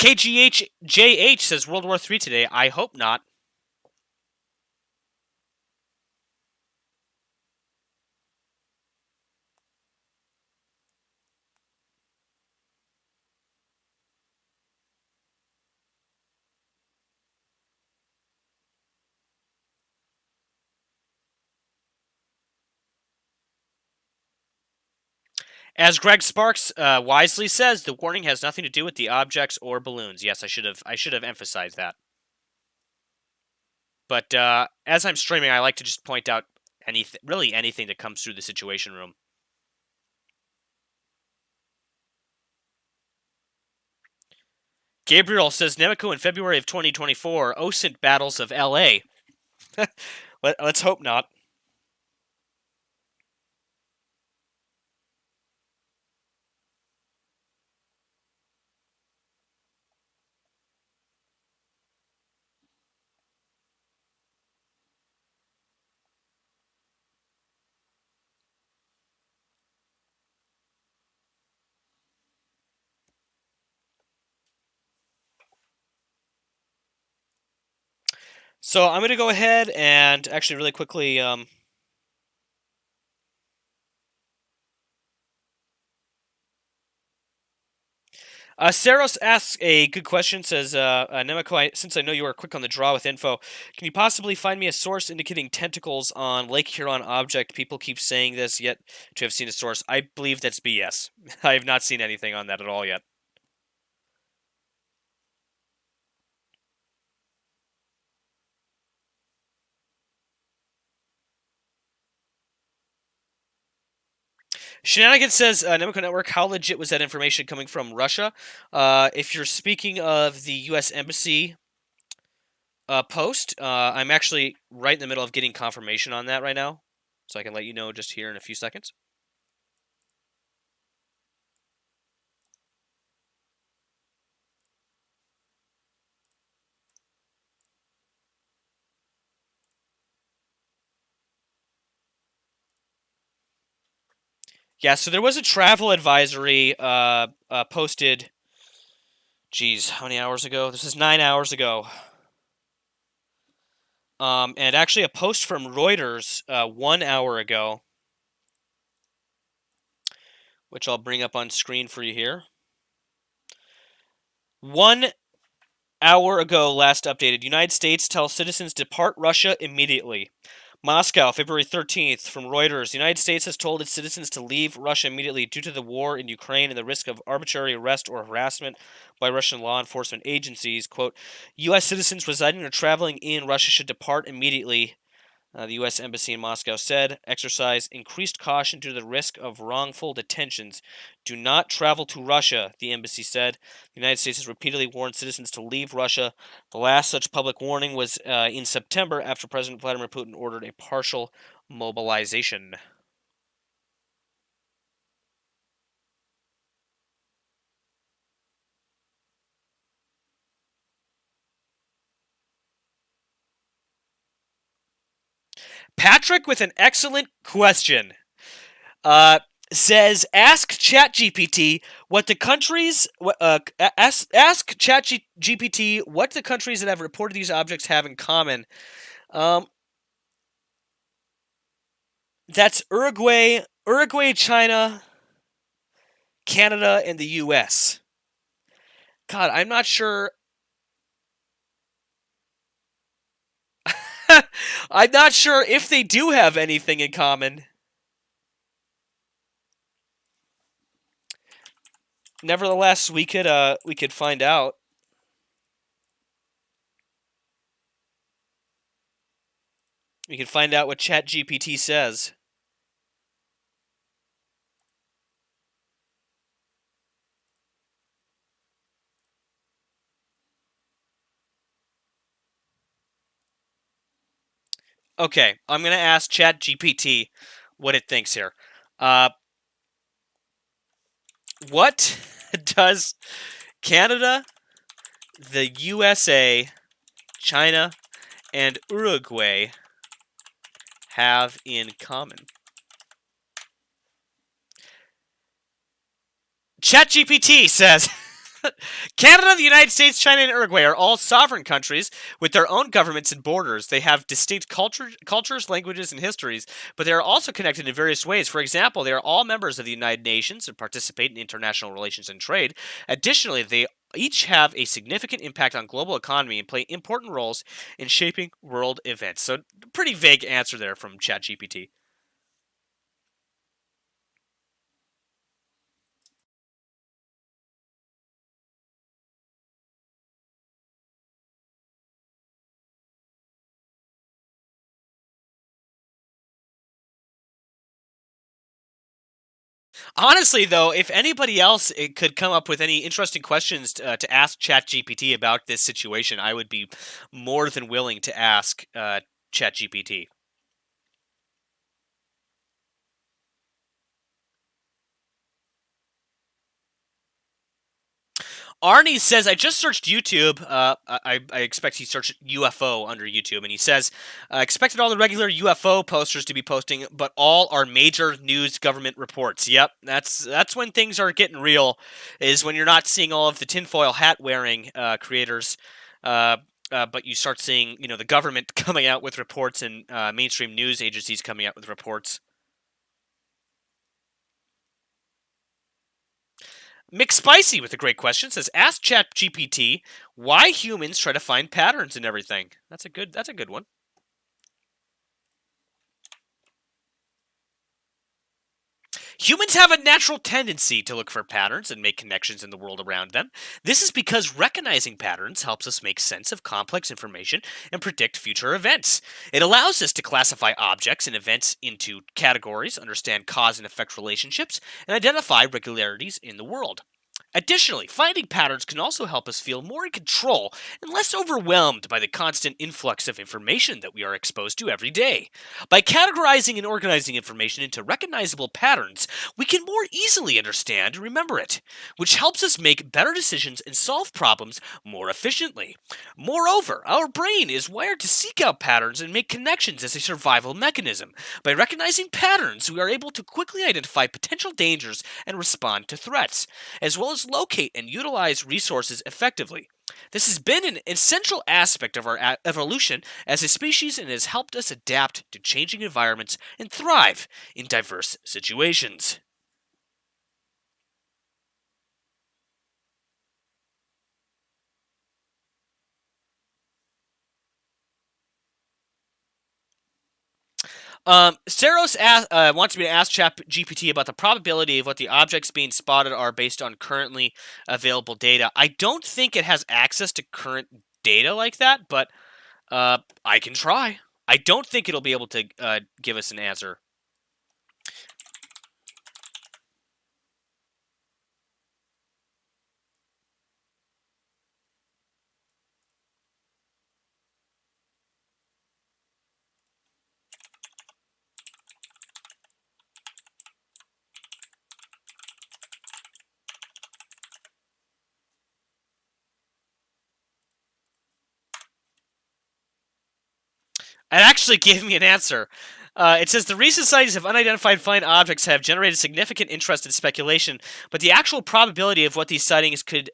KGHJH says World War III today. I hope not. As Greg Sparks wisely says, the warning has nothing to do with the objects or balloons. Yes, I should have emphasized that. But as I'm streaming, I like to just point out really anything that comes through the situation room. Gabriel says Nemico in February of 2024, OSINT battles of LA. Let's hope not. So I'm going to go ahead and actually really quickly Saros asks a good question, says, Nemico, since I know you are quick on the draw with info, can you possibly find me a source indicating tentacles on Lake Huron object? People keep saying this, yet to have seen a source. I believe that's BS. I have not seen anything on that at all yet. Shenanigans says, Nemico Network, how legit was that information coming from Russia? If you're speaking of the U.S. Embassy post. I'm actually right in the middle of getting confirmation on that right now, so I can let you know just here in a few seconds. Yeah, so there was a travel advisory posted, geez, how many hours ago? This is 9 hours ago. And actually a post from Reuters 1 hour ago, which I'll bring up on screen for you here. 1 hour ago, last updated, United States tells citizens depart Russia immediately. Moscow, February 13th, from Reuters. The United States has told its citizens to leave Russia immediately due to the war in Ukraine and the risk of arbitrary arrest or harassment by Russian law enforcement agencies. Quote, U.S. citizens residing or traveling in Russia should depart immediately. The U.S. Embassy in Moscow said, exercise increased caution due to the risk of wrongful detentions. Do not travel to Russia, the embassy said. The United States has repeatedly warned citizens to leave Russia. The last such public warning was in September after President Vladimir Putin ordered a partial mobilization. Patrick with an excellent question. Says, ask ChatGPT what the countries ask ChatGPT what the countries that have reported these objects have in common. That's Uruguay, China, Canada, and the U.S. God, I'm not sure. I'm not sure if they do have anything in common. Nevertheless, we could find out. We could find out what ChatGPT says. Okay, I'm going to ask ChatGPT what it thinks here. What does Canada, the USA, China, and Uruguay have in common? ChatGPT says, Canada, the United States, China, and Uruguay are all sovereign countries with their own governments and borders. They have distinct cultures, languages, and histories, but they are also connected in various ways. For example, they are all members of the United Nations and participate in international relations and trade. Additionally, they each have a significant impact on global economy and play important roles in shaping world events. So, pretty vague answer there from ChatGPT. Honestly, though, if anybody else could come up with any interesting questions to ask ChatGPT about this situation, I would be more than willing to ask ChatGPT. Arnie says, I just searched YouTube. I expect he searched UFO under YouTube, and he says, expected all the regular UFO posters to be posting, but all are major news government reports. Yep, that's when things are getting real, is when you're not seeing all of the tinfoil hat wearing creators, but you start seeing, the government coming out with reports and mainstream news agencies coming out with reports. McSpicy with a great question says, ask ChatGPT why humans try to find patterns in everything. That's a good one. Humans have a natural tendency to look for patterns and make connections in the world around them. This is because recognizing patterns helps us make sense of complex information and predict future events. It allows us to classify objects and events into categories, understand cause and effect relationships, and identify regularities in the world. Additionally, finding patterns can also help us feel more in control and less overwhelmed by the constant influx of information that we are exposed to every day. By categorizing and organizing information into recognizable patterns, we can more easily understand and remember it, which helps us make better decisions and solve problems more efficiently. Moreover, our brain is wired to seek out patterns and make connections as a survival mechanism. By recognizing patterns, we are able to quickly identify potential dangers and respond to threats, as well as locate and utilize resources effectively. This has been an essential aspect of our evolution as a species and has helped us adapt to changing environments and thrive in diverse situations. Saros wants me to ask ChatGPT about the probability of what the objects being spotted are based on currently available data. I don't think it has access to current data like that, but I can try. I don't think it'll be able to give us an answer. It actually gave me an answer. It says the recent sightings of unidentified flying objects have generated significant interest and speculation, but the actual probability of what these sightings could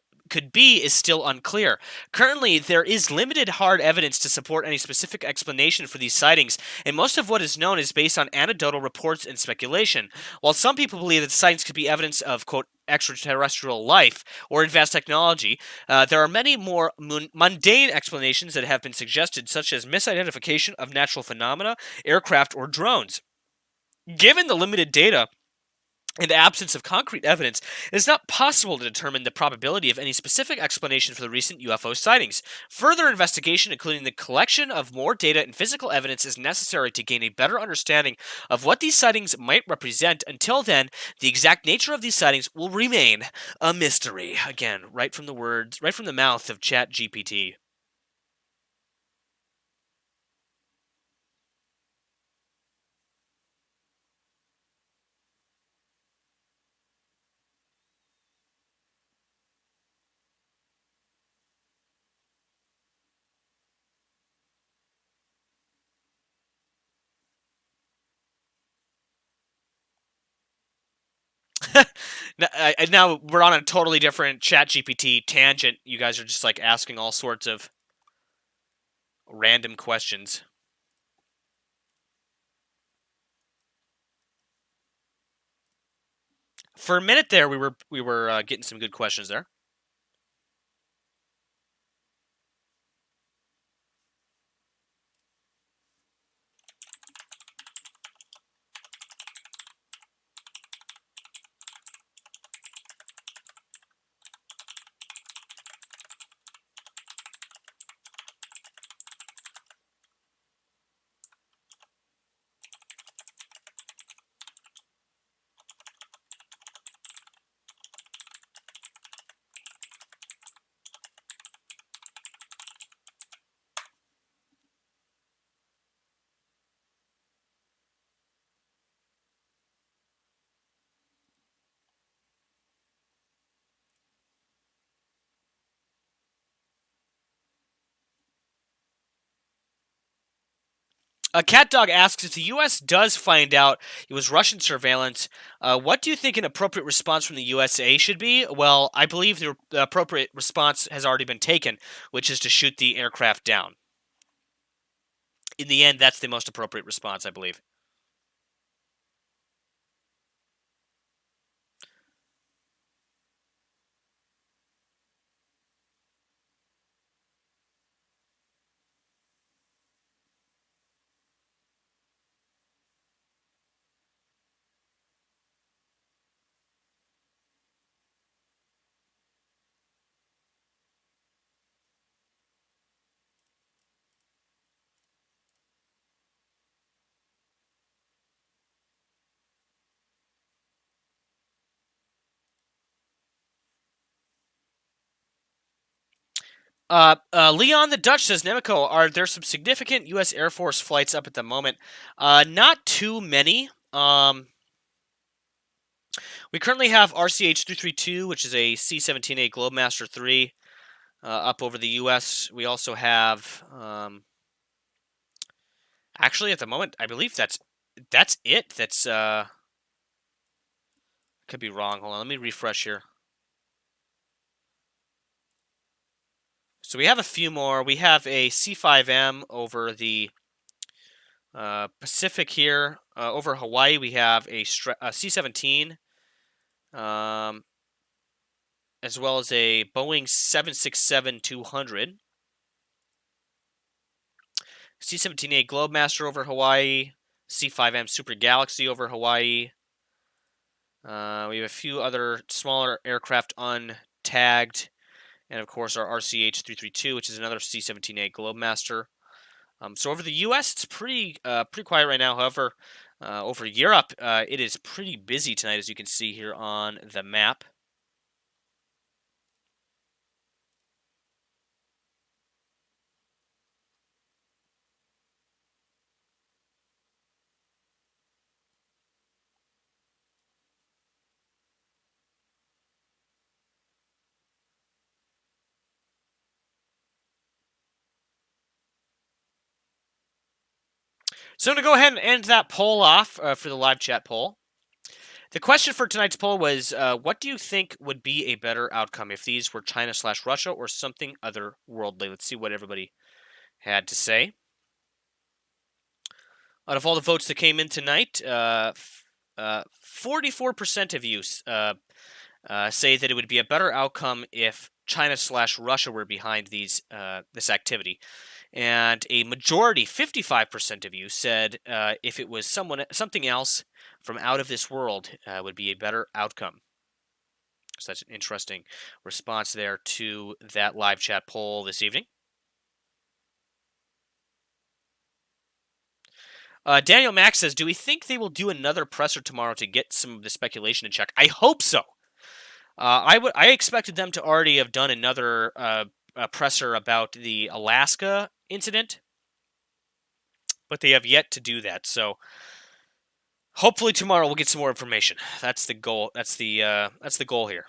be is still unclear. Currently, there is limited hard evidence to support any specific explanation for these sightings, and most of what is known is based on anecdotal reports and speculation. While some people believe that the sightings could be evidence of, quote, extraterrestrial life or advanced technology, there are many more mundane explanations that have been suggested, such as misidentification of natural phenomena, aircraft, or drones. Given the limited data and absence of concrete evidence, it is not possible to determine the probability of any specific explanation for the recent UFO sightings. Further investigation, including the collection of more data and physical evidence, is necessary to gain a better understanding of what these sightings might represent. Until then, the exact nature of these sightings will remain a mystery. Again, right from the mouth of ChatGPT. Now we're on a totally different ChatGPT tangent. You guys are just like asking all sorts of random questions. For a minute there, we were getting some good questions there. Cat Dog asks, if the U.S. does find out it was Russian surveillance, what do you think an appropriate response from the USA should be? Well, I believe the appropriate response has already been taken, which is to shoot the aircraft down. In the end, that's the most appropriate response, I believe. Leon the Dutch says, Nemico, are there some significant U.S. Air Force flights up at the moment? Not too many. We currently have RCH 332, which is a C-17A Globemaster 3, up over the U.S. We also have, actually, at the moment, I believe that's it. That's could be wrong. Hold on, let me refresh here. So we have a few more. We have a C-5M over the Pacific here. Over Hawaii, we have a C-17, as well as a Boeing 767-200. C-17A Globemaster over Hawaii. C-5M Super Galaxy over Hawaii. We have a few other smaller aircraft untagged. And, of course, our RCH 332, which is another C-17A Globemaster. So over the U.S., it's pretty quiet right now. However, over Europe, it is pretty busy tonight, as you can see here on the map. So I'm going to go ahead and end that poll off for the live chat poll. The question for tonight's poll was, what do you think would be a better outcome if these were China/Russia or something otherworldly? Let's see what everybody had to say. Out of all the votes that came in tonight, 44% of you say that it would be a better outcome if China/Russia were behind this activity. And a majority, 55% of you, said if it was something else from out of this world would be a better outcome. So that's an interesting response there to that live chat poll this evening. Daniel Mack says, do we think they will do another presser tomorrow to get some of the speculation in check? I hope so. I expected them to already have done another presser about the Alaska incident, but they have yet to do that. So hopefully tomorrow we'll get some more information. That's the goal. That's the goal here.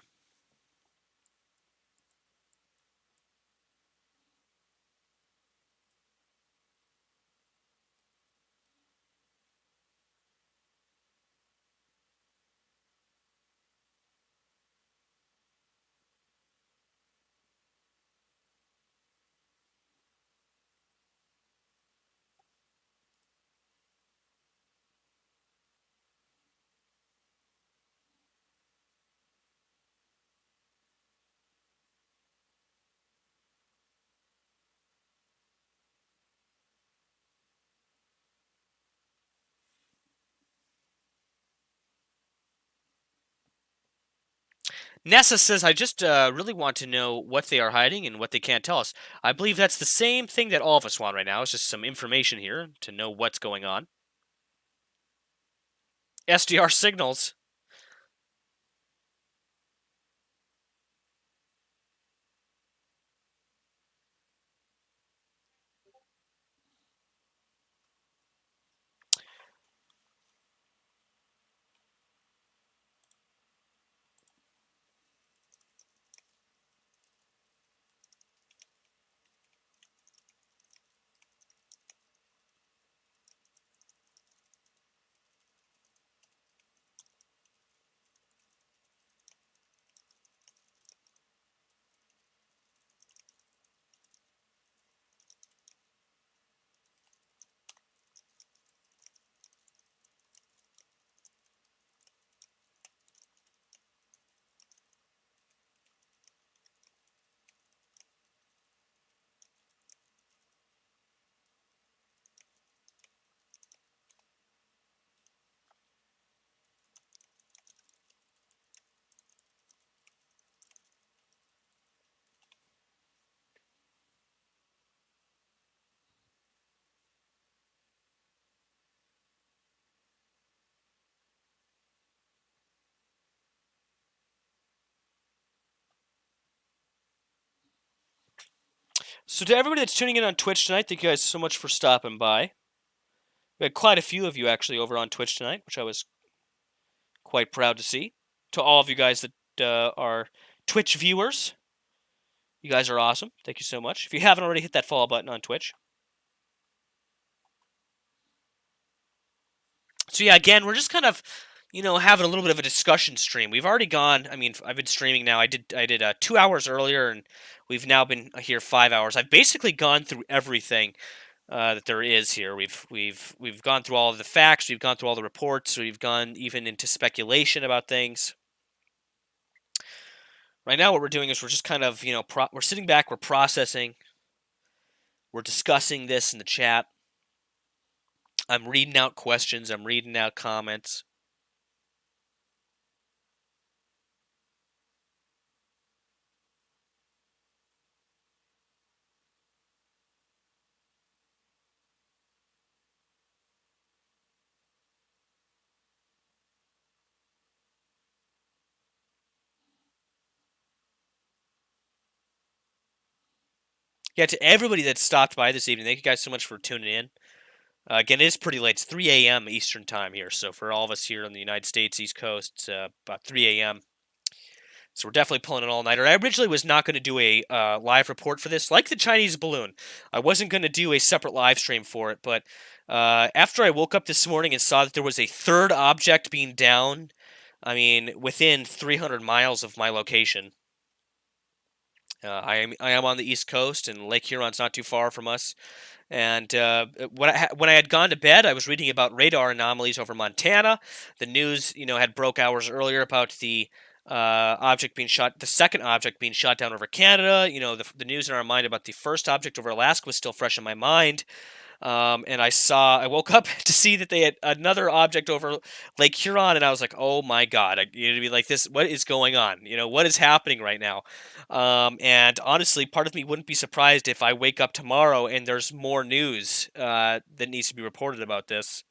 Nessa says, I just really want to know what they are hiding and what they can't tell us. I believe that's the same thing that all of us want right now. It's just some information here to know what's going on. SDR signals. So to everybody that's tuning in on Twitch tonight, thank you guys so much for stopping by. We had quite a few of you actually over on Twitch tonight, which I was quite proud to see. To all of you guys that are Twitch viewers, you guys are awesome. Thank you so much. If you haven't already, hit that follow button on Twitch. So yeah, again, we're just kind of, having a little bit of a discussion stream. We've already gone. I mean, I've been streaming now. I did 2 hours earlier, and we've now been here 5 hours. I've basically gone through everything that there is here. We've gone through all of the facts. We've gone through all the reports. We've gone even into speculation about things. Right now, what we're doing is we're just kind of, we're sitting back. We're processing. We're discussing this in the chat. I'm reading out questions. I'm reading out comments. Yeah, to everybody that stopped by this evening, thank you guys so much for tuning in. Again, it is pretty late. It's 3 a.m. Eastern time here. So for all of us here on the United States East Coast, it's about 3 a.m. So we're definitely pulling an all-nighter. I originally was not going to do a live report for this. Like the Chinese balloon, I wasn't going to do a separate live stream for it. But after I woke up this morning and saw that there was a third object being down, I mean, within 300 miles of my location. I am on the East Coast, and Lake Huron's not too far from us. And when I had gone to bed, I was reading about radar anomalies over Montana. The news, had broke hours earlier about the object being shot, the second object being shot down over Canada. The news in our mind about the first object over Alaska was still fresh in my mind. And I woke up to see that they had another object over Lake Huron, and I was like, oh my God, to be like this, what is going on? What is happening right now? And honestly, part of me wouldn't be surprised if I wake up tomorrow and there's more news that needs to be reported about this.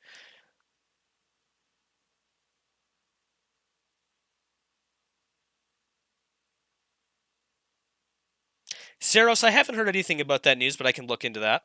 Saros, I haven't heard anything about that news, but I can look into that.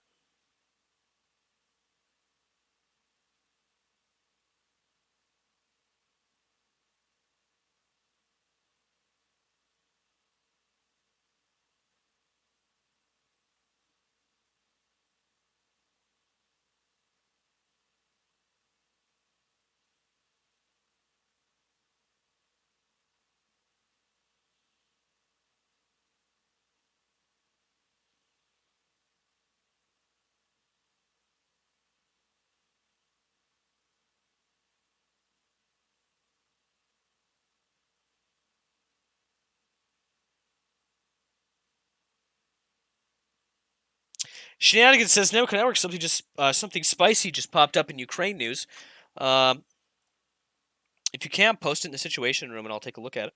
Shenanigans says Nemico Network, something spicy just popped up in Ukraine news. If you can, post it in the Situation Room, and I'll take a look at it.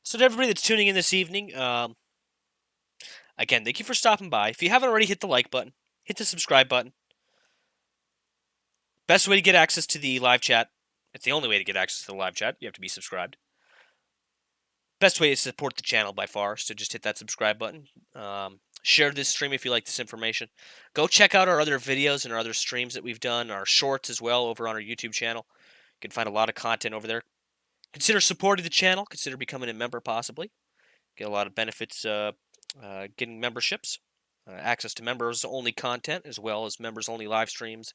So to everybody that's tuning in this evening, again, thank you for stopping by. If you haven't already, hit the like button, hit the subscribe button. Best way to get access to the live chat. It's the only way to get access to the live chat. You have to be subscribed. Best way to support the channel by far, so just hit that subscribe button. Share this stream if you like this information. Go check out our other videos and our other streams that we've done, our shorts as well over on our YouTube channel. You can find a lot of content over there. Consider supporting the channel. Consider becoming a member possibly. Get a lot of benefits getting memberships. Access to members-only content as well as members-only live streams,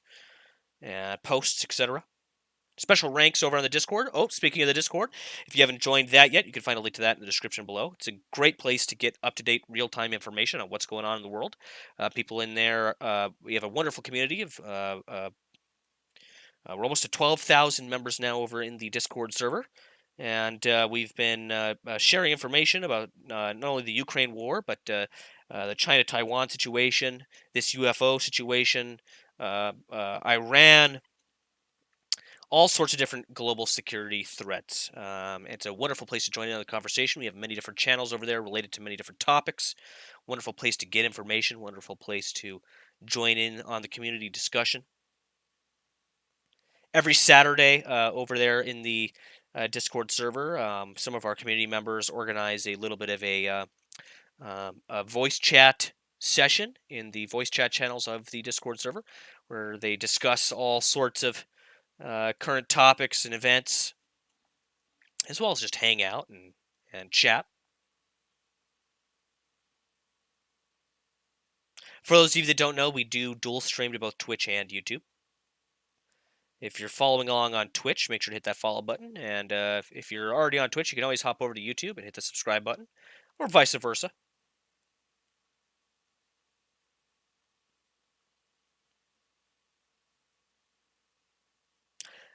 posts, etc. Special ranks over on the Discord. Oh, speaking of the Discord, if you haven't joined that yet, you can find a link to that in the description below. It's a great place to get up-to-date, real-time information on what's going on in the world. People in there, we have a wonderful community of, we're almost to 12,000 members now over in the Discord server. And we've been sharing information about not only the Ukraine war, but the China-Taiwan situation, this UFO situation, Iran, all sorts of different global security threats. It's a wonderful place to join in on the conversation. We have many different channels over there related to many different topics. Wonderful place to get information. Wonderful place to join in on the community discussion. Every Saturday over there in the Discord server, some of our community members organize a little bit of a voice chat session in the voice chat channels of the Discord server, where they discuss all sorts of current topics and events, as well as just hang out and chat. For those of you that don't know, we do dual stream to both Twitch and YouTube. If you're following along on Twitch, make sure to hit that follow button. And if you're already on Twitch, you can always hop over to YouTube and hit the subscribe button, or vice versa.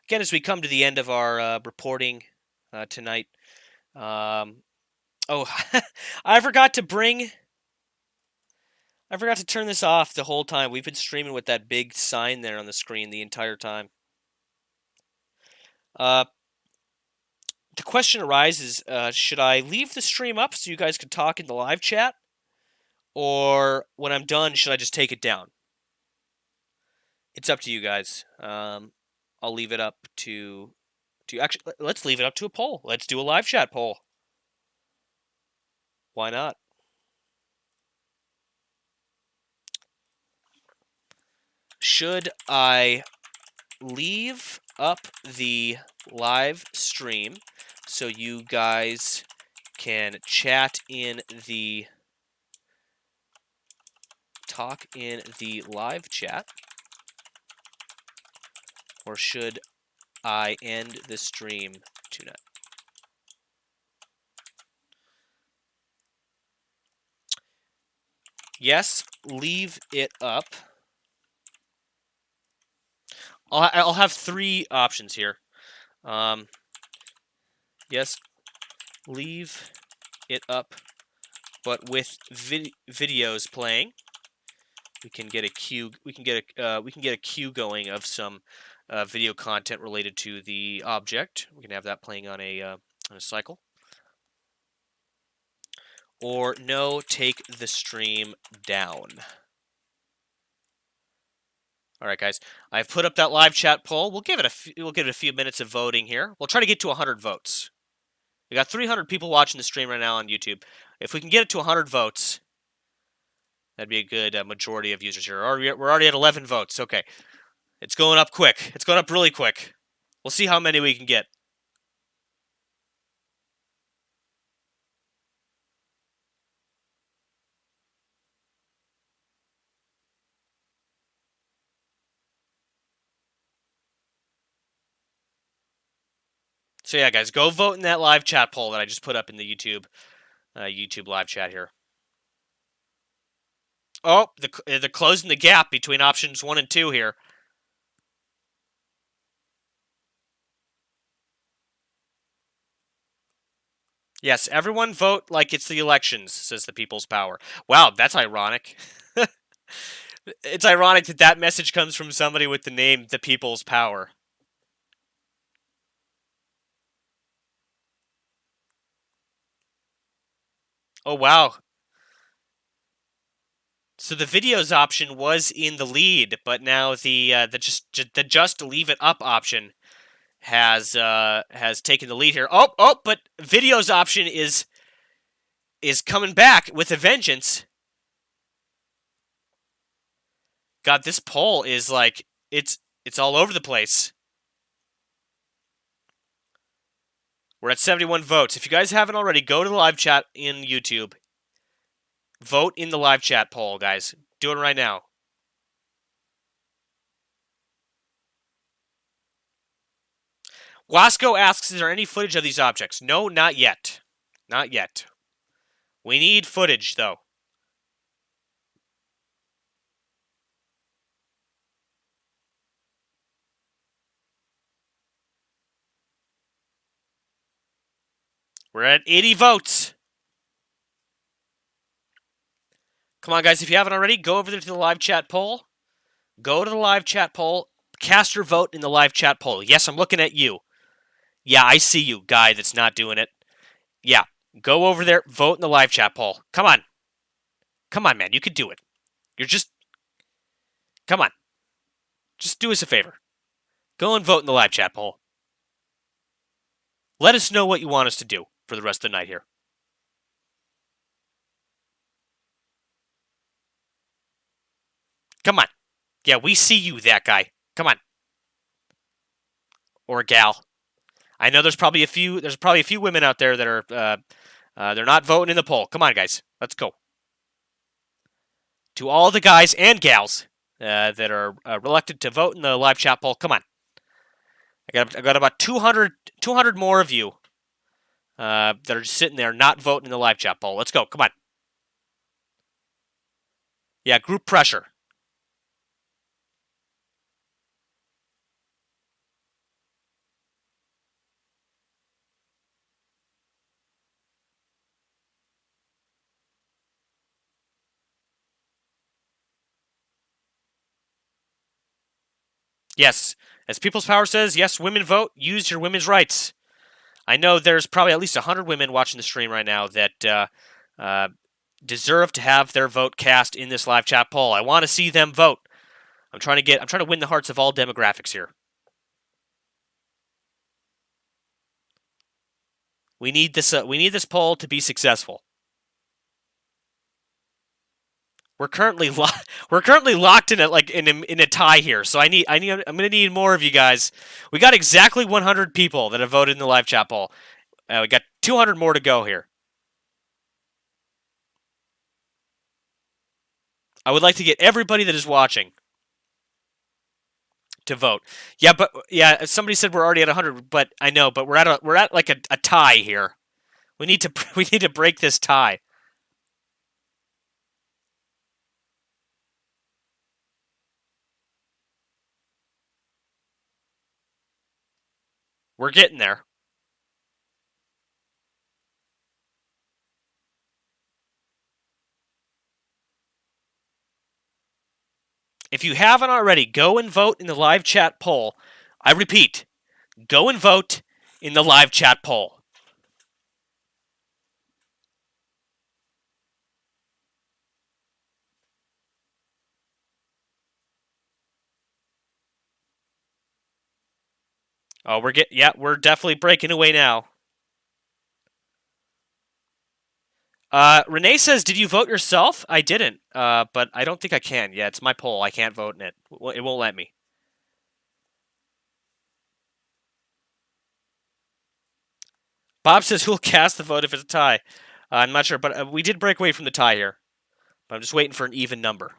Again, as we come to the end of our reporting tonight, oh, I forgot to turn this off the whole time. We've been streaming with that big sign there on the screen the entire time. The question arises, should I leave the stream up so you guys can talk in the live chat? Or when I'm done, should I just take it down? It's up to you guys. I'll leave it up to actually, let's leave it up to a poll. Let's do a live chat poll. Why not? Should I leave up the live stream so you guys can chat in the talk in the live chat, or should I end the stream tonight? Yes, leave it up. I'll have three options here. Yes, leave it up, but with videos playing. We can get a queue. We can get a queue going of some video content related to the object. We can have that playing on a cycle. Or no, take the stream down. All right, guys. I've put up that live chat poll. We'll give it a few minutes of voting here. We'll try to get to 100 votes. We got 300 people watching the stream right now on YouTube. If we can get it to 100 votes, that'd be a good majority of users here. We're already at 11 votes. Okay. It's going up quick. It's going up really quick. We'll see how many we can get. So yeah, guys, go vote in that live chat poll that I just put up in the YouTube live chat here. Oh, they're closing the gap between options 1 and 2 here. Yes, everyone vote like it's the elections, says the People's Power. Wow, that's ironic. It's ironic that that message comes from somebody with the name The People's Power. Oh, wow. So the videos option was in the lead, but now the just leave it up option has taken the lead here. But videos option is coming back with a vengeance. God, this poll is like it's all over the place. We're at 71 votes. If you guys haven't already, go to the live chat in YouTube. Vote in the live chat poll, guys. Do it right now. Wasco asks, is there any footage of these objects? No, not yet. Not yet. We need footage, though. We're at 80 votes. Come on, guys. If you haven't already, go over there to the live chat poll. Go to the live chat poll. Cast your vote in the live chat poll. Yes, I'm looking at you. Yeah, I see you, guy that's not doing it. Yeah, go over there. Vote in the live chat poll. Come on. Come on, man. You can do it. You're just... Come on. Just do us a favor. Go and vote in the live chat poll. Let us know what you want us to do for the rest of the night here. Come on. Yeah, we see you, that guy. Come on. Or gal. I know there's probably a few women out there that are they're not voting in the poll. Come on, guys. Let's go. To all the guys and gals that are reluctant to vote in the live chat poll, come on. I got about 200 more of you that are just sitting there not voting in the live chat poll. Let's go. Come on. Yeah, group pressure. Yes, as People's Power says, yes, women vote. Use your women's rights. I know there's probably at least 100 women watching the stream right now that deserve to have their vote cast in this live chat poll. I want to see them vote. I'm trying to win the hearts of all demographics here. We need this poll to be successful. We're currently locked in a tie here, so I'm gonna need more of you guys. We got exactly 100 people that have voted in the live chat poll. We got 200 more to go here. I would like to get everybody that is watching to vote. Yeah, somebody said we're already at 100, but I know, but we're at like a tie here. We need to break this tie. We're getting there. If you haven't already, go and vote in the live chat poll. I repeat, go and vote in the live chat poll. Oh, we're definitely breaking away now. Renee says, "Did you vote yourself?" I didn't, but I don't think I can. Yeah, it's my poll. I can't vote in it. It won't let me. Bob says, "Who'll cast the vote if it's a tie?" I'm not sure, but we did break away from the tie here. But I'm just waiting for an even number.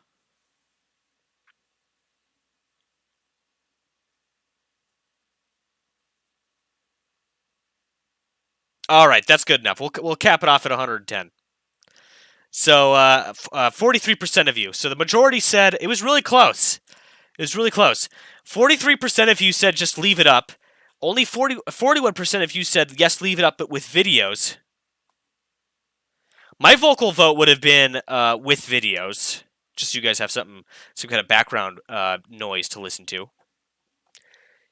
All right, that's good enough. We'll cap it off at 110. So 43% of you. So the majority said it was really close. It was really close. 43% of you said just leave it up. Only 41% of you said yes, leave it up, but with videos. My vocal vote would have been with videos, just so you guys have some kind of background noise to listen to.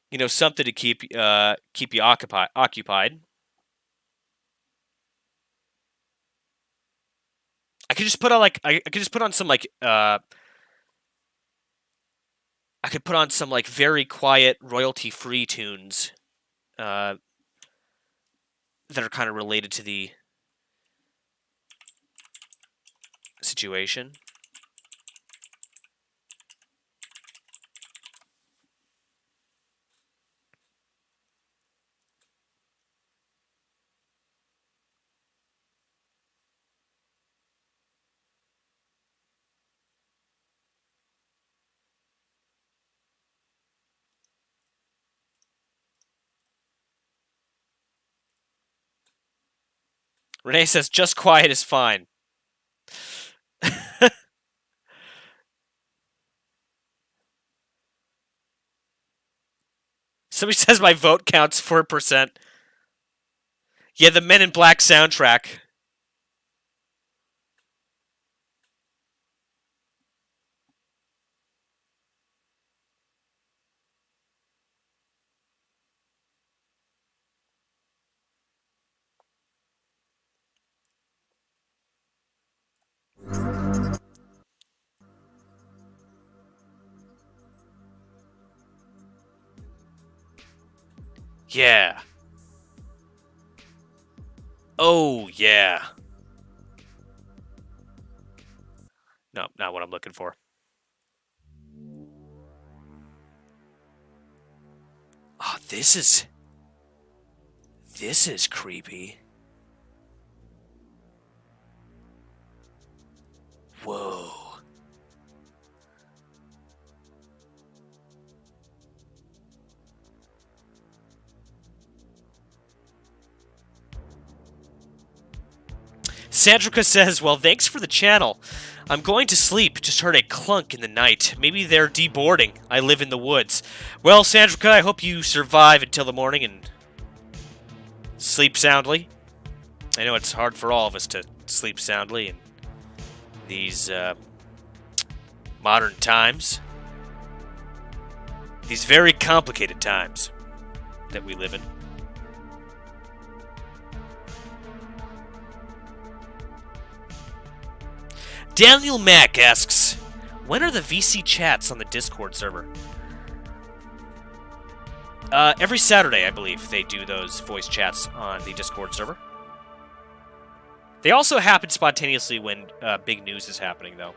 You know, something to keep you occupied. could just put on like I could just put on some like I could put on some like very quiet royalty-free tunes that are kind of related to the situation. Renee says, just quiet is fine. Somebody says my vote counts 4%. Yeah, the Men in Black soundtrack. Yeah. Oh, yeah. No, not what I'm looking for. Oh, this is creepy. Whoa. Sandrika says, well, thanks for the channel. I'm going to sleep. Just heard a clunk in the night. Maybe they're deboarding. I live in the woods. Well, Sandrika, I hope you survive until the morning and sleep soundly. I know it's hard for all of us to sleep soundly in these modern times. These very complicated times that we live in. Daniel Mack asks, when are the VC chats on the Discord server? Every Saturday, I believe, they do those voice chats on the Discord server. They also happen spontaneously when big news is happening, though.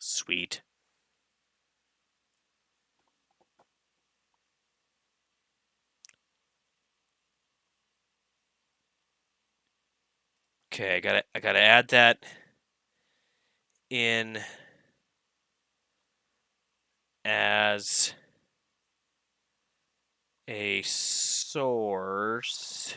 Sweet. Okay, I gotta add that in as a source.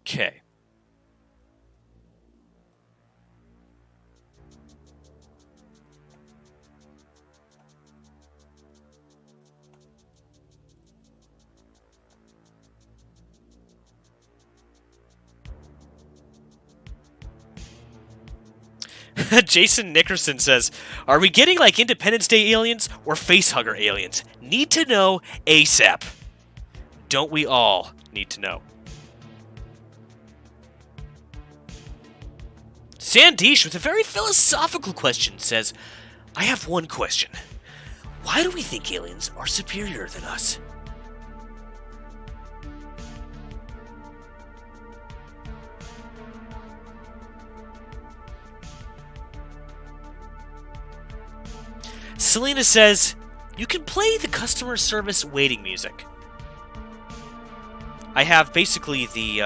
Okay. Jason Nickerson says, are we getting like Independence Day aliens or facehugger aliens? Need to know ASAP. don't we all need to know? Sandesh, with a very philosophical question, says, I have one question. Why do we think aliens are superior than us? Selena says, you can play the customer service waiting music. I have basically the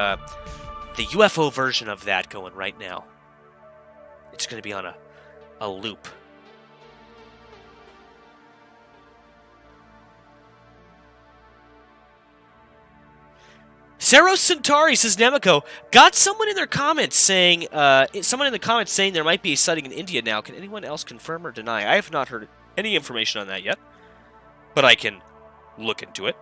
UFO version of that going right now. It's going to be on a loop. Saros Centauri says, Nemico, got someone in their comments saying, there might be a sighting in India now. Can anyone else confirm or deny? I have not heard any information on that yet, but I can look into it.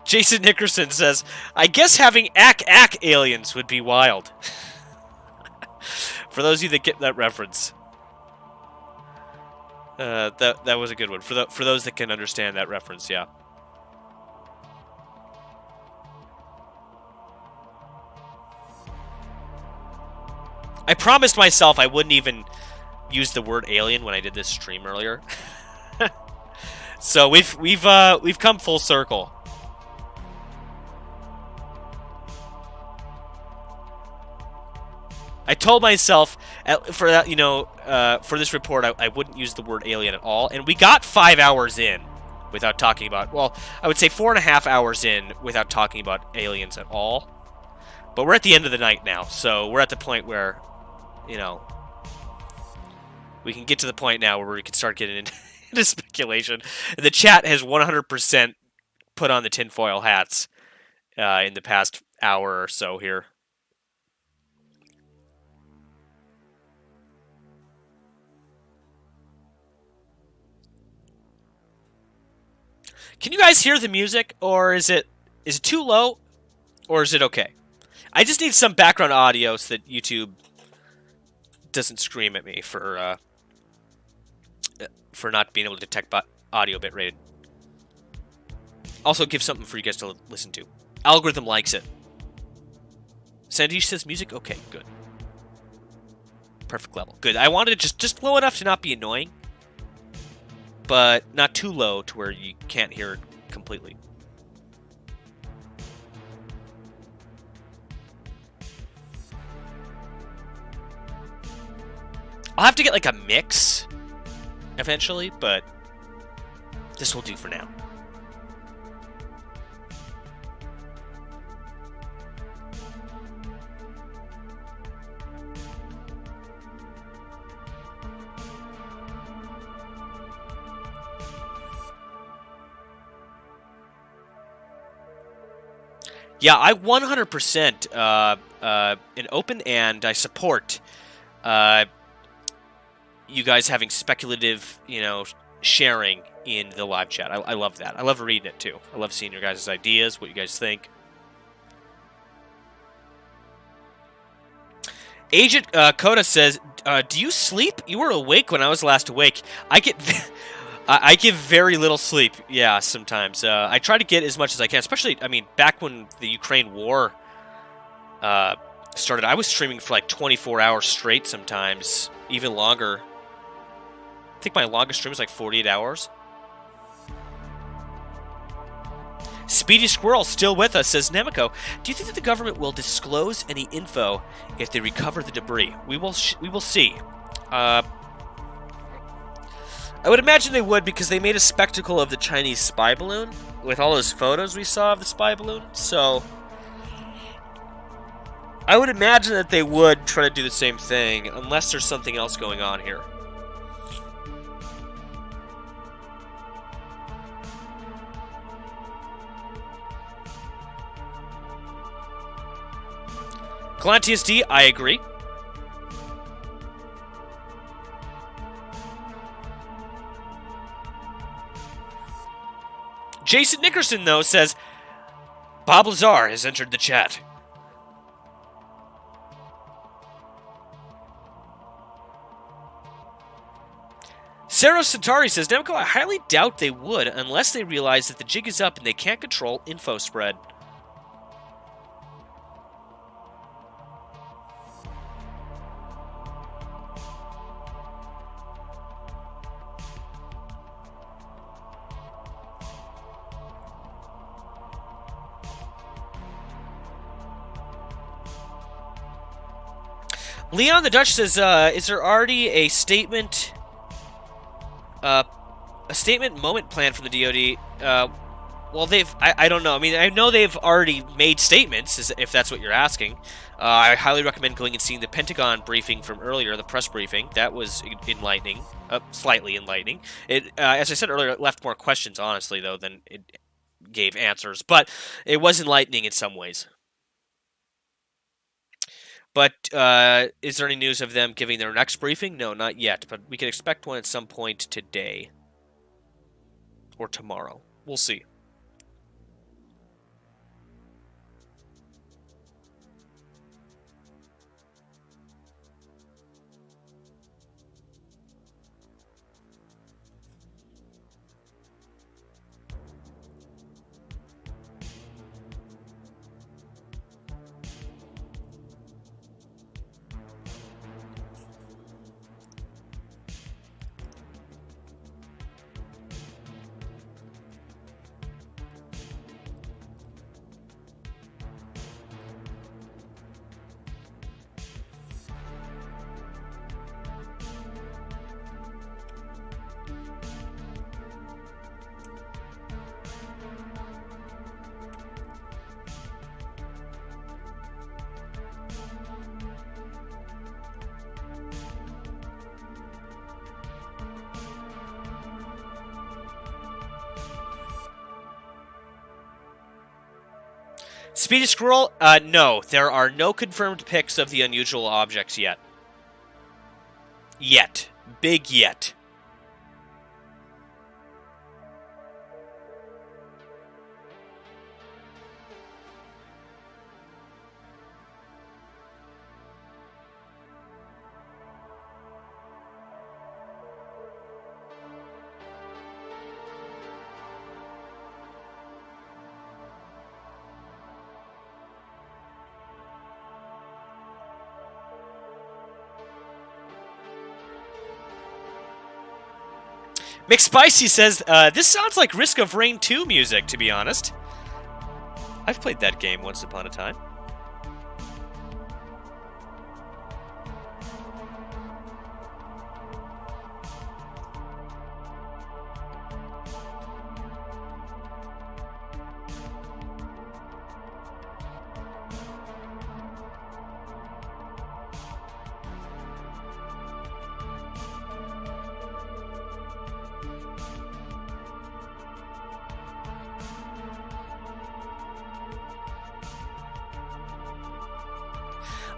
Jason Nickerson says, I guess having ack aliens would be wild. For those of you that get that reference. That was a good one. For those that can understand that reference, yeah. I promised myself I wouldn't even use the word alien when I did this stream earlier. So we've come full circle. I told myself for that, for this report, I wouldn't use the word alien at all, and we got 5 hours in without talking about. Well, I would say 4.5 hours in without talking about aliens at all. But we're at the end of the night now, so we're at the point where, we can get to the point now where we can start getting into speculation. The chat has 100% put on the tinfoil hats in the past hour or so here. Can you guys hear the music, or is it too low, or is it okay? I just need some background audio so that YouTube doesn't scream at me for not being able to detect audio bit rated. Also, give something for you guys to listen to. Algorithm likes it. Sandesh says music, okay, good, perfect level, good. I wanted it just low enough to not be annoying, but not too low to where you can't hear it completely. I'll have to get like a mix eventually, but this will do for now. Yeah, I 100% an open, and I support you guys having speculative, sharing in the live chat. I love that. I love reading it too. I love seeing your guys' ideas, what you guys think. Agent Coda says, do you sleep? You were awake when I was last awake. I give very little sleep, yeah, sometimes. I try to get as much as I can, especially, back when the Ukraine war started, I was streaming for like 24 hours straight sometimes, even longer. I think my longest stream was like 48 hours. Speedy Squirrel still with us, says Nemico. Do you think that the government will disclose any info if they recover the debris? We will see. I would imagine they would, because they made a spectacle of the Chinese spy balloon with all those photos we saw of the spy balloon. So I would imagine that they would try to do the same thing, unless there's something else going on here. Galantius D, I agree. Jason Nickerson, though, says, Bob Lazar has entered the chat. Sarah Satari says, Nemico, I highly doubt they would unless they realize that the jig is up and they can't control info spread. Leon the Dutch says, is there already a statement moment plan from the DoD? Well, I don't know. I mean, I know they've already made statements, if that's what you're asking. I highly recommend going and seeing the Pentagon briefing from earlier, the press briefing. That was enlightening, slightly enlightening. It, as I said earlier, it left more questions, honestly, though, than it gave answers. But it was enlightening in some ways. But is there any news of them giving their next briefing? No, not yet. But we can expect one at some point today. Or tomorrow. We'll see. Speedy Squirrel, no. There are no confirmed pics of the unusual objects yet. Yet. Big yet. McSpicy says, this sounds like Risk of Rain 2 music, to be honest. I've played that game once upon a time.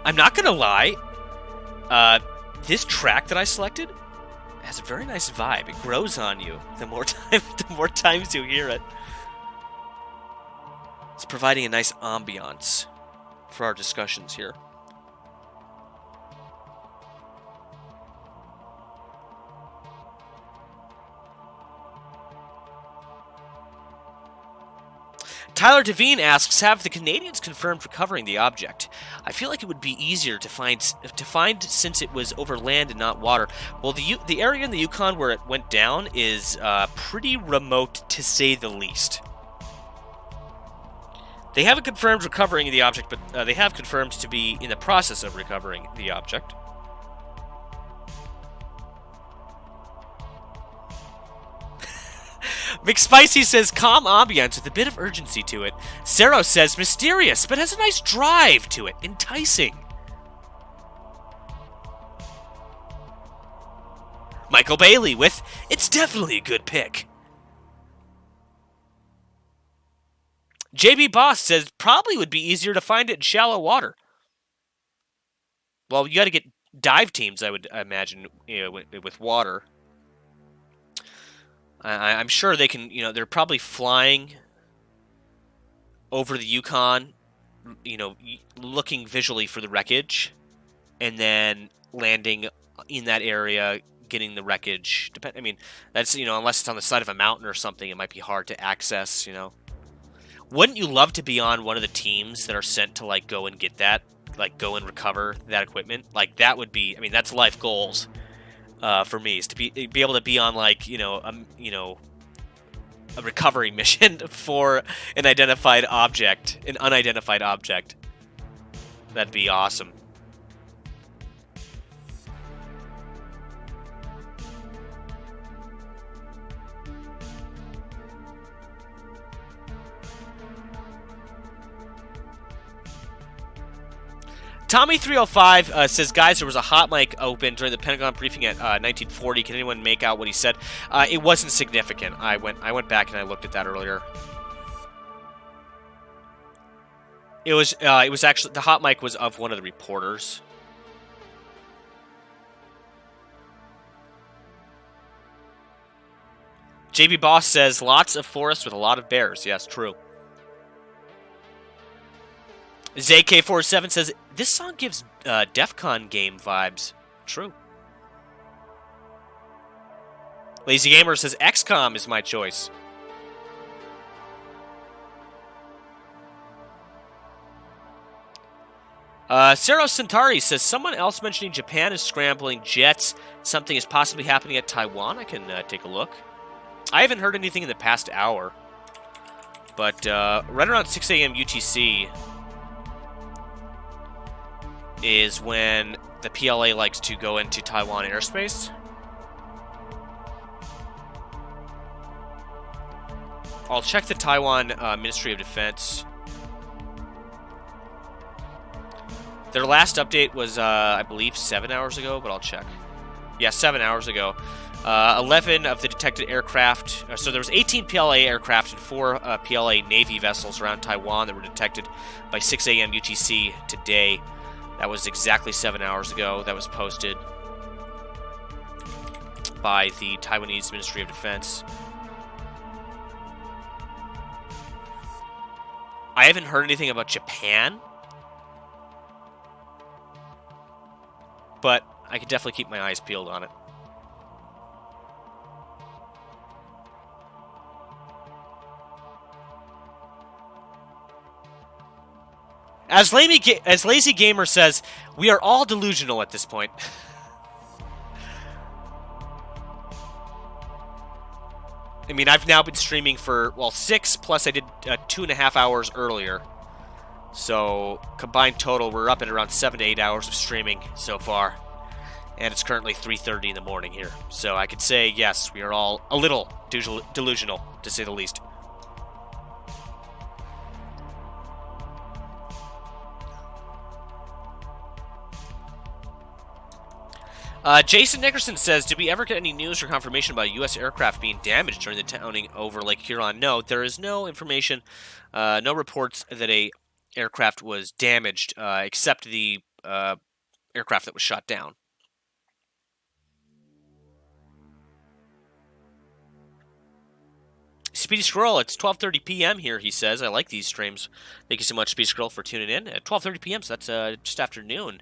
I'm not gonna lie, this track that I selected has a very nice vibe. It grows on you the more times you hear it. It's providing a nice ambiance for our discussions here. Tyler Devine asks, have the Canadians confirmed recovering the object? I feel like it would be easier to find since it was over land and not water. Well, the area in the Yukon where it went down is pretty remote, to say the least. They haven't confirmed recovering the object, but they have confirmed to be in the process of recovering the object. McSpicy says, calm ambience with a bit of urgency to it. Sero says, mysterious, but has a nice drive to it. Enticing. Michael Bailey with, it's definitely a good pick. JB Boss says, probably would be easier to find it in shallow water. Well, you got to get dive teams, I would imagine, with water. I'm sure they can, they're probably flying over the Yukon, looking visually for the wreckage, and then landing in that area, getting the wreckage. I mean, that's, unless it's on the side of a mountain or something, it might be hard to access, Wouldn't you love to be on one of the teams that are sent to, go and get that, go and recover that equipment? That would be, that's life goals. For me, is to be able to be on a recovery mission for an unidentified object. That'd be awesome. Tommy305 says, guys, there was a hot mic open during the Pentagon briefing at 1940. Can anyone make out what he said? It wasn't significant. I went back and I looked at that earlier. It was actually, the hot mic was of one of the reporters. JB Boss says, lots of forests with a lot of bears. Yes, true. ZK47 says, this song gives DEF CON game vibes. True. Lazy Gamer says, XCOM is my choice. Sero Centauri says, someone else mentioning Japan is scrambling jets. Something is possibly happening at Taiwan. I can take a look. I haven't heard anything in the past hour. But right around 6 a.m. UTC... is when the PLA likes to go into Taiwan airspace. I'll check the Taiwan Ministry of Defense. Their last update was, I believe, 7 hours ago, but I'll check. Yeah, 7 hours ago. 11 of the detected aircraft. So there was 18 PLA aircraft and 4 PLA Navy vessels around Taiwan that were detected by 6 a.m. UTC today. That was exactly 7 hours ago. That was posted by the Taiwanese Ministry of Defense. I haven't heard anything about Japan, but I could definitely keep my eyes peeled on it. As Lazy Gamer says, we are all delusional at this point. I mean, I've now been streaming for, 6, plus I did 2.5 hours earlier. So, combined total, we're up at around 7 to 8 hours of streaming so far. And it's currently 3:30 in the morning here. So I could say, yes, we are all a little delusional, to say the least. Jason Nickerson says, did we ever get any news or confirmation about a U.S. aircraft being damaged during the towing over Lake Huron? No, there is no information, no reports that a aircraft was damaged, except the aircraft that was shot down. Speedy Squirrel, it's 12:30 p.m. here, he says. I like these streams. Thank you so much, Speedy Squirrel, for tuning in. At 12:30 p.m., so that's just after noon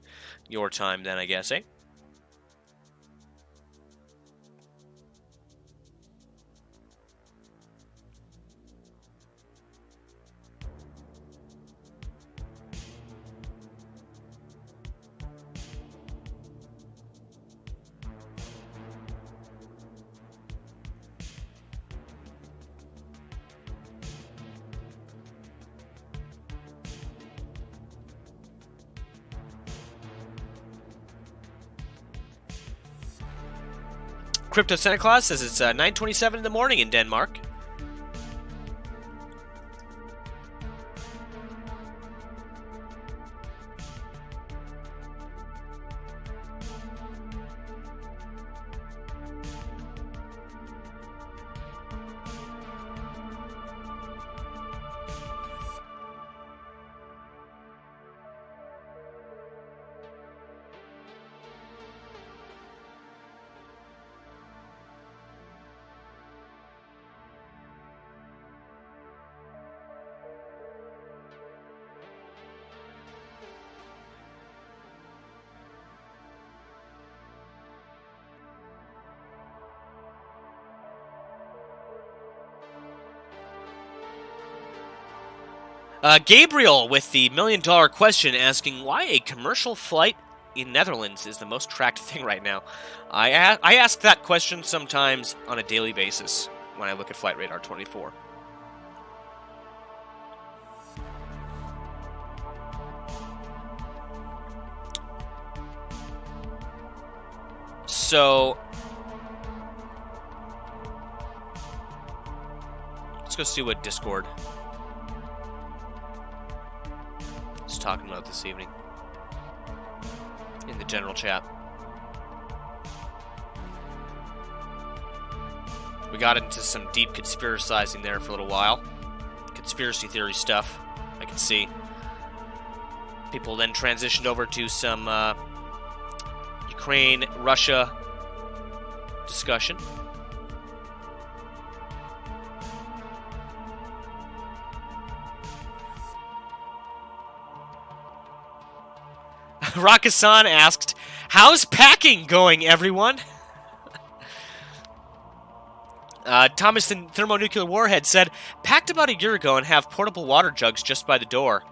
your time then, I guess, eh? Crypto Santa Claus says it's 9:27 in the morning in Denmark. Gabriel with the $1 million question asking why a commercial flight in Netherlands is the most tracked thing right now. I ask that question sometimes on a daily basis when I look at Flight Radar 24. So let's go see what Discord is talking about this evening in the general chat. We got into some deep conspiracizing there for a little while. Conspiracy theory stuff, I can see. People then transitioned over to some Ukraine-Russia discussion. Rakasan asked, how's packing going, everyone? Thomas the Thermonuclear Warhead said, packed about a year ago and have portable water jugs just by the door.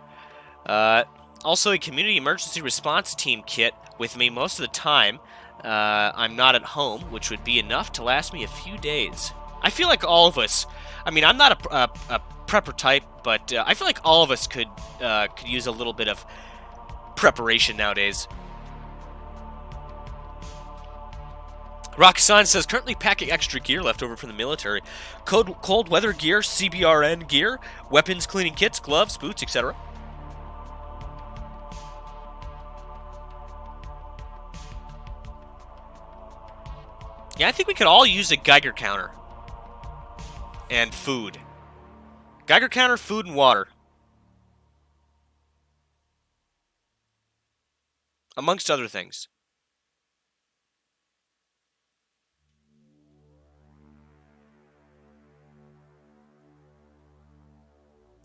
Also a community emergency response team kit with me most of the time. I'm not at home, which would be enough to last me a few days. I feel like all of us, I mean, I'm not a prepper type, but I feel like all of us could use a little bit of preparation nowadays. Roxanne says, currently packing extra gear left over from the military. Cold weather gear, CBRN gear, weapons cleaning kits, gloves, boots, etc. Yeah, I think we could all use a Geiger counter. And food. Geiger counter, food, and water. Amongst other things.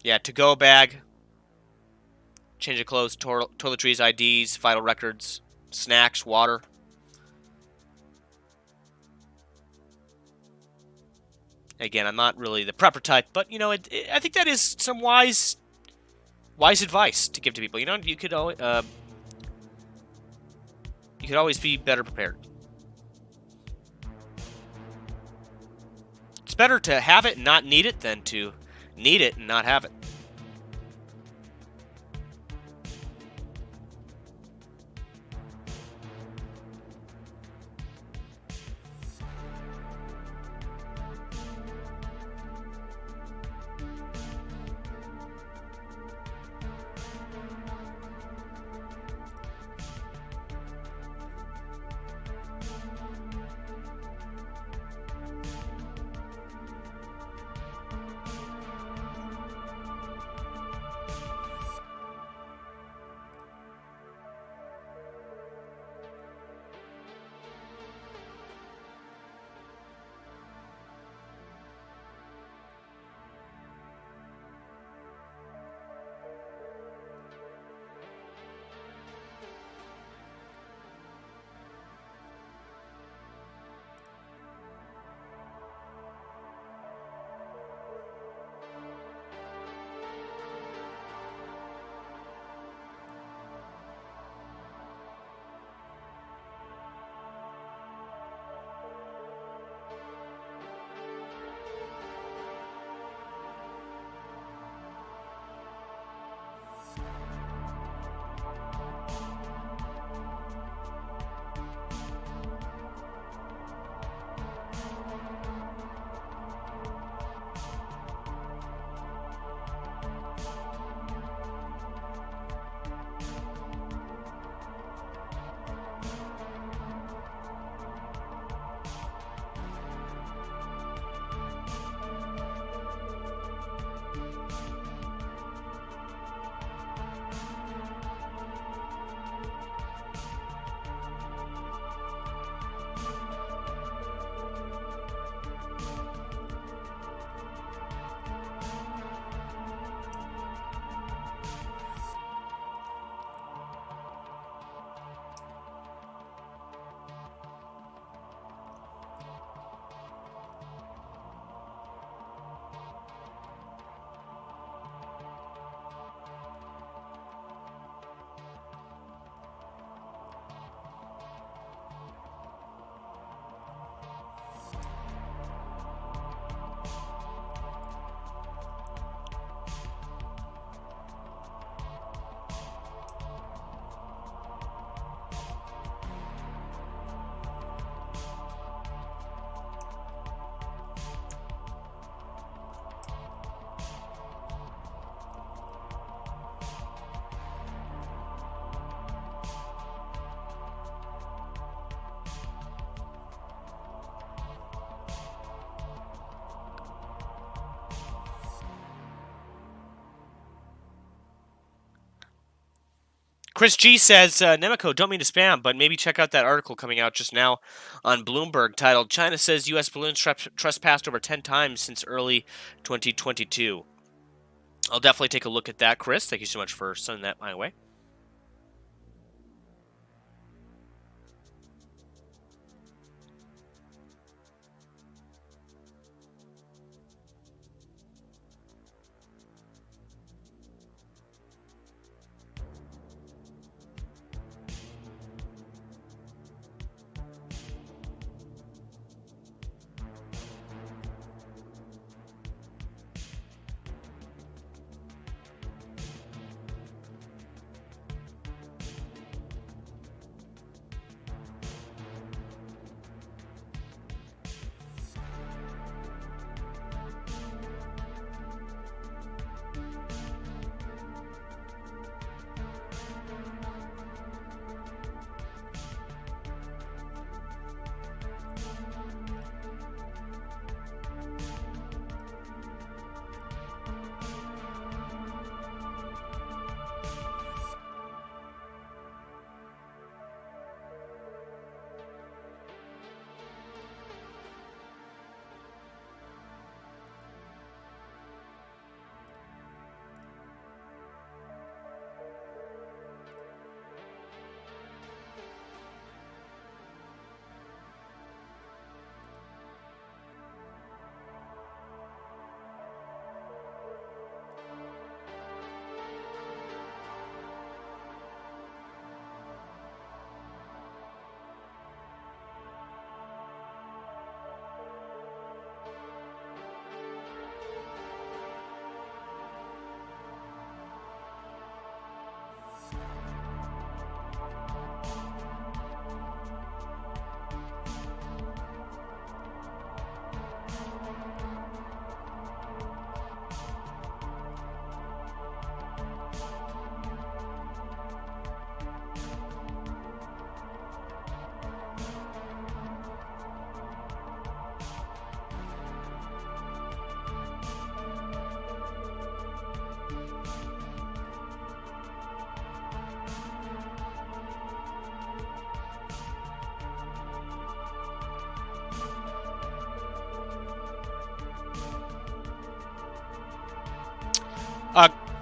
Yeah, to-go bag. Change of clothes, toiletries, IDs, vital records, snacks, water. Again, I'm not really the prepper type, but, you know, I think that is some wise advice to give to people. You know, you could always be better prepared. It's better to have it and not need it than to need it and not have it. Chris G says, Nemico, don't mean to spam, but maybe check out that article coming out just now on Bloomberg titled, China says U.S. balloons trespassed over 10 times since early 2022. I'll definitely take a look at that, Chris. Thank you so much for sending that my way.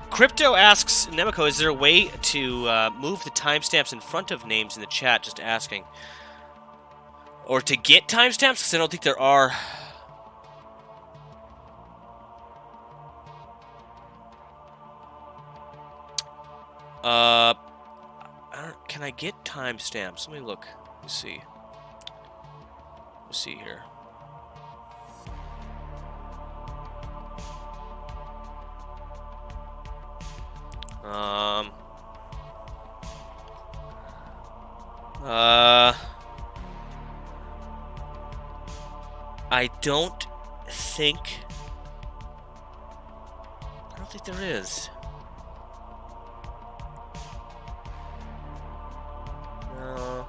Crypto asks, Nemico, is there a way to move the timestamps in front of names in the chat? Just asking. Or to get timestamps? Because I don't think there are. Can I get timestamps? Let me look. Let me see. Let's see here. I don't think there is. No.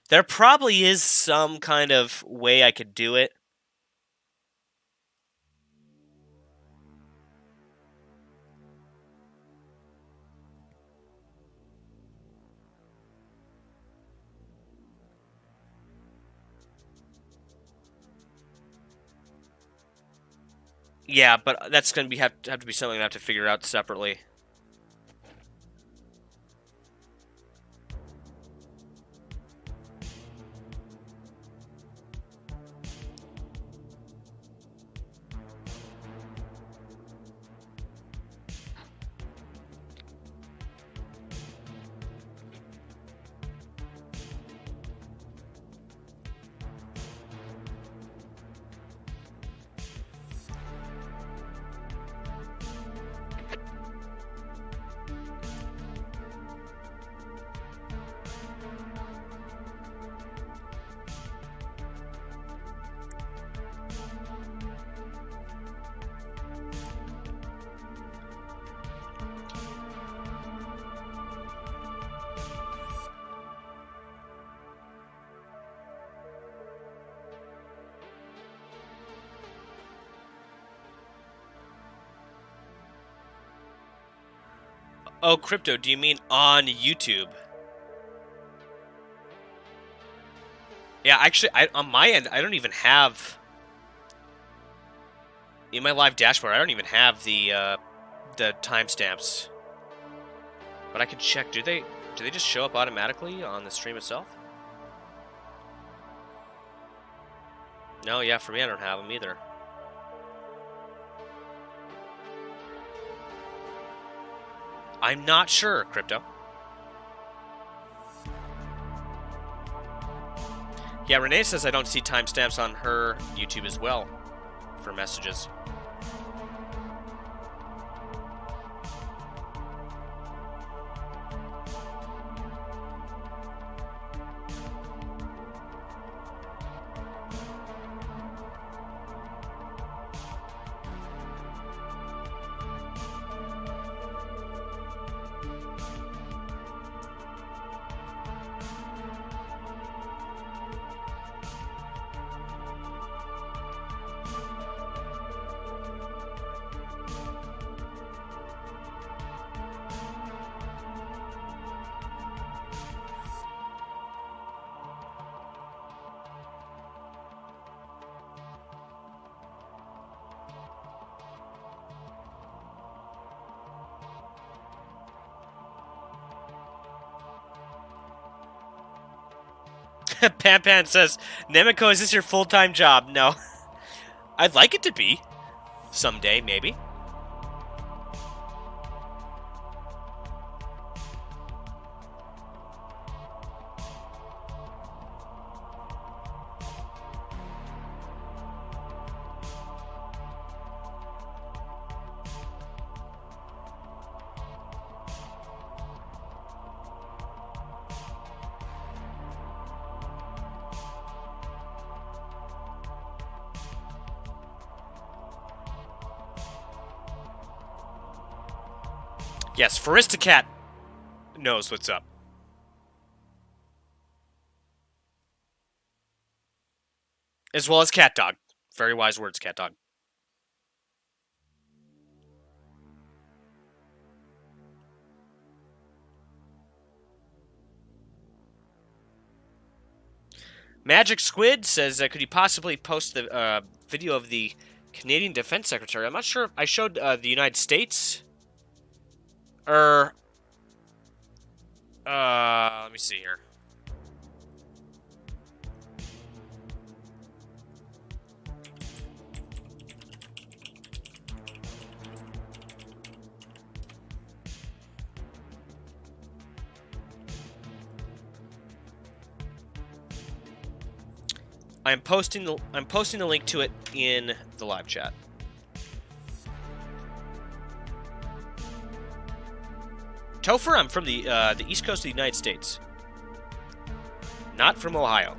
There probably is some kind of way I could do it. Yeah, but that's going to have to be something I have to figure out separately. Oh, Crypto, do you mean on YouTube? Yeah, actually, on my end, I don't even have... In my live dashboard, I don't even have the timestamps. But I can check. Do they just show up automatically on the stream itself? No, yeah, for me, I don't have them either. I'm not sure, Crypto. Yeah, Renee says I don't see timestamps on her YouTube as well for messages. Pan says, Nemico, is this your full-time job? No. I'd like it to be. Someday, maybe. Yes, Faristacat knows what's up. As well as Cat Dog. Very wise words, Cat Dog. Magic Squid says, could you possibly post the video of the Canadian Defense Secretary? I'm not sure if I showed the United States. Let me see here. I'm posting the link to it in the live chat. Topher, I'm from the East Coast of the United States. Not from Ohio.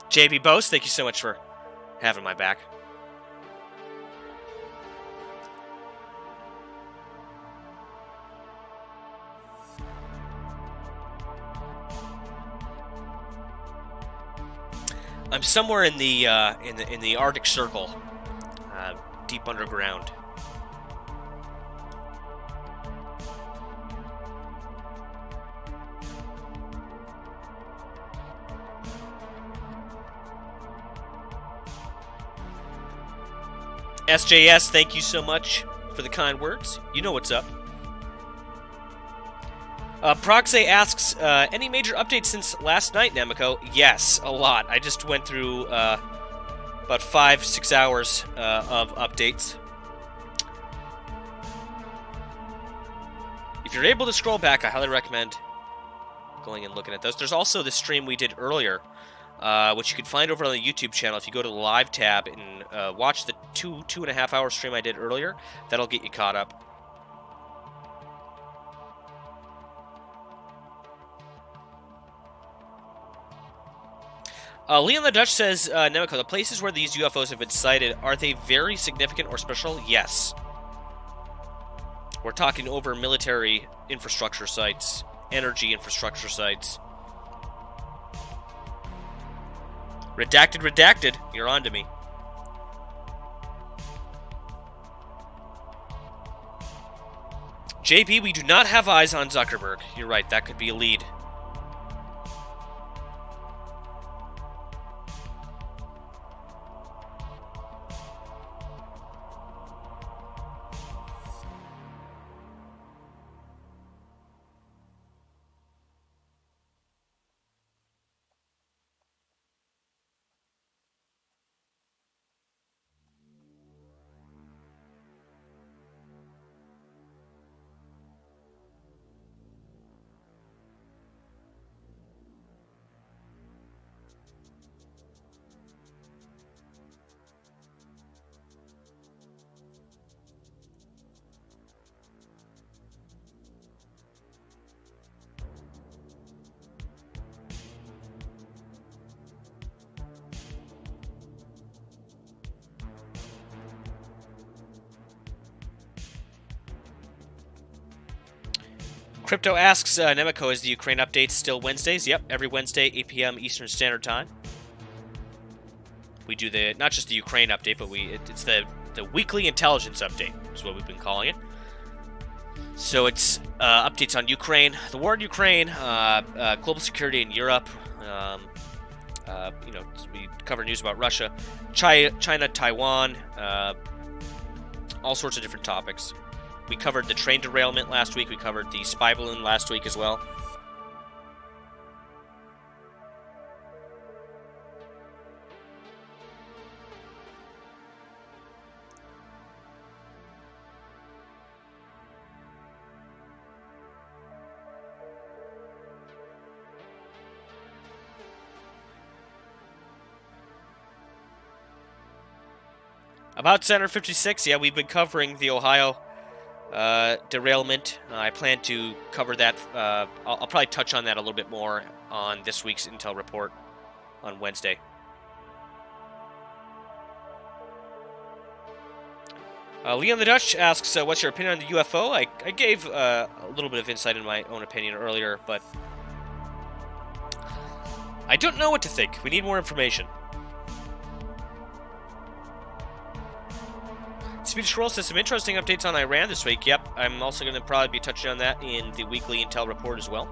JB Bose, thank you so much for having my back. I'm somewhere in the Arctic Circle, deep underground. SJS, thank you so much for the kind words. You know what's up. Proxe asks, any major updates since last night, Nemico? Yes, a lot. I just went through about 5-6 hours of updates. if you're able to scroll back, I highly recommend going and looking at those. There's also the stream we did earlier, which you can find over on the YouTube channel. If you go to the live tab and watch the 2.5 hour stream I did earlier, that'll get you caught up. Leon the Dutch says, Nemico, the places where these UFOs have been sighted, are they very significant or special? Yes. We're talking over military infrastructure sites, energy infrastructure sites. Redacted, redacted. You're on to me. JB, we do not have eyes on Zuckerberg. You're right, that could be a lead. Crypto asks, Nemico, is the Ukraine update still Wednesdays? Yep, every Wednesday, 8 p.m. Eastern Standard Time. We do the, not just the Ukraine update, but it's the weekly intelligence update, is what we've been calling it. So it's updates on Ukraine, the war in Ukraine, global security in Europe. We cover news about Russia, China, Taiwan, all sorts of different topics. We covered the train derailment last week. We covered the spy balloon last week as well. About Center 56, yeah, we've been covering the Ohio derailment. I plan to cover that. I'll probably touch on that a little bit more on this week's Intel report on Wednesday. Leon the Dutch asks, what's your opinion on the UFO? I gave a little bit of insight in my own opinion earlier, but I don't know what to think. We need more information. Speed Scroll says some interesting updates on Iran this week. Yep, I'm also going to probably be touching on that in the weekly Intel report as well.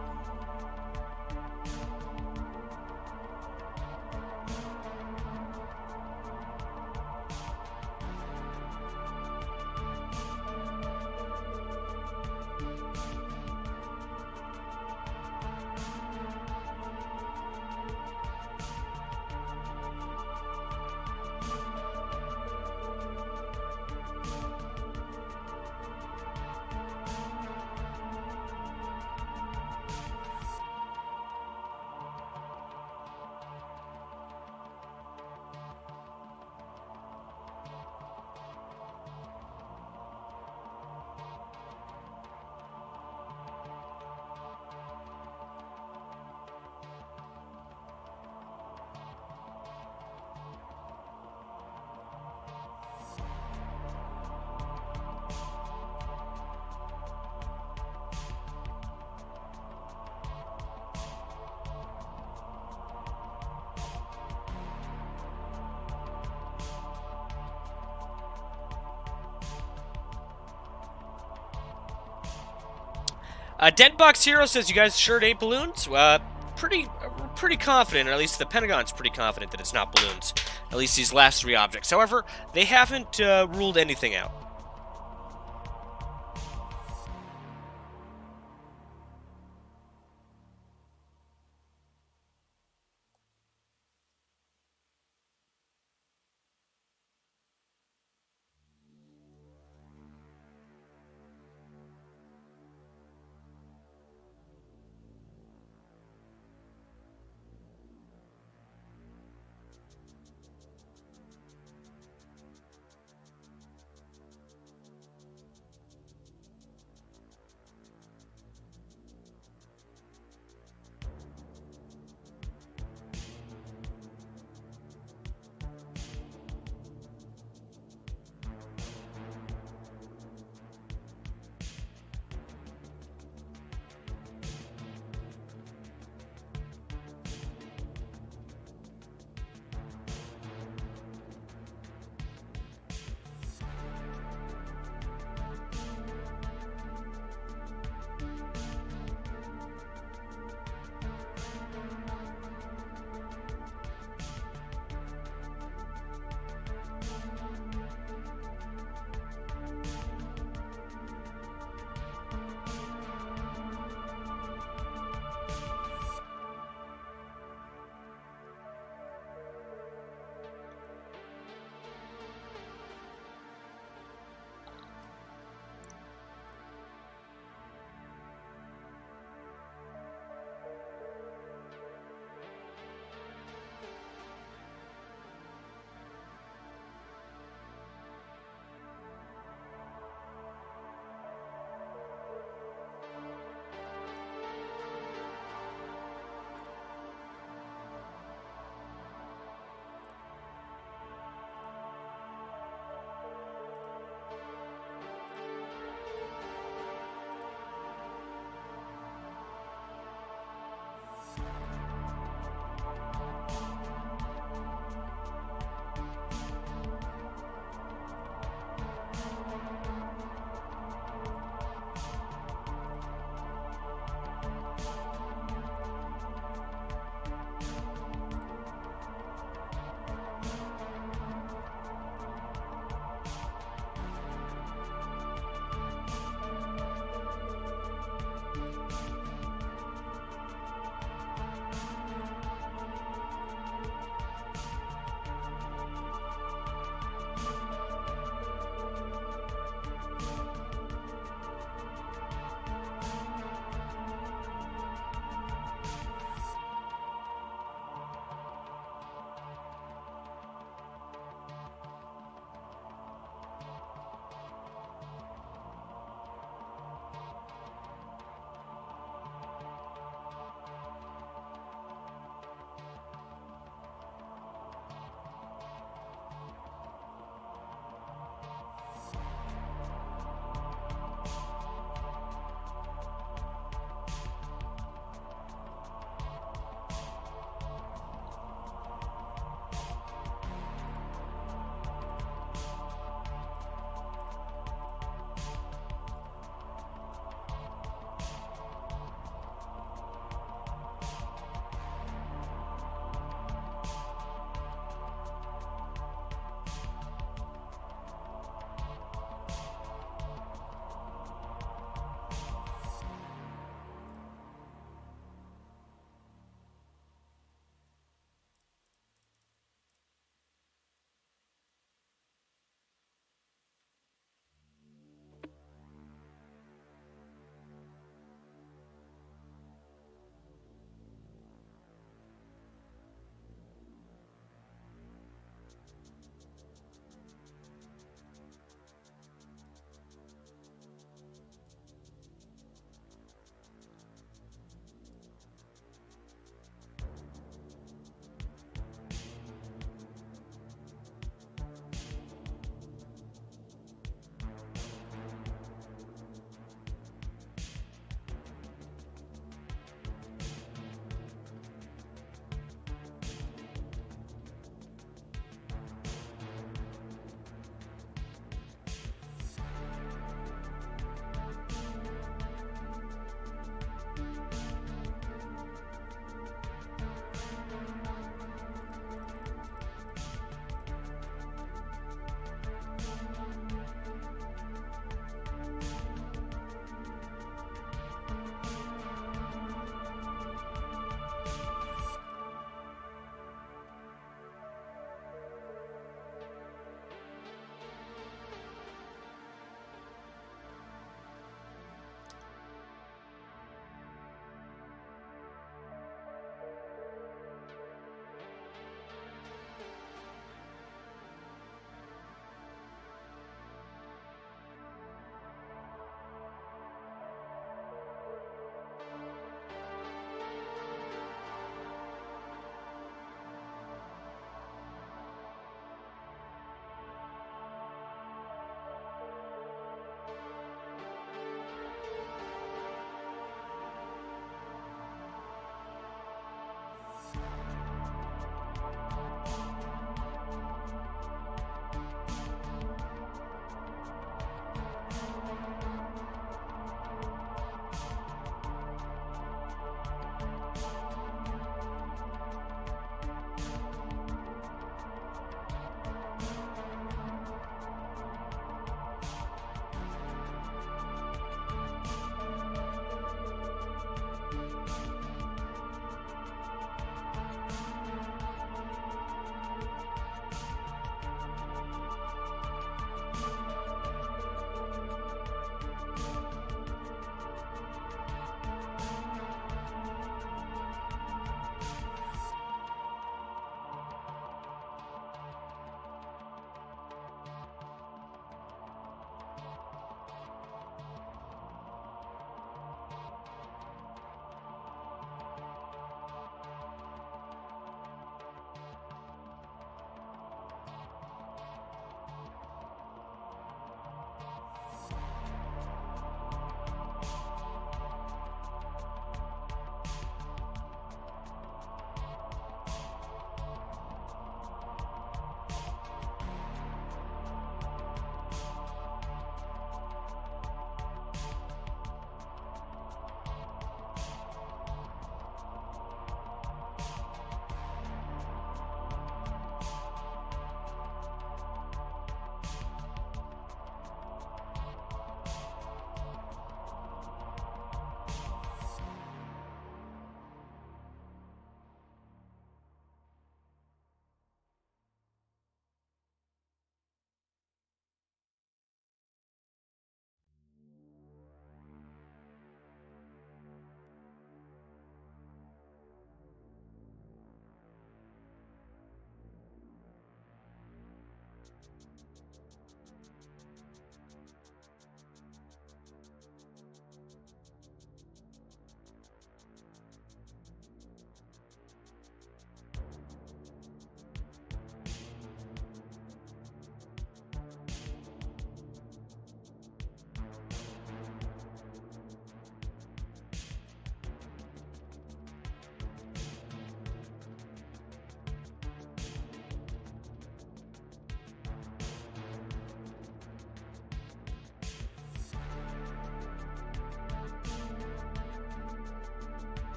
Deadbox Hero says, you guys sure it ain't balloons? Pretty confident, or at least the Pentagon's pretty confident that it's not balloons. At least these last three objects. However, they haven't ruled anything out.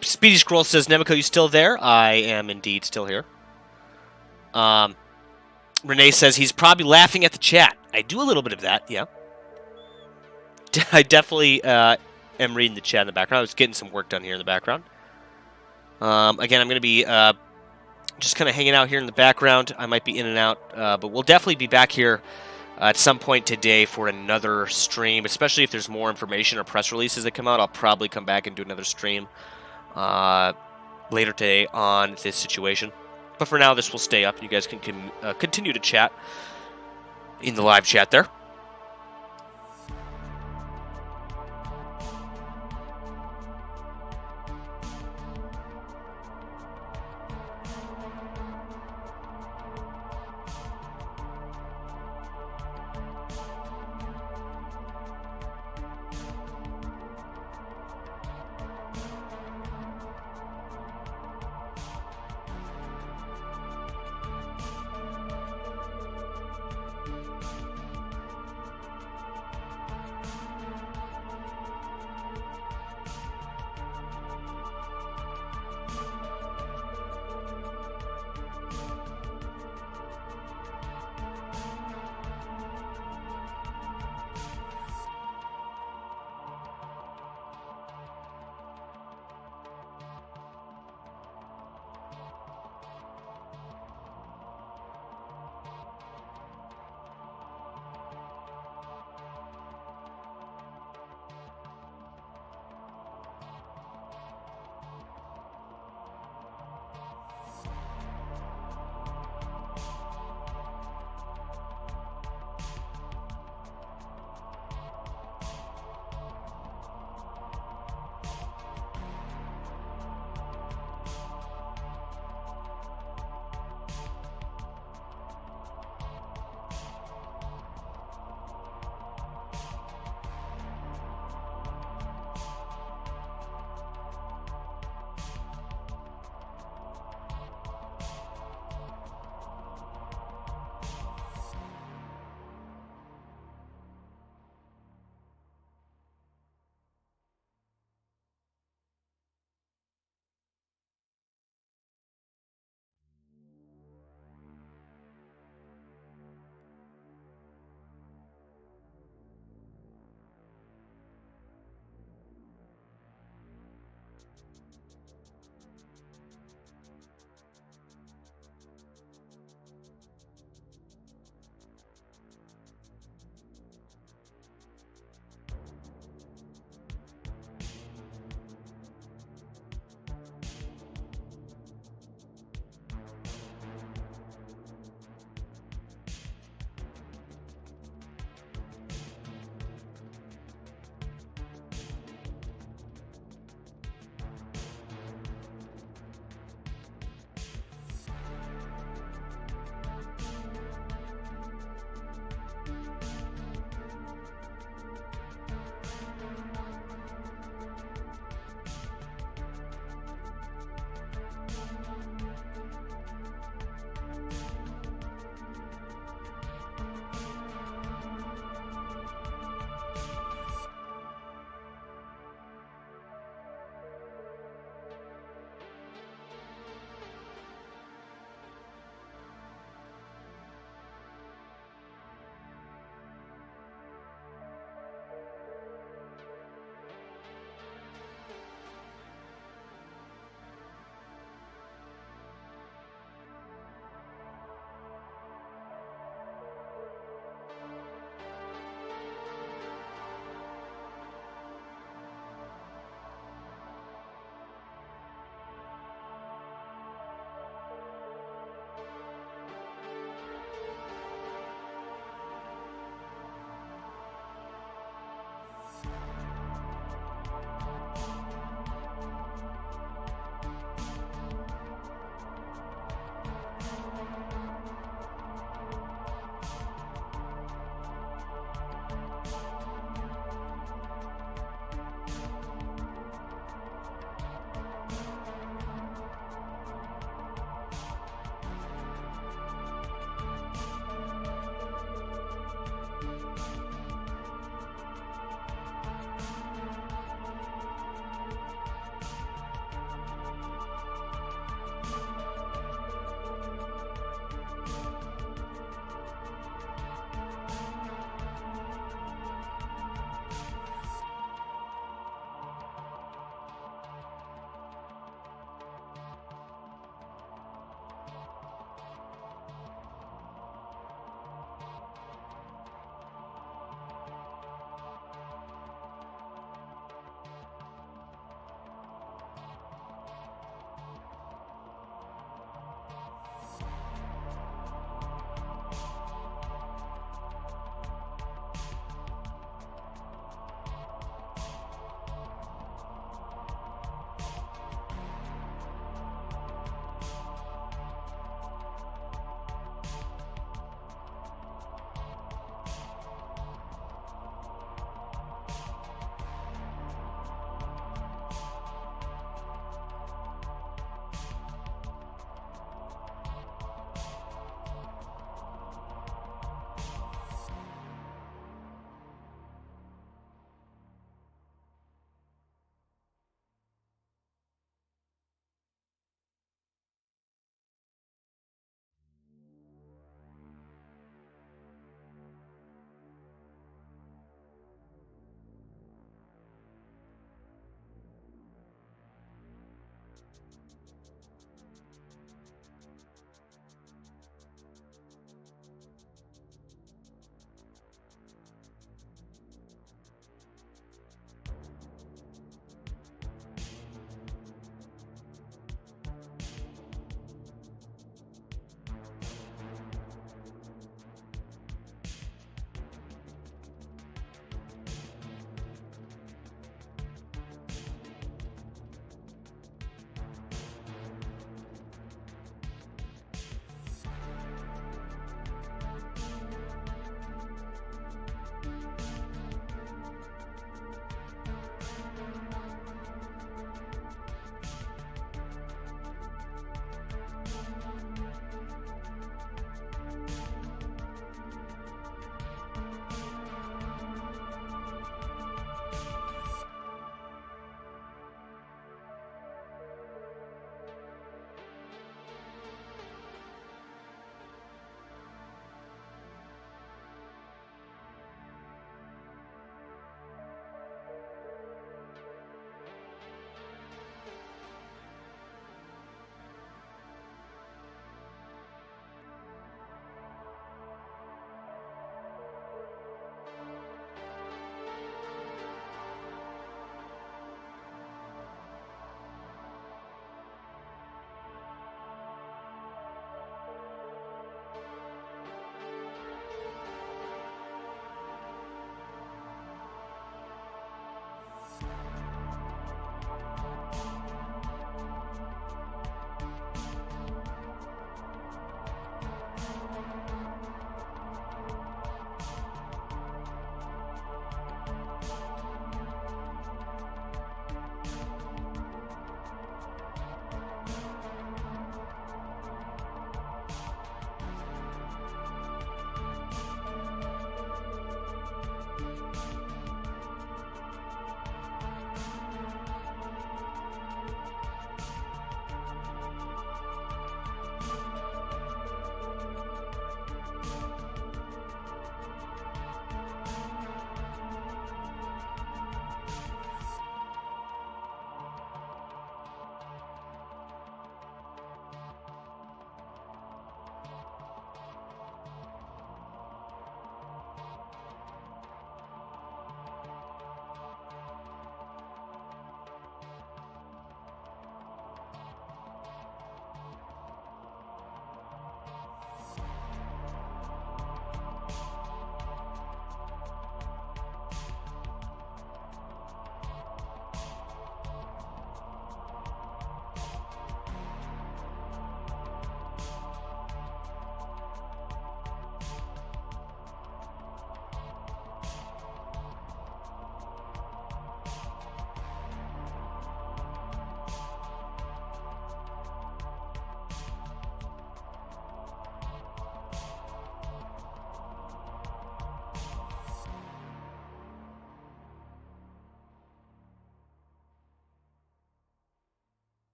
Speedy Scroll says, Nemico, you still there? I am indeed still here. Renee says he's probably laughing at the chat. I do a little bit of that, yeah. I definitely am reading the chat in the background. I was getting some work done here in the background. Again, I'm going to be just kind of hanging out here in the background. I might be in and out, but we'll definitely be back here at some point today for another stream, especially if there's more information or press releases that come out. I'll probably come back and do another stream later today on this situation. But for now, this will stay up. You guys can continue to chat in the live chat there.